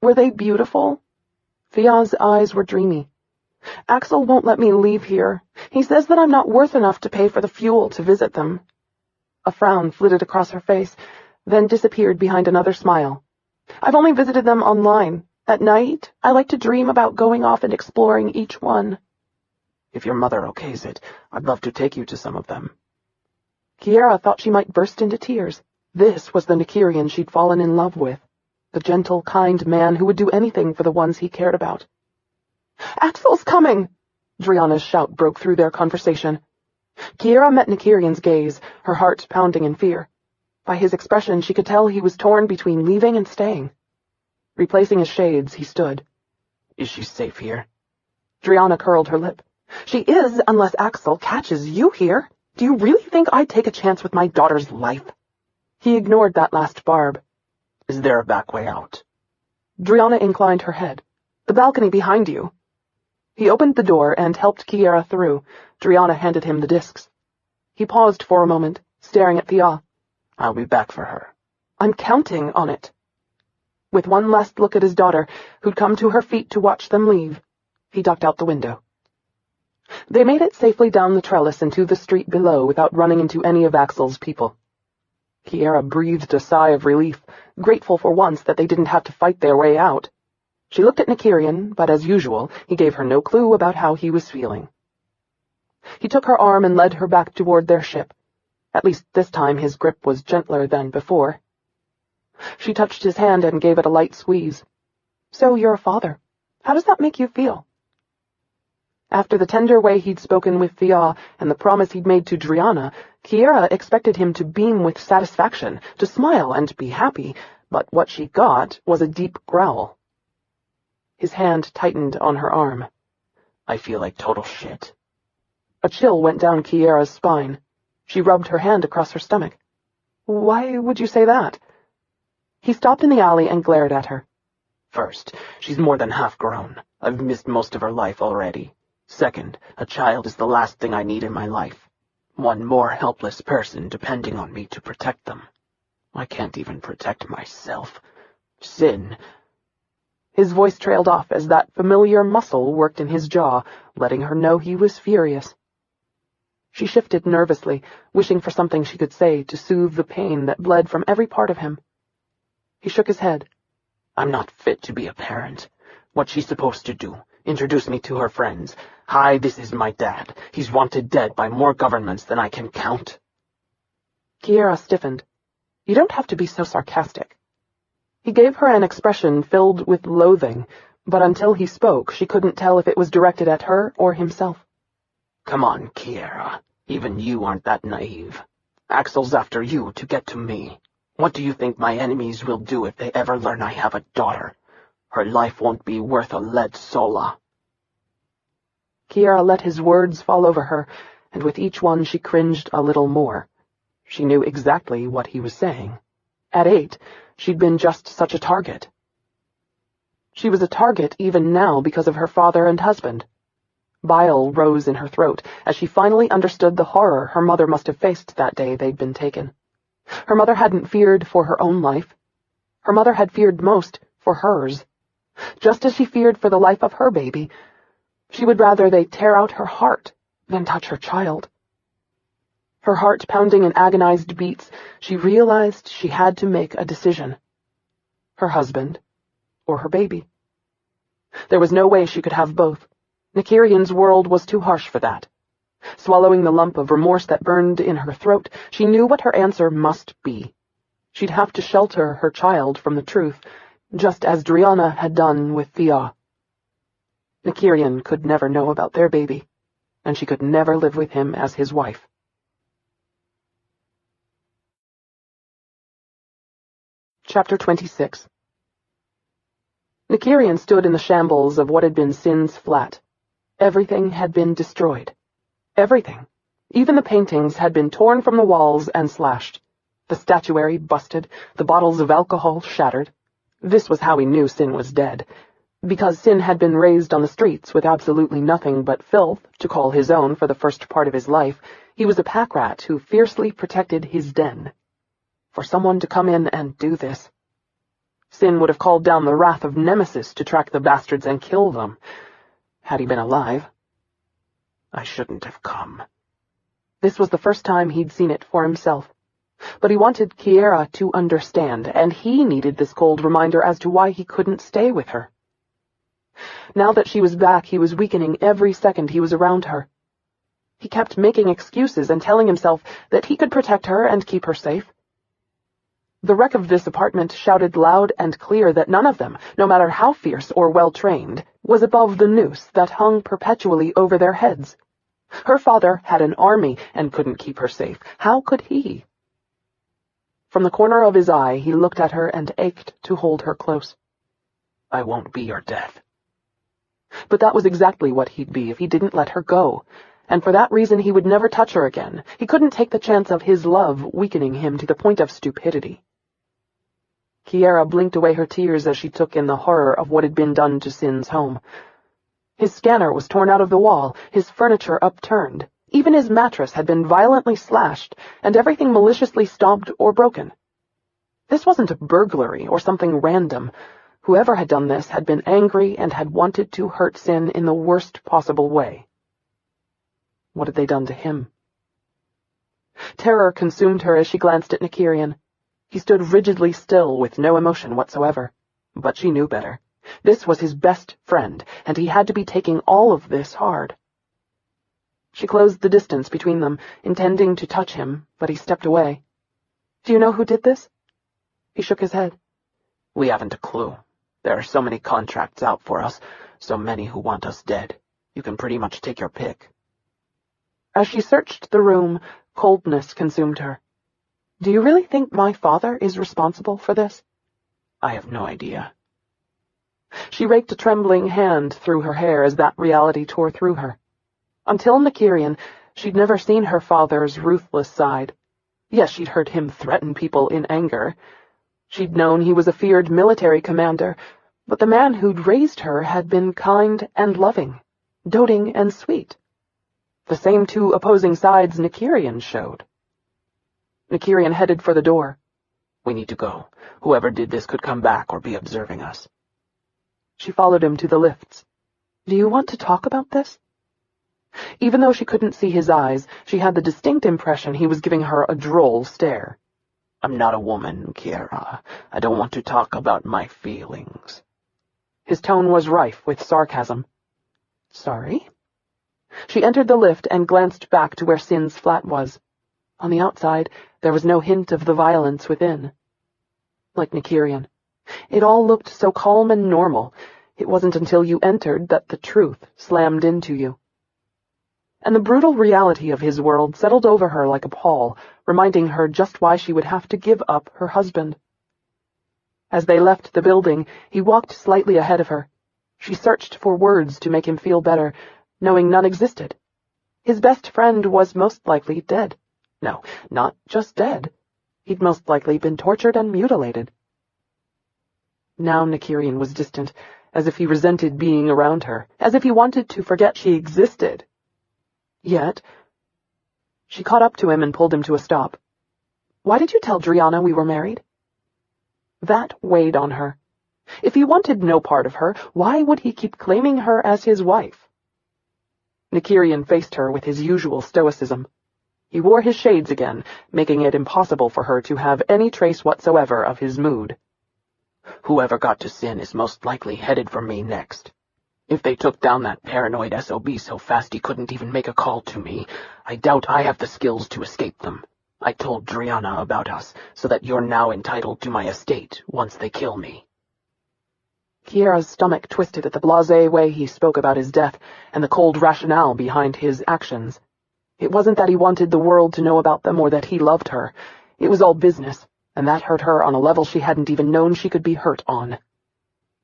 Were they beautiful? Thea's eyes were dreamy. Axel won't let me leave here. He says that I'm not worth enough to pay for the fuel to visit them. A frown flitted across her face, then disappeared behind another smile. I've only visited them online. At night, I like to dream about going off and exploring each one. If your mother okays it, I'd love to take you to some of them. Kiara thought she might burst into tears. This was the Nykyrian she'd fallen in love with. The gentle, kind man who would do anything for the ones he cared about. Axel's coming! Driana's shout broke through their conversation. Kiara met Nykyrian's gaze, her heart pounding in fear. By his expression, she could tell he was torn between leaving and staying. Replacing his shades, he stood. Is she safe here? Driana curled her lip. She is, unless Axel catches you here. Do you really think I'd take a chance with my daughter's life? He ignored that last barb. Is there a back way out? Driana inclined her head. The balcony behind you. He opened the door and helped Kiara through. Driana handed him the discs. He paused for a moment, staring at Thea. I'll be back for her. I'm counting on it. With one last look at his daughter, who'd come to her feet to watch them leave, he ducked out the window. They made it safely down the trellis and to the street below without running into any of Axel's people. Kiara breathed a sigh of relief, grateful for once that they didn't have to fight their way out. She looked at Nykyrian, but as usual, he gave her no clue about how he was feeling. He took her arm and led her back toward their ship. At least this time his grip was gentler than before. She touched his hand and gave it a light squeeze. So you're a father. How does that make you feel? After the tender way he'd spoken with Thea and the promise he'd made to Driana, Kiara expected him to beam with satisfaction, to smile and be happy, but what she got was a deep growl. His hand tightened on her arm. I feel like total shit. A chill went down Kiara's spine. She rubbed her hand across her stomach. Why would you say that? He stopped in the alley and glared at her. First, she's more than half grown. I've missed most of her life already. Second, a child is the last thing I need in my life. One more helpless person depending on me to protect them. I can't even protect myself. Sin. His voice trailed off as that familiar muscle worked in his jaw, letting her know he was furious. She shifted nervously, wishing for something she could say to soothe the pain that bled from every part of him. He shook his head. I'm not fit to be a parent. What's she supposed to do? Introduce me to her friends. Hi, this is my dad. He's wanted dead by more governments than I can count. Kiara stiffened. You don't have to be so sarcastic. He gave her an expression filled with loathing, but until he spoke, she couldn't tell if it was directed at her or himself. Come on, Kiara. Even you aren't that naive. Axel's after you to get to me. What do you think my enemies will do if they ever learn I have a daughter? Her life won't be worth a lead sola. Kiara let his words fall over her, and with each one she cringed a little more. She knew exactly what he was saying. At 8, she'd been just such a target. She was a target even now because of her father and husband. Bile rose in her throat as she finally understood the horror her mother must have faced that day they'd been taken. Her mother hadn't feared for her own life. Her mother had feared most for hers. Just as she feared for the life of her baby, she would rather they tear out her heart than touch her child. Her heart pounding in agonized beats, she realized she had to make a decision. Her husband or her baby. There was no way she could have both. Nykyrian's world was too harsh for that. Swallowing the lump of remorse that burned in her throat, she knew what her answer must be. She'd have to shelter her child from the truth, just as Driana had done with Thea. Nykyrian could never know about their baby, and she could never live with him as his wife. Chapter 26. Nykyrian stood in the shambles of what had been Sin's flat. Everything had been destroyed. Everything. Even the paintings had been torn from the walls and slashed. The statuary busted, the bottles of alcohol shattered. This was how he knew Sin was dead. Because Sin had been raised on the streets with absolutely nothing but filth to call his own for the first part of his life, he was a pack rat who fiercely protected his den. For someone to come in and do this. Sin would have called down the wrath of Nemesis to track the bastards and kill them, had he been alive. I shouldn't have come. This was the first time he'd seen it for himself. But he wanted Kiara to understand, and he needed this cold reminder as to why he couldn't stay with her. Now that she was back, he was weakening every second he was around her. He kept making excuses and telling himself that he could protect her and keep her safe. The wreck of this apartment shouted loud and clear that none of them, no matter how fierce or well-trained, was above the noose that hung perpetually over their heads. Her father had an army and couldn't keep her safe. How could he? From the corner of his eye, he looked at her and ached to hold her close. I won't be your death. But that was exactly what he'd be if he didn't let her go. And for that reason he would never touch her again. He couldn't take the chance of his love weakening him to the point of stupidity. Kiara blinked away her tears as she took in the horror of what had been done to Sin's home. His scanner was torn out of the wall, his furniture upturned. Even his mattress had been violently slashed, and everything maliciously stomped or broken. This wasn't a burglary or something random. Whoever had done this had been angry and had wanted to hurt Sin in the worst possible way. What had they done to him? Terror consumed her as she glanced at Nykyrian. He stood rigidly still with no emotion whatsoever. But she knew better. This was his best friend, and he had to be taking all of this hard. She closed the distance between them, intending to touch him, but he stepped away. Do you know who did this? He shook his head. We haven't a clue. There are so many contracts out for us, so many who want us dead. You can pretty much take your pick. As she searched the room, coldness consumed her. Do you really think my father is responsible for this? I have no idea. She raked a trembling hand through her hair as that reality tore through her. Until Nykyrian, she'd never seen her father's ruthless side. Yes, she'd heard him threaten people in anger. She'd known he was a feared military commander, but the man who'd raised her had been kind and loving, doting and sweet. The same two opposing sides Nykyrian showed. Nykyrian headed for the door. We need to go. Whoever did this could come back or be observing us. She followed him to the lifts. Do you want to talk about this? Even though she couldn't see his eyes, she had the distinct impression he was giving her a droll stare. I'm not a woman, Kiara. I don't want to talk about my feelings. His tone was rife with sarcasm. "Sorry?" She entered the lift and glanced back to where Sin's flat was. On the outside, there was no hint of the violence within. Like Nykyrian. It all looked so calm and normal. It wasn't until you entered that the truth slammed into you. And the brutal reality of his world settled over her like a pall, reminding her just why she would have to give up her husband. As they left the building, he walked slightly ahead of her. She searched for words to make him feel better, knowing none existed. His best friend was most likely dead. No, not just dead. He'd most likely been tortured and mutilated. Now Nykyrian was distant, as if he resented being around her, as if he wanted to forget she existed. Yet, she caught up to him and pulled him to a stop. "Why did you tell Driana we were married?" That weighed on her. If he wanted no part of her, why would he keep claiming her as his wife? Nykyrian faced her with his usual stoicism. He wore his shades again, making it impossible for her to have any trace whatsoever of his mood. "Whoever got to Sin is most likely headed for me next. If they took down that paranoid SOB so fast he couldn't even make a call to me, I doubt I have the skills to escape them. I told Driana about us, so that you're now entitled to my estate once they kill me." Kiara's stomach twisted at the blasé way he spoke about his death and the cold rationale behind his actions. It wasn't that he wanted the world to know about them or that he loved her. It was all business, and that hurt her on a level she hadn't even known she could be hurt on.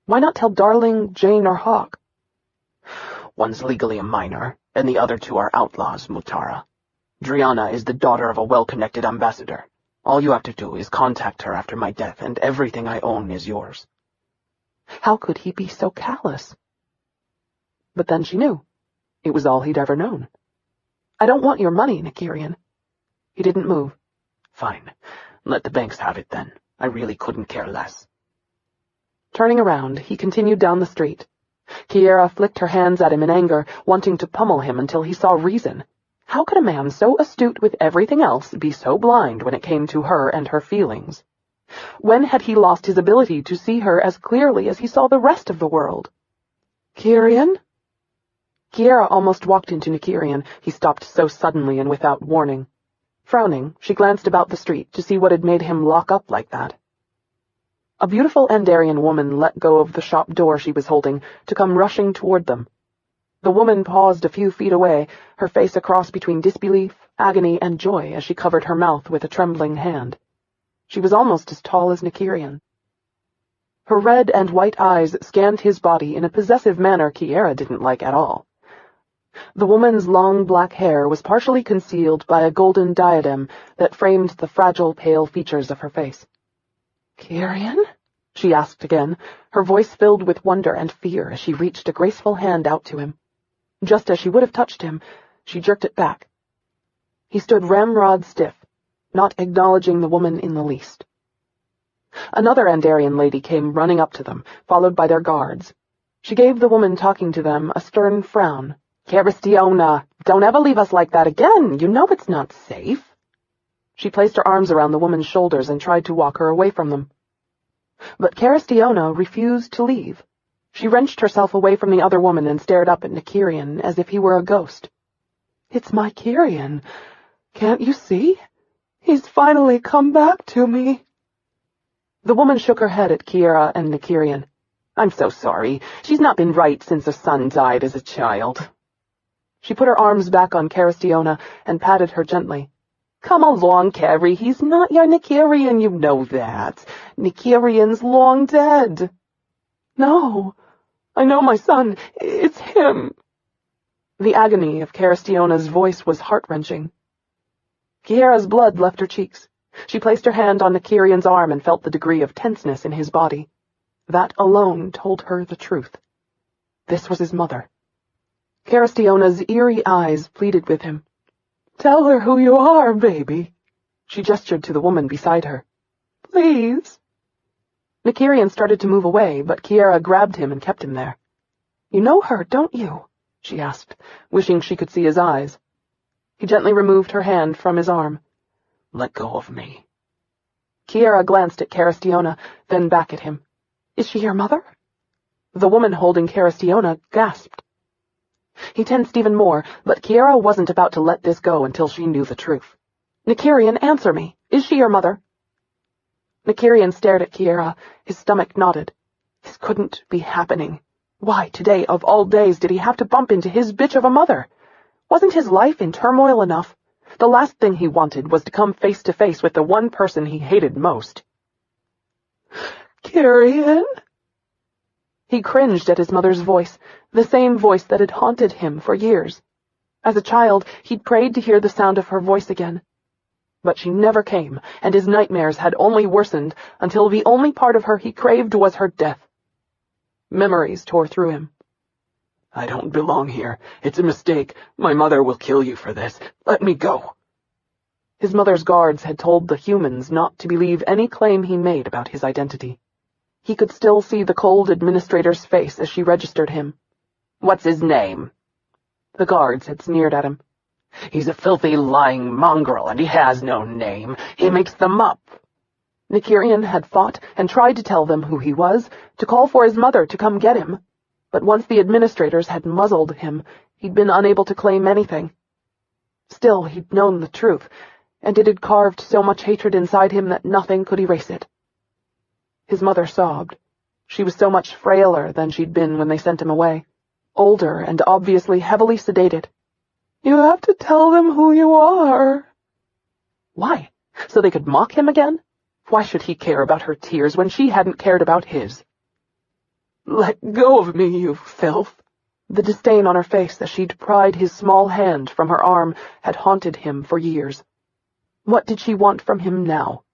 Why not tell Darling, Jane, or Hawk? "One's legally a minor, and the other two are outlaws, Mutara. Driana is the daughter of a well-connected ambassador. All you have to do is contact her after my death, and everything I own is yours." How could he be so callous? But then she knew. It was all he'd ever known. "I don't want your money, Nykyrian." He didn't move. "Fine. Let the banks have it then. I really couldn't care less." Turning around, he continued down the street. Kiara flicked her hands at him in anger, wanting to pummel him until he saw reason. How could a man so astute with everything else be so blind when it came to her and her feelings? When had he lost his ability to see her as clearly as he saw the rest of the world? "Kyrian?" Kiara almost walked into Nykyrian. He stopped so suddenly and without warning. Frowning, she glanced about the street to see what had made him lock up like that. A beautiful Andarian woman let go of the shop door she was holding to come rushing toward them. The woman paused a few feet away, her face a cross between disbelief, agony, and joy as she covered her mouth with a trembling hand. She was almost as tall as Nykyrian. Her red and white eyes scanned his body in a possessive manner Kiara didn't like at all. The woman's long black hair was partially concealed by a golden diadem that framed the fragile, pale features of her face. "Kyrian?" she asked again, her voice filled with wonder and fear as she reached a graceful hand out to him. Just as she would have touched him, she jerked it back. He stood ramrod stiff, not acknowledging the woman in the least. Another Andarian lady came running up to them, followed by their guards. She gave the woman talking to them a stern frown. "Karistiona, don't ever leave us like that again. You know it's not safe." She placed her arms around the woman's shoulders and tried to walk her away from them. But Karistiona refused to leave. She wrenched herself away from the other woman and stared up at Nykyrian as if he were a ghost. "It's my Kyrian. Can't you see? He's finally come back to me." The woman shook her head at Kiara and Nykyrian. "I'm so sorry. She's not been right since her son died as a child." She put her arms back on Karistiona and patted her gently. "Come along, Carrie. He's not your Nykyrian, you know that. Nykyrian's long dead." "No, I know my son. It's him." The agony of Karistiona's voice was heart-wrenching. Kiara's blood left her cheeks. She placed her hand on Nykyrian's arm and felt the degree of tenseness in his body. That alone told her the truth. This was his mother. Karistiona's eerie eyes pleaded with him. "Tell her who you are, baby." She gestured to the woman beside her. "Please." Nykyrian started to move away, but Kiara grabbed him and kept him there. "You know her, don't you?" she asked, wishing she could see his eyes. He gently removed her hand from his arm. "Let go of me." Kiara glanced at Karistiona, then back at him. "Is she your mother?" The woman holding Castiona gasped. He tensed even more, but Kiara wasn't about to let this go until she knew the truth. "Nykyrian, answer me. Is she your mother?" Nykyrian stared at Kiara. His stomach knotted. This couldn't be happening. Why, today, of all days, did he have to bump into his bitch of a mother? Wasn't his life in turmoil enough? The last thing he wanted was to come face to face with the one person he hated most. "Kyrian?" He cringed at his mother's voice, the same voice that had haunted him for years. As a child, he'd prayed to hear the sound of her voice again. But she never came, and his nightmares had only worsened until the only part of her he craved was her death. Memories tore through him. "I don't belong here. It's a mistake. My mother will kill you for this. Let me go." His mother's guards had told the humans not to believe any claim he made about his identity. He could still see the cold administrator's face as she registered him. "What's his name?" The guards had sneered at him. "He's a filthy, lying mongrel, and he has no name. He makes them up." Nykyrian had fought and tried to tell them who he was, to call for his mother to come get him. But once the administrators had muzzled him, he'd been unable to claim anything. Still, he'd known the truth, and it had carved so much hatred inside him that nothing could erase it. His mother sobbed. She was so much frailer than she'd been when they sent him away, older and obviously heavily sedated. "You have to tell them who you are." Why? So they could mock him again? Why should he care about her tears when she hadn't cared about his? "Let go of me, you filth." The disdain on her face as she'd pried his small hand from her arm had haunted him for years. What did she want from him now?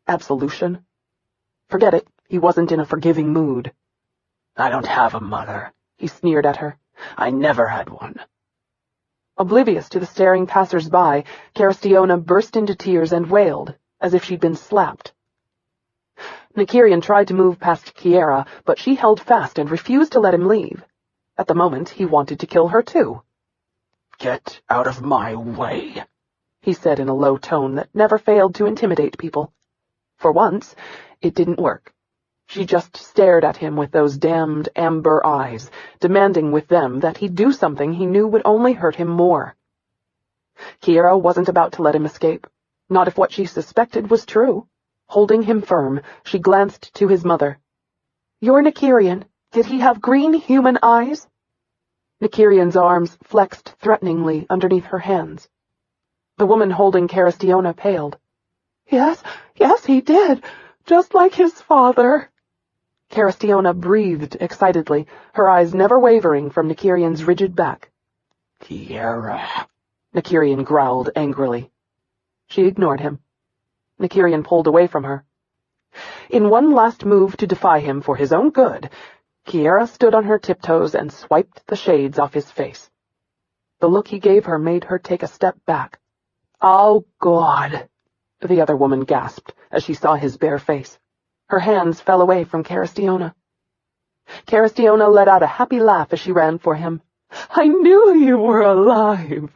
Absolution? Forget it, he wasn't in a forgiving mood. "I don't have a mother," he sneered at her. "I never had one." Oblivious to the staring passers-by, Castiona burst into tears and wailed, as if she'd been slapped. Nykyrian tried to move past Kiara, but she held fast and refused to let him leave. At the moment, he wanted to kill her too. "Get out of my way," he said in a low tone that never failed to intimidate people. For once, it didn't work. She just stared at him with those damned amber eyes, demanding with them that he do something he knew would only hurt him more. Kiara wasn't about to let him escape, not if what she suspected was true. Holding him firm, she glanced to his mother. "You're Nykyrian. Did he have green human eyes?" Nykyrian's arms flexed threateningly underneath her hands. The woman holding Castiona paled. Yes, he did, just like his father." Castiona breathed excitedly, her eyes never wavering from Nykyrian's rigid back. "Kiara," Nykyrian growled angrily. She ignored him. Nykyrian pulled away from her. In one last move to defy him for his own good, Kiara stood on her tiptoes and swiped the shades off his face. The look he gave her made her take a step back. "Oh, God," the other woman gasped as she saw his bare face. Her hands fell away from Castiona. Castiona let out a happy laugh as she ran for him. "I knew you were alive."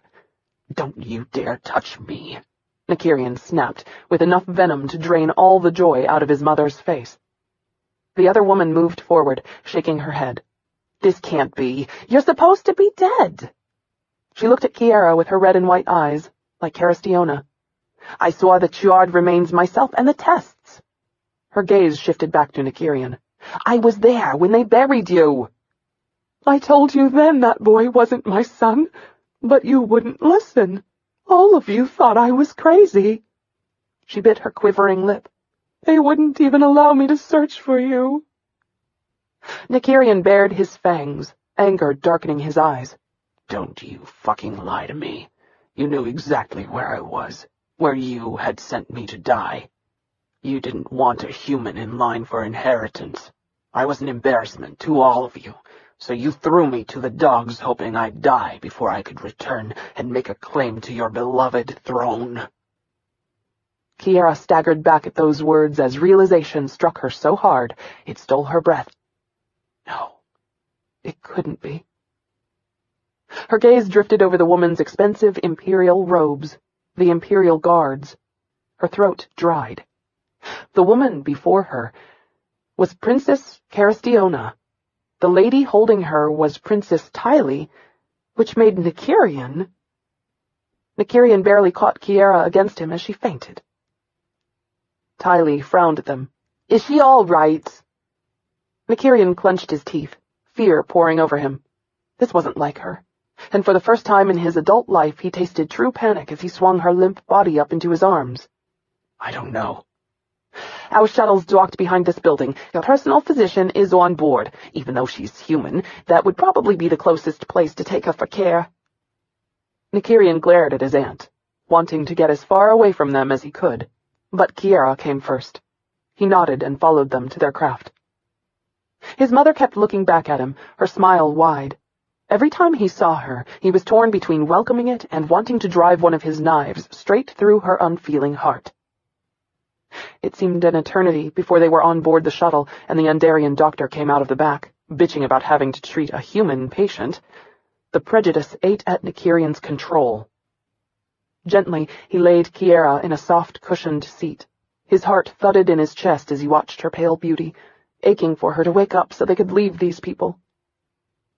"Don't you dare touch me," Nykyrian snapped, with enough venom to drain all the joy out of his mother's face. The other woman moved forward, shaking her head. "This can't be. You're supposed to be dead." She looked at Kiara with her red and white eyes, like Castiona. "I saw the charred remains myself and the tests." Her gaze shifted back to Nykyrian. "I was there when they buried you." "I told you then that boy wasn't my son, but you wouldn't listen. All of you thought I was crazy." She bit her quivering lip. "They wouldn't even allow me to search for you." Nykyrian bared his fangs, anger darkening his eyes. "Don't you fucking lie to me. You knew exactly where I was, where you had sent me to die. You didn't want a human in line for inheritance. I was an embarrassment to all of you, so you threw me to the dogs hoping I'd die before I could return and make a claim to your beloved throne." Kiara staggered back at those words as realization struck her so hard it stole her breath. No, it couldn't be. Her gaze drifted over the woman's expensive imperial robes, the imperial guards. Her throat dried. The woman before her was Princess Castiona, The lady holding her was Princess Tylee, which made Nykyrian. Nykyrian barely caught Kiara against him as she fainted. Tylee frowned at them. "Is she all right?" Nykyrian clenched his teeth, fear pouring over him. This wasn't like her, and for the first time in his adult life he tasted true panic as he swung her limp body up into his arms. I don't know. Our shuttle's docked behind this building. Your personal physician is on board. Even though she's human, that would probably be the closest place to take her for care. Nykyrian glared at his aunt, wanting to get as far away from them as he could, but Kiara came first. He nodded and followed them to their craft. His mother kept looking back at him, her smile wide. Every time he saw her, he was torn between welcoming it and wanting to drive one of his knives straight through her unfeeling heart. It seemed an eternity before they were on board the shuttle and the Undarian doctor came out of the back, bitching about having to treat a human patient. The prejudice ate at Nykyrian's control. Gently, he laid Kiara in a soft, cushioned seat. His heart thudded in his chest as he watched her pale beauty, aching for her to wake up so they could leave these people.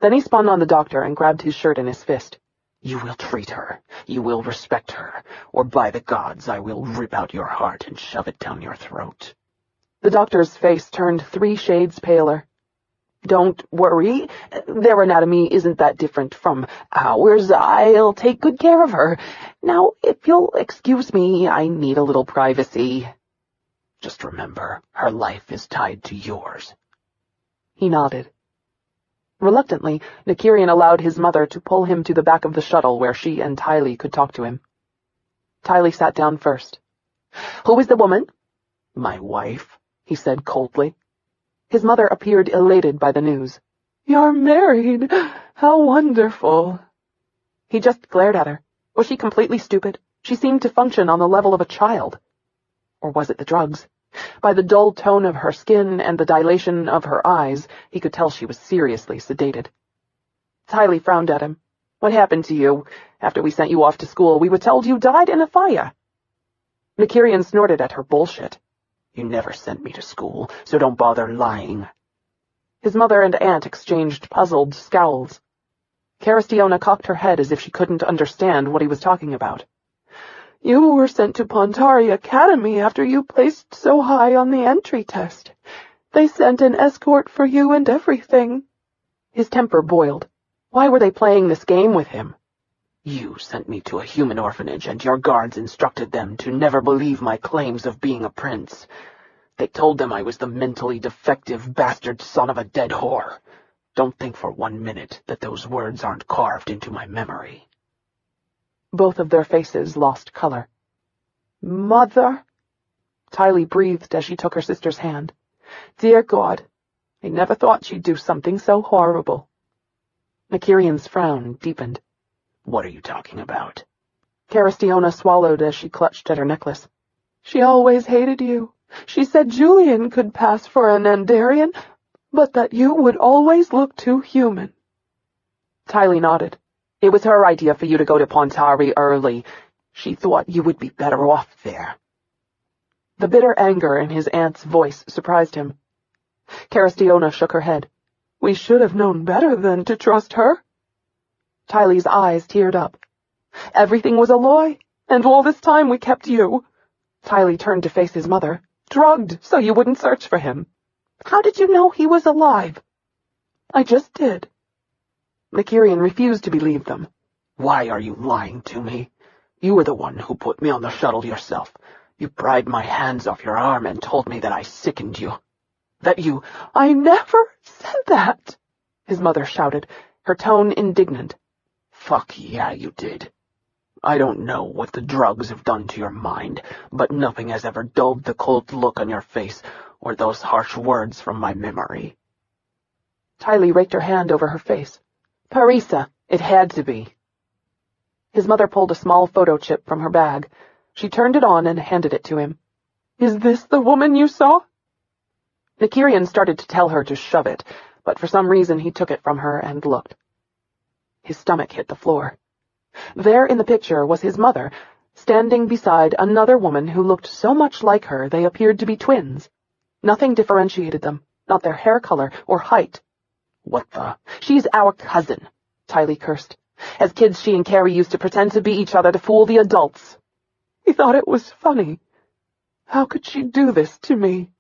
Then he spun on the doctor and grabbed his shirt in his fist. You will treat her, you will respect her, or by the gods I will rip out your heart and shove it down your throat. The doctor's face turned 3 shades paler. Don't worry, their anatomy isn't that different from ours. I'll take good care of her. Now, if you'll excuse me, I need a little privacy. Just remember, her life is tied to yours. He nodded. Reluctantly, Nykyrian allowed his mother to pull him to the back of the shuttle where she and Tylee could talk to him. Tylee sat down first. Who is the woman? My wife, he said coldly. His mother appeared elated by the news. You're married. How wonderful. He just glared at her. Was she completely stupid? She seemed to function on the level of a child. Or was it the drugs? By the dull tone of her skin and the dilation of her eyes, he could tell she was seriously sedated. Tylee frowned at him. What happened to you? After we sent you off to school, we were told you died in a fire. Nykyrian snorted at her bullshit. You never sent me to school, so don't bother lying. His mother and aunt exchanged puzzled scowls. Caristiona cocked her head as if she couldn't understand what he was talking about. You were sent to Pontari Academy after you placed so high on the entry test. They sent an escort for you and everything. His temper boiled. Why were they playing this game with him? You sent me to a human orphanage, and your guards instructed them to never believe my claims of being a prince. They told them I was the mentally defective bastard son of a dead whore. Don't think for 1 minute that those words aren't carved into my memory. Both of their faces lost color. Mother? Tylee breathed as she took her sister's hand. Dear God, I never thought she'd do something so horrible. Nykyrian's frown deepened. What are you talking about? Caristiona swallowed as she clutched at her necklace. She always hated you. She said Julian could pass for an Andarian, but that you would always look too human. Tylee nodded. It was her idea for you to go to Pontari early. She thought you would be better off there. The bitter anger in his aunt's voice surprised him. Caristiona shook her head. We should have known better than to trust her. Tylee's eyes teared up. Everything was a lie, and all this time we kept you. Tylee turned to face his mother. Drugged, so you wouldn't search for him. How did you know he was alive? I just did. Nykyrian refused to believe them. Why are you lying to me? You were the one who put me on the shuttle yourself. You pried my hands off your arm and told me that I sickened you. That you— I never said that, his mother shouted, her tone indignant. Fuck yeah, you did. I don't know what the drugs have done to your mind, but nothing has ever dulled the cold look on your face or those harsh words from my memory. Tylee raked her hand over her face. Parisa, it had to be. His mother pulled a small photo chip from her bag. She turned it on and handed it to him. Is this the woman you saw? Nykyrian started to tell her to shove it, but for some reason he took it from her and looked. His stomach hit the floor. There in the picture was his mother, standing beside another woman who looked so much like her they appeared to be twins. Nothing differentiated them, not their hair color or height. What the? She's our cousin, Tylee cursed. As kids, she and Carrie used to pretend to be each other to fool the adults. He thought it was funny. How could she do this to me?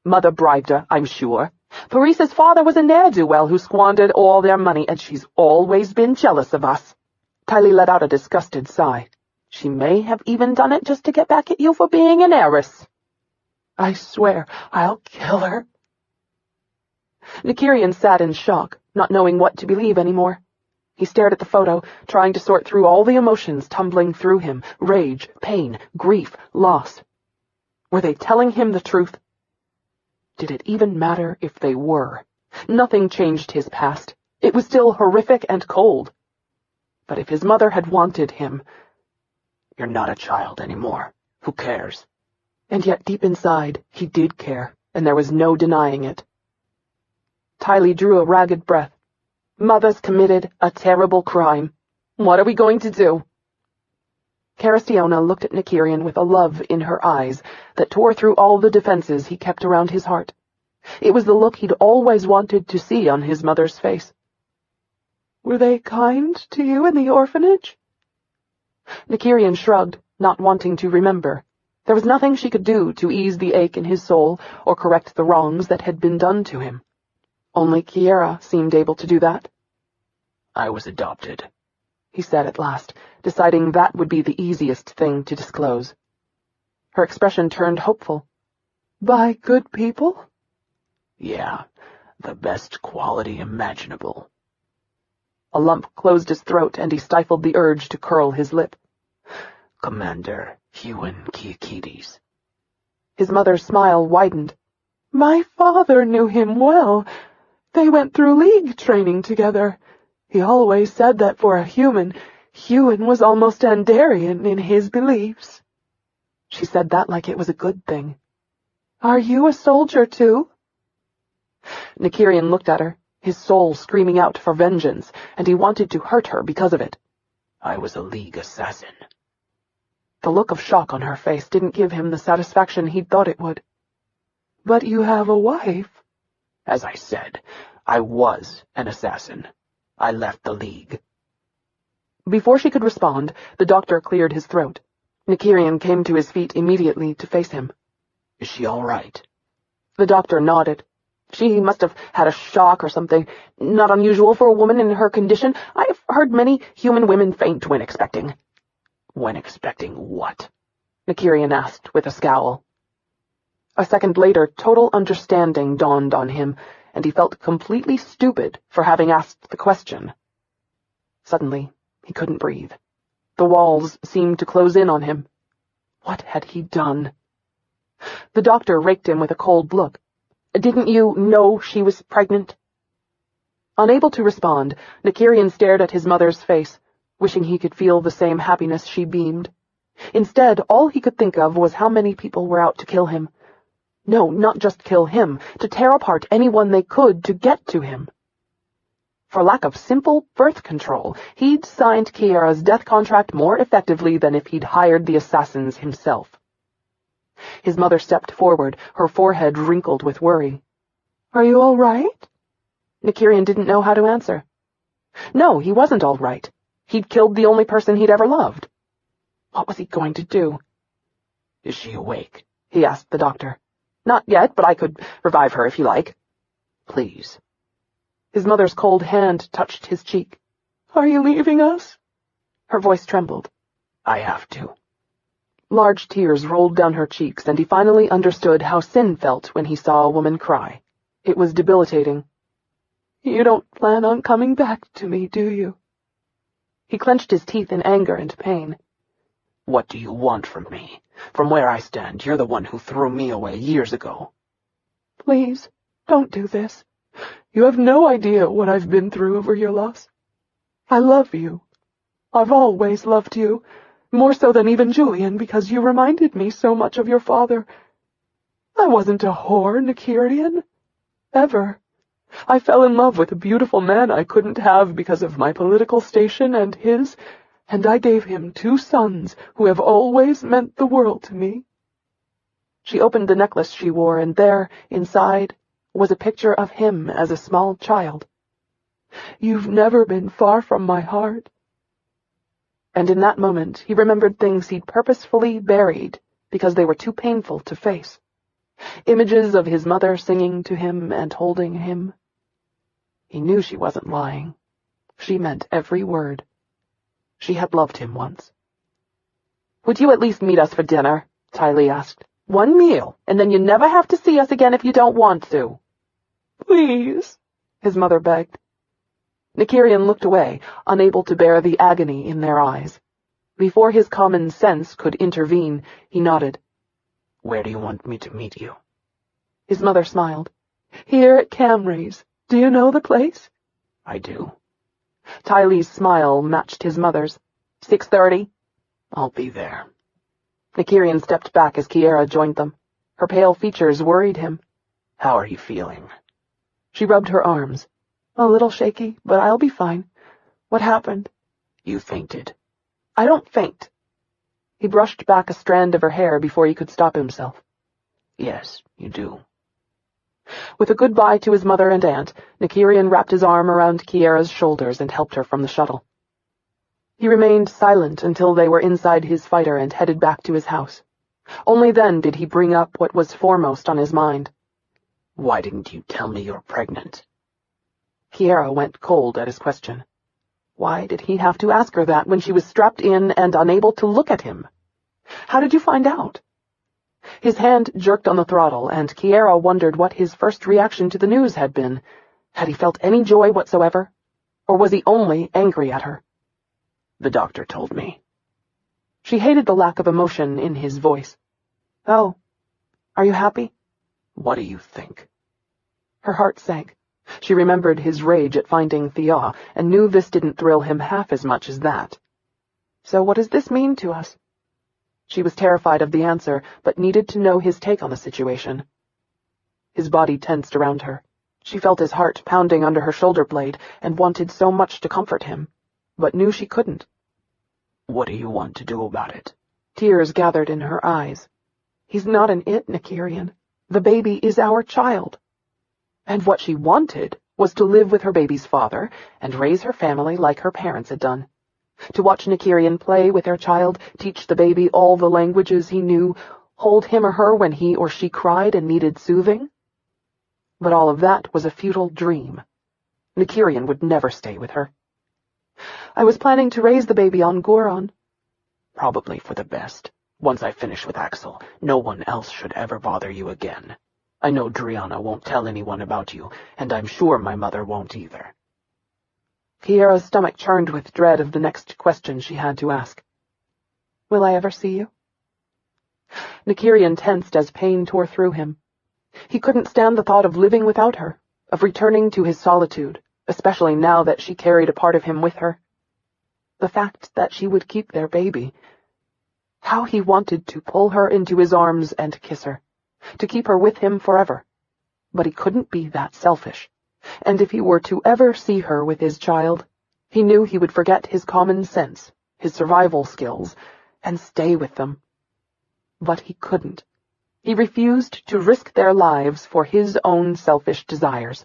Mother bribed her, I'm sure. Paris's father was a ne'er-do-well who squandered all their money, and she's always been jealous of us. Tylee let out a disgusted sigh. She may have even done it just to get back at you for being an heiress. I swear I'll kill her. Nykyrian sat in shock, not knowing what to believe anymore. He stared at the photo, trying to sort through all the emotions tumbling through him, rage, pain, grief, loss. Were they telling him the truth? Did it even matter if they were? Nothing changed his past. It was still horrific and cold. But if his mother had wanted him... You're not a child anymore. Who cares? And yet deep inside, he did care, and there was no denying it. Tylee drew a ragged breath. Mother's committed a terrible crime. What are we going to do? Caristiona looked at Nykyrian with a love in her eyes that tore through all the defenses he kept around his heart. It was the look he'd always wanted to see on his mother's face. Were they kind to you in the orphanage? Nykyrian shrugged, not wanting to remember. There was nothing she could do to ease the ache in his soul or correct the wrongs that had been done to him. Only Kiara seemed able to do that. I was adopted, he said at last, deciding that would be the easiest thing to disclose. Her expression turned hopeful. By good people? Yeah, the best quality imaginable. A lump closed his throat, and he stifled the urge to curl his lip. Commander Ichidian Quikiades. His mother's smile widened. My father knew him well. They went through League training together. He always said that for a human, Ewan was almost Andarian in his beliefs. She said that like it was a good thing. Are you a soldier, too? Nykyrian looked at her, his soul screaming out for vengeance, and he wanted to hurt her because of it. I was a League assassin. The look of shock on her face didn't give him the satisfaction he'd thought it would. But you have a wife. As I said, I was an assassin. I left the League. Before she could respond, the doctor cleared his throat. Nykyrian came to his feet immediately to face him. Is she all right? The doctor nodded. She must have had a shock or something. Not unusual for a woman in her condition. I've heard many human women faint when expecting. When expecting what? Nykyrian asked with a scowl. A second later, total understanding dawned on him, and he felt completely stupid for having asked the question. Suddenly, he couldn't breathe. The walls seemed to close in on him. What had he done? The doctor raked him with a cold look. Didn't you know she was pregnant? Unable to respond, Nykyrian stared at his mother's face, wishing he could feel the same happiness she beamed. Instead, all he could think of was how many people were out to kill him. No, not just kill him, to tear apart anyone they could to get to him. For lack of simple birth control, he'd signed Kiara's death contract more effectively than if he'd hired the assassins himself. His mother stepped forward, her forehead wrinkled with worry. Are you all right? Nykyrian didn't know how to answer. No, he wasn't all right. He'd killed the only person he'd ever loved. What was he going to do? Is she awake? He asked the doctor. Not yet, but I could revive her if you like. Please. His mother's cold hand touched his cheek. Are you leaving us? Her voice trembled. I have to. Large tears rolled down her cheeks, and he finally understood how Sin felt when he saw a woman cry. It was debilitating. You don't plan on coming back to me, do you? He clenched his teeth in anger and pain. What do you want from me? From where I stand, you're the one who threw me away years ago. Please, don't do this. You have no idea what I've been through over your loss. I love you. I've always loved you, more so than even Julian, because you reminded me so much of your father. I wasn't a whore, Nykyrian. Ever. I fell in love with a beautiful man I couldn't have because of my political station and his, and I gave him 2 sons who have always meant the world to me. She opened the necklace she wore, and there, inside, was a picture of him as a small child, You've never been far from my heart." And in that moment he remembered things he'd purposefully buried because they were too painful to face. Images of his mother singing to him and holding him. He knew she wasn't lying. She meant every word. She had loved him once. "Would you at least meet us for dinner?" Tylee asked. "One meal, and then you never have to see us again if you don't want to." "Please," his mother begged. Nykyrian looked away, unable to bear the agony in their eyes. Before his common sense could intervene, he nodded. "Where do you want me to meet you?" His mother smiled. "Here at Camry's. Do you know the place?" "I do." Tylee's smile matched his mother's. 6:30? "I'll be there." Nykyrian stepped back as Kiara joined them. Her pale features worried him. "How are you feeling?" She rubbed her arms. "A little shaky, but I'll be fine. What happened?" "You fainted." "I don't faint." He brushed back a strand of her hair before he could stop himself. "Yes, you do." With a goodbye to his mother and aunt, Nykyrian wrapped his arm around Kiara's shoulders and helped her from the shuttle. He remained silent until they were inside his fighter and headed back to his house. Only then did he bring up what was foremost on his mind. "Why didn't you tell me you're pregnant?" Kiara went cold at his question. Why did he have to ask her that when she was strapped in and unable to look at him? How did you find out? His hand jerked on the throttle, and Kiara wondered what his first reaction to the news had been. Had he felt any joy whatsoever? Or was he only angry at her? "The doctor told me." She hated the lack of emotion in his voice. "Oh, are you happy?" "What do you think?" Her heart sank. She remembered his rage at finding Thea, and knew this didn't thrill him half as much as that. "So what does this mean to us?" She was terrified of the answer, but needed to know his take on the situation. His body tensed around her. She felt his heart pounding under her shoulder blade, and wanted so much to comfort him, but knew she couldn't. "What do you want to do about it?" Tears gathered in her eyes. "He's not an it, Nykyrian. The baby is our child." And what she wanted was to live with her baby's father and raise her family like her parents had done. To watch Nykyrian play with her child, teach the baby all the languages he knew, hold him or her when he or she cried and needed soothing. But all of that was a futile dream. Nykyrian would never stay with her. "I was planning to raise the baby on Goron." "Probably for the best. Once I finish with Axel, no one else should ever bother you again. I know Driana won't tell anyone about you, and I'm sure my mother won't either." Kiara's stomach churned with dread of the next question she had to ask. "Will I ever see you?" Nykyrian tensed as pain tore through him. He couldn't stand the thought of living without her, of returning to his solitude, especially now that she carried a part of him with her. The fact that she would keep their baby. How he wanted to pull her into his arms and kiss her, to keep her with him forever. But he couldn't be that selfish. And if he were to ever see her with his child, he knew he would forget his common sense, his survival skills, and stay with them. But he couldn't. He refused to risk their lives for his own selfish desires.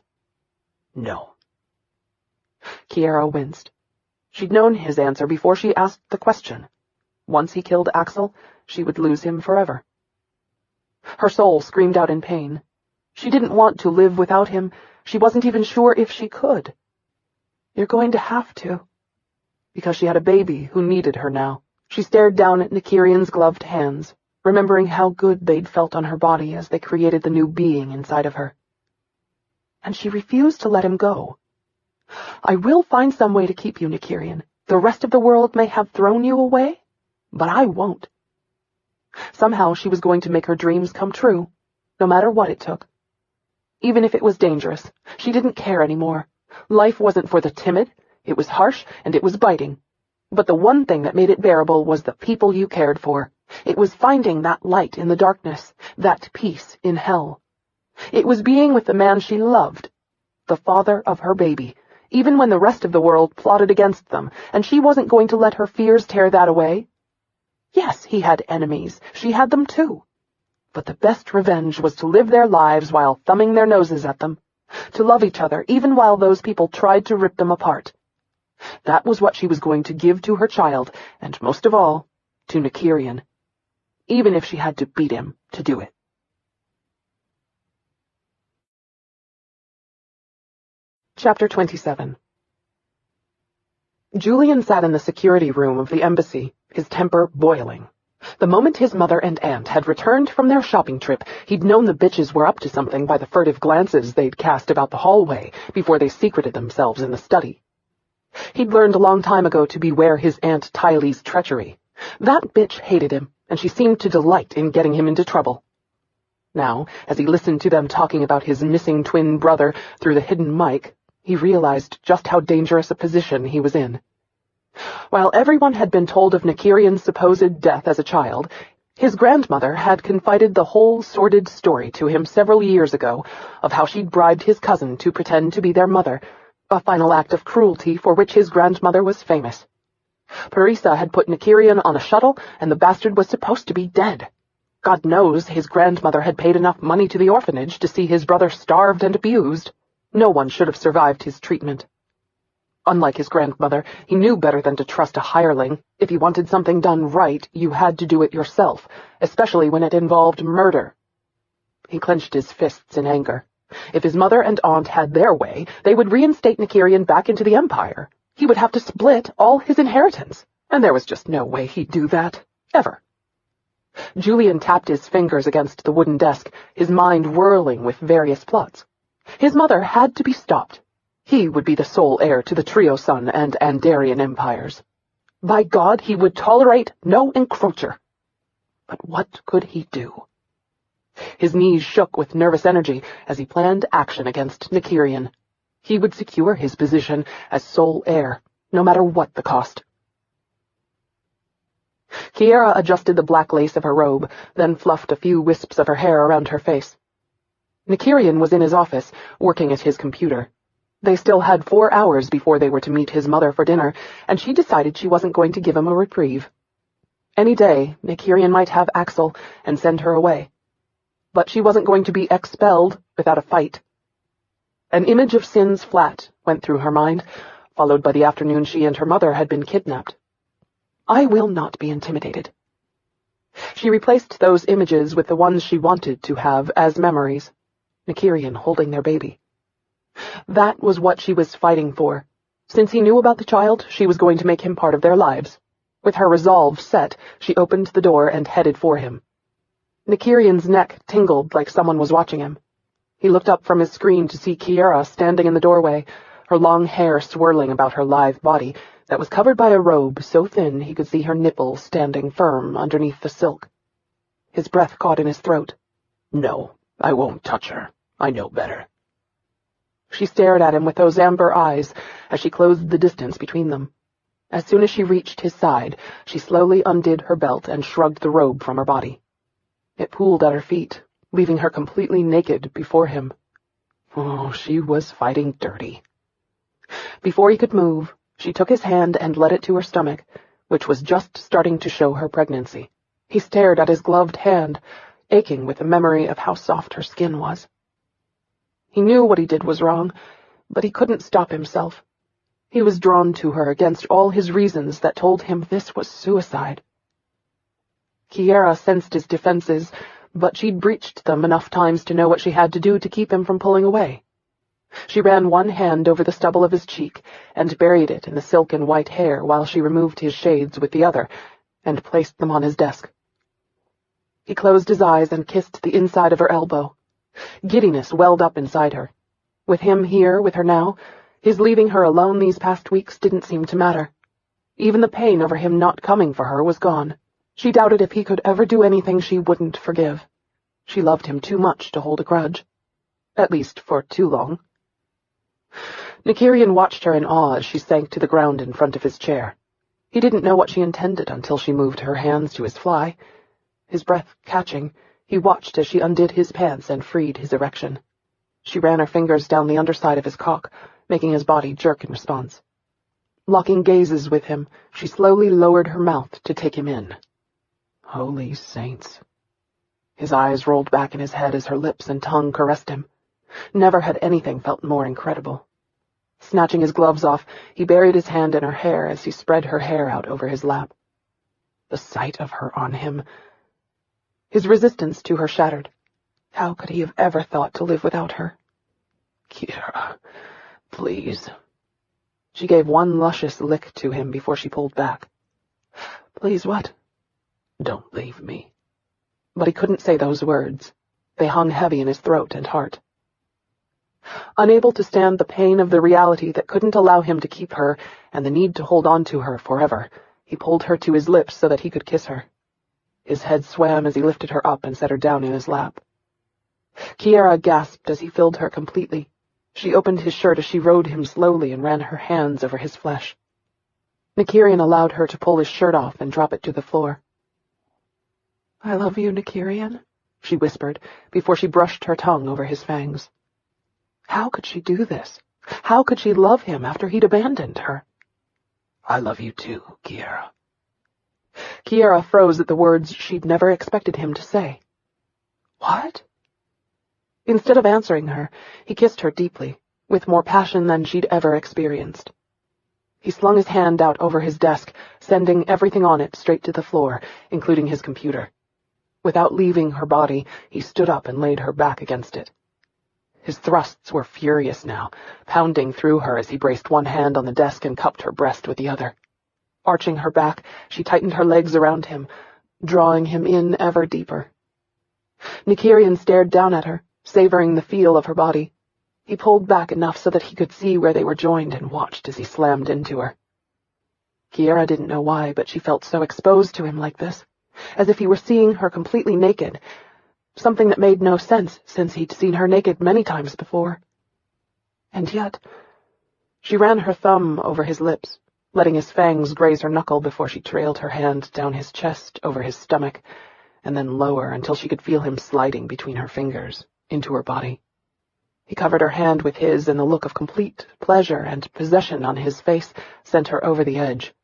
"No." Kiara winced. She'd known his answer before she asked the question. Once he killed Axel, she would lose him forever. Her soul screamed out in pain. She didn't want to live without him. She wasn't even sure if she could. "You're going to have to." Because she had a baby who needed her now. She stared down at Nykyrian's gloved hands, remembering how good they'd felt on her body as they created the new being inside of her. And she refused to let him go. "I will find some way to keep you, Nykyrian. The rest of the world may have thrown you away, but I won't." Somehow she was going to make her dreams come true, no matter what it took. Even if it was dangerous, she didn't care anymore. Life wasn't for the timid. It was harsh and it was biting. But the one thing that made it bearable was the people you cared for. It was finding that light in the darkness, that peace in hell. It was being with the man she loved, the father of her baby, even when the rest of the world plotted against them, and she wasn't going to let her fears tear that away. Yes, he had enemies. She had them too. But the best revenge was to live their lives while thumbing their noses at them, To love each other, even while those people tried to rip them apart. That was what she was going to give to her child, and most of all, to Nykyrian. Even if she had to beat him to do it. Chapter 27. Julian sat in the security room of the embassy, his temper boiling. The moment his mother and aunt had returned from their shopping trip, he'd known the bitches were up to something by the furtive glances they'd cast about the hallway before they secreted themselves in the study. He'd learned a long time ago to beware his Aunt Tylee's treachery. That bitch hated him, and she seemed to delight in getting him into trouble. Now, as he listened to them talking about his missing twin brother through the hidden mic, he realized just how dangerous a position he was in. While everyone had been told of Nykyrian's supposed death as a child, his grandmother had confided the whole sordid story to him several years ago of how she'd bribed his cousin to pretend to be their mother, a final act of cruelty for which his grandmother was famous. Parisa had put Nykyrian on a shuttle, and the bastard was supposed to be dead. God knows his grandmother had paid enough money to the orphanage to see his brother starved and abused. No one should have survived his treatment. Unlike his grandmother, he knew better than to trust a hireling. If you wanted something done right, you had to do it yourself, especially when it involved murder. He clenched his fists in anger. If his mother and aunt had their way, they would reinstate Nykyrian back into the Empire. He would have to split all his inheritance, and there was just no way he'd do that, ever. Julian tapped his fingers against the wooden desk, his mind whirling with various plots. His mother had to be stopped. He would be the sole heir to the Triosun and Andarian empires. By God, he would tolerate no encroacher. But what could he do? His knees shook with nervous energy as he planned action against Nykyrian. He would secure his position as sole heir, no matter what the cost. Kiara adjusted the black lace of her robe, then fluffed a few wisps of her hair around her face. Nykyrian was in his office, working at his computer. They still had 4 hours before they were to meet his mother for dinner, and she decided she wasn't going to give him a reprieve. Any day, Nykyrian might have Axel and send her away. But she wasn't going to be expelled without a fight. An image of Sin's flat went through her mind, followed by the afternoon she and her mother had been kidnapped. I will not be intimidated. She replaced those images with the ones she wanted to have as memories. Nykyrian holding their baby. That was what she was fighting for. Since he knew about the child, she was going to make him part of their lives. With her resolve set, she opened the door and headed for him. Nykyrian's neck tingled like someone was watching him. He looked up from his screen to see Kiara standing in the doorway, her long hair swirling about her lithe body that was covered by a robe so thin he could see her nipples standing firm underneath the silk. His breath caught in his throat. No, I won't touch her. I know better. She stared at him with those amber eyes as she closed the distance between them. As soon as she reached his side, she slowly undid her belt and shrugged the robe from her body. It pooled at her feet, leaving her completely naked before him. Oh, she was fighting dirty. Before he could move, she took his hand and led it to her stomach, which was just starting to show her pregnancy. He stared at his gloved hand, aching with the memory of how soft her skin was. He knew what he did was wrong, but he couldn't stop himself. He was drawn to her against all his reasons that told him this was suicide. Kiara sensed his defenses, but she'd breached them enough times to know what she had to do to keep him from pulling away. She ran one hand over the stubble of his cheek and buried it in the silken white hair while she removed his shades with the other and placed them on his desk. He closed his eyes and kissed the inside of her elbow. Giddiness welled up inside her. With him here with her now, his leaving her alone these past weeks didn't seem to matter. Even the pain over him not coming for her was gone. She doubted if he could ever do anything she wouldn't forgive. She loved him too much to hold a grudge. At least for too long. Nykyrian watched her in awe as she sank to the ground in front of his chair. He didn't know what she intended until she moved her hands to his fly. His breath catching, he watched as she undid his pants and freed his erection. She ran her fingers down the underside of his cock, making his body jerk in response. Locking gazes with him, she slowly lowered her mouth to take him in. Holy saints. His eyes rolled back in his head as her lips and tongue caressed him. Never had anything felt more incredible. Snatching his gloves off, he buried his hand in her hair as he spread her hair out over his lap. The sight of her on him. His resistance to her shattered. How could he have ever thought to live without her? Kiara, please. She gave one luscious lick to him before she pulled back. Please what? Don't leave me. But he couldn't say those words. They hung heavy in his throat and heart. Unable to stand the pain of the reality that couldn't allow him to keep her and the need to hold on to her forever, he pulled her to his lips so that he could kiss her. His head swam as he lifted her up and set her down in his lap. Kiara gasped as he filled her completely. She opened his shirt as she rode him slowly and ran her hands over his flesh. Nykyrian allowed her to pull his shirt off and drop it to the floor. "I love you, Nykyrian," she whispered, before she brushed her tongue over his fangs. How could she do this? How could she love him after he'd abandoned her? I love you too, Kiara. Kiara froze at the words she'd never expected him to say. What? Instead of answering her, he kissed her deeply, with more passion than she'd ever experienced. He slung his hand out over his desk, sending everything on it straight to the floor, including his computer. Without leaving her body, he stood up and laid her back against it. His thrusts were furious now, pounding through her as he braced one hand on the desk and cupped her breast with the other. Arching her back, she tightened her legs around him, drawing him in ever deeper. Nykyrian stared down at her, savoring the feel of her body. He pulled back enough so that he could see where they were joined and watched as he slammed into her. Kiara didn't know why, but she felt so exposed to him like this, as if he were seeing her completely naked, something that made no sense since he'd seen her naked many times before. And yet, she ran her thumb over his lips, letting his fangs graze her knuckle before she trailed her hand down his chest, over his stomach, and then lower until she could feel him sliding between her fingers, into her body. He covered her hand with his, and the look of complete pleasure and possession on his face sent her over the edge.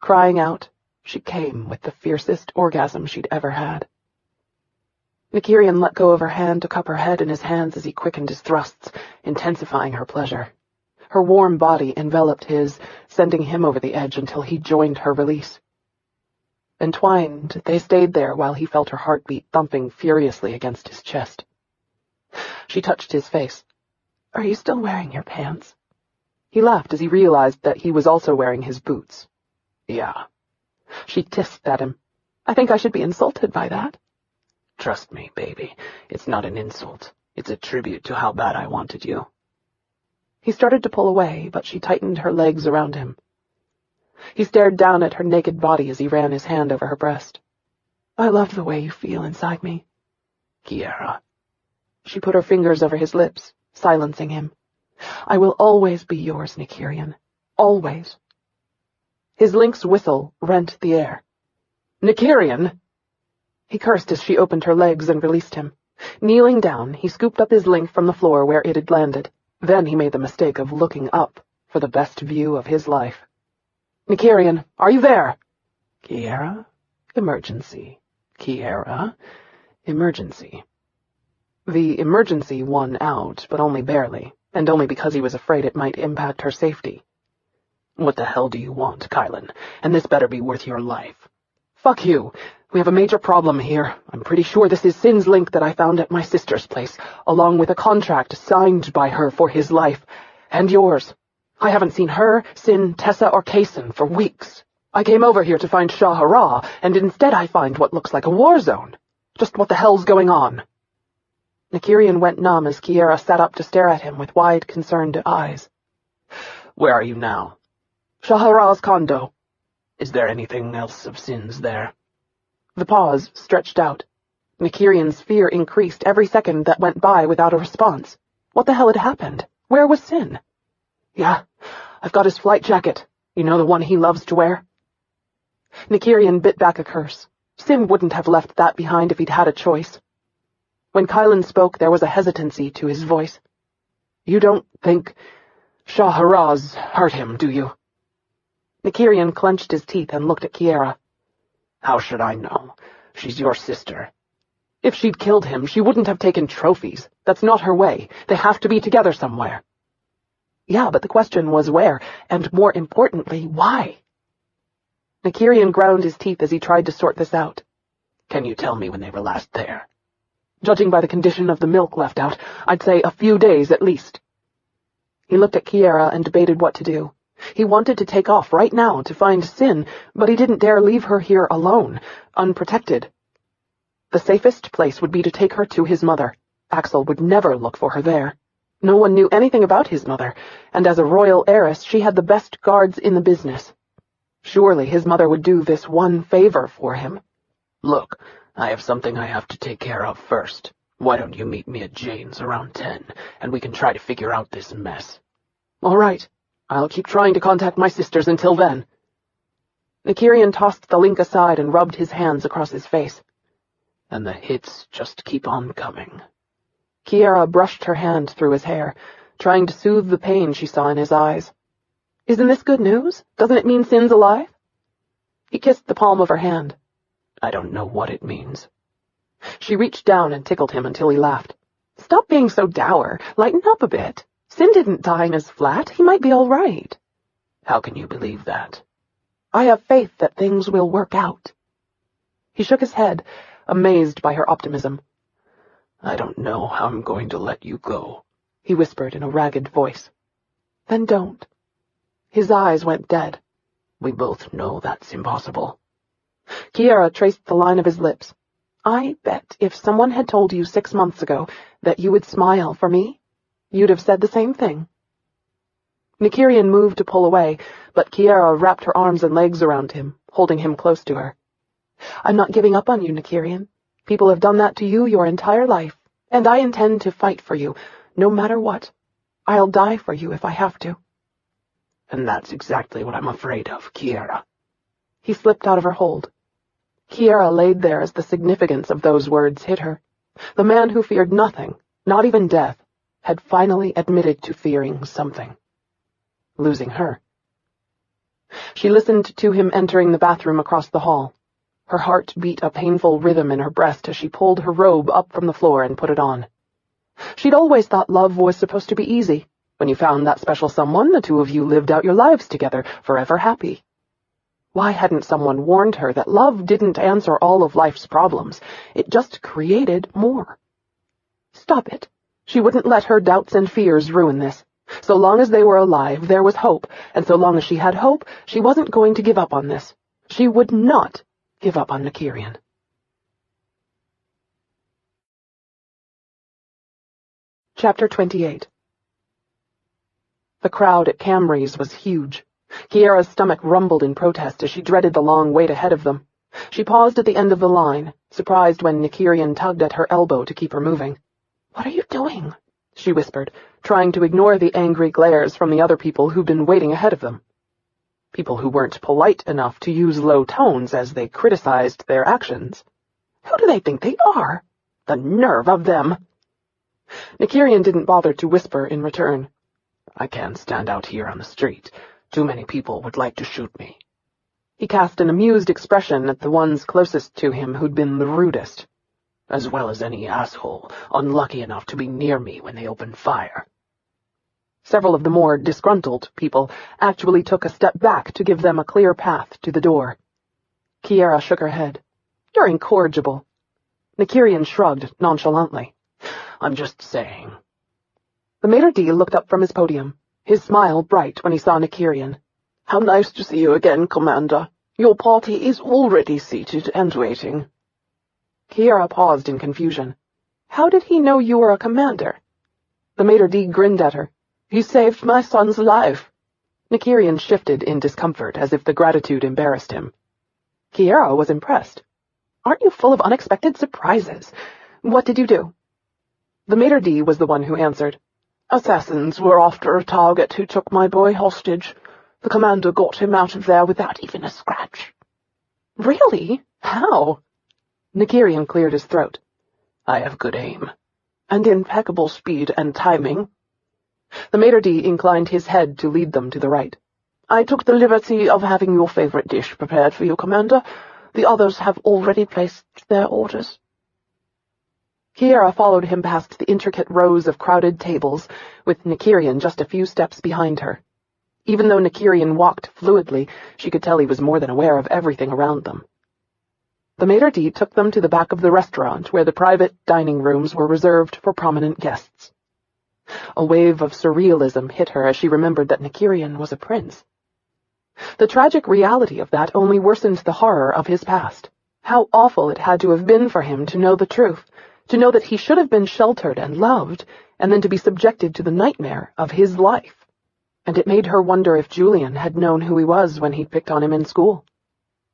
Crying out, she came with the fiercest orgasm she'd ever had. Nykyrian let go of her hand to cup her head in his hands as he quickened his thrusts, intensifying her pleasure. Her warm body enveloped his, sending him over the edge until he joined her release. Entwined, they stayed there while he felt her heartbeat thumping furiously against his chest. She touched his face. "Are you still wearing your pants?" He laughed as he realized that he was also wearing his boots. Yeah. She tisked at him. "I think I should be insulted by that." Trust me, baby. It's not an insult. It's a tribute to how bad I wanted you. He started to pull away, but she tightened her legs around him. He stared down at her naked body as he ran his hand over her breast. "I love the way you feel inside me." Kiara. She put her fingers over his lips, silencing him. "I will always be yours, Nykyrian. Always." His lynx whistle rent the air. "Nykyrian!" He cursed as she opened her legs and released him. Kneeling down, he scooped up his link from the floor where it had landed. Then he made the mistake of looking up for the best view of his life. "Nykyrian, are you there?" Kiara? Emergency. Kiara? Emergency. The emergency won out, but only barely, and only because he was afraid it might impact her safety. What the hell do you want, Kylan? And this better be worth your life. "Fuck you. We have a major problem here. I'm pretty sure this is Sin's link that I found at my sister's place, along with a contract signed by her for his life. And yours. I haven't seen her, Sin, Tessa, or Kaysen for weeks. I came over here to find Shah-Hara, and instead I find what looks like a war zone. Just what the hell's going on?" Nykyrian went numb as Kiara sat up to stare at him with wide, concerned eyes. Where are you now? Shah-Hara's condo. Is there anything else of Sin's there? The pause stretched out. Nykyrian's fear increased every second that went by without a response. What the hell had happened? Where was Sin? "Yeah, I've got his flight jacket. You know, the one he loves to wear?" Nykyrian bit back a curse. Sin wouldn't have left that behind if he'd had a choice. When Kylan spoke, there was a hesitancy to his voice. "You don't think Shah-Hara's hurt him, do you?" Nykyrian clenched his teeth and looked at Kiara. How should I know? She's your sister. If she'd killed him, she wouldn't have taken trophies. That's not her way. They have to be together somewhere. Yeah, but the question was where, and more importantly, why? Nykyrian ground his teeth as he tried to sort this out. Can you tell me when they were last there? Judging by the condition of the milk left out, I'd say a few days at least. He looked at Kiara and debated what to do. He wanted to take off right now to find Sin, but he didn't dare leave her here alone, unprotected. The safest place would be to take her to his mother. Axel would never look for her there. No one knew anything about his mother, and as a royal heiress she had the best guards in the business. Surely his mother would do this one favor for him. Look, I have something I have to take care of first. Why don't you meet me at Jane's around 10, and we can try to figure out this mess. All right. I'll keep trying to contact my sisters until then. Nykyrian tossed the link aside and rubbed his hands across his face. And the hits just keep on coming. Kiara brushed her hand through his hair, trying to soothe the pain she saw in his eyes. Isn't this good news? Doesn't it mean Sin's alive? He kissed the palm of her hand. I don't know what it means. She reached down and tickled him until he laughed. Stop being so dour. Lighten up a bit. Sin didn't die in his flat. He might be all right. How can you believe that? I have faith that things will work out. He shook his head, amazed by her optimism. I don't know how I'm going to let you go, he whispered in a ragged voice. Then don't. His eyes went dead. We both know that's impossible. Kiara traced the line of his lips. I bet if someone had told you 6 months ago that you would smile for me, you'd have said the same thing. Nykyrian moved to pull away, but Kiara wrapped her arms and legs around him, holding him close to her. I'm not giving up on you, Nykyrian. People have done that to you your entire life, and I intend to fight for you, no matter what. I'll die for you if I have to. And that's exactly what I'm afraid of, Kiara. He slipped out of her hold. Kiara laid there as the significance of those words hit her. The man who feared nothing, not even death, had finally admitted to fearing something. Losing her. She listened to him entering the bathroom across the hall. Her heart beat a painful rhythm in her breast as she pulled her robe up from the floor and put it on. She'd always thought love was supposed to be easy. When you found that special someone, the two of you lived out your lives together, forever happy. Why hadn't someone warned her that love didn't answer all of life's problems? It just created more. Stop it. She wouldn't let her doubts and fears ruin this. So long as they were alive, there was hope, and so long as she had hope, she wasn't going to give up on this. She would not give up on Nykyrian. Chapter 28. The crowd at Camry's was huge. Kiara's stomach rumbled in protest as she dreaded the long wait ahead of them. She paused at the end of the line, surprised when Nykyrian tugged at her elbow to keep her moving. "What are you doing?" she whispered, trying to ignore the angry glares from the other people who'd been waiting ahead of them. People who weren't polite enough to use low tones as they criticized their actions. Who do they think they are? The nerve of them! Nykyrian didn't bother to whisper in return. I can't stand out here on the street. Too many people would like to shoot me. He cast an amused expression at the ones closest to him who'd been the rudest. As well as any asshole unlucky enough to be near me when they opened fire. Several of the more disgruntled people actually took a step back to give them a clear path to the door. Kiara shook her head. You're incorrigible. Nykyrian shrugged nonchalantly. I'm just saying. The maitre d' looked up from his podium, his smile bright when he saw Nykyrian. How nice to see you again, Commander. Your party is already seated and waiting. Kiara paused in confusion. How did he know you were a commander? The maitre d' grinned at her. He saved my son's life. Nykyrian shifted in discomfort as if the gratitude embarrassed him. Kiara was impressed. Aren't you full of unexpected surprises? What did you do? The maitre d' was the one who answered. Assassins were after a target who took my boy hostage. The commander got him out of there without even a scratch. Really? How? Nykyrian cleared his throat. I have good aim. And impeccable speed and timing. The maitre d' inclined his head to lead them to the right. I took the liberty of having your favorite dish prepared for you, Commander. The others have already placed their orders. Kiara followed him past the intricate rows of crowded tables, with Nykyrian just a few steps behind her. Even though Nykyrian walked fluidly, she could tell he was more than aware of everything around them. The maitre d' took them to the back of the restaurant, where the private dining rooms were reserved for prominent guests. A wave of surrealism hit her as she remembered that Nykyrian was a prince. The tragic reality of that only worsened the horror of his past. How awful it had to have been for him to know the truth, to know that he should have been sheltered and loved, and then to be subjected to the nightmare of his life. And it made her wonder if Julian had known who he was when he'd picked on him in school.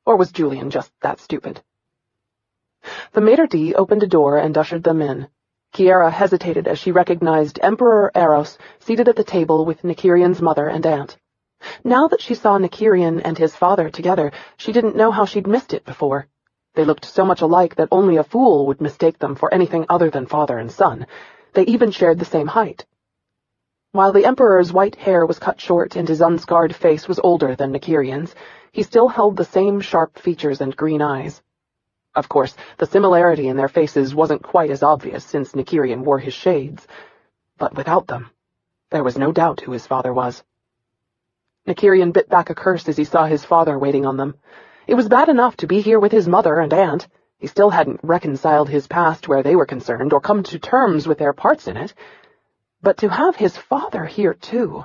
Or was Julian just that stupid? The maitre d' opened a door and ushered them in. Kiara hesitated as she recognized Emperor Eros seated at the table with Nykyrian's mother and aunt. Now that she saw Nykyrian and his father together, she didn't know how she'd missed it before. They looked so much alike that only a fool would mistake them for anything other than father and son. They even shared the same height. While the Emperor's white hair was cut short and his unscarred face was older than Nykyrian's, he still held the same sharp features and green eyes. Of course, the similarity in their faces wasn't quite as obvious since Nykyrian wore his shades, but without them, there was no doubt who his father was. Nykyrian bit back a curse as he saw his father waiting on them. It was bad enough to be here with his mother and aunt. He still hadn't reconciled his past where they were concerned or come to terms with their parts in it. But to have his father here, too.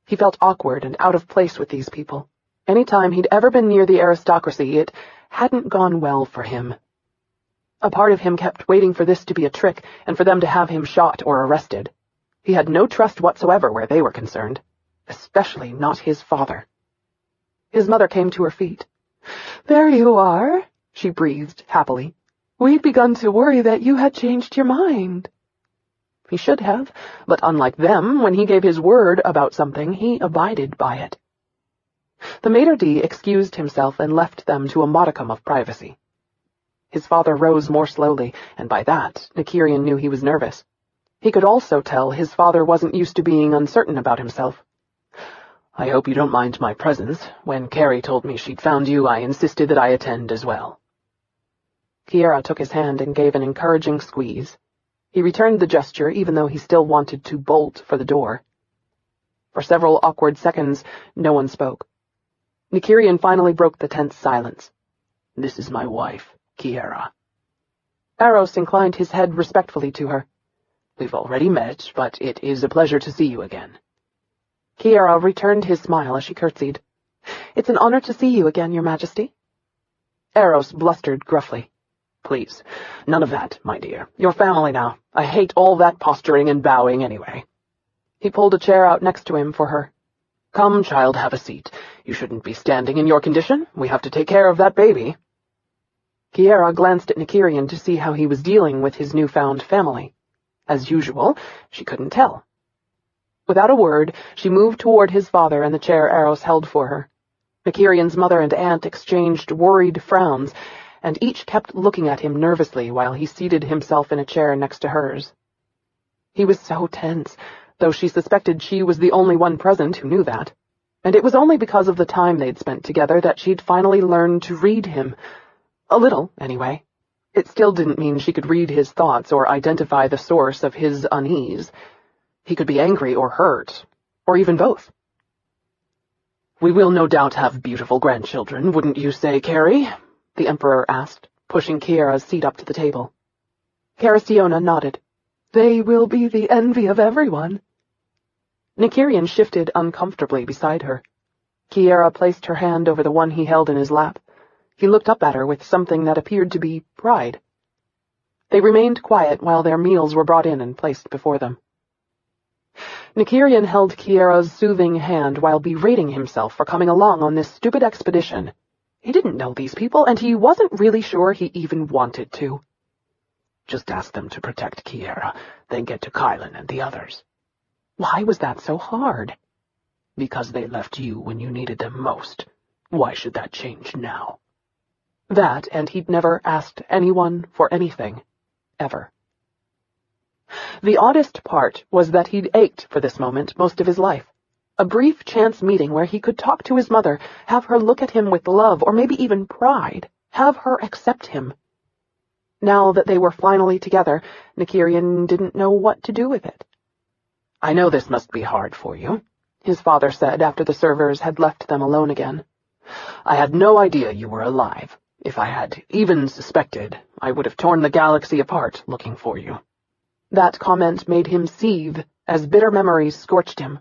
He felt awkward and out of place with these people. Any time he'd ever been near the aristocracy, it hadn't gone well for him. A part of him kept waiting for this to be a trick and for them to have him shot or arrested. He had no trust whatsoever where they were concerned, especially not his father. His mother came to her feet. "There you are," she breathed happily. "We'd begun to worry that you had changed your mind." He should have, but unlike them, when he gave his word about something, he abided by it. The maitre d' excused himself and left them to a modicum of privacy. His father rose more slowly, and by that, Nykyrian knew he was nervous. He could also tell his father wasn't used to being uncertain about himself. "I hope you don't mind my presence. When Carrie told me she'd found you, I insisted that I attend as well." Kiara took his hand and gave an encouraging squeeze. He returned the gesture, even though he still wanted to bolt for the door. For several awkward seconds, no one spoke. Nykyrian finally broke the tense silence. "This is my wife, Kiara." Eros inclined his head respectfully to her. "We've already met, but it is a pleasure to see you again." Kiara returned his smile as she curtsied. "It's an honor to see you again, Your Majesty." Eros blustered gruffly. "Please, none of that, my dear. You're family now. I hate all that posturing and bowing anyway." He pulled a chair out next to him for her. "Come, child, have a seat. You shouldn't be standing in your condition. We have to take care of that baby." Kiara glanced at Nykyrian to see how he was dealing with his newfound family. As usual, she couldn't tell. Without a word, she moved toward his father and the chair Eros held for her. Nykyrian's mother and aunt exchanged worried frowns, and each kept looking at him nervously while he seated himself in a chair next to hers. He was so tense, though she suspected she was the only one present who knew that. And it was only because of the time they'd spent together that she'd finally learned to read him. A little, anyway. It still didn't mean she could read his thoughts or identify the source of his unease. He could be angry or hurt, or even both. "We will no doubt have beautiful grandchildren, wouldn't you say, Carrie?" the Emperor asked, pushing Kiara's seat up to the table. Carastiona nodded. "They will be the envy of everyone." Nykyrian shifted uncomfortably beside her. Kiara placed her hand over the one he held in his lap. He looked up at her with something that appeared to be pride. They remained quiet while their meals were brought in and placed before them. Nykyrian held Kiara's soothing hand while berating himself for coming along on this stupid expedition. He didn't know these people, and he wasn't really sure he even wanted to. "Just ask them to protect Kiara, then get to Kylan and the others." Why was that so hard? "Because they left you when you needed them most. Why should that change now?" That, and he'd never asked anyone for anything. Ever. The oddest part was that he'd ached for this moment most of his life. A brief chance meeting where he could talk to his mother, have her look at him with love or maybe even pride, have her accept him. Now that they were finally together, Nykyrian didn't know what to do with it. "I know this must be hard for you," his father said after the servers had left them alone again. "I had no idea you were alive. If I had even suspected, I would have torn the galaxy apart looking for you." That comment made him seethe as bitter memories scorched him.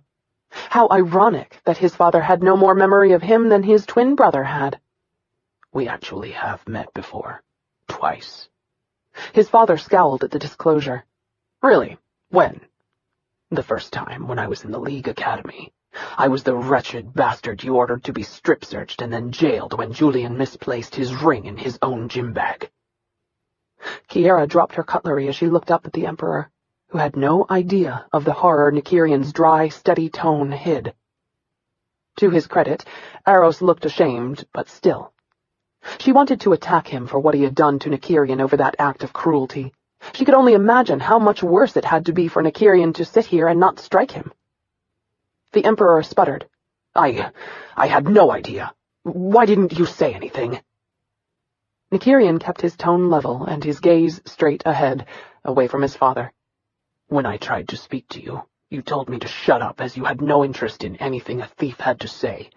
How ironic that his father had no more memory of him than his twin brother had. "We actually have met before. Twice." His father scowled at the disclosure. "Really? When?" "The first time, when I was in the League Academy. I was the wretched bastard you ordered to be strip-searched and then jailed when Julian misplaced his ring in his own gym bag." Kiara dropped her cutlery as she looked up at the Emperor, who had no idea of the horror Nykyrian's dry, steady tone hid. To his credit, Eros looked ashamed, but still. She wanted to attack him for what he had done to Nykyrian over that act of cruelty. She could only imagine how much worse it had to be for Nykyrian to sit here and not strike him. The Emperor sputtered. I had no idea. Why didn't you say anything?" Nykyrian kept his tone level and his gaze straight ahead, away from his father. "When I tried to speak to you, you told me to shut up as you had no interest in anything a thief had to say.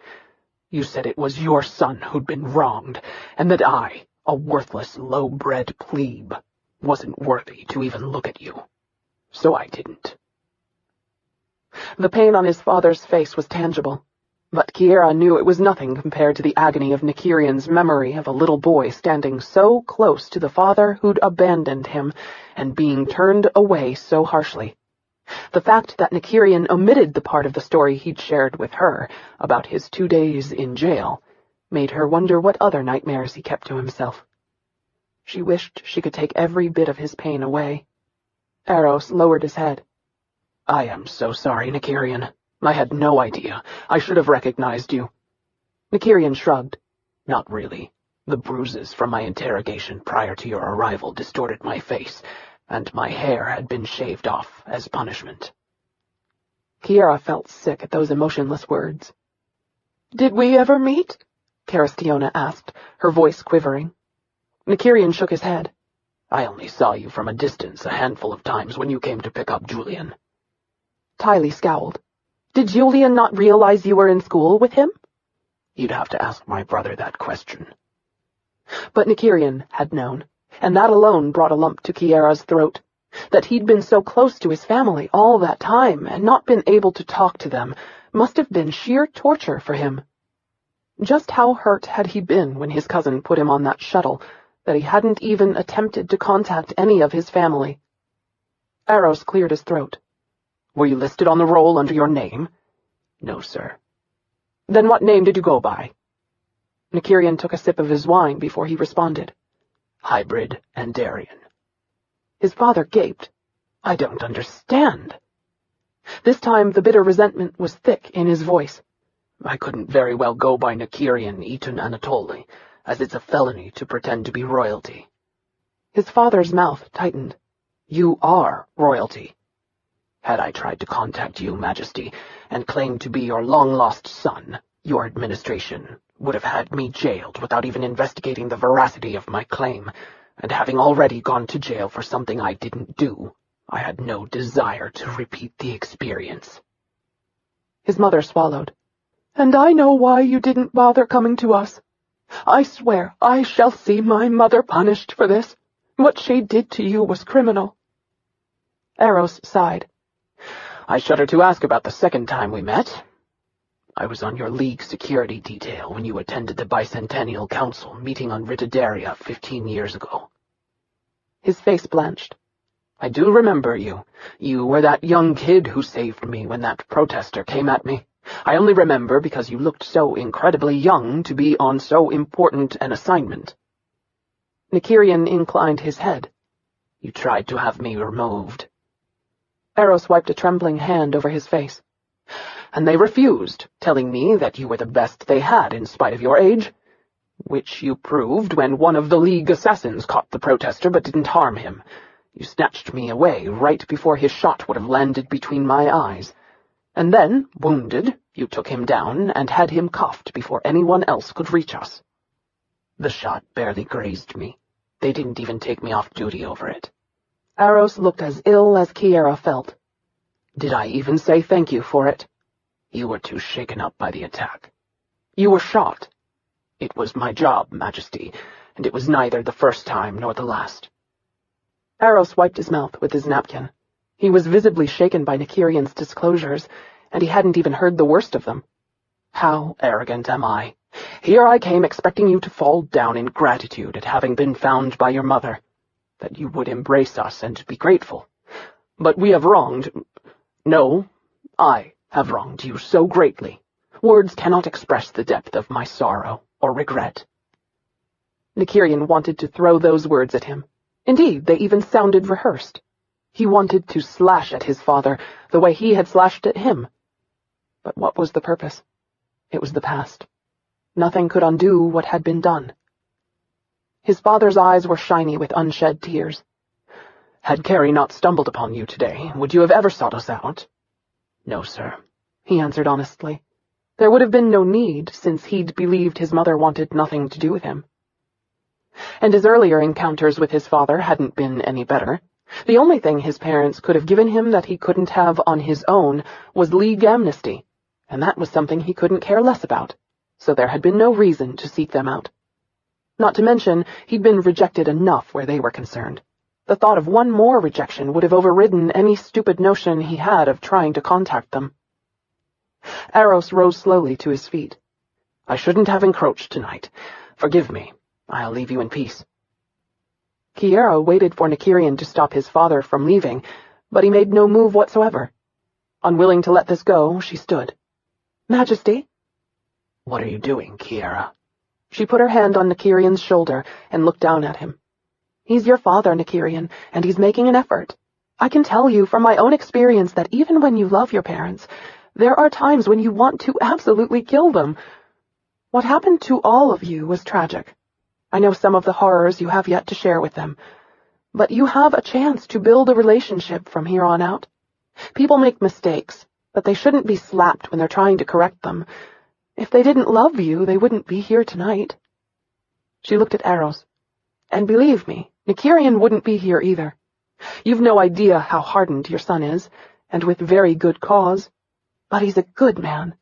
You said it was your son who'd been wronged, and that I, a worthless, low-bred plebe, wasn't worthy to even look at you. So I didn't." The pain on his father's face was tangible, but Kiara knew it was nothing compared to the agony of Nykyrian's memory of a little boy standing so close to the father who'd abandoned him and being turned away so harshly. The fact that Nykyrian omitted the part of the story he'd shared with her about his 2 days in jail made her wonder what other nightmares he kept to himself. She wished she could take every bit of his pain away. Eros lowered his head. "I am so sorry, Nykyrian. I had no idea. I should have recognized you." Nykyrian shrugged. "Not really. The bruises from my interrogation prior to your arrival distorted my face, and my hair had been shaved off as punishment." Kiara felt sick at those emotionless words. "Did we ever meet?" Caristiona asked, her voice quivering. Nykyrian shook his head. "I only saw you from a distance a handful of times when you came to pick up Julian." Tylee scowled. "Did Julian not realize you were in school with him?" "You'd have to ask my brother that question." But Nykyrian had known, and that alone brought a lump to Kiara's throat. That he'd been so close to his family all that time and not been able to talk to them must have been sheer torture for him. Just how hurt had he been when his cousin put him on that shuttle, that he hadn't even attempted to contact any of his family? Eros cleared his throat. "Were you listed on the roll under your name?" "No, sir." "Then what name did you go by?" Nykyrian took a sip of his wine before he responded. "Hybrid and Darien." His father gaped. "I don't understand." This time the bitter resentment was thick in his voice. "I couldn't very well go by Nykyrian Etun Anatoli, as it's a felony to pretend to be royalty." His father's mouth tightened. "You are royalty. Had I tried to contact you, Majesty, and claimed to be your long-lost son, your administration would have had me jailed without even investigating the veracity of my claim, and having already gone to jail for something I didn't do, I had no desire to repeat the experience." His mother swallowed. "And I know why you didn't bother coming to us. I swear I shall see my mother punished for this. What she did to you was criminal." Eros sighed. "I shudder to ask about the second time we met. I was on your League security detail when you attended the Bicentennial Council meeting on Ritaderia 15 years ago." His face blanched. "I do remember you. You were that young kid who saved me when that protester came at me. I only remember because you looked so incredibly young to be on so important an assignment." Nykyrian inclined his head. "You tried to have me removed." Eros wiped a trembling hand over his face. "And they refused, telling me that you were the best they had in spite of your age. Which you proved when one of the League assassins caught the protester but didn't harm him. You snatched me away right before his shot would have landed between my eyes. And then, wounded, you took him down and had him cuffed before anyone else could reach us. The shot barely grazed me. They didn't even take me off duty over it. Aros looked as ill as Kiara felt. Did I even say thank you for it? You were too shaken up by the attack. You were shot. It was my job, Majesty, and it was neither the first time nor the last. Aros wiped his mouth with his napkin. He was visibly shaken by Nykyrian's disclosures, and he hadn't even heard the worst of them. How arrogant am I? Here I came expecting you to fall down in gratitude at having been found by your mother, that you would embrace us and be grateful. But we have wronged... No, I have wronged you so greatly. Words cannot express the depth of my sorrow or regret. Nykyrian wanted to throw those words at him. Indeed, they even sounded rehearsed. He wanted to slash at his father the way he had slashed at him. But what was the purpose? It was the past. Nothing could undo what had been done. His father's eyes were shiny with unshed tears. Had Carrie not stumbled upon you today, would you have ever sought us out? No, sir, he answered honestly. There would have been no need, since he'd believed his mother wanted nothing to do with him. And his earlier encounters with his father hadn't been any better. The only thing his parents could have given him that he couldn't have on his own was league amnesty, and that was something he couldn't care less about, so there had been no reason to seek them out. Not to mention, he'd been rejected enough where they were concerned. The thought of one more rejection would have overridden any stupid notion he had of trying to contact them. Aros rose slowly to his feet. I shouldn't have encroached tonight. Forgive me. I'll leave you in peace. Kiara waited for Nykyrian to stop his father from leaving, but he made no move whatsoever. Unwilling to let this go, she stood. Majesty? What are you doing, Kiara? She put her hand on Nykyrian's shoulder and looked down at him. He's your father, Nykyrian, and he's making an effort. I can tell you from my own experience that even when you love your parents, there are times when you want to absolutely kill them. What happened to all of you was tragic. I know some of the horrors you have yet to share with them, but you have a chance to build a relationship from here on out. People make mistakes, but they shouldn't be slapped when they're trying to correct them. If they didn't love you, they wouldn't be here tonight. She looked at Aros. And believe me, Nykyrian wouldn't be here either. You've no idea how hardened your son is, and with very good cause. But he's a good man.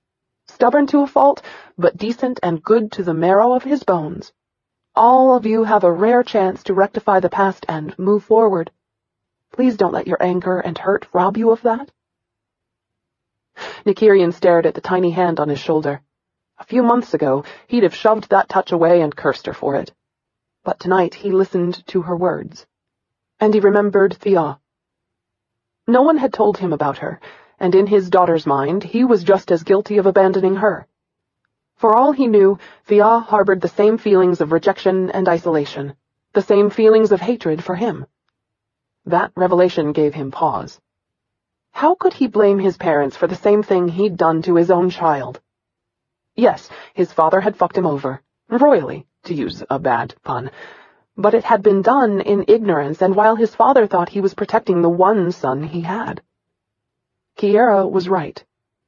Stubborn to a fault, but decent and good to the marrow of his bones. All of you have a rare chance to rectify the past and move forward. Please don't let your anger and hurt rob you of that. Nykyrian stared at the tiny hand on his shoulder. A few months ago, he'd have shoved that touch away and cursed her for it. But tonight he listened to her words. And he remembered Thea. No one had told him about her, and in his daughter's mind he was just as guilty of abandoning her. For all he knew, Thea harbored the same feelings of rejection and isolation, the same feelings of hatred for him. That revelation gave him pause. How could he blame his parents for the same thing he'd done to his own child? Yes, his father had fucked him over, royally, to use a bad pun, but it had been done in ignorance and while his father thought he was protecting the one son he had. Kiara was right.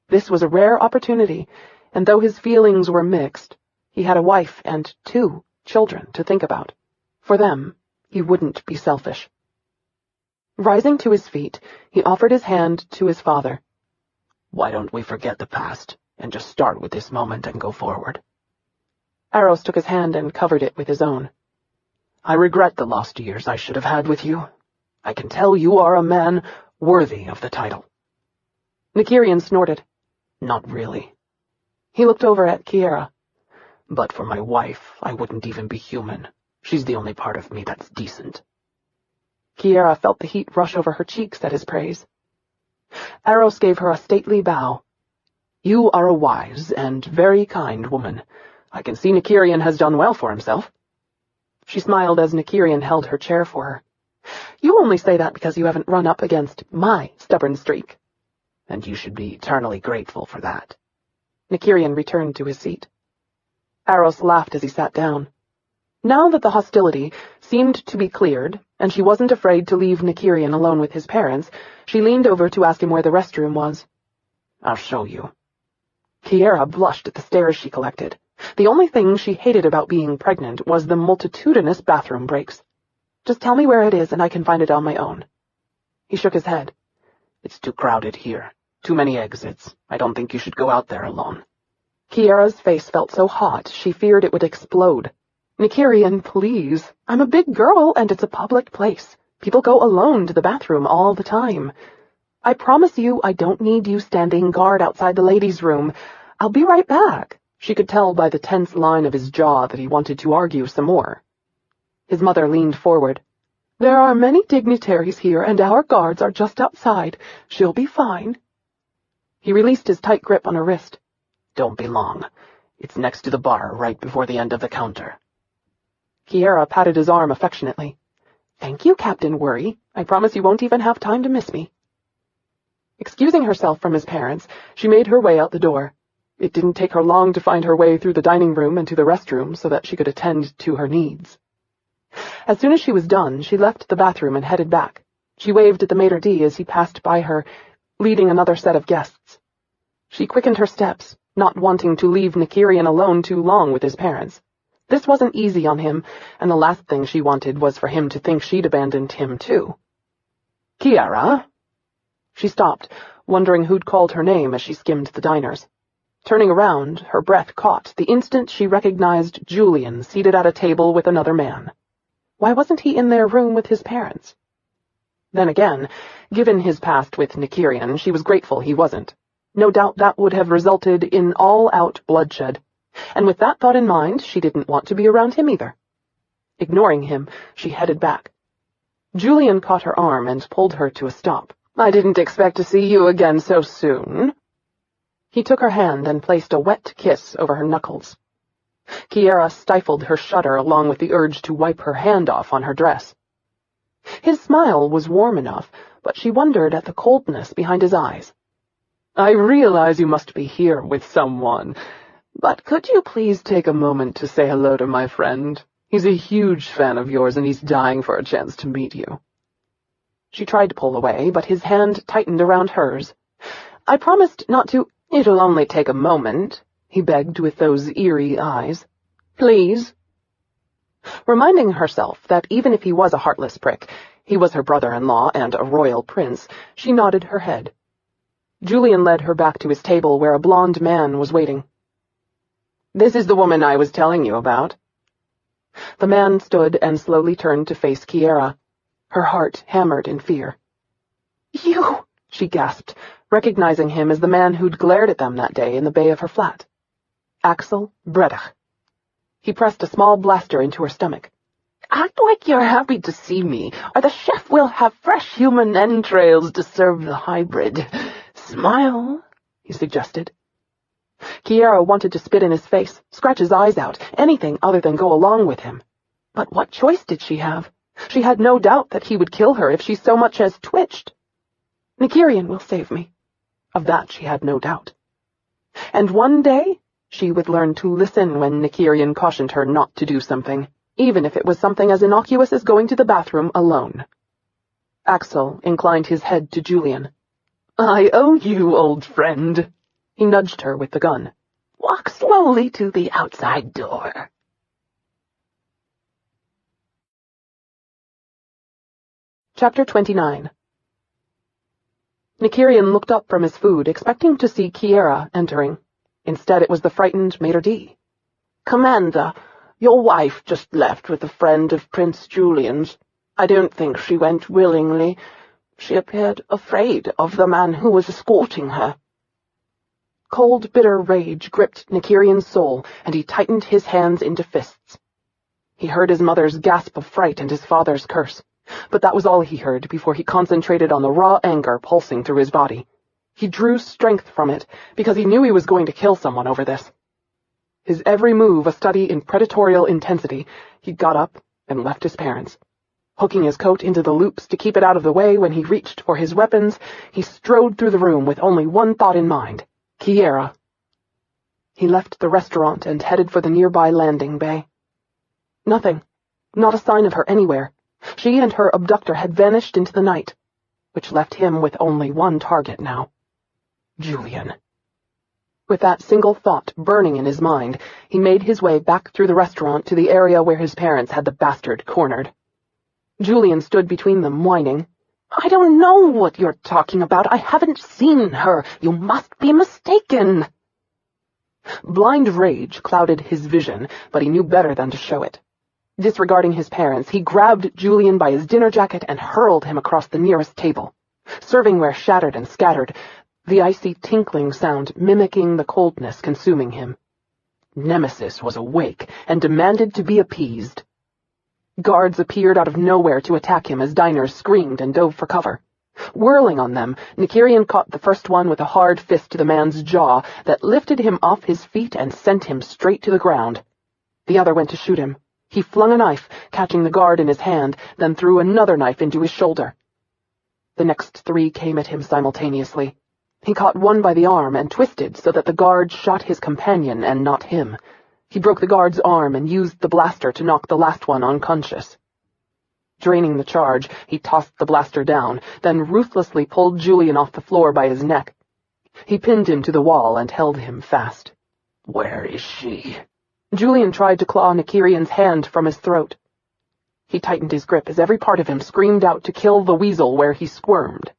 This was a rare opportunity, and though his feelings were mixed, he had a wife and 2 children to think about. For them, he wouldn't be selfish. Rising to his feet, he offered his hand to his father. Why don't we forget the past and just start with this moment and go forward? Aros took his hand and covered it with his own. I regret the lost years I should have had with you. I can tell you are a man worthy of the title. Nykyrian snorted. Not really. He looked over at Kiara. But for my wife, I wouldn't even be human. She's the only part of me that's decent. Kiara felt the heat rush over her cheeks at his praise. Aros gave her a stately bow. You are a wise and very kind woman. I can see Nykyrian has done well for himself. She smiled as Nykyrian held her chair for her. You only say that because you haven't run up against my stubborn streak. And you should be eternally grateful for that. Nykyrian returned to his seat. Aros laughed as he sat down. Now that the hostility seemed to be cleared, and she wasn't afraid to leave Nykyrian alone with his parents, she leaned over to ask him where the restroom was. I'll show you. Kiara blushed at the stares she collected. The only thing she hated about being pregnant was the multitudinous bathroom breaks. Just tell me where it is and I can find it on my own." He shook his head. "It's too crowded here. Too many exits. I don't think you should go out there alone." Kiara's face felt so hot she feared it would explode. "Nykyrian, please. I'm a big girl and it's a public place. People go alone to the bathroom all the time. I promise you I don't need you standing guard outside the ladies' room. I'll be right back." She could tell by the tense line of his jaw that he wanted to argue some more. His mother leaned forward. "There are many dignitaries here and our guards are just outside. She'll be fine." He released his tight grip on her wrist. "Don't be long. It's next to the bar, right before the end of the counter." Kiara patted his arm affectionately. "Thank you, Captain Worry. I promise you won't even have time to miss me." Excusing herself from his parents, she made her way out the door. It didn't take her long to find her way through the dining room and to the restroom so that she could attend to her needs. As soon as she was done, she left the bathroom and headed back. She waved at the maitre d' as he passed by her, leading another set of guests. She quickened her steps, not wanting to leave Nykyrian alone too long with his parents. This wasn't easy on him, and the last thing she wanted was for him to think she'd abandoned him too. "Kiara?" She stopped, wondering who'd called her name as she skimmed the diners. Turning around, her breath caught the instant she recognized Julian seated at a table with another man. Why wasn't he in their room with his parents? Then again, given his past with Nykyrian, she was grateful he wasn't. No doubt that would have resulted in all-out bloodshed. And with that thought in mind, she didn't want to be around him either. Ignoring him, she headed back. Julian caught her arm and pulled her to a stop. "I didn't expect to see you again so soon." He took her hand and placed a wet kiss over her knuckles. Kiara stifled her shudder along with the urge to wipe her hand off on her dress. His smile was warm enough, but she wondered at the coldness behind his eyes. "I realize you must be here with someone, but could you please take a moment to say hello to my friend? He's a huge fan of yours and he's dying for a chance to meet you." She tried to pull away, but his hand tightened around hers. "I promised not to—" "It'll only take a moment," he begged with those eerie eyes. "Please." Reminding herself that even if he was a heartless prick, he was her brother-in-law and a royal prince, she nodded her head. Julian led her back to his table where a blonde man was waiting. "This is the woman I was telling you about." The man stood and slowly turned to face Kiara. Her heart hammered in fear. "You!" she gasped, recognizing him as the man who'd glared at them that day in the bay of her flat. Axel Bredach. He pressed a small blaster into her stomach. "Act like you're happy to see me, or the chef will have fresh human entrails to serve the hybrid. Smile," he suggested. Kiara wanted to spit in his face, scratch his eyes out, anything other than go along with him. But what choice did she have? She had no doubt that he would kill her if she so much as twitched. Nykyrian will save me. Of that she had no doubt. And one day she would learn to listen when Nykyrian cautioned her not to do something, even if it was something as innocuous as going to the bathroom alone. Axel inclined his head to Julian. "I owe you, old friend." He nudged her with the gun. "Walk slowly to the outside door." Chapter 29. Nykyrian looked up from his food, expecting to see Kiara entering. Instead, it was the frightened maitre d'. "Commander, your wife just left with a friend of Prince Julian's. I don't think she went willingly. She appeared afraid of the man who was escorting her." Cold, bitter rage gripped Nykyrian's soul, and he tightened his hands into fists. He heard his mother's gasp of fright and his father's curse. But that was all he heard before he concentrated on the raw anger pulsing through his body. He drew strength from it, because he knew he was going to kill someone over this. His every move a study in predatorial intensity, he got up and left his parents. Hooking his coat into the loops to keep it out of the way when he reached for his weapons, he strode through the room with only one thought in mind: Kiara. He left the restaurant and headed for the nearby landing bay. Nothing. Not a sign of her anywhere. She and her abductor had vanished into the night, which left him with only one target now: Julian. With that single thought burning in his mind, he made his way back through the restaurant to the area where his parents had the bastard cornered. Julian stood between them, whining. I don't know what you're talking about. I haven't seen her. You must be mistaken. Blind rage clouded his vision, but he knew better than to show it. Disregarding his parents, he grabbed Julian by his dinner jacket and hurled him across the nearest table. Servingware shattered and scattered, the icy tinkling sound mimicking the coldness consuming him. Nemesis was awake and demanded to be appeased. Guards appeared out of nowhere to attack him as diners screamed and dove for cover. Whirling on them, Nykyrian caught the first one with a hard fist to the man's jaw that lifted him off his feet and sent him straight to the ground. The other went to shoot him. He flung a knife, catching the guard in his hand, then threw another knife into his shoulder. The next three came at him simultaneously. He caught one by the arm and twisted so that the guard shot his companion and not him. He broke the guard's arm and used the blaster to knock the last one unconscious. Draining the charge, he tossed the blaster down, then ruthlessly pulled Julian off the floor by his neck. He pinned him to the wall and held him fast. Where is she? Julian tried to claw Nykyrian's hand from his throat. He tightened his grip as every part of him screamed out to kill the weasel where he squirmed.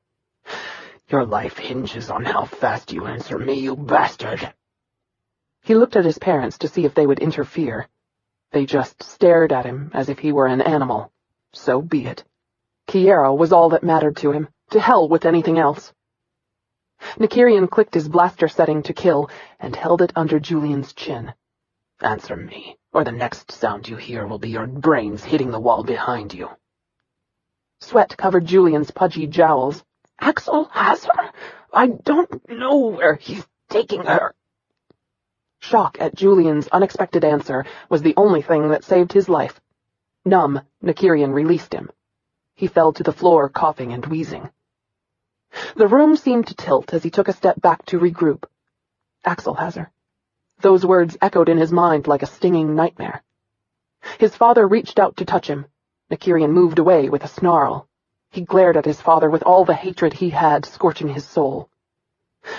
Your life hinges on how fast you answer me, you bastard. He looked at his parents to see if they would interfere. They just stared at him as if he were an animal. So be it. Kiara was all that mattered to him. To hell with anything else. Nykyrian clicked his blaster setting to kill and held it under Julian's chin. Answer me, or the next sound you hear will be your brains hitting the wall behind you. Sweat covered Julian's pudgy jowls. Axel has her. I don't know where he's taking her. Shock at Julian's unexpected answer was the only thing that saved his life. Numb, Nykyrian released him. He fell to the floor, coughing and wheezing. The room seemed to tilt as he took a step back to regroup. Axel has her. Those words echoed in his mind like a stinging nightmare. His father reached out to touch him. Nykyrian moved away with a snarl. He glared at his father with all the hatred he had scorching his soul.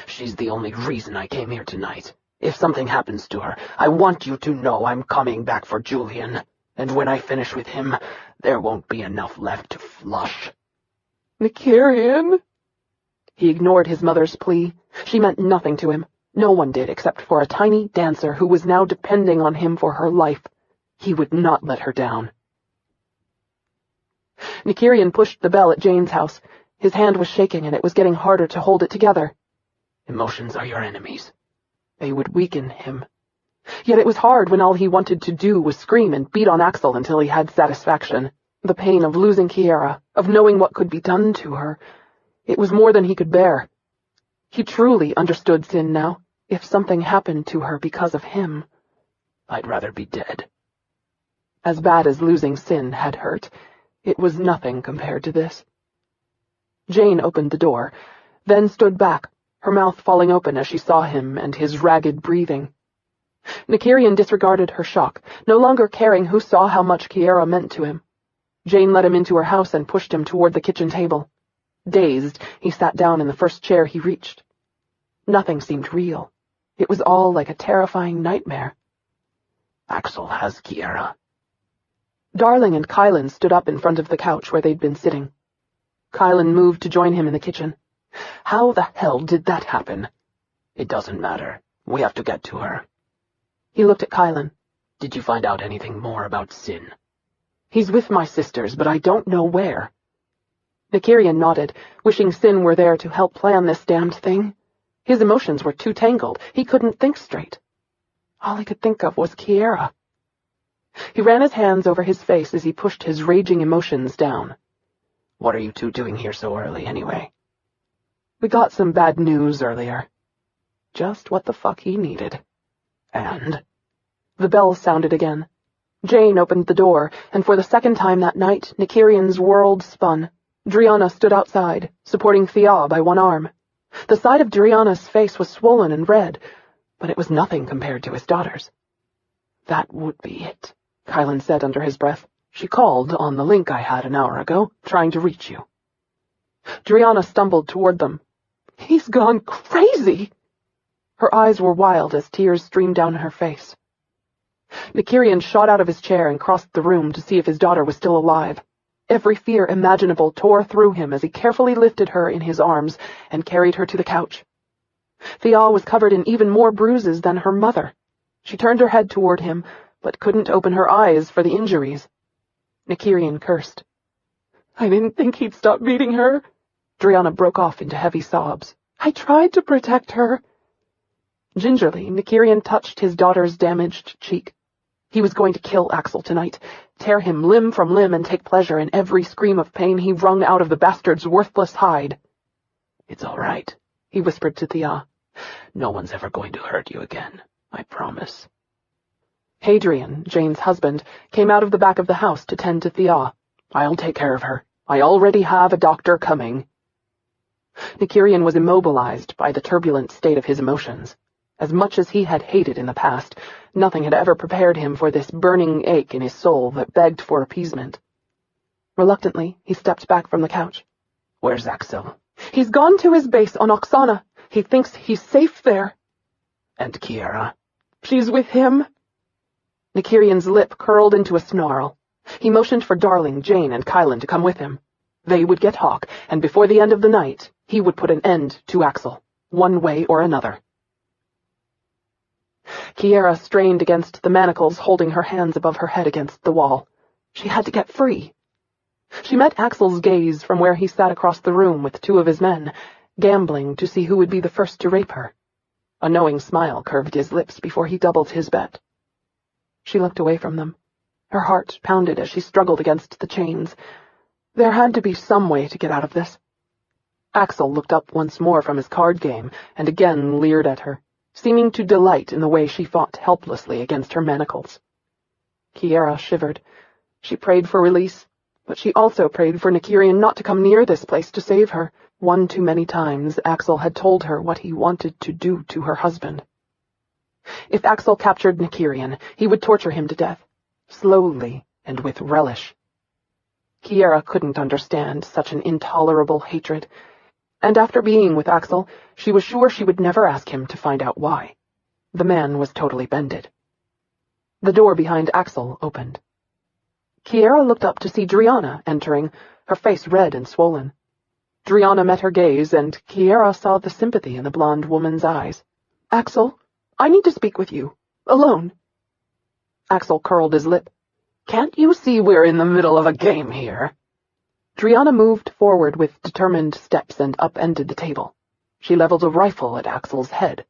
She's the only reason I came here tonight. If something happens to her, I want you to know I'm coming back for Julian. And when I finish with him, there won't be enough left to flush. Nykyrian? He ignored his mother's plea. She meant nothing to him. No one did except for a tiny dancer who was now depending on him for her life. He would not let her down. Nykyrian pushed the bell at Jane's house. His hand was shaking and it was getting harder to hold it together. Emotions are your enemies. They would weaken him. Yet it was hard when all he wanted to do was scream and beat on Axel until he had satisfaction. The pain of losing Kiara, of knowing what could be done to her. It was more than he could bear. He truly understood Sin now. If something happened to her because of him, I'd rather be dead. As bad as losing Sin had hurt, it was nothing compared to this. Jane opened the door, then stood back, her mouth falling open as she saw him and his ragged breathing. Nykyrian disregarded her shock, no longer caring who saw how much Kiara meant to him. Jane led him into her house and pushed him toward the kitchen table. Dazed, he sat down in the first chair he reached. Nothing seemed real. It was all like a terrifying nightmare. Axel has Kiara. Darling and Kylan stood up in front of the couch where they'd been sitting. Kylan moved to join him in the kitchen. How the hell did that happen? It doesn't matter. We have to get to her. He looked at Kylan. Did you find out anything more about Sin? He's with my sisters, but I don't know where. Nykyrian nodded, wishing Sin were there to help plan this damned thing. His emotions were too tangled. He couldn't think straight. All he could think of was Kiara. He ran his hands over his face as he pushed his raging emotions down. What are you two doing here so early, anyway? We got some bad news earlier. Just what the fuck he needed. And? The bell sounded again. Jane opened the door, and for the second time that night, Nykyrian's world spun. Driana stood outside, supporting Thea by one arm. The side of Driana's face was swollen and red, but it was nothing compared to his daughter's. That would be it, Kylan said under his breath. She called on the link I had an hour ago, trying to reach you. Driana stumbled toward them. He's gone crazy! Her eyes were wild as tears streamed down her face. Nykyrian shot out of his chair and crossed the room to see if his daughter was still alive. Every fear imaginable tore through him as he carefully lifted her in his arms and carried her to the couch. Thea was covered in even more bruises than her mother. She turned her head toward him, but couldn't open her eyes for the injuries. Nykyrian cursed. "I didn't think he'd stop beating her." Driana broke off into heavy sobs. "I tried to protect her." Gingerly, Nykyrian touched his daughter's damaged cheek. He was going to kill Axel tonight, tear him limb from limb and take pleasure in every scream of pain he wrung out of the bastard's worthless hide. "It's all right," he whispered to Thea. "No one's ever going to hurt you again, I promise." Hadrian, Jane's husband, came out of the back of the house to tend to Thea. "I'll take care of her. I already have a doctor coming." Nykyrian was immobilized by the turbulent state of his emotions. As much as he had hated in the past, nothing had ever prepared him for this burning ache in his soul that begged for appeasement. Reluctantly, he stepped back from the couch. "Where's Axel?" "He's gone to his base on Oksana. He thinks he's safe there." "And Kiara?" "She's with him." Nykyrian's lip curled into a snarl. He motioned for Darling, Jane, and Kylan to come with him. They would get Hawk, and before the end of the night, he would put an end to Axel, one way or another. Kiara strained against the manacles, holding her hands above her head against the wall. She had to get free. She met Axel's gaze from where he sat across the room with two of his men, gambling to see who would be the first to rape her. A knowing smile curved his lips before he doubled his bet. She looked away from them. Her heart pounded as she struggled against the chains. There had to be some way to get out of this. Axel looked up once more from his card game and again leered at her, seeming to delight in the way she fought helplessly against her manacles. Kiara shivered. She prayed for release, but she also prayed for Nykyrian not to come near this place to save her. One too many times Axel had told her what he wanted to do to her husband. If Axel captured Nykyrian, he would torture him to death, slowly and with relish. Kiara couldn't understand such an intolerable hatred, and after being with Axel, she was sure she would never ask him to find out why. The man was totally bended. The door behind Axel opened. Kiara looked up to see Driana entering, her face red and swollen. Driana met her gaze, and Kiara saw the sympathy in the blonde woman's eyes. "Axel, I need to speak with you. Alone." Axel curled his lip. "Can't you see we're in the middle of a game here?" Driana moved forward with determined steps and upended the table. She leveled a rifle at Axel's head.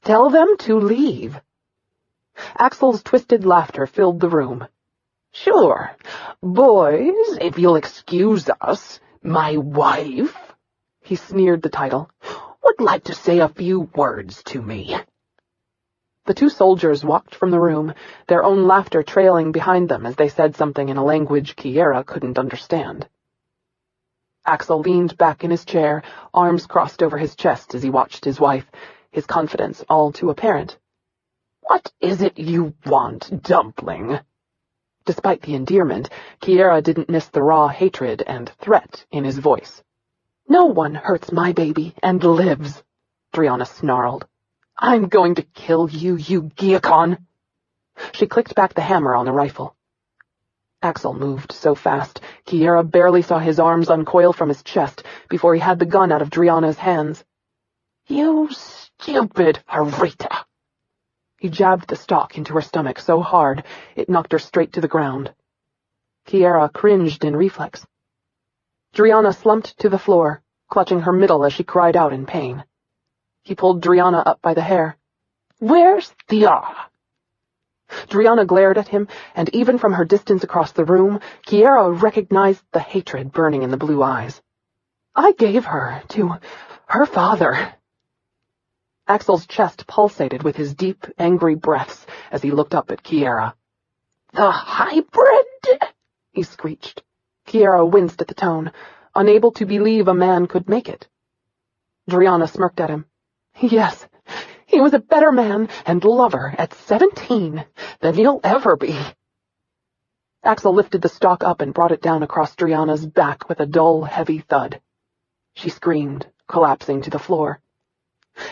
"Tell them to leave." Axel's twisted laughter filled the room. "Sure. Boys, if you'll excuse us, my wife," he sneered the title, "would like to say a few words to me." The two soldiers walked from the room, their own laughter trailing behind them as they said something in a language Kiara couldn't understand. Axel leaned back in his chair, arms crossed over his chest as he watched his wife, his confidence all too apparent. "What is it you want, dumpling?" Despite the endearment, Kiara didn't miss the raw hatred and threat in his voice. "No one hurts my baby and lives," Driana snarled. "I'm going to kill you, you Giacon." She clicked back the hammer on the rifle. Axel moved so fast, Kiara barely saw his arms uncoil from his chest before he had the gun out of Driana's hands. "You stupid Harita." He jabbed the stock into her stomach so hard it knocked her straight to the ground. Kiara cringed in reflex. Driana slumped to the floor, clutching her middle as she cried out in pain. He pulled Driana up by the hair. "Where's Thea?" Driana glared at him, and even from her distance across the room, Kiara recognized the hatred burning in the blue eyes. "I gave her to her father." Axel's chest pulsated with his deep, angry breaths as he looked up at Kiara. "The hybrid?" he screeched. Kiara winced at the tone, unable to believe a man could make it. Driana smirked at him. "Yes, he was a better man and lover at 17 than he'll ever be." Axel lifted the stock up and brought it down across Driana's back with a dull, heavy thud. She screamed, collapsing to the floor.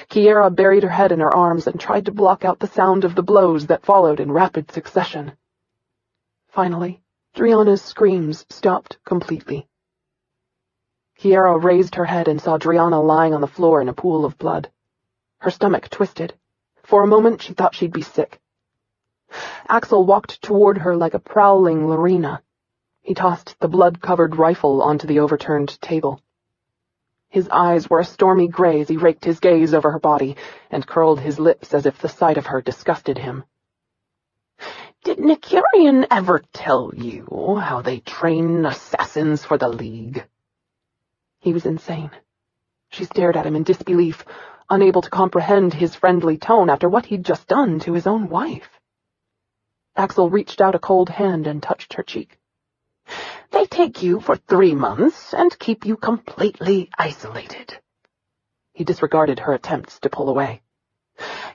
Kiara buried her head in her arms and tried to block out the sound of the blows that followed in rapid succession. Finally, Driana's screams stopped completely. Kiara raised her head and saw Driana lying on the floor in a pool of blood. Her stomach twisted. For a moment she thought she'd be sick. Axel walked toward her like a prowling Lorena. He tossed the blood-covered rifle onto the overturned table. His eyes were a stormy gray as he raked his gaze over her body and curled his lips as if the sight of her disgusted him. Did Nykyrian ever tell you how they train assassins for the League? He was insane. She stared at him in disbelief, unable to comprehend his friendly tone after what he'd just done to his own wife. Axel reached out a cold hand and touched her cheek. They take you for 3 months and keep you completely isolated. He disregarded her attempts to pull away.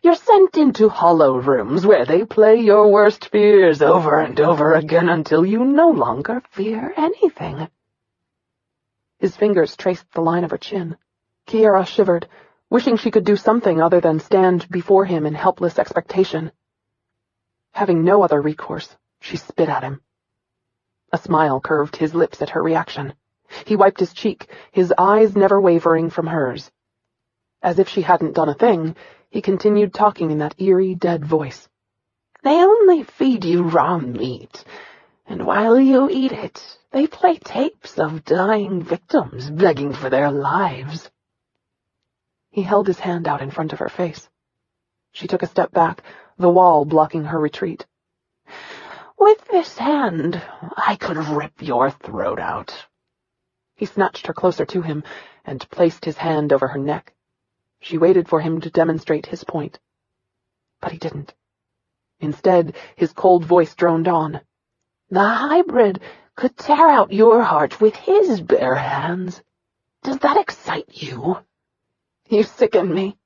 You're sent into hollow rooms where they play your worst fears over and over again until you no longer fear anything. His fingers traced the line of her chin. Kiara shivered, wishing she could do something other than stand before him in helpless expectation. Having no other recourse, she spit at him. A smile curved his lips at her reaction. He wiped his cheek, his eyes never wavering from hers. As if she hadn't done a thing, he continued talking in that eerie, dead voice. They only feed you raw meat, and while you eat it, they play tapes of dying victims begging for their lives. He held his hand out in front of her face. She took a step back, the wall blocking her retreat. With this hand, I could rip your throat out. He snatched her closer to him and placed his hand over her neck. She waited for him to demonstrate his point. But he didn't. Instead, his cold voice droned on. The hybrid could tear out your heart with his bare hands. Does that excite you? You sicken me.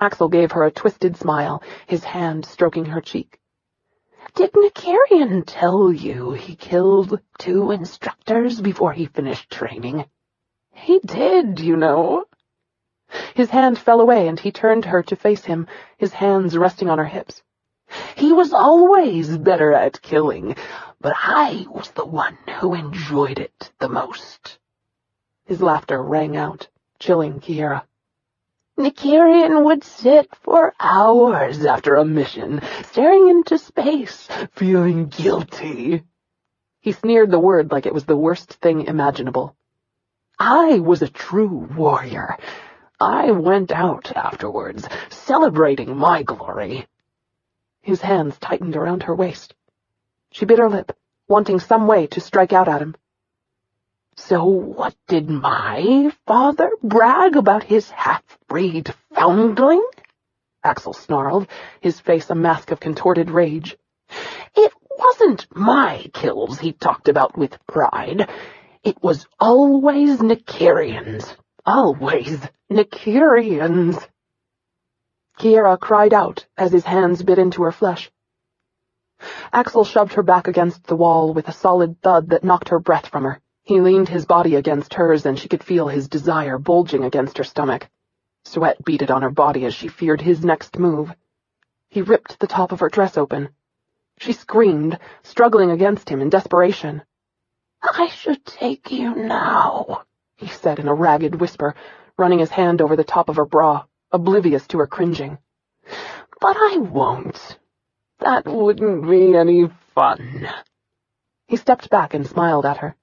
Axel gave her a twisted smile, his hand stroking her cheek. Did Nykyrian tell you he killed 2 instructors before he finished training? He did, you know. His hand fell away and he turned her to face him, his hands resting on her hips. He was always better at killing, but I was the one who enjoyed it the most. His laughter rang out, chilling Kiara. Nykyrian would sit for hours after a mission, staring into space, feeling guilty. He sneered the word like it was the worst thing imaginable. I was a true warrior. I went out afterwards, celebrating my glory. His hands tightened around her waist. She bit her lip, wanting some way to strike out at him. So what did my father brag about his half-breed foundling? Axel snarled, his face a mask of contorted rage. It wasn't my kills he talked about with pride. It was always Nykyrian's. Always Nykyrian's. Kiara cried out as his hands bit into her flesh. Axel shoved her back against the wall with a solid thud that knocked her breath from her. He leaned his body against hers and she could feel his desire bulging against her stomach. Sweat beaded on her body as she feared his next move. He ripped the top of her dress open. She screamed, struggling against him in desperation. I should take you now, he said in a ragged whisper, running his hand over the top of her bra, oblivious to her cringing. But I won't. That wouldn't be any fun. He stepped back and smiled at her.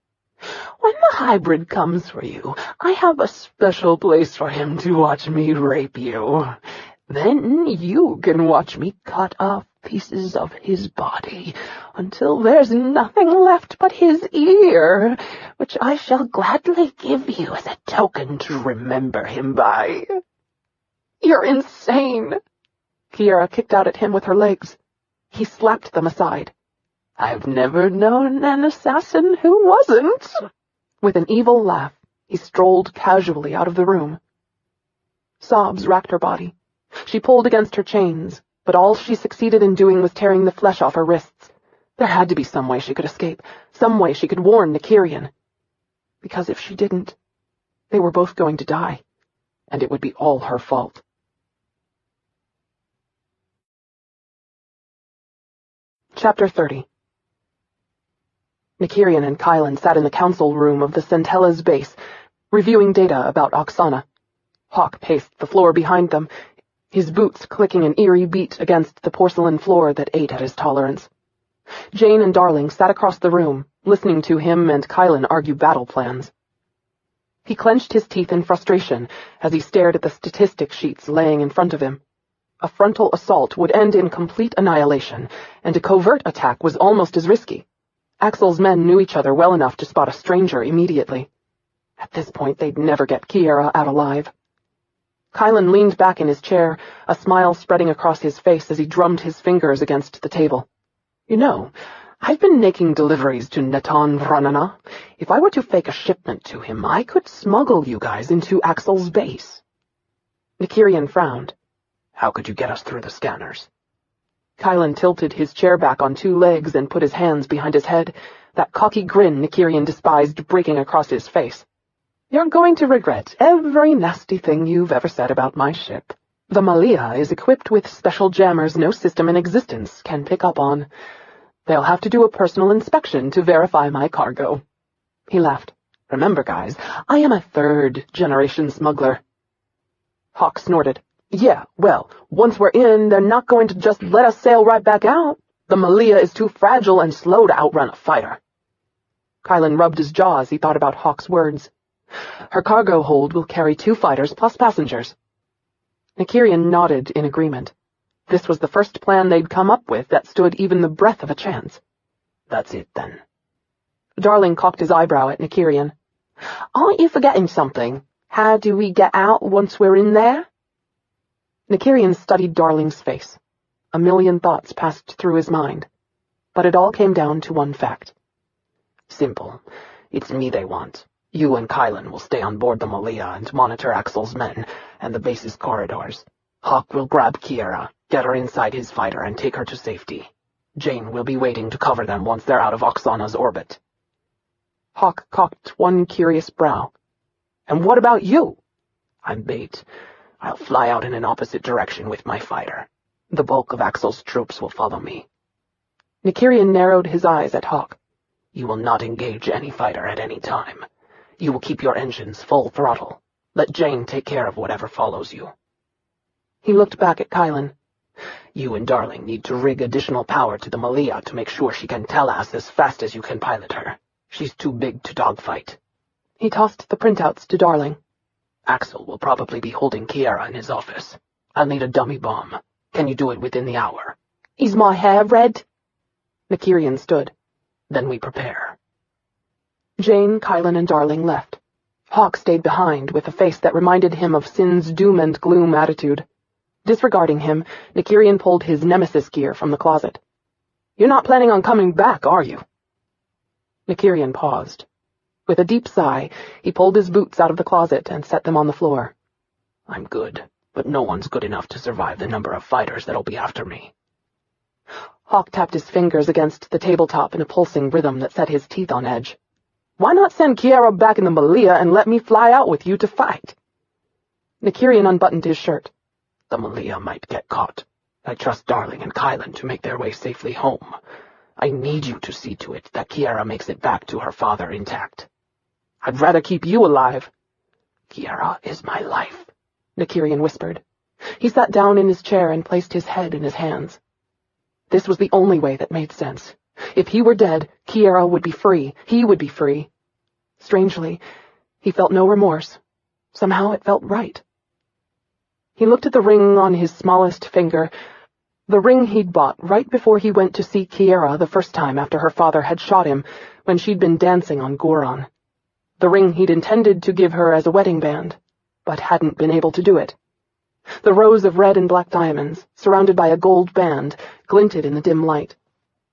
When the hybrid comes for you, I have a special place for him to watch me rape you. Then you can watch me cut off pieces of his body until there's nothing left but his ear, which I shall gladly give you as a token to remember him by. You're insane! Kiara kicked out at him with her legs. He slapped them aside. I've never known an assassin who wasn't. With an evil laugh, he strolled casually out of the room. Sobs racked her body. She pulled against her chains, but all she succeeded in doing was tearing the flesh off her wrists. There had to be some way she could escape, some way she could warn Nykyrian. Because if she didn't, they were both going to die, and it would be all her fault. Chapter 30. Nykyrian and Kylan sat in the council room of the Centella's base, reviewing data about Oksana. Hawk paced the floor behind them, his boots clicking an eerie beat against the porcelain floor that ate at his tolerance. Jane and Darling sat across the room, listening to him and Kylan argue battle plans. He clenched his teeth in frustration as he stared at the statistic sheets laying in front of him. A frontal assault would end in complete annihilation, and a covert attack was almost as risky. Axel's men knew each other well enough to spot a stranger immediately. At this point, they'd never get Kiara out alive. Kylan leaned back in his chair, a smile spreading across his face as he drummed his fingers against the table. You know, I've been making deliveries to Neton Vranana. If I were to fake a shipment to him, I could smuggle you guys into Axel's base. Nykyrian frowned. How could you get us through the scanners? Kylan tilted his chair back on two legs and put his hands behind his head, that cocky grin Nykyrian despised breaking across his face. You're going to regret every nasty thing you've ever said about my ship. The Malia is equipped with special jammers no system in existence can pick up on. They'll have to do a personal inspection to verify my cargo. He laughed. Remember, guys, I am a third-generation smuggler. Hawk snorted. Yeah, well, once we're in, they're not going to just let us sail right back out. The Malia is too fragile and slow to outrun a fighter. Kylan rubbed his jaw as he thought about Hawk's words. Her cargo hold will carry 2 fighters plus passengers. Nykyrian nodded in agreement. This was the first plan they'd come up with that stood even the breath of a chance. That's it, then. Darling cocked his eyebrow at Nykyrian. Aren't you forgetting something? How do we get out once we're in there? Nykyrian studied Darling's face. A million thoughts passed through his mind. But it all came down to one fact. Simple. It's me they want. You and Kylan will stay on board the Malia and monitor Axel's men and the base's corridors. Hawk will grab Kiara, get her inside his fighter, and take her to safety. Jane will be waiting to cover them once they're out of Oksana's orbit. Hawk cocked one curious brow. And what about you? I'm bait. I'll fly out in an opposite direction with my fighter. The bulk of Axel's troops will follow me. Nykyrian narrowed his eyes at Hawk. You will not engage any fighter at any time. You will keep your engines full throttle. Let Jane take care of whatever follows you. He looked back at Kylan. You and Darling need to rig additional power to the Malia to make sure she can tell us as fast as you can pilot her. She's too big to dogfight. He tossed the printouts to Darling. Axel will probably be holding Kiara in his office. I'll need a dummy bomb. Can you do it within the hour? Is my hair red? Nykyrian stood. Then we prepare. Jane, Kylan, and Darling left. Hawk stayed behind with a face that reminded him of Sin's doom and gloom attitude. Disregarding him, Nykyrian pulled his Nemesis gear from the closet. You're not planning on coming back, are you? Nykyrian paused. With a deep sigh, he pulled his boots out of the closet and set them on the floor. I'm good, but no one's good enough to survive the number of fighters that'll be after me. Hawk tapped his fingers against the tabletop in a pulsing rhythm that set his teeth on edge. Why not send Kiara back in the Malia and let me fly out with you to fight? Nykyrian unbuttoned his shirt. The Malia might get caught. I trust Darling and Kylan to make their way safely home. I need you to see to it that Kiara makes it back to her father intact. I'd rather keep you alive. Kiara is my life, Nykyrian whispered. He sat down in his chair and placed his head in his hands. This was the only way that made sense. If he were dead, Kiara would be free. He would be free. Strangely, he felt no remorse. Somehow it felt right. He looked at the ring on his smallest finger, the ring he'd bought right before he went to see Kiara the first time after her father had shot him when she'd been dancing on Goron. The ring he'd intended to give her as a wedding band, but hadn't been able to do it. The rows of red and black diamonds, surrounded by a gold band, glinted in the dim light.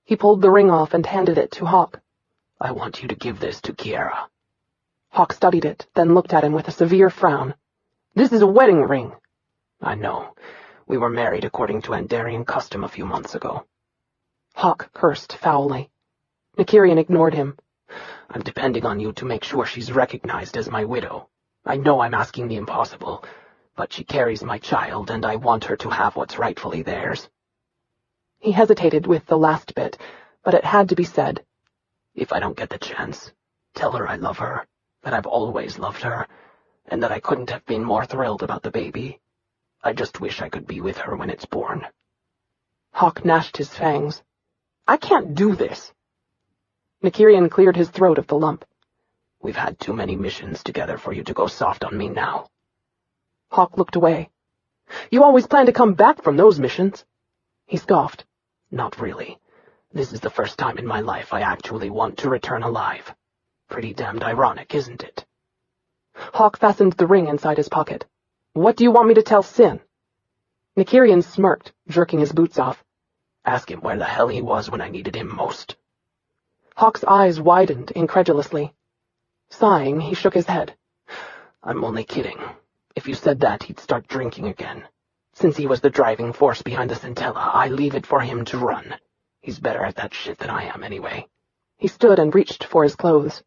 He pulled the ring off and handed it to Hawk. I want you to give this to Kiara. Hawk studied it, then looked at him with a severe frown. This is a wedding ring. I know. We were married according to Andarian custom a few months ago. Hawk cursed foully. Nykyrian ignored him. I'm depending on you to make sure she's recognized as my widow. I know I'm asking the impossible, but she carries my child, and I want her to have what's rightfully theirs. He hesitated with the last bit, but it had to be said. If I don't get the chance, tell her I love her, that I've always loved her, and that I couldn't have been more thrilled about the baby. I just wish I could be with her when it's born." Hawk gnashed his fangs. "I can't do this." Nykyrian cleared his throat of the lump. "We've had too many missions together for you to go soft on me now." Hawk looked away. "You always plan to come back from those missions." He scoffed. "Not really. This is the first time in my life I actually want to return alive. Pretty damned ironic, isn't it?" Hawk fastened the ring inside his pocket. "What do you want me to tell Sin?" Nykyrian smirked, jerking his boots off. "Ask him where the hell he was when I needed him most." Hawk's eyes widened incredulously. Sighing, he shook his head. "I'm only kidding. If you said that, he'd start drinking again. Since he was the driving force behind the Centella, I leave it for him to run. He's better at that shit than I am anyway." He stood and reached for his clothes.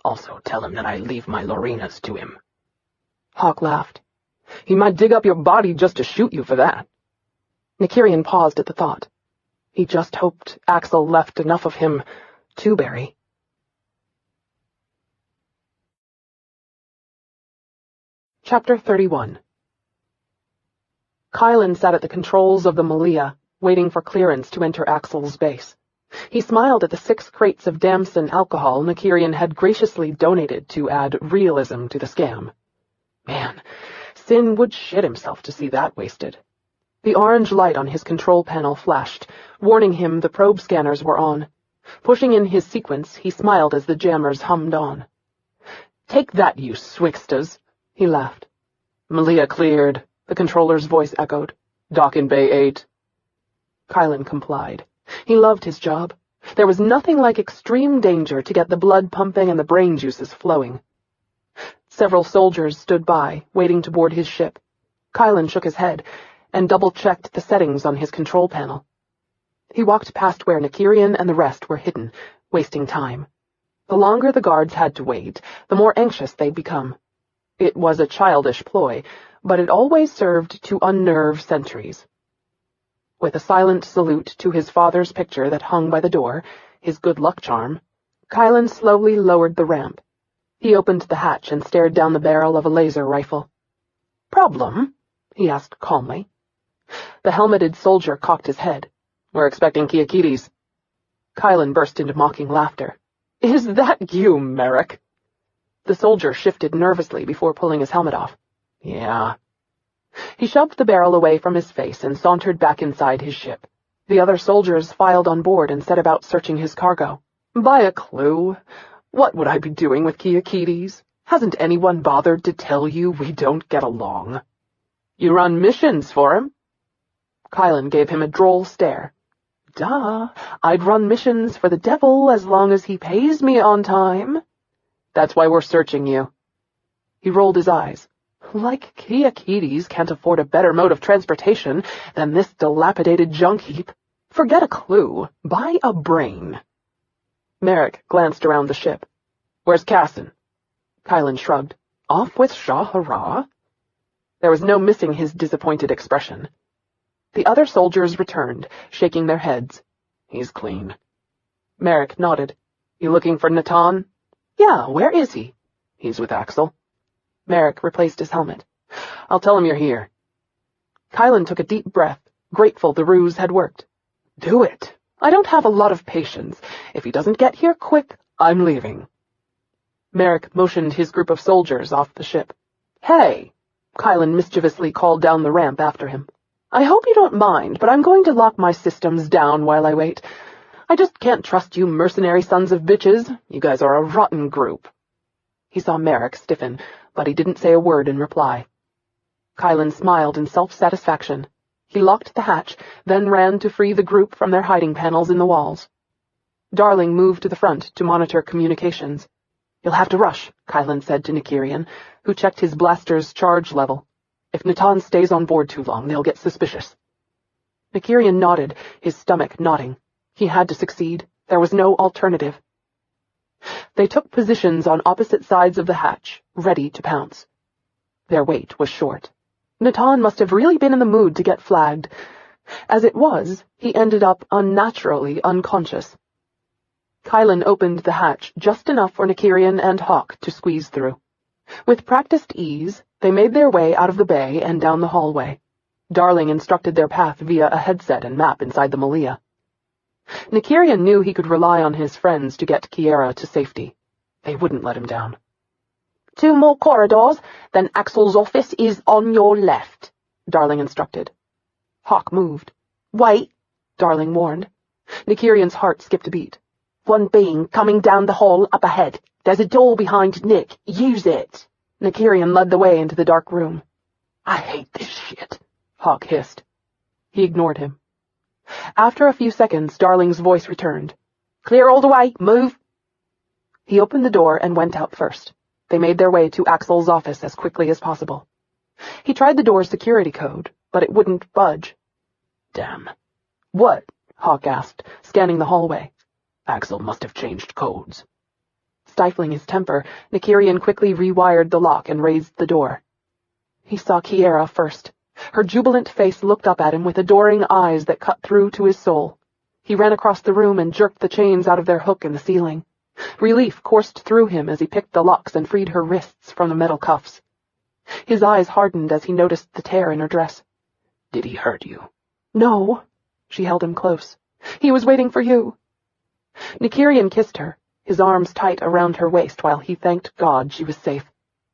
"Also, tell him that I leave my Lorinas to him." Hawk laughed. "He might dig up your body just to shoot you for that." Nykyrian paused at the thought. He just hoped Axel left enough of him to bury. Chapter 31. Kylan sat at the controls of the Malia, waiting for clearance to enter Axel's base. He smiled at the 6 crates of Damson alcohol Nykyrian had graciously donated to add realism to the scam. Man, Sin would shit himself to see that wasted. The orange light on his control panel flashed, warning him the probe scanners were on. Pushing in his sequence, he smiled as the jammers hummed on. "Take that, you Swixters," he laughed. "Malia cleared," the controller's voice echoed. "Dock in Bay 8. Kylan complied. He loved his job. There was nothing like extreme danger to get the blood pumping and the brain juices flowing. Several soldiers stood by, waiting to board his ship. Kylan shook his head and double-checked the settings on his control panel. He walked past where Nykyrian and the rest were hidden, wasting time. The longer the guards had to wait, the more anxious they'd become. It was a childish ploy, but it always served to unnerve sentries. With a silent salute to his father's picture that hung by the door, his good luck charm, Kylan slowly lowered the ramp. He opened the hatch and stared down the barrel of a laser rifle. "Problem?" he asked calmly. The helmeted soldier cocked his head. "We're expecting Quikiades." Kylan burst into mocking laughter. "Is that you, Merrick?" The soldier shifted nervously before pulling his helmet off. "Yeah." He shoved the barrel away from his face and sauntered back inside his ship. The other soldiers filed on board and set about searching his cargo. "By a clue? What would I be doing with Quikiades? Hasn't anyone bothered to tell you we don't get along?" "You run missions for him?" Kylan gave him a droll stare. "Duh, I'd run missions for the devil as long as he pays me on time." "That's why we're searching you." He rolled his eyes. "Like Quikiades can't afford a better mode of transportation than this dilapidated junk heap. Forget a clue. Buy a brain." Merrick glanced around the ship. "Where's Cassin?" Kylan shrugged. "Off with Shah-Hara?" There was no missing his disappointed expression. The other soldiers returned, shaking their heads. "He's clean." Merrick nodded. "You looking for Natan?" "Yeah, where is he?" "He's with Axel." Merrick replaced his helmet. "I'll tell him you're here." Kylan took a deep breath, grateful the ruse had worked. "Do it. I don't have a lot of patience. If he doesn't get here quick, I'm leaving." Merrick motioned his group of soldiers off the ship. "Hey!" Kylan mischievously called down the ramp after him. "I hope you don't mind, but I'm going to lock my systems down while I wait. I just can't trust you mercenary sons of bitches. You guys are a rotten group." He saw Merrick stiffen, but he didn't say a word in reply. Kylan smiled in self-satisfaction. He locked the hatch, then ran to free the group from their hiding panels in the walls. Darling moved to the front to monitor communications. "You'll have to rush," Kylan said to Nykyrian, who checked his blaster's charge level. "If Natan stays on board too long, they'll get suspicious." Nykyrian nodded, his stomach knotting. He had to succeed. There was no alternative. They took positions on opposite sides of the hatch, ready to pounce. Their wait was short. Natan must have really been in the mood to get flagged. As it was, he ended up unnaturally unconscious. Kylan opened the hatch just enough for Nykyrian and Hawk to squeeze through. With practiced ease, they made their way out of the bay and down the hallway. Darling instructed their path via a headset and map inside the Malia. Nykyrian knew he could rely on his friends to get Kiara to safety. They wouldn't let him down. 2 more corridors, then Axel's office is on your left, Darling instructed. Hawk moved. Wait, Darling warned. Nykyrian's heart skipped a beat. One being coming down the hall up ahead. There's a door behind Nick. Use it. Nykyrian led the way into the dark room. I hate this shit, Hawk hissed. He ignored him. After a few seconds, Darling's voice returned. Clear all the way. Move. He opened the door and went out first. They made their way to Axel's office as quickly as possible. He tried the door's security code, but it wouldn't budge. Damn. What? Hawk asked, scanning the hallway. Axel must have changed codes. Stifling his temper, Nykyrian quickly rewired the lock and raised the door. He saw Kiara first. Her jubilant face looked up at him with adoring eyes that cut through to his soul. He ran across the room and jerked the chains out of their hook in the ceiling. Relief coursed through him as he picked the locks and freed her wrists from the metal cuffs. His eyes hardened as he noticed the tear in her dress. Did he hurt you? No. She held him close. He was waiting for you. Nykyrian kissed her, his arms tight around her waist while he thanked God she was safe.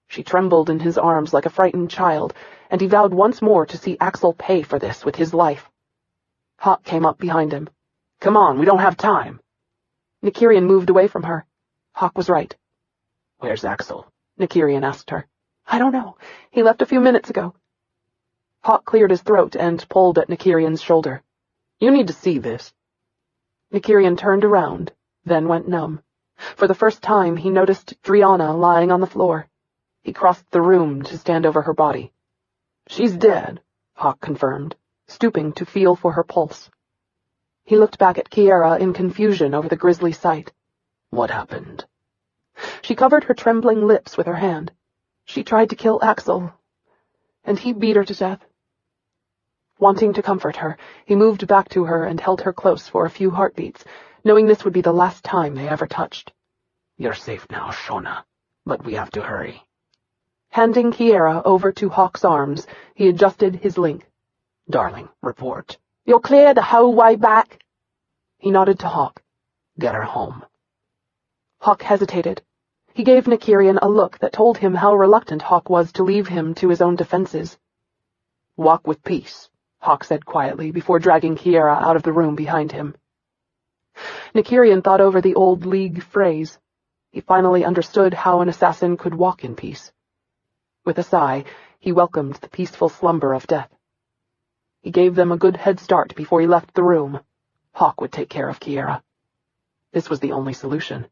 She trembled in his arms like a frightened child, and he vowed once more to see Axel pay for this with his life. Hawk came up behind him. Come on, we don't have time. Nykyrian moved away from her. Hawk was right. Where's Axel? Nykyrian asked her. I don't know. He left a few minutes ago. Hawk cleared his throat and pulled at Nykyrian's shoulder. You need to see this. Nykyrian turned around, then went numb. For the first time, he noticed Driana lying on the floor. He crossed the room to stand over her body. She's dead, Hawk confirmed, stooping to feel for her pulse. He looked back at Kiara in confusion over the grisly sight. What happened? She covered her trembling lips with her hand. She tried to kill Axel, and he beat her to death. Wanting to comfort her, he moved back to her and held her close for a few heartbeats, knowing this would be the last time they ever touched. You're safe now, Shona, but we have to hurry. Handing Kiara over to Hawk's arms, he adjusted his link. Darling, report. You're clear the whole way back? He nodded to Hawk. Get her home. Hawk hesitated. He gave Nykyrian a look that told him how reluctant Hawk was to leave him to his own defenses. Walk with peace, Hawk said quietly before dragging Kiara out of the room behind him. Nykyrian thought over the old League phrase. He finally understood how an assassin could walk in peace. With a sigh, he welcomed the peaceful slumber of death. He gave them a good head start before he left the room. Hawk would take care of Kiara. This was the only solution.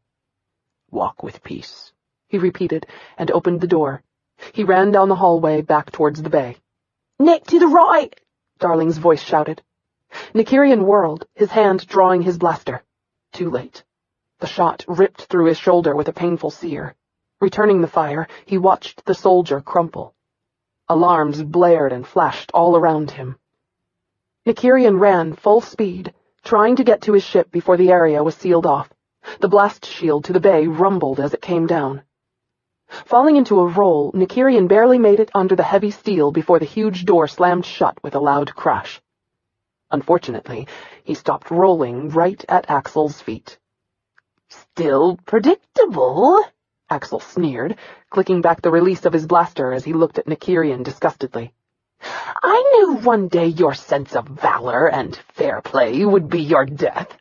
Walk with peace, he repeated, and opened the door. He ran down the hallway back towards the bay. Nick, to the right! Darling's voice shouted. Nykyrian whirled, his hand drawing his blaster. Too late. The shot ripped through his shoulder with a painful sear. Returning the fire, he watched the soldier crumple. Alarms blared and flashed all around him. Nykyrian ran full speed, trying to get to his ship before the area was sealed off. The blast shield to the bay rumbled as it came down. Falling into a roll, Nykyrian barely made it under the heavy steel before the huge door slammed shut with a loud crash. Unfortunately, he stopped rolling right at Axel's feet. Still predictable, Axel sneered, clicking back the release of his blaster as he looked at Nykyrian disgustedly. I knew one day your sense of valor and fair play would be your death.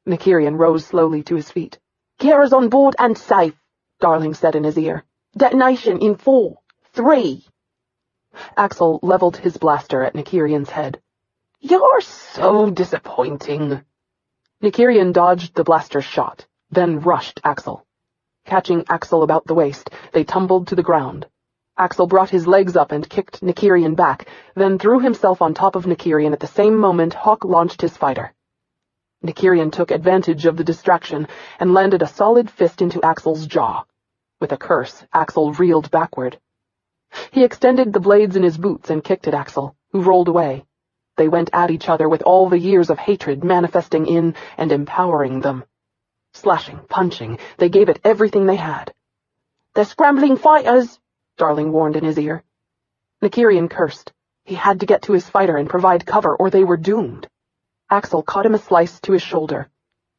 Nykyrian rose slowly to his feet. Kiara's on board and safe, Darling said in his ear. Detonation in 4, 3. Axel leveled his blaster at Nykyrian's head. You're so disappointing. Nykyrian dodged the blaster's shot, then rushed Axel. Catching Axel about the waist, they tumbled to the ground. Axel brought his legs up and kicked Nykyrian back, then threw himself on top of Nykyrian at the same moment Hawk launched his fighter. Nykyrian took advantage of the distraction and landed a solid fist into Axel's jaw. With a curse, Axel reeled backward. He extended the blades in his boots and kicked at Axel, who rolled away. They went at each other with all the years of hatred manifesting in and empowering them. Slashing, punching, they gave it everything they had. "They're scrambling fighters," Darling warned in his ear. Nykyrian cursed. He had to get to his fighter and provide cover, or they were doomed. Axel caught him a slice to his shoulder.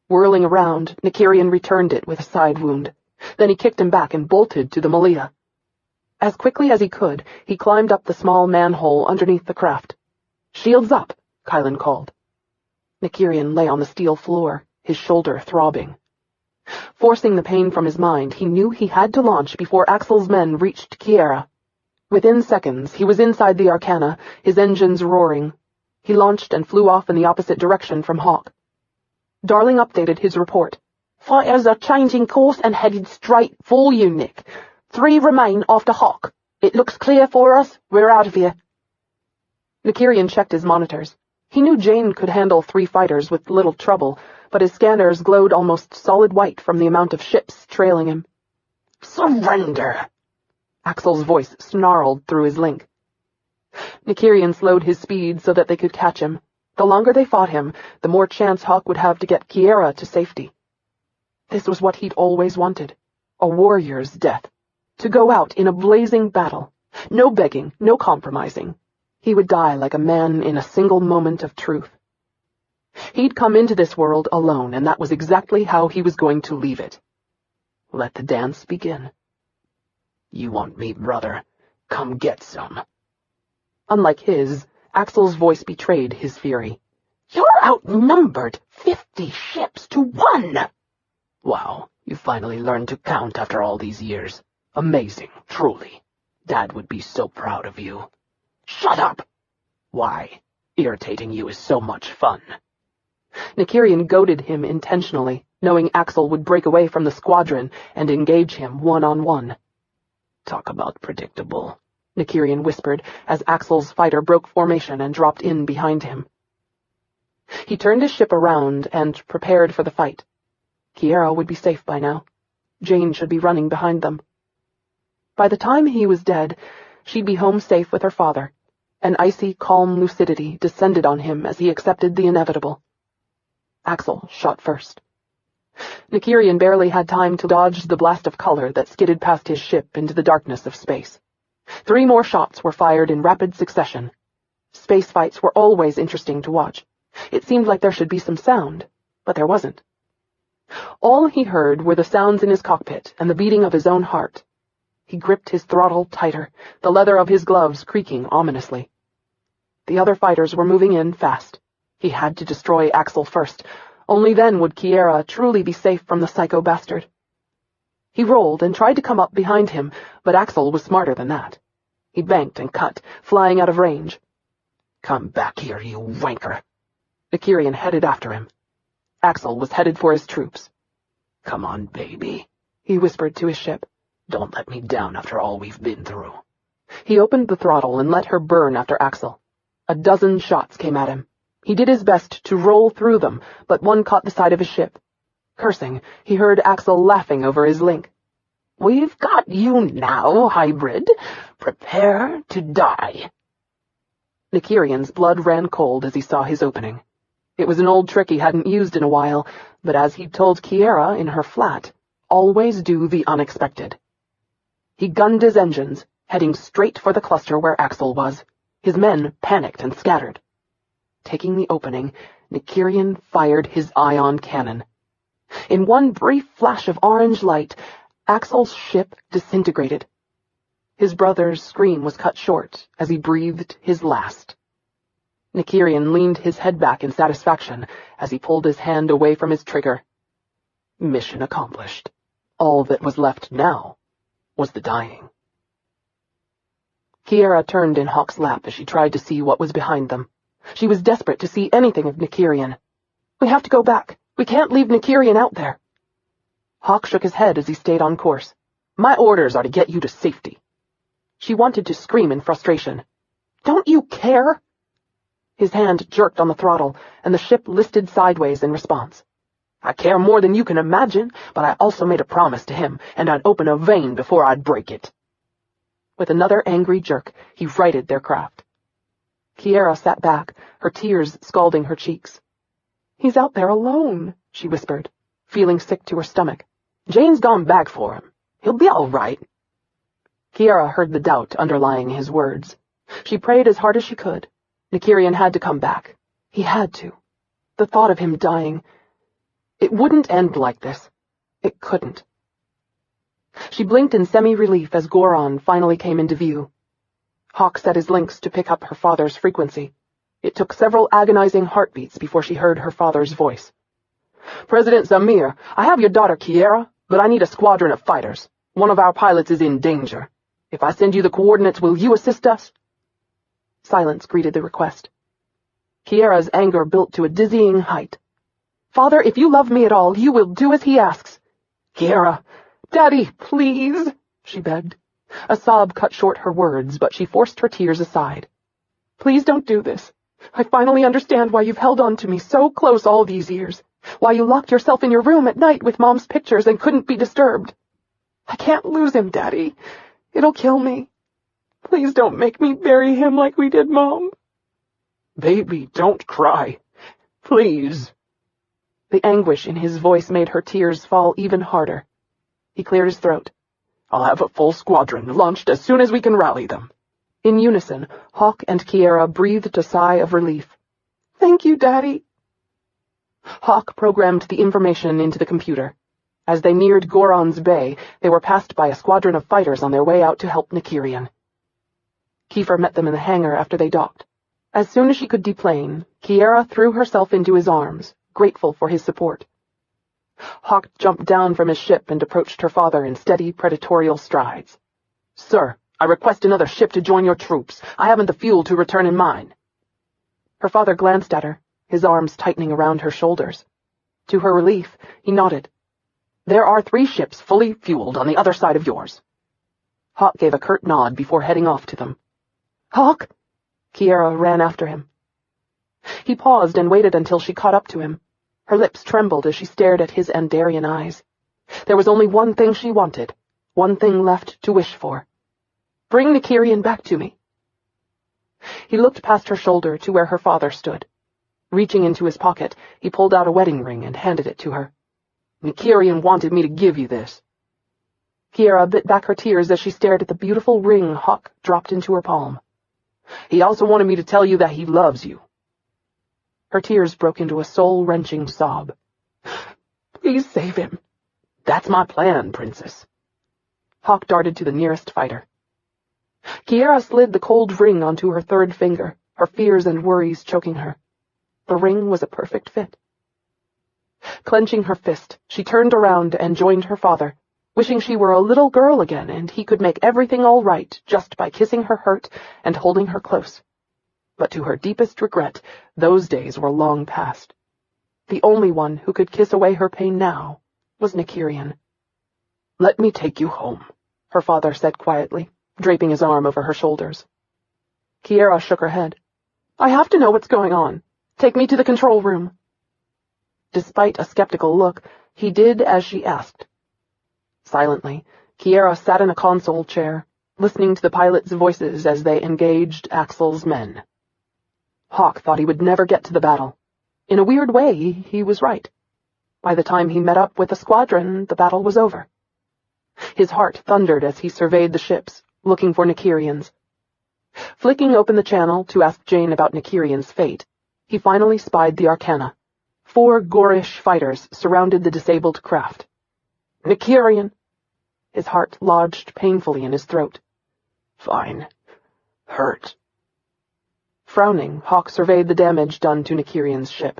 Whirling around, Nykyrian returned it with a side wound. Then he kicked him back and bolted to the Malia. As quickly as he could, he climbed up the small manhole underneath the craft. "Shields up," Kylan called. Nykyrian lay on the steel floor, his shoulder throbbing. Forcing the pain from his mind, he knew he had to launch before Axel's men reached Kiara. Within seconds, he was inside the Arcana, his engines roaring. He launched and flew off in the opposite direction from Hawk. Darling updated his report. "Fighters are changing course and headed straight for you, Nick. 3 remain after Hawk. It looks clear for us. We're out of here." Nykyrian checked his monitors. He knew Jane could handle 3 fighters with little trouble, but his scanners glowed almost solid white from the amount of ships trailing him. "Surrender!" Axel's voice snarled through his link. Nykyrian slowed his speed so that they could catch him. The longer they fought him, the more chance Hawk would have to get Kiara to safety. This was what he'd always wanted. A warrior's death. To go out in a blazing battle. No begging, no compromising. He would die like a man in a single moment of truth. He'd come into this world alone, and that was exactly how he was going to leave it. Let the dance begin. "You want me, brother? Come get some." Unlike his, Axel's voice betrayed his fury. "You're outnumbered 50 ships to 1. Wow, you finally learned to count after all these years. Amazing, truly. Dad would be so proud of you. Shut up! Why? Irritating you is so much fun. Nykyrian goaded him intentionally, knowing Axel would break away from the squadron and engage him one-on-one. Talk about predictable, Nykyrian whispered as Axel's fighter broke formation and dropped in behind him. He turned his ship around and prepared for the fight. Kiara would be safe by now. Jane should be running behind them. By the time he was dead, she'd be home safe with her father. An icy, calm lucidity descended on him as he accepted the inevitable. Axel shot first. Nykyrian barely had time to dodge the blast of color that skidded past his ship into the darkness of space. 3 more shots were fired in rapid succession. Space fights were always interesting to watch. It seemed like there should be some sound, but there wasn't. All he heard were the sounds in his cockpit and the beating of his own heart. He gripped his throttle tighter, the leather of his gloves creaking ominously. The other fighters were moving in fast. He had to destroy Axel first. Only then would Kiara truly be safe from the psycho bastard. He rolled and tried to come up behind him, but Axel was smarter than that. He banked and cut, flying out of range. Come back here, you wanker. Nykyrian headed after him. Axel was headed for his troops. Come on, baby, he whispered to his ship. Don't let me down after all we've been through. He opened the throttle and let her burn after Axel. A dozen shots came at him. He did his best to roll through them, but one caught the side of his ship. Cursing, he heard Axel laughing over his link. We've got you now, hybrid. Prepare to die. Nykyrian's blood ran cold as he saw his opening. It was an old trick he hadn't used in a while, but as he'd told Kiara in her flat, always do the unexpected. He gunned his engines, heading straight for the cluster where Axel was. His men panicked and scattered. Taking the opening, Nykyrian fired his ion cannon. In one brief flash of orange light, Axel's ship disintegrated. His brother's scream was cut short as he breathed his last. Nykyrian leaned his head back in satisfaction as he pulled his hand away from his trigger. Mission accomplished. All that was left now was the dying. Kiara turned in Hawk's lap as she tried to see what was behind them. She was desperate to see anything of Nykyrian. We have to go back. We can't leave Nykyrian out there. Hawk shook his head as he stayed on course. My orders are to get you to safety. She wanted to scream in frustration. Don't you care? His hand jerked on the throttle, and the ship listed sideways in response. I care more than you can imagine, but I also made a promise to him, and I'd open a vein before I'd break it. With another angry jerk, he righted their craft. Kiara sat back, her tears scalding her cheeks. He's out there alone, she whispered. feeling sick to her stomach. "Jane's gone back for him. He'll be all right." Kiara heard the doubt underlying his words. She prayed as hard as she could. Nykyrian had to come back. He had to. The thought of him dying. It wouldn't end like this. It couldn't. She blinked in semi-relief as Goron finally came into view. Hawk set his links to pick up her father's frequency. It took several agonizing heartbeats before she heard her father's voice. "President Zamir, I have your daughter Kiara, but I need a squadron of fighters. One of our pilots is in danger. If I send you the coordinates, will you assist us?" Silence greeted the request. Kiara's anger built to a dizzying height. "Father, if you love me at all, you will do as he asks." "Kiara, Daddy, please," she begged. A sob cut short her words, but she forced her tears aside. "Please don't do this. I finally understand why you've held on to me so close all these years. Why you locked yourself in your room at night with Mom's pictures and couldn't be disturbed. I can't lose him, Daddy. It'll kill me. Please don't make me bury him like we did Mom." "Baby, don't cry. Please." The anguish in his voice made her tears fall even harder. He cleared his throat. "I'll have a full squadron launched as soon as we can rally them." In unison, Hawk and Kiara breathed a sigh of relief. "Thank you, Daddy." Hawk programmed the information into the computer. As they neared Goron's Bay, they were passed by a squadron of fighters on their way out to help Nykyrian. Kiefer met them in the hangar after they docked. As soon as she could deplane, Kiara threw herself into his arms, grateful for his support. Hawk jumped down from his ship and approached her father in steady, predatorial strides. "Sir, I request another ship to join your troops. I haven't the fuel to return in mine." Her father glanced at her, his arms tightening around her shoulders. To her relief, he nodded. "There are 3 ships fully fueled on the other side of yours." Hawk gave a curt nod before heading off to them. "Hawk!" Kiara ran after him. He paused and waited until she caught up to him. Her lips trembled as she stared at his Andarian eyes. There was only one thing she wanted, one thing left to wish for. "Bring Nykyrian back to me." He looked past her shoulder to where her father stood. Reaching into his pocket, he pulled out a wedding ring and handed it to her. "Nykyrian wanted me to give you this." Kiara bit back her tears as she stared at the beautiful ring Hawk dropped into her palm. "He also wanted me to tell you that he loves you." Her tears broke into a soul-wrenching sob. "Please save him." "That's my plan, Princess." Hawk darted to the nearest fighter. Kiara slid the cold ring onto her 3rd finger, her fears and worries choking her. The ring was a perfect fit. Clenching her fist, she turned around and joined her father, wishing she were a little girl again and he could make everything all right just by kissing her hurt and holding her close. But to her deepest regret, those days were long past. The only one who could kiss away her pain now was Nykyrian. "Let me take you home," her father said quietly, draping his arm over her shoulders. Kiara shook her head. "I have to know what's going on. Take me to the control room." Despite a skeptical look, he did as she asked. Silently, Kiara sat in a console chair, listening to the pilots' voices as they engaged Axel's men. Hawk thought he would never get to the battle. In a weird way, he was right. By the time he met up with the squadron, the battle was over. His heart thundered as he surveyed the ships, looking for Nykyrian's. Flicking open the channel to ask Jane about Nykyrian's fate, he finally spied the Arcana. 4 Gorish fighters surrounded the disabled craft. "Nykyrian!" His heart lodged painfully in his throat. "Fine. Hurt." Frowning, Hawk surveyed the damage done to Nykyrian's ship.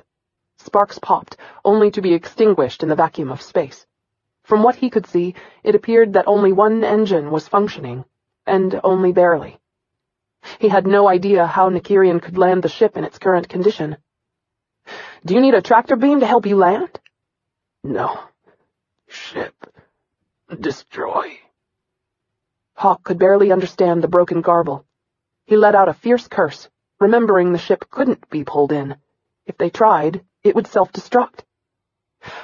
Sparks popped, only to be extinguished in the vacuum of space. From what he could see, it appeared that only one engine was functioning, and only barely. He had no idea how Nykyrian could land the ship in its current condition. "Do you need a tractor beam to help you land?" "No. Ship. Destroy." Hawk could barely understand the broken garble. He let out a fierce curse, remembering the ship couldn't be pulled in. If they tried, it would self-destruct.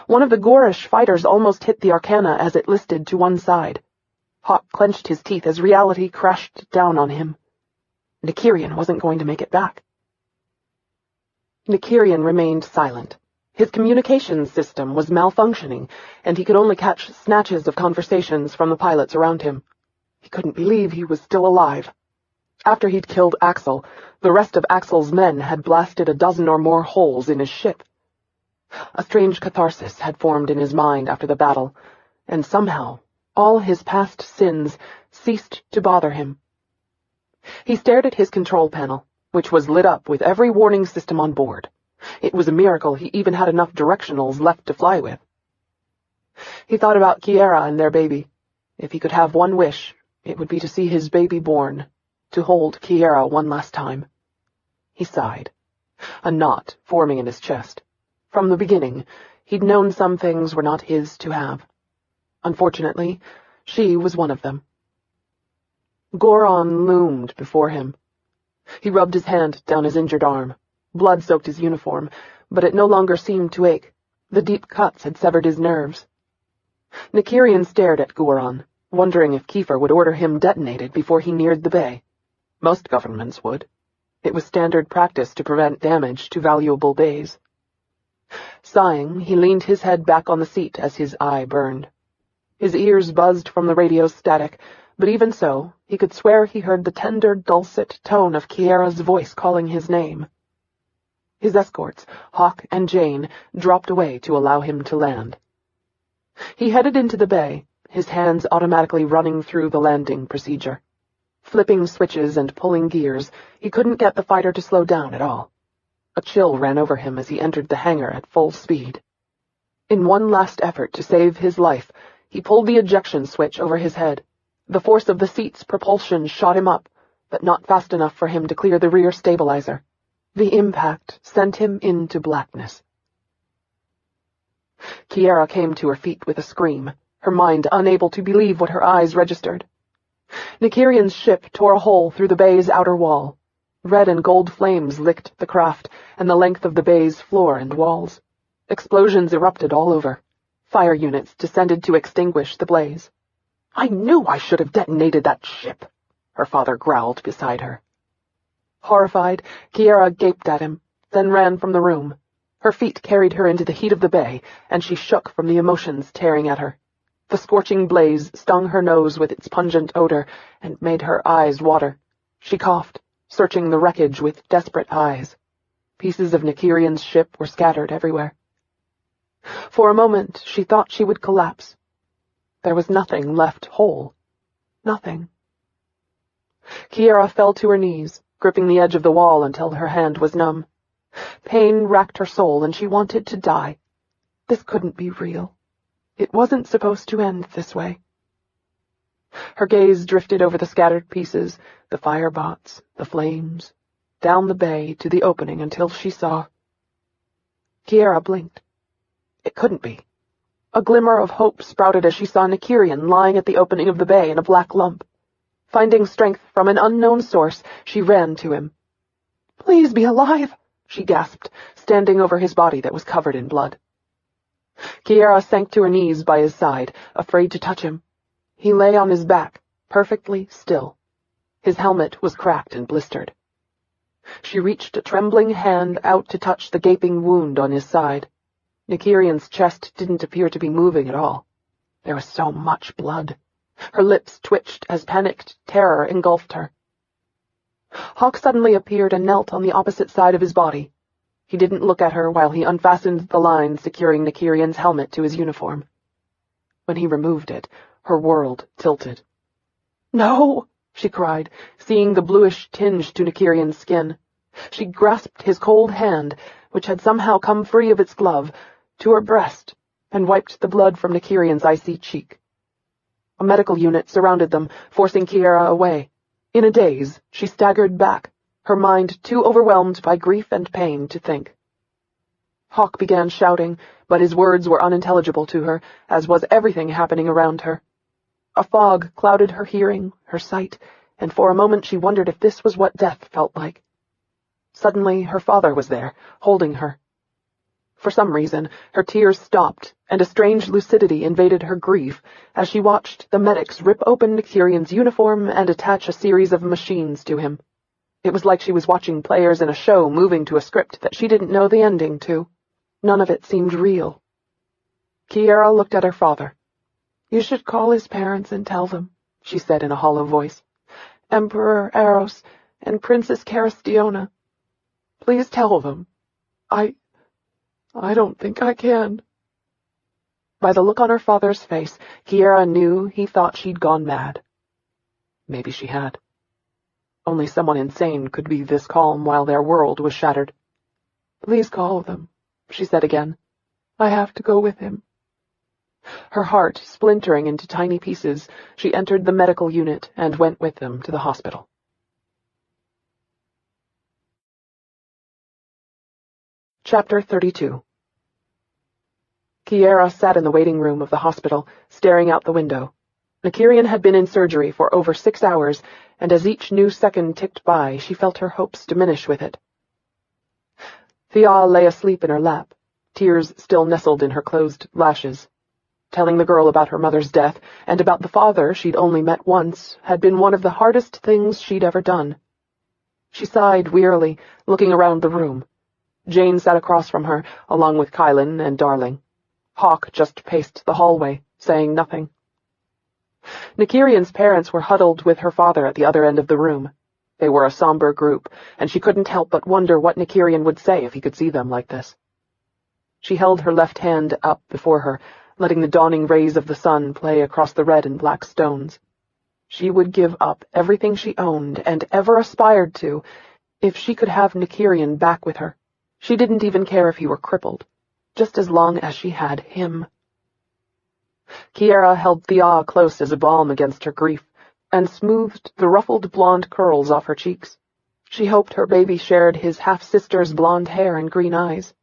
One of the Gorish fighters almost hit the Arcana as it listed to one side. Hawk clenched his teeth as reality crashed down on him. Nykyrian wasn't going to make it back. Nykyrian remained silent, His communications system was malfunctioning, and he could only catch snatches of conversations from the pilots around him. He couldn't believe he was still alive. After he'd killed Axel, the rest of Axel's men had blasted a dozen or more holes in his ship. A strange catharsis had formed in his mind after the battle, and somehow all his past sins ceased to bother him. He stared at his control panel, which was lit up with every warning system on board. It was a miracle he even had enough directionals left to fly with. He thought about Kiara and their baby. If he could have one wish, it would be to see his baby born, to hold Kiara one last time. He sighed, a knot forming in his chest. From the beginning, he'd known some things were not his to have. Unfortunately, she was one of them. Goron loomed before him. He rubbed his hand down his injured arm. Blood soaked his uniform, but it no longer seemed to ache. The deep cuts had severed his nerves. Nykyrian stared at Goron, wondering if Kiefer would order him detonated before he neared the bay. Most governments would. It was standard practice to prevent damage to valuable bays. Sighing, he leaned his head back on the seat as his eye burned. His ears buzzed from the radio's static, but even so, he could swear he heard the tender, dulcet tone of Kiara's voice calling his name. His escorts, Hawk and Jane, dropped away to allow him to land. He headed into the bay, his hands automatically running through the landing procedure. Flipping switches and pulling gears, he couldn't get the fighter to slow down at all. A chill ran over him as he entered the hangar at full speed. In one last effort to save his life, he pulled the ejection switch over his head. The force of the seat's propulsion shot him up, but not fast enough for him to clear the rear stabilizer. The impact sent him into blackness. Kiara came to her feet with a scream, her mind unable to believe what her eyes registered. Nykyrian's ship tore a hole through the bay's outer wall. Red and gold flames licked the craft and the length of the bay's floor and walls. Explosions erupted all over. Fire units descended to extinguish the blaze. "I knew I should have detonated that ship," her father growled beside her. Horrified, Kiara gaped at him, then ran from the room. Her feet carried her into the heat of the bay, and she shook from the emotions tearing at her. The scorching blaze stung her nose with its pungent odor and made her eyes water. She coughed, searching the wreckage with desperate eyes. Pieces of Nykyrian's ship were scattered everywhere. For a moment, she thought she would collapse. There was nothing left whole. Nothing. Kiara fell to her knees, gripping the edge of the wall until her hand was numb. Pain racked her soul, and she wanted to die. This couldn't be real. It wasn't supposed to end this way. Her gaze drifted over the scattered pieces, the firebots, the flames, down the bay to the opening until she saw. Kiara blinked. It couldn't be. A glimmer of hope sprouted as she saw Nykyrian lying at the opening of the bay in a black lump. Finding strength from an unknown source, she ran to him. "Please be alive," she gasped, standing over his body that was covered in blood. Kiara sank to her knees by his side, afraid to touch him. He lay on his back, perfectly still. His helmet was cracked and blistered. She reached a trembling hand out to touch the gaping wound on his side. Nykyrian's chest didn't appear to be moving at all. There was so much blood. Her lips twitched as panicked terror engulfed her. Hawk suddenly appeared and knelt on the opposite side of his body. He didn't look at her while he unfastened the line securing Nykyrian's helmet to his uniform. When he removed it, her world tilted. "No!" she cried, seeing the bluish tinge to Nykyrian's skin. She grasped his cold hand, which had somehow come free of its glove, to her breast, and wiped the blood from Nykyrian's icy cheek. A medical unit surrounded them, forcing Kiara away. In a daze, she staggered back, her mind too overwhelmed by grief and pain to think. Hawk began shouting, but his words were unintelligible to her, as was everything happening around her. A fog clouded her hearing, her sight, and for a moment she wondered if this was what death felt like. Suddenly, her father was there, holding her. For some reason, her tears stopped, and a strange lucidity invaded her grief as she watched the medics rip open Nykyrian's uniform and attach a series of machines to him. It was like she was watching players in a show moving to a script that she didn't know the ending to. None of it seemed real. Kiara looked at her father. "You should call his parents and tell them," she said in a hollow voice. "Emperor Eros and Princess Caristiona. Please tell them. I don't think I can." By the look on her father's face, Kiara knew he thought she'd gone mad. Maybe she had. Only someone insane could be this calm while their world was shattered. "Please call them," she said again. "I have to go with him." Her heart splintering into tiny pieces, she entered the medical unit and went with them to the hospital. Chapter 32. Kiara sat in the waiting room of the hospital, staring out the window. Nykyrian had been in surgery for over 6 hours, and as each new second ticked by, she felt her hopes diminish with it. Thea lay asleep in her lap, tears still nestled in her closed lashes. Telling the girl about her mother's death, and about the father she'd only met once, had been one of the hardest things she'd ever done. She sighed wearily, looking around the room. Jane sat across from her, along with Kylan and Darling. Hawk just paced the hallway, saying nothing. Nykyrian's parents were huddled with her father at the other end of the room. They were a somber group, and she couldn't help but wonder what Nykyrian would say if he could see them like this. She held her left hand up before her, letting the dawning rays of the sun play across the red and black stones. She would give up everything she owned and ever aspired to if she could have Nykyrian back with her. She didn't even care if he were crippled, just as long as she had him. Kiara held Thea close as a balm against her grief, and smoothed the ruffled blonde curls off her cheeks. She hoped her baby shared his half-sister's blonde hair and green eyes.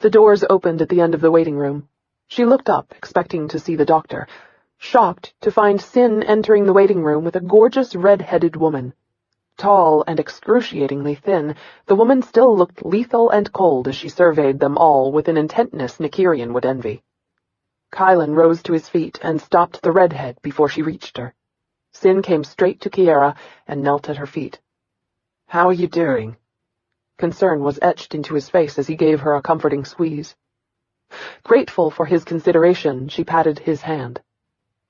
The doors opened at the end of the waiting room. She looked up, expecting to see the doctor, shocked to find Sin entering the waiting room with a gorgeous red-headed woman. Tall and excruciatingly thin, the woman still looked lethal and cold as she surveyed them all with an intentness Nykyrian would envy. Kylan rose to his feet and stopped the redhead before she reached her. Sin came straight to Kiara and knelt at her feet. "How are you doing?" Concern was etched into his face as he gave her a comforting squeeze. Grateful for his consideration, she patted his hand.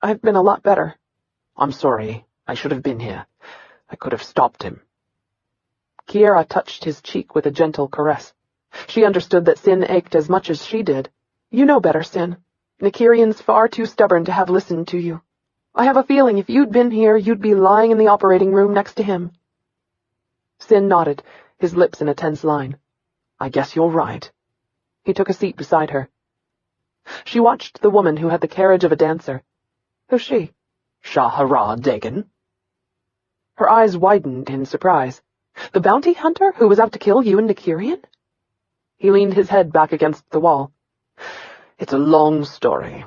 "I've been a lot better." "I'm sorry. I should have been here. I could have stopped him." Kiara touched his cheek with a gentle caress. She understood that Sin ached as much as she did. "You know better, Sin. Nykyrian's far too stubborn to have listened to you. I have a feeling if you'd been here, you'd be lying in the operating room next to him." Sin nodded, his lips in a tense line. "I guess you're right." He took a seat beside her. She watched the woman who had the carriage of a dancer. "Who's she?" "Shahara Dagon." Her eyes widened in surprise. "The bounty hunter who was out to kill you and Nykyrian?" He leaned his head back against the wall. "It's a long story."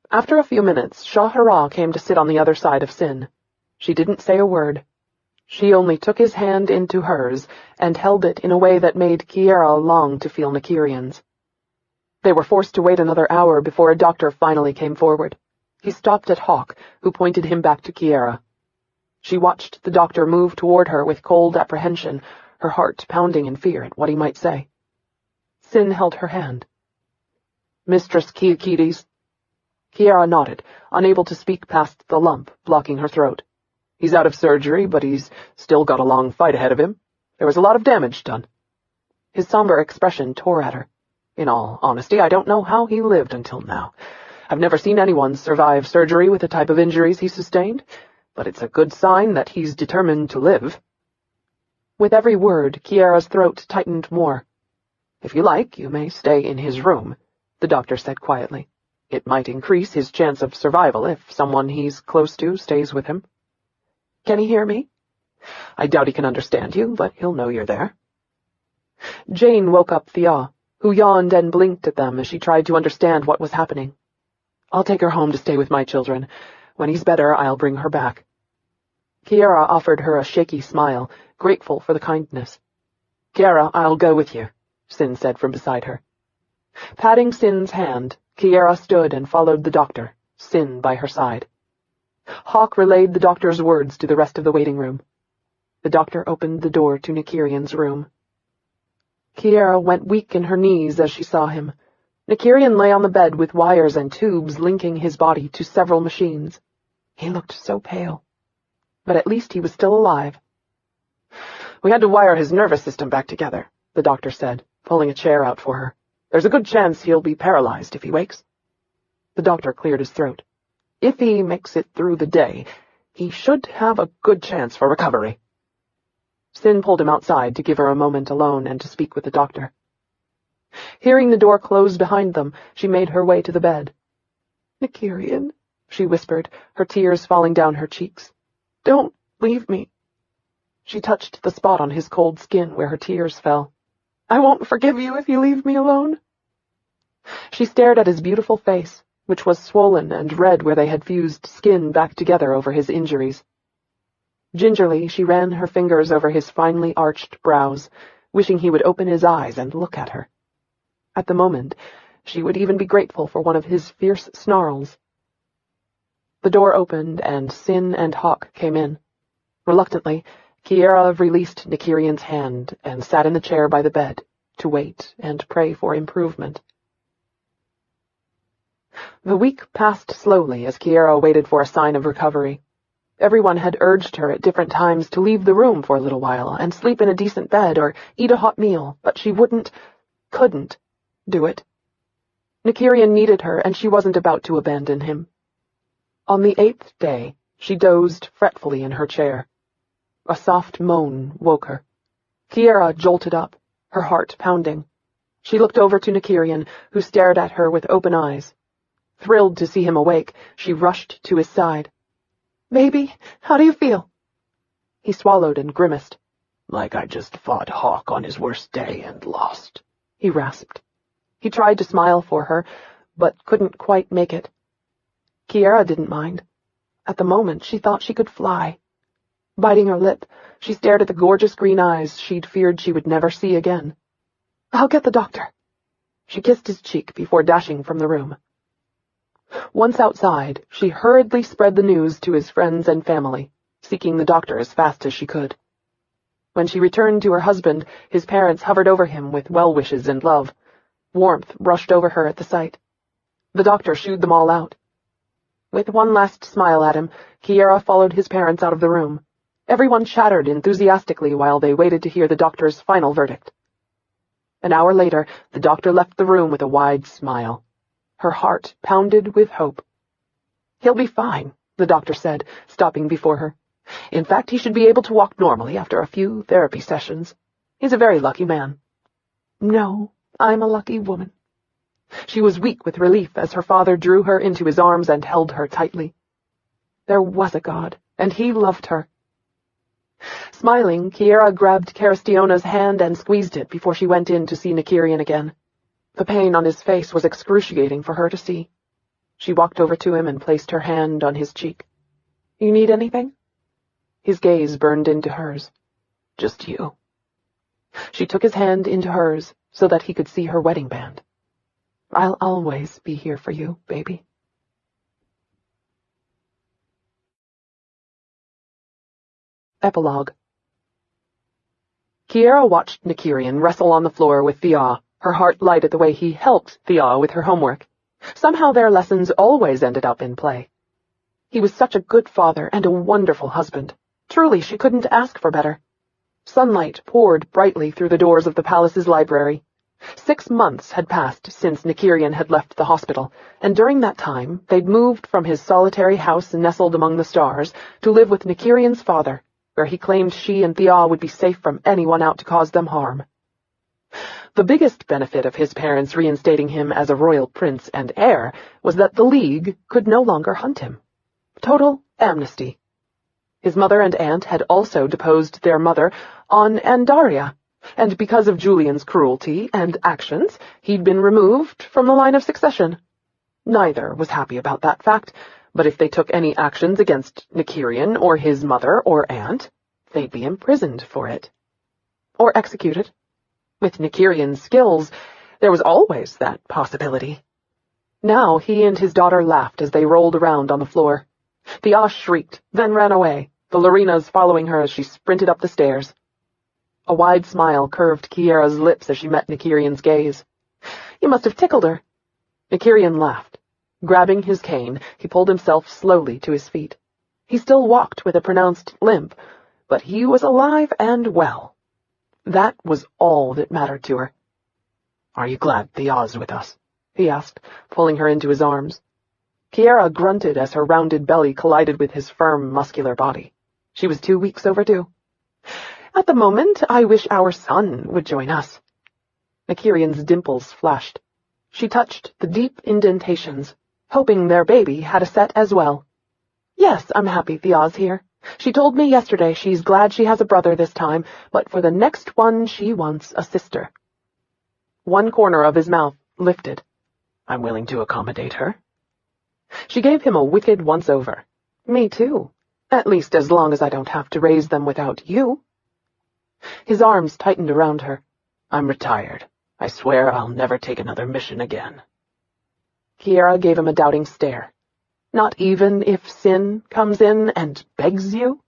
After a few minutes, Shahara came to sit on the other side of Sin. She didn't say a word. She only took his hand into hers and held it in a way that made Kiara long to feel Nykyrian's. They were forced to wait another hour before a doctor finally came forward. He stopped at Hawk, who pointed him back to Kiara. She watched the doctor move toward her with cold apprehension, her heart pounding in fear at what he might say. Sin held her hand. "Mistress Quikiades." Kiara nodded, unable to speak past the lump blocking her throat. "He's out of surgery, but he's still got a long fight ahead of him. There was a lot of damage done." His somber expression tore at her. "In all honesty, I don't know how he lived until now. I've never seen anyone survive surgery with the type of injuries he sustained, but it's a good sign that he's determined to live." With every word, Kiara's throat tightened more. "If you like, you may stay in his room," the doctor said quietly. "It might increase his chance of survival if someone he's close to stays with him." "Can he hear me?" "I doubt he can understand you, but he'll know you're there." Jane woke up Thea, who yawned and blinked at them as she tried to understand what was happening. "I'll take her home to stay with my children. When he's better, I'll bring her back." Kiara offered her a shaky smile, grateful for the kindness. "Kiara, I'll go with you," Sin said from beside her. Patting Sin's hand, Kiara stood and followed the doctor, Sin by her side. Hawk relayed the doctor's words to the rest of the waiting room. The doctor opened the door to Nykyrian's room. Kiara went weak in her knees as she saw him. Nykyrian lay on the bed with wires and tubes linking his body to several machines. He looked so pale. But at least he was still alive. "We had to wire his nervous system back together," the doctor said, pulling a chair out for her. "There's a good chance he'll be paralyzed if he wakes." The doctor cleared his throat. "If he makes it through the day, he should have a good chance for recovery." Sin pulled him outside to give her a moment alone and to speak with the doctor. Hearing the door close behind them, she made her way to the bed. "Nykyrian," she whispered, her tears falling down her cheeks. "Don't leave me." She touched the spot on his cold skin where her tears fell. "I won't forgive you if you leave me alone." She stared at his beautiful face, which was swollen and red where they had fused skin back together over his injuries. Gingerly, she ran her fingers over his finely arched brows, wishing he would open his eyes and look at her. At the moment, she would even be grateful for one of his fierce snarls. The door opened, and Sin and Hawk came in. Reluctantly, Kiara released Nykyrian's hand and sat in the chair by the bed to wait and pray for improvement. The week passed slowly as Kiara waited for a sign of recovery. Everyone had urged her at different times to leave the room for a little while and sleep in a decent bed or eat a hot meal, but she couldn't do it. Nykyrian needed her, and she wasn't about to abandon him. On the 8th day, she dozed fretfully in her chair. A soft moan woke her. Kiara jolted up, her heart pounding. She looked over to Nykyrian, who stared at her with open eyes. Thrilled to see him awake, she rushed to his side. "Baby, how do you feel?" He swallowed and grimaced. "Like I just fought Hawk on his worst day and lost," he rasped. He tried to smile for her, but couldn't quite make it. Kiara didn't mind. At the moment, she thought she could fly. Biting her lip, she stared at the gorgeous green eyes she'd feared she would never see again. "I'll get the doctor." She kissed his cheek before dashing from the room. Once outside, she hurriedly spread the news to his friends and family, seeking the doctor as fast as she could. When she returned to her husband, his parents hovered over him with well wishes and love. Warmth rushed over her at the sight. The doctor shooed them all out. With one last smile at him, Kiara followed his parents out of the room. Everyone chattered enthusiastically while they waited to hear the doctor's final verdict. An hour later, the doctor left the room with a wide smile. Her heart pounded with hope. "He'll be fine," the doctor said, stopping before her. "In fact, he should be able to walk normally after a few therapy sessions. He's a very lucky man." "No, I'm a lucky woman." She was weak with relief as her father drew her into his arms and held her tightly. There was a God, and he loved her. Smiling, Kiara grabbed Caristiona's hand and squeezed it before she went in to see Nykyrian again. The pain on his face was excruciating for her to see. She walked over to him and placed her hand on his cheek. "You need anything?" His gaze burned into hers. "Just you." She took his hand into hers so that he could see her wedding band. "I'll always be here for you, baby." Epilogue. Kiara watched Nykyrian wrestle on the floor with Thea, her heart light at the way he helped Thea with her homework. Somehow their lessons always ended up in play. He was such a good father and a wonderful husband. Truly, she couldn't ask for better. Sunlight poured brightly through the doors of the palace's library. 6 months had passed since Nykyrian had left the hospital, and during that time they'd moved from his solitary house nestled among the stars to live with Nykyrian's father, where he claimed she and Thea would be safe from anyone out to cause them harm. The biggest benefit of his parents reinstating him as a royal prince and heir was that the League could no longer hunt him. Total amnesty. His mother and aunt had also deposed their mother on Andaria, and because of Julian's cruelty and actions, he'd been removed from the line of succession. Neither was happy about that fact, but if they took any actions against Nykyrian or his mother or aunt, they'd be imprisoned for it. Or executed. With Nykyrian's skills, there was always that possibility. Now he and his daughter laughed as they rolled around on the floor. Thea shrieked, then ran away, the Lorenas following her as she sprinted up the stairs. A wide smile curved Kiara's lips as she met Nykyrian's gaze. "You must have tickled her." Nykyrian laughed. Grabbing his cane, he pulled himself slowly to his feet. He still walked with a pronounced limp, but he was alive and well. That was all that mattered to her. "Are you glad Thea's with us?" he asked, pulling her into his arms. Kiara grunted as her rounded belly collided with his firm, muscular body. She was 2 weeks overdue. "At the moment, I wish our son would join us." Nykyrian's dimples flashed. She touched the deep indentations, hoping their baby had a set as well. "Yes, I'm happy Thea's here. She told me yesterday she's glad she has a brother this time, but for the next one she wants a sister." One corner of his mouth lifted. "I'm willing to accommodate her." She gave him a wicked once-over. "Me too. At least as long as I don't have to raise them without you." His arms tightened around her. "I'm retired. I swear I'll never take another mission again." Kiara gave him a doubting stare. "Not even if Sin comes in and begs you?"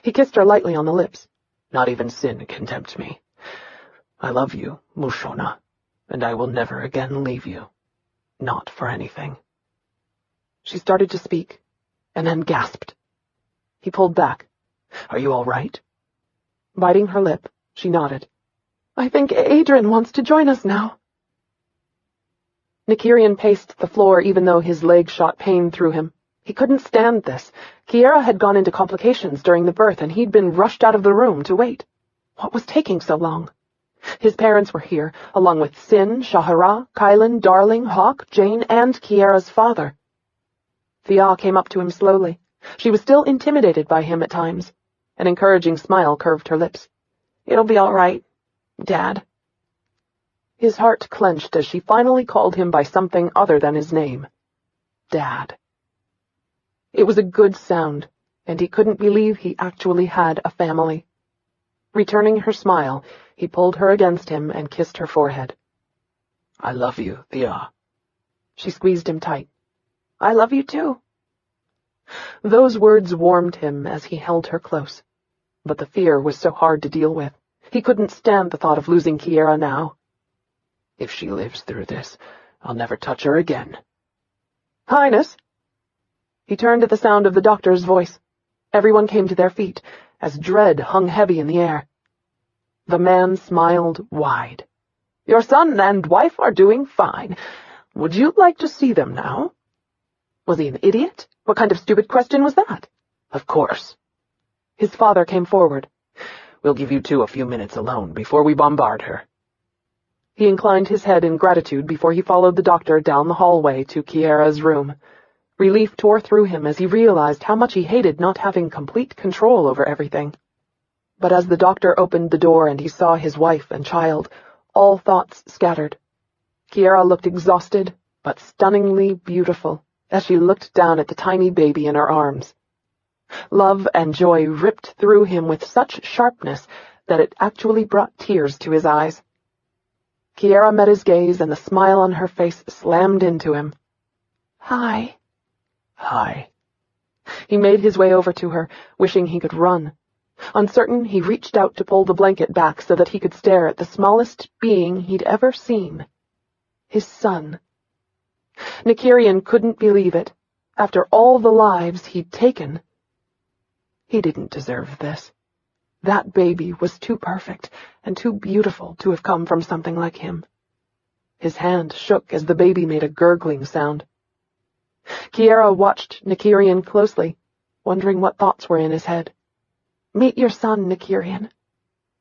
He kissed her lightly on the lips. "Not even Sin can tempt me. I love you, Mushona, and I will never again leave you. Not for anything." She started to speak, and then gasped. He pulled back. "Are you all right?" Biting her lip, she nodded. "I think Adrian wants to join us now." Nykyrian paced the floor even though his leg shot pain through him. He couldn't stand this. Kiara had gone into complications during the birth, and he'd been rushed out of the room to wait. What was taking so long? His parents were here, along with Sin, Shahara, Kylan, Darling, Hawk, Jane, and Kiara's father. Thea came up to him slowly. She was still intimidated by him at times. An encouraging smile curved her lips. "It'll be all right, Dad." His heart clenched as she finally called him by something other than his name. Dad. It was a good sound, and he couldn't believe he actually had a family. Returning her smile, he pulled her against him and kissed her forehead. "I love you, Thea." She squeezed him tight. "I love you too." Those words warmed him as he held her close, but the fear was so hard to deal with. He couldn't stand the thought of losing Kiara now. "If she lives through this, I'll never touch her again." "Highness!" He turned at the sound of the doctor's voice. Everyone came to their feet, as dread hung heavy in the air. The man smiled wide. "Your son and wife are doing fine. Would you like to see them now?" Was he an idiot? What kind of stupid question was that? "Of course." His father came forward. "We'll give you two a few minutes alone before we bombard her." He inclined his head in gratitude before he followed the doctor down the hallway to Kiara's room. Relief tore through him as he realized how much he hated not having complete control over everything. But as the doctor opened the door and he saw his wife and child, all thoughts scattered. Kiara looked exhausted, but stunningly beautiful, as she looked down at the tiny baby in her arms. Love and joy ripped through him with such sharpness that it actually brought tears to his eyes. Kiara met his gaze, and the smile on her face slammed into him. "Hi." "Hi." He made his way over to her, wishing he could run. Uncertain, he reached out to pull the blanket back so that he could stare at the smallest being he'd ever seen. His son. Nykyrian couldn't believe it. After all the lives he'd taken, he didn't deserve this. That baby was too perfect and too beautiful to have come from something like him. His hand shook as the baby made a gurgling sound. Kiara watched Nykyrian closely, wondering what thoughts were in his head. "Meet your son, Nykyrian."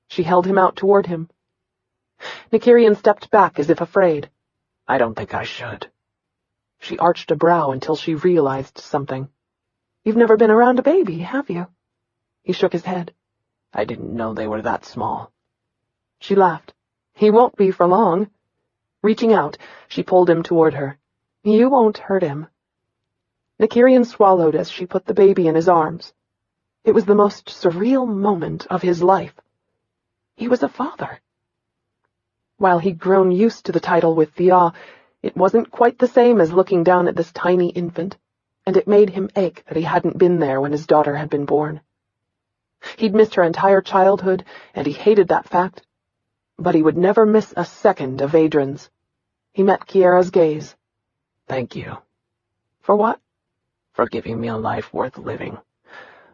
She held him out toward him. Nykyrian stepped back as if afraid. "I don't think I should." She arched a brow until she realized something. "You've never been around a baby, have you?" He shook his head. "I didn't know they were that small." She laughed. "He won't be for long." Reaching out, she pulled him toward her. "You won't hurt him." Nykyrian swallowed as she put the baby in his arms. It was the most surreal moment of his life. He was a father. While he'd grown used to the title with Thea, it wasn't quite the same as looking down at this tiny infant, and it made him ache that he hadn't been there when his daughter had been born. He'd missed her entire childhood, and he hated that fact. But he would never miss a second of Adrian's. He met Kiara's gaze. Thank you. For what? For giving me a life worth living.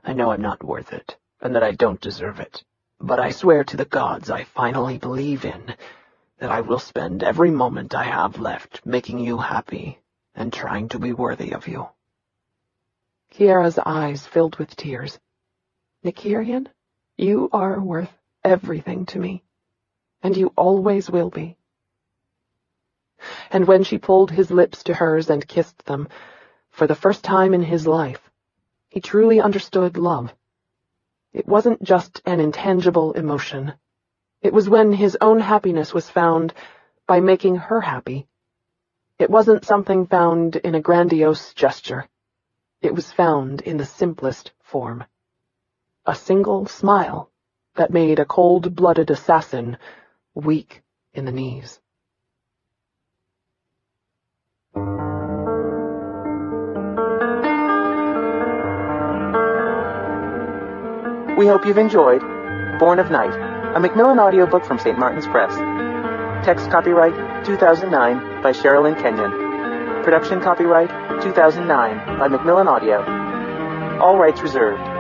I know I'm not worth it, and that I don't deserve it. But I swear to the gods I finally believe in that I will spend every moment I have left making you happy and trying to be worthy of you. Kiara's eyes filled with tears. Nykyrian, you are worth everything to me, and you always will be. And when she pulled his lips to hers and kissed them, for the first time in his life, he truly understood love. It wasn't just an intangible emotion. It was when his own happiness was found by making her happy. It wasn't something found in a grandiose gesture. It was found in the simplest form. A single smile that made a cold-blooded assassin weak in the knees. We hope you've enjoyed Born of Night, a Macmillan audiobook from St. Martin's Press. Text copyright 2009 by Sherrilyn Kenyon. Production copyright 2009 by Macmillan Audio. All rights reserved.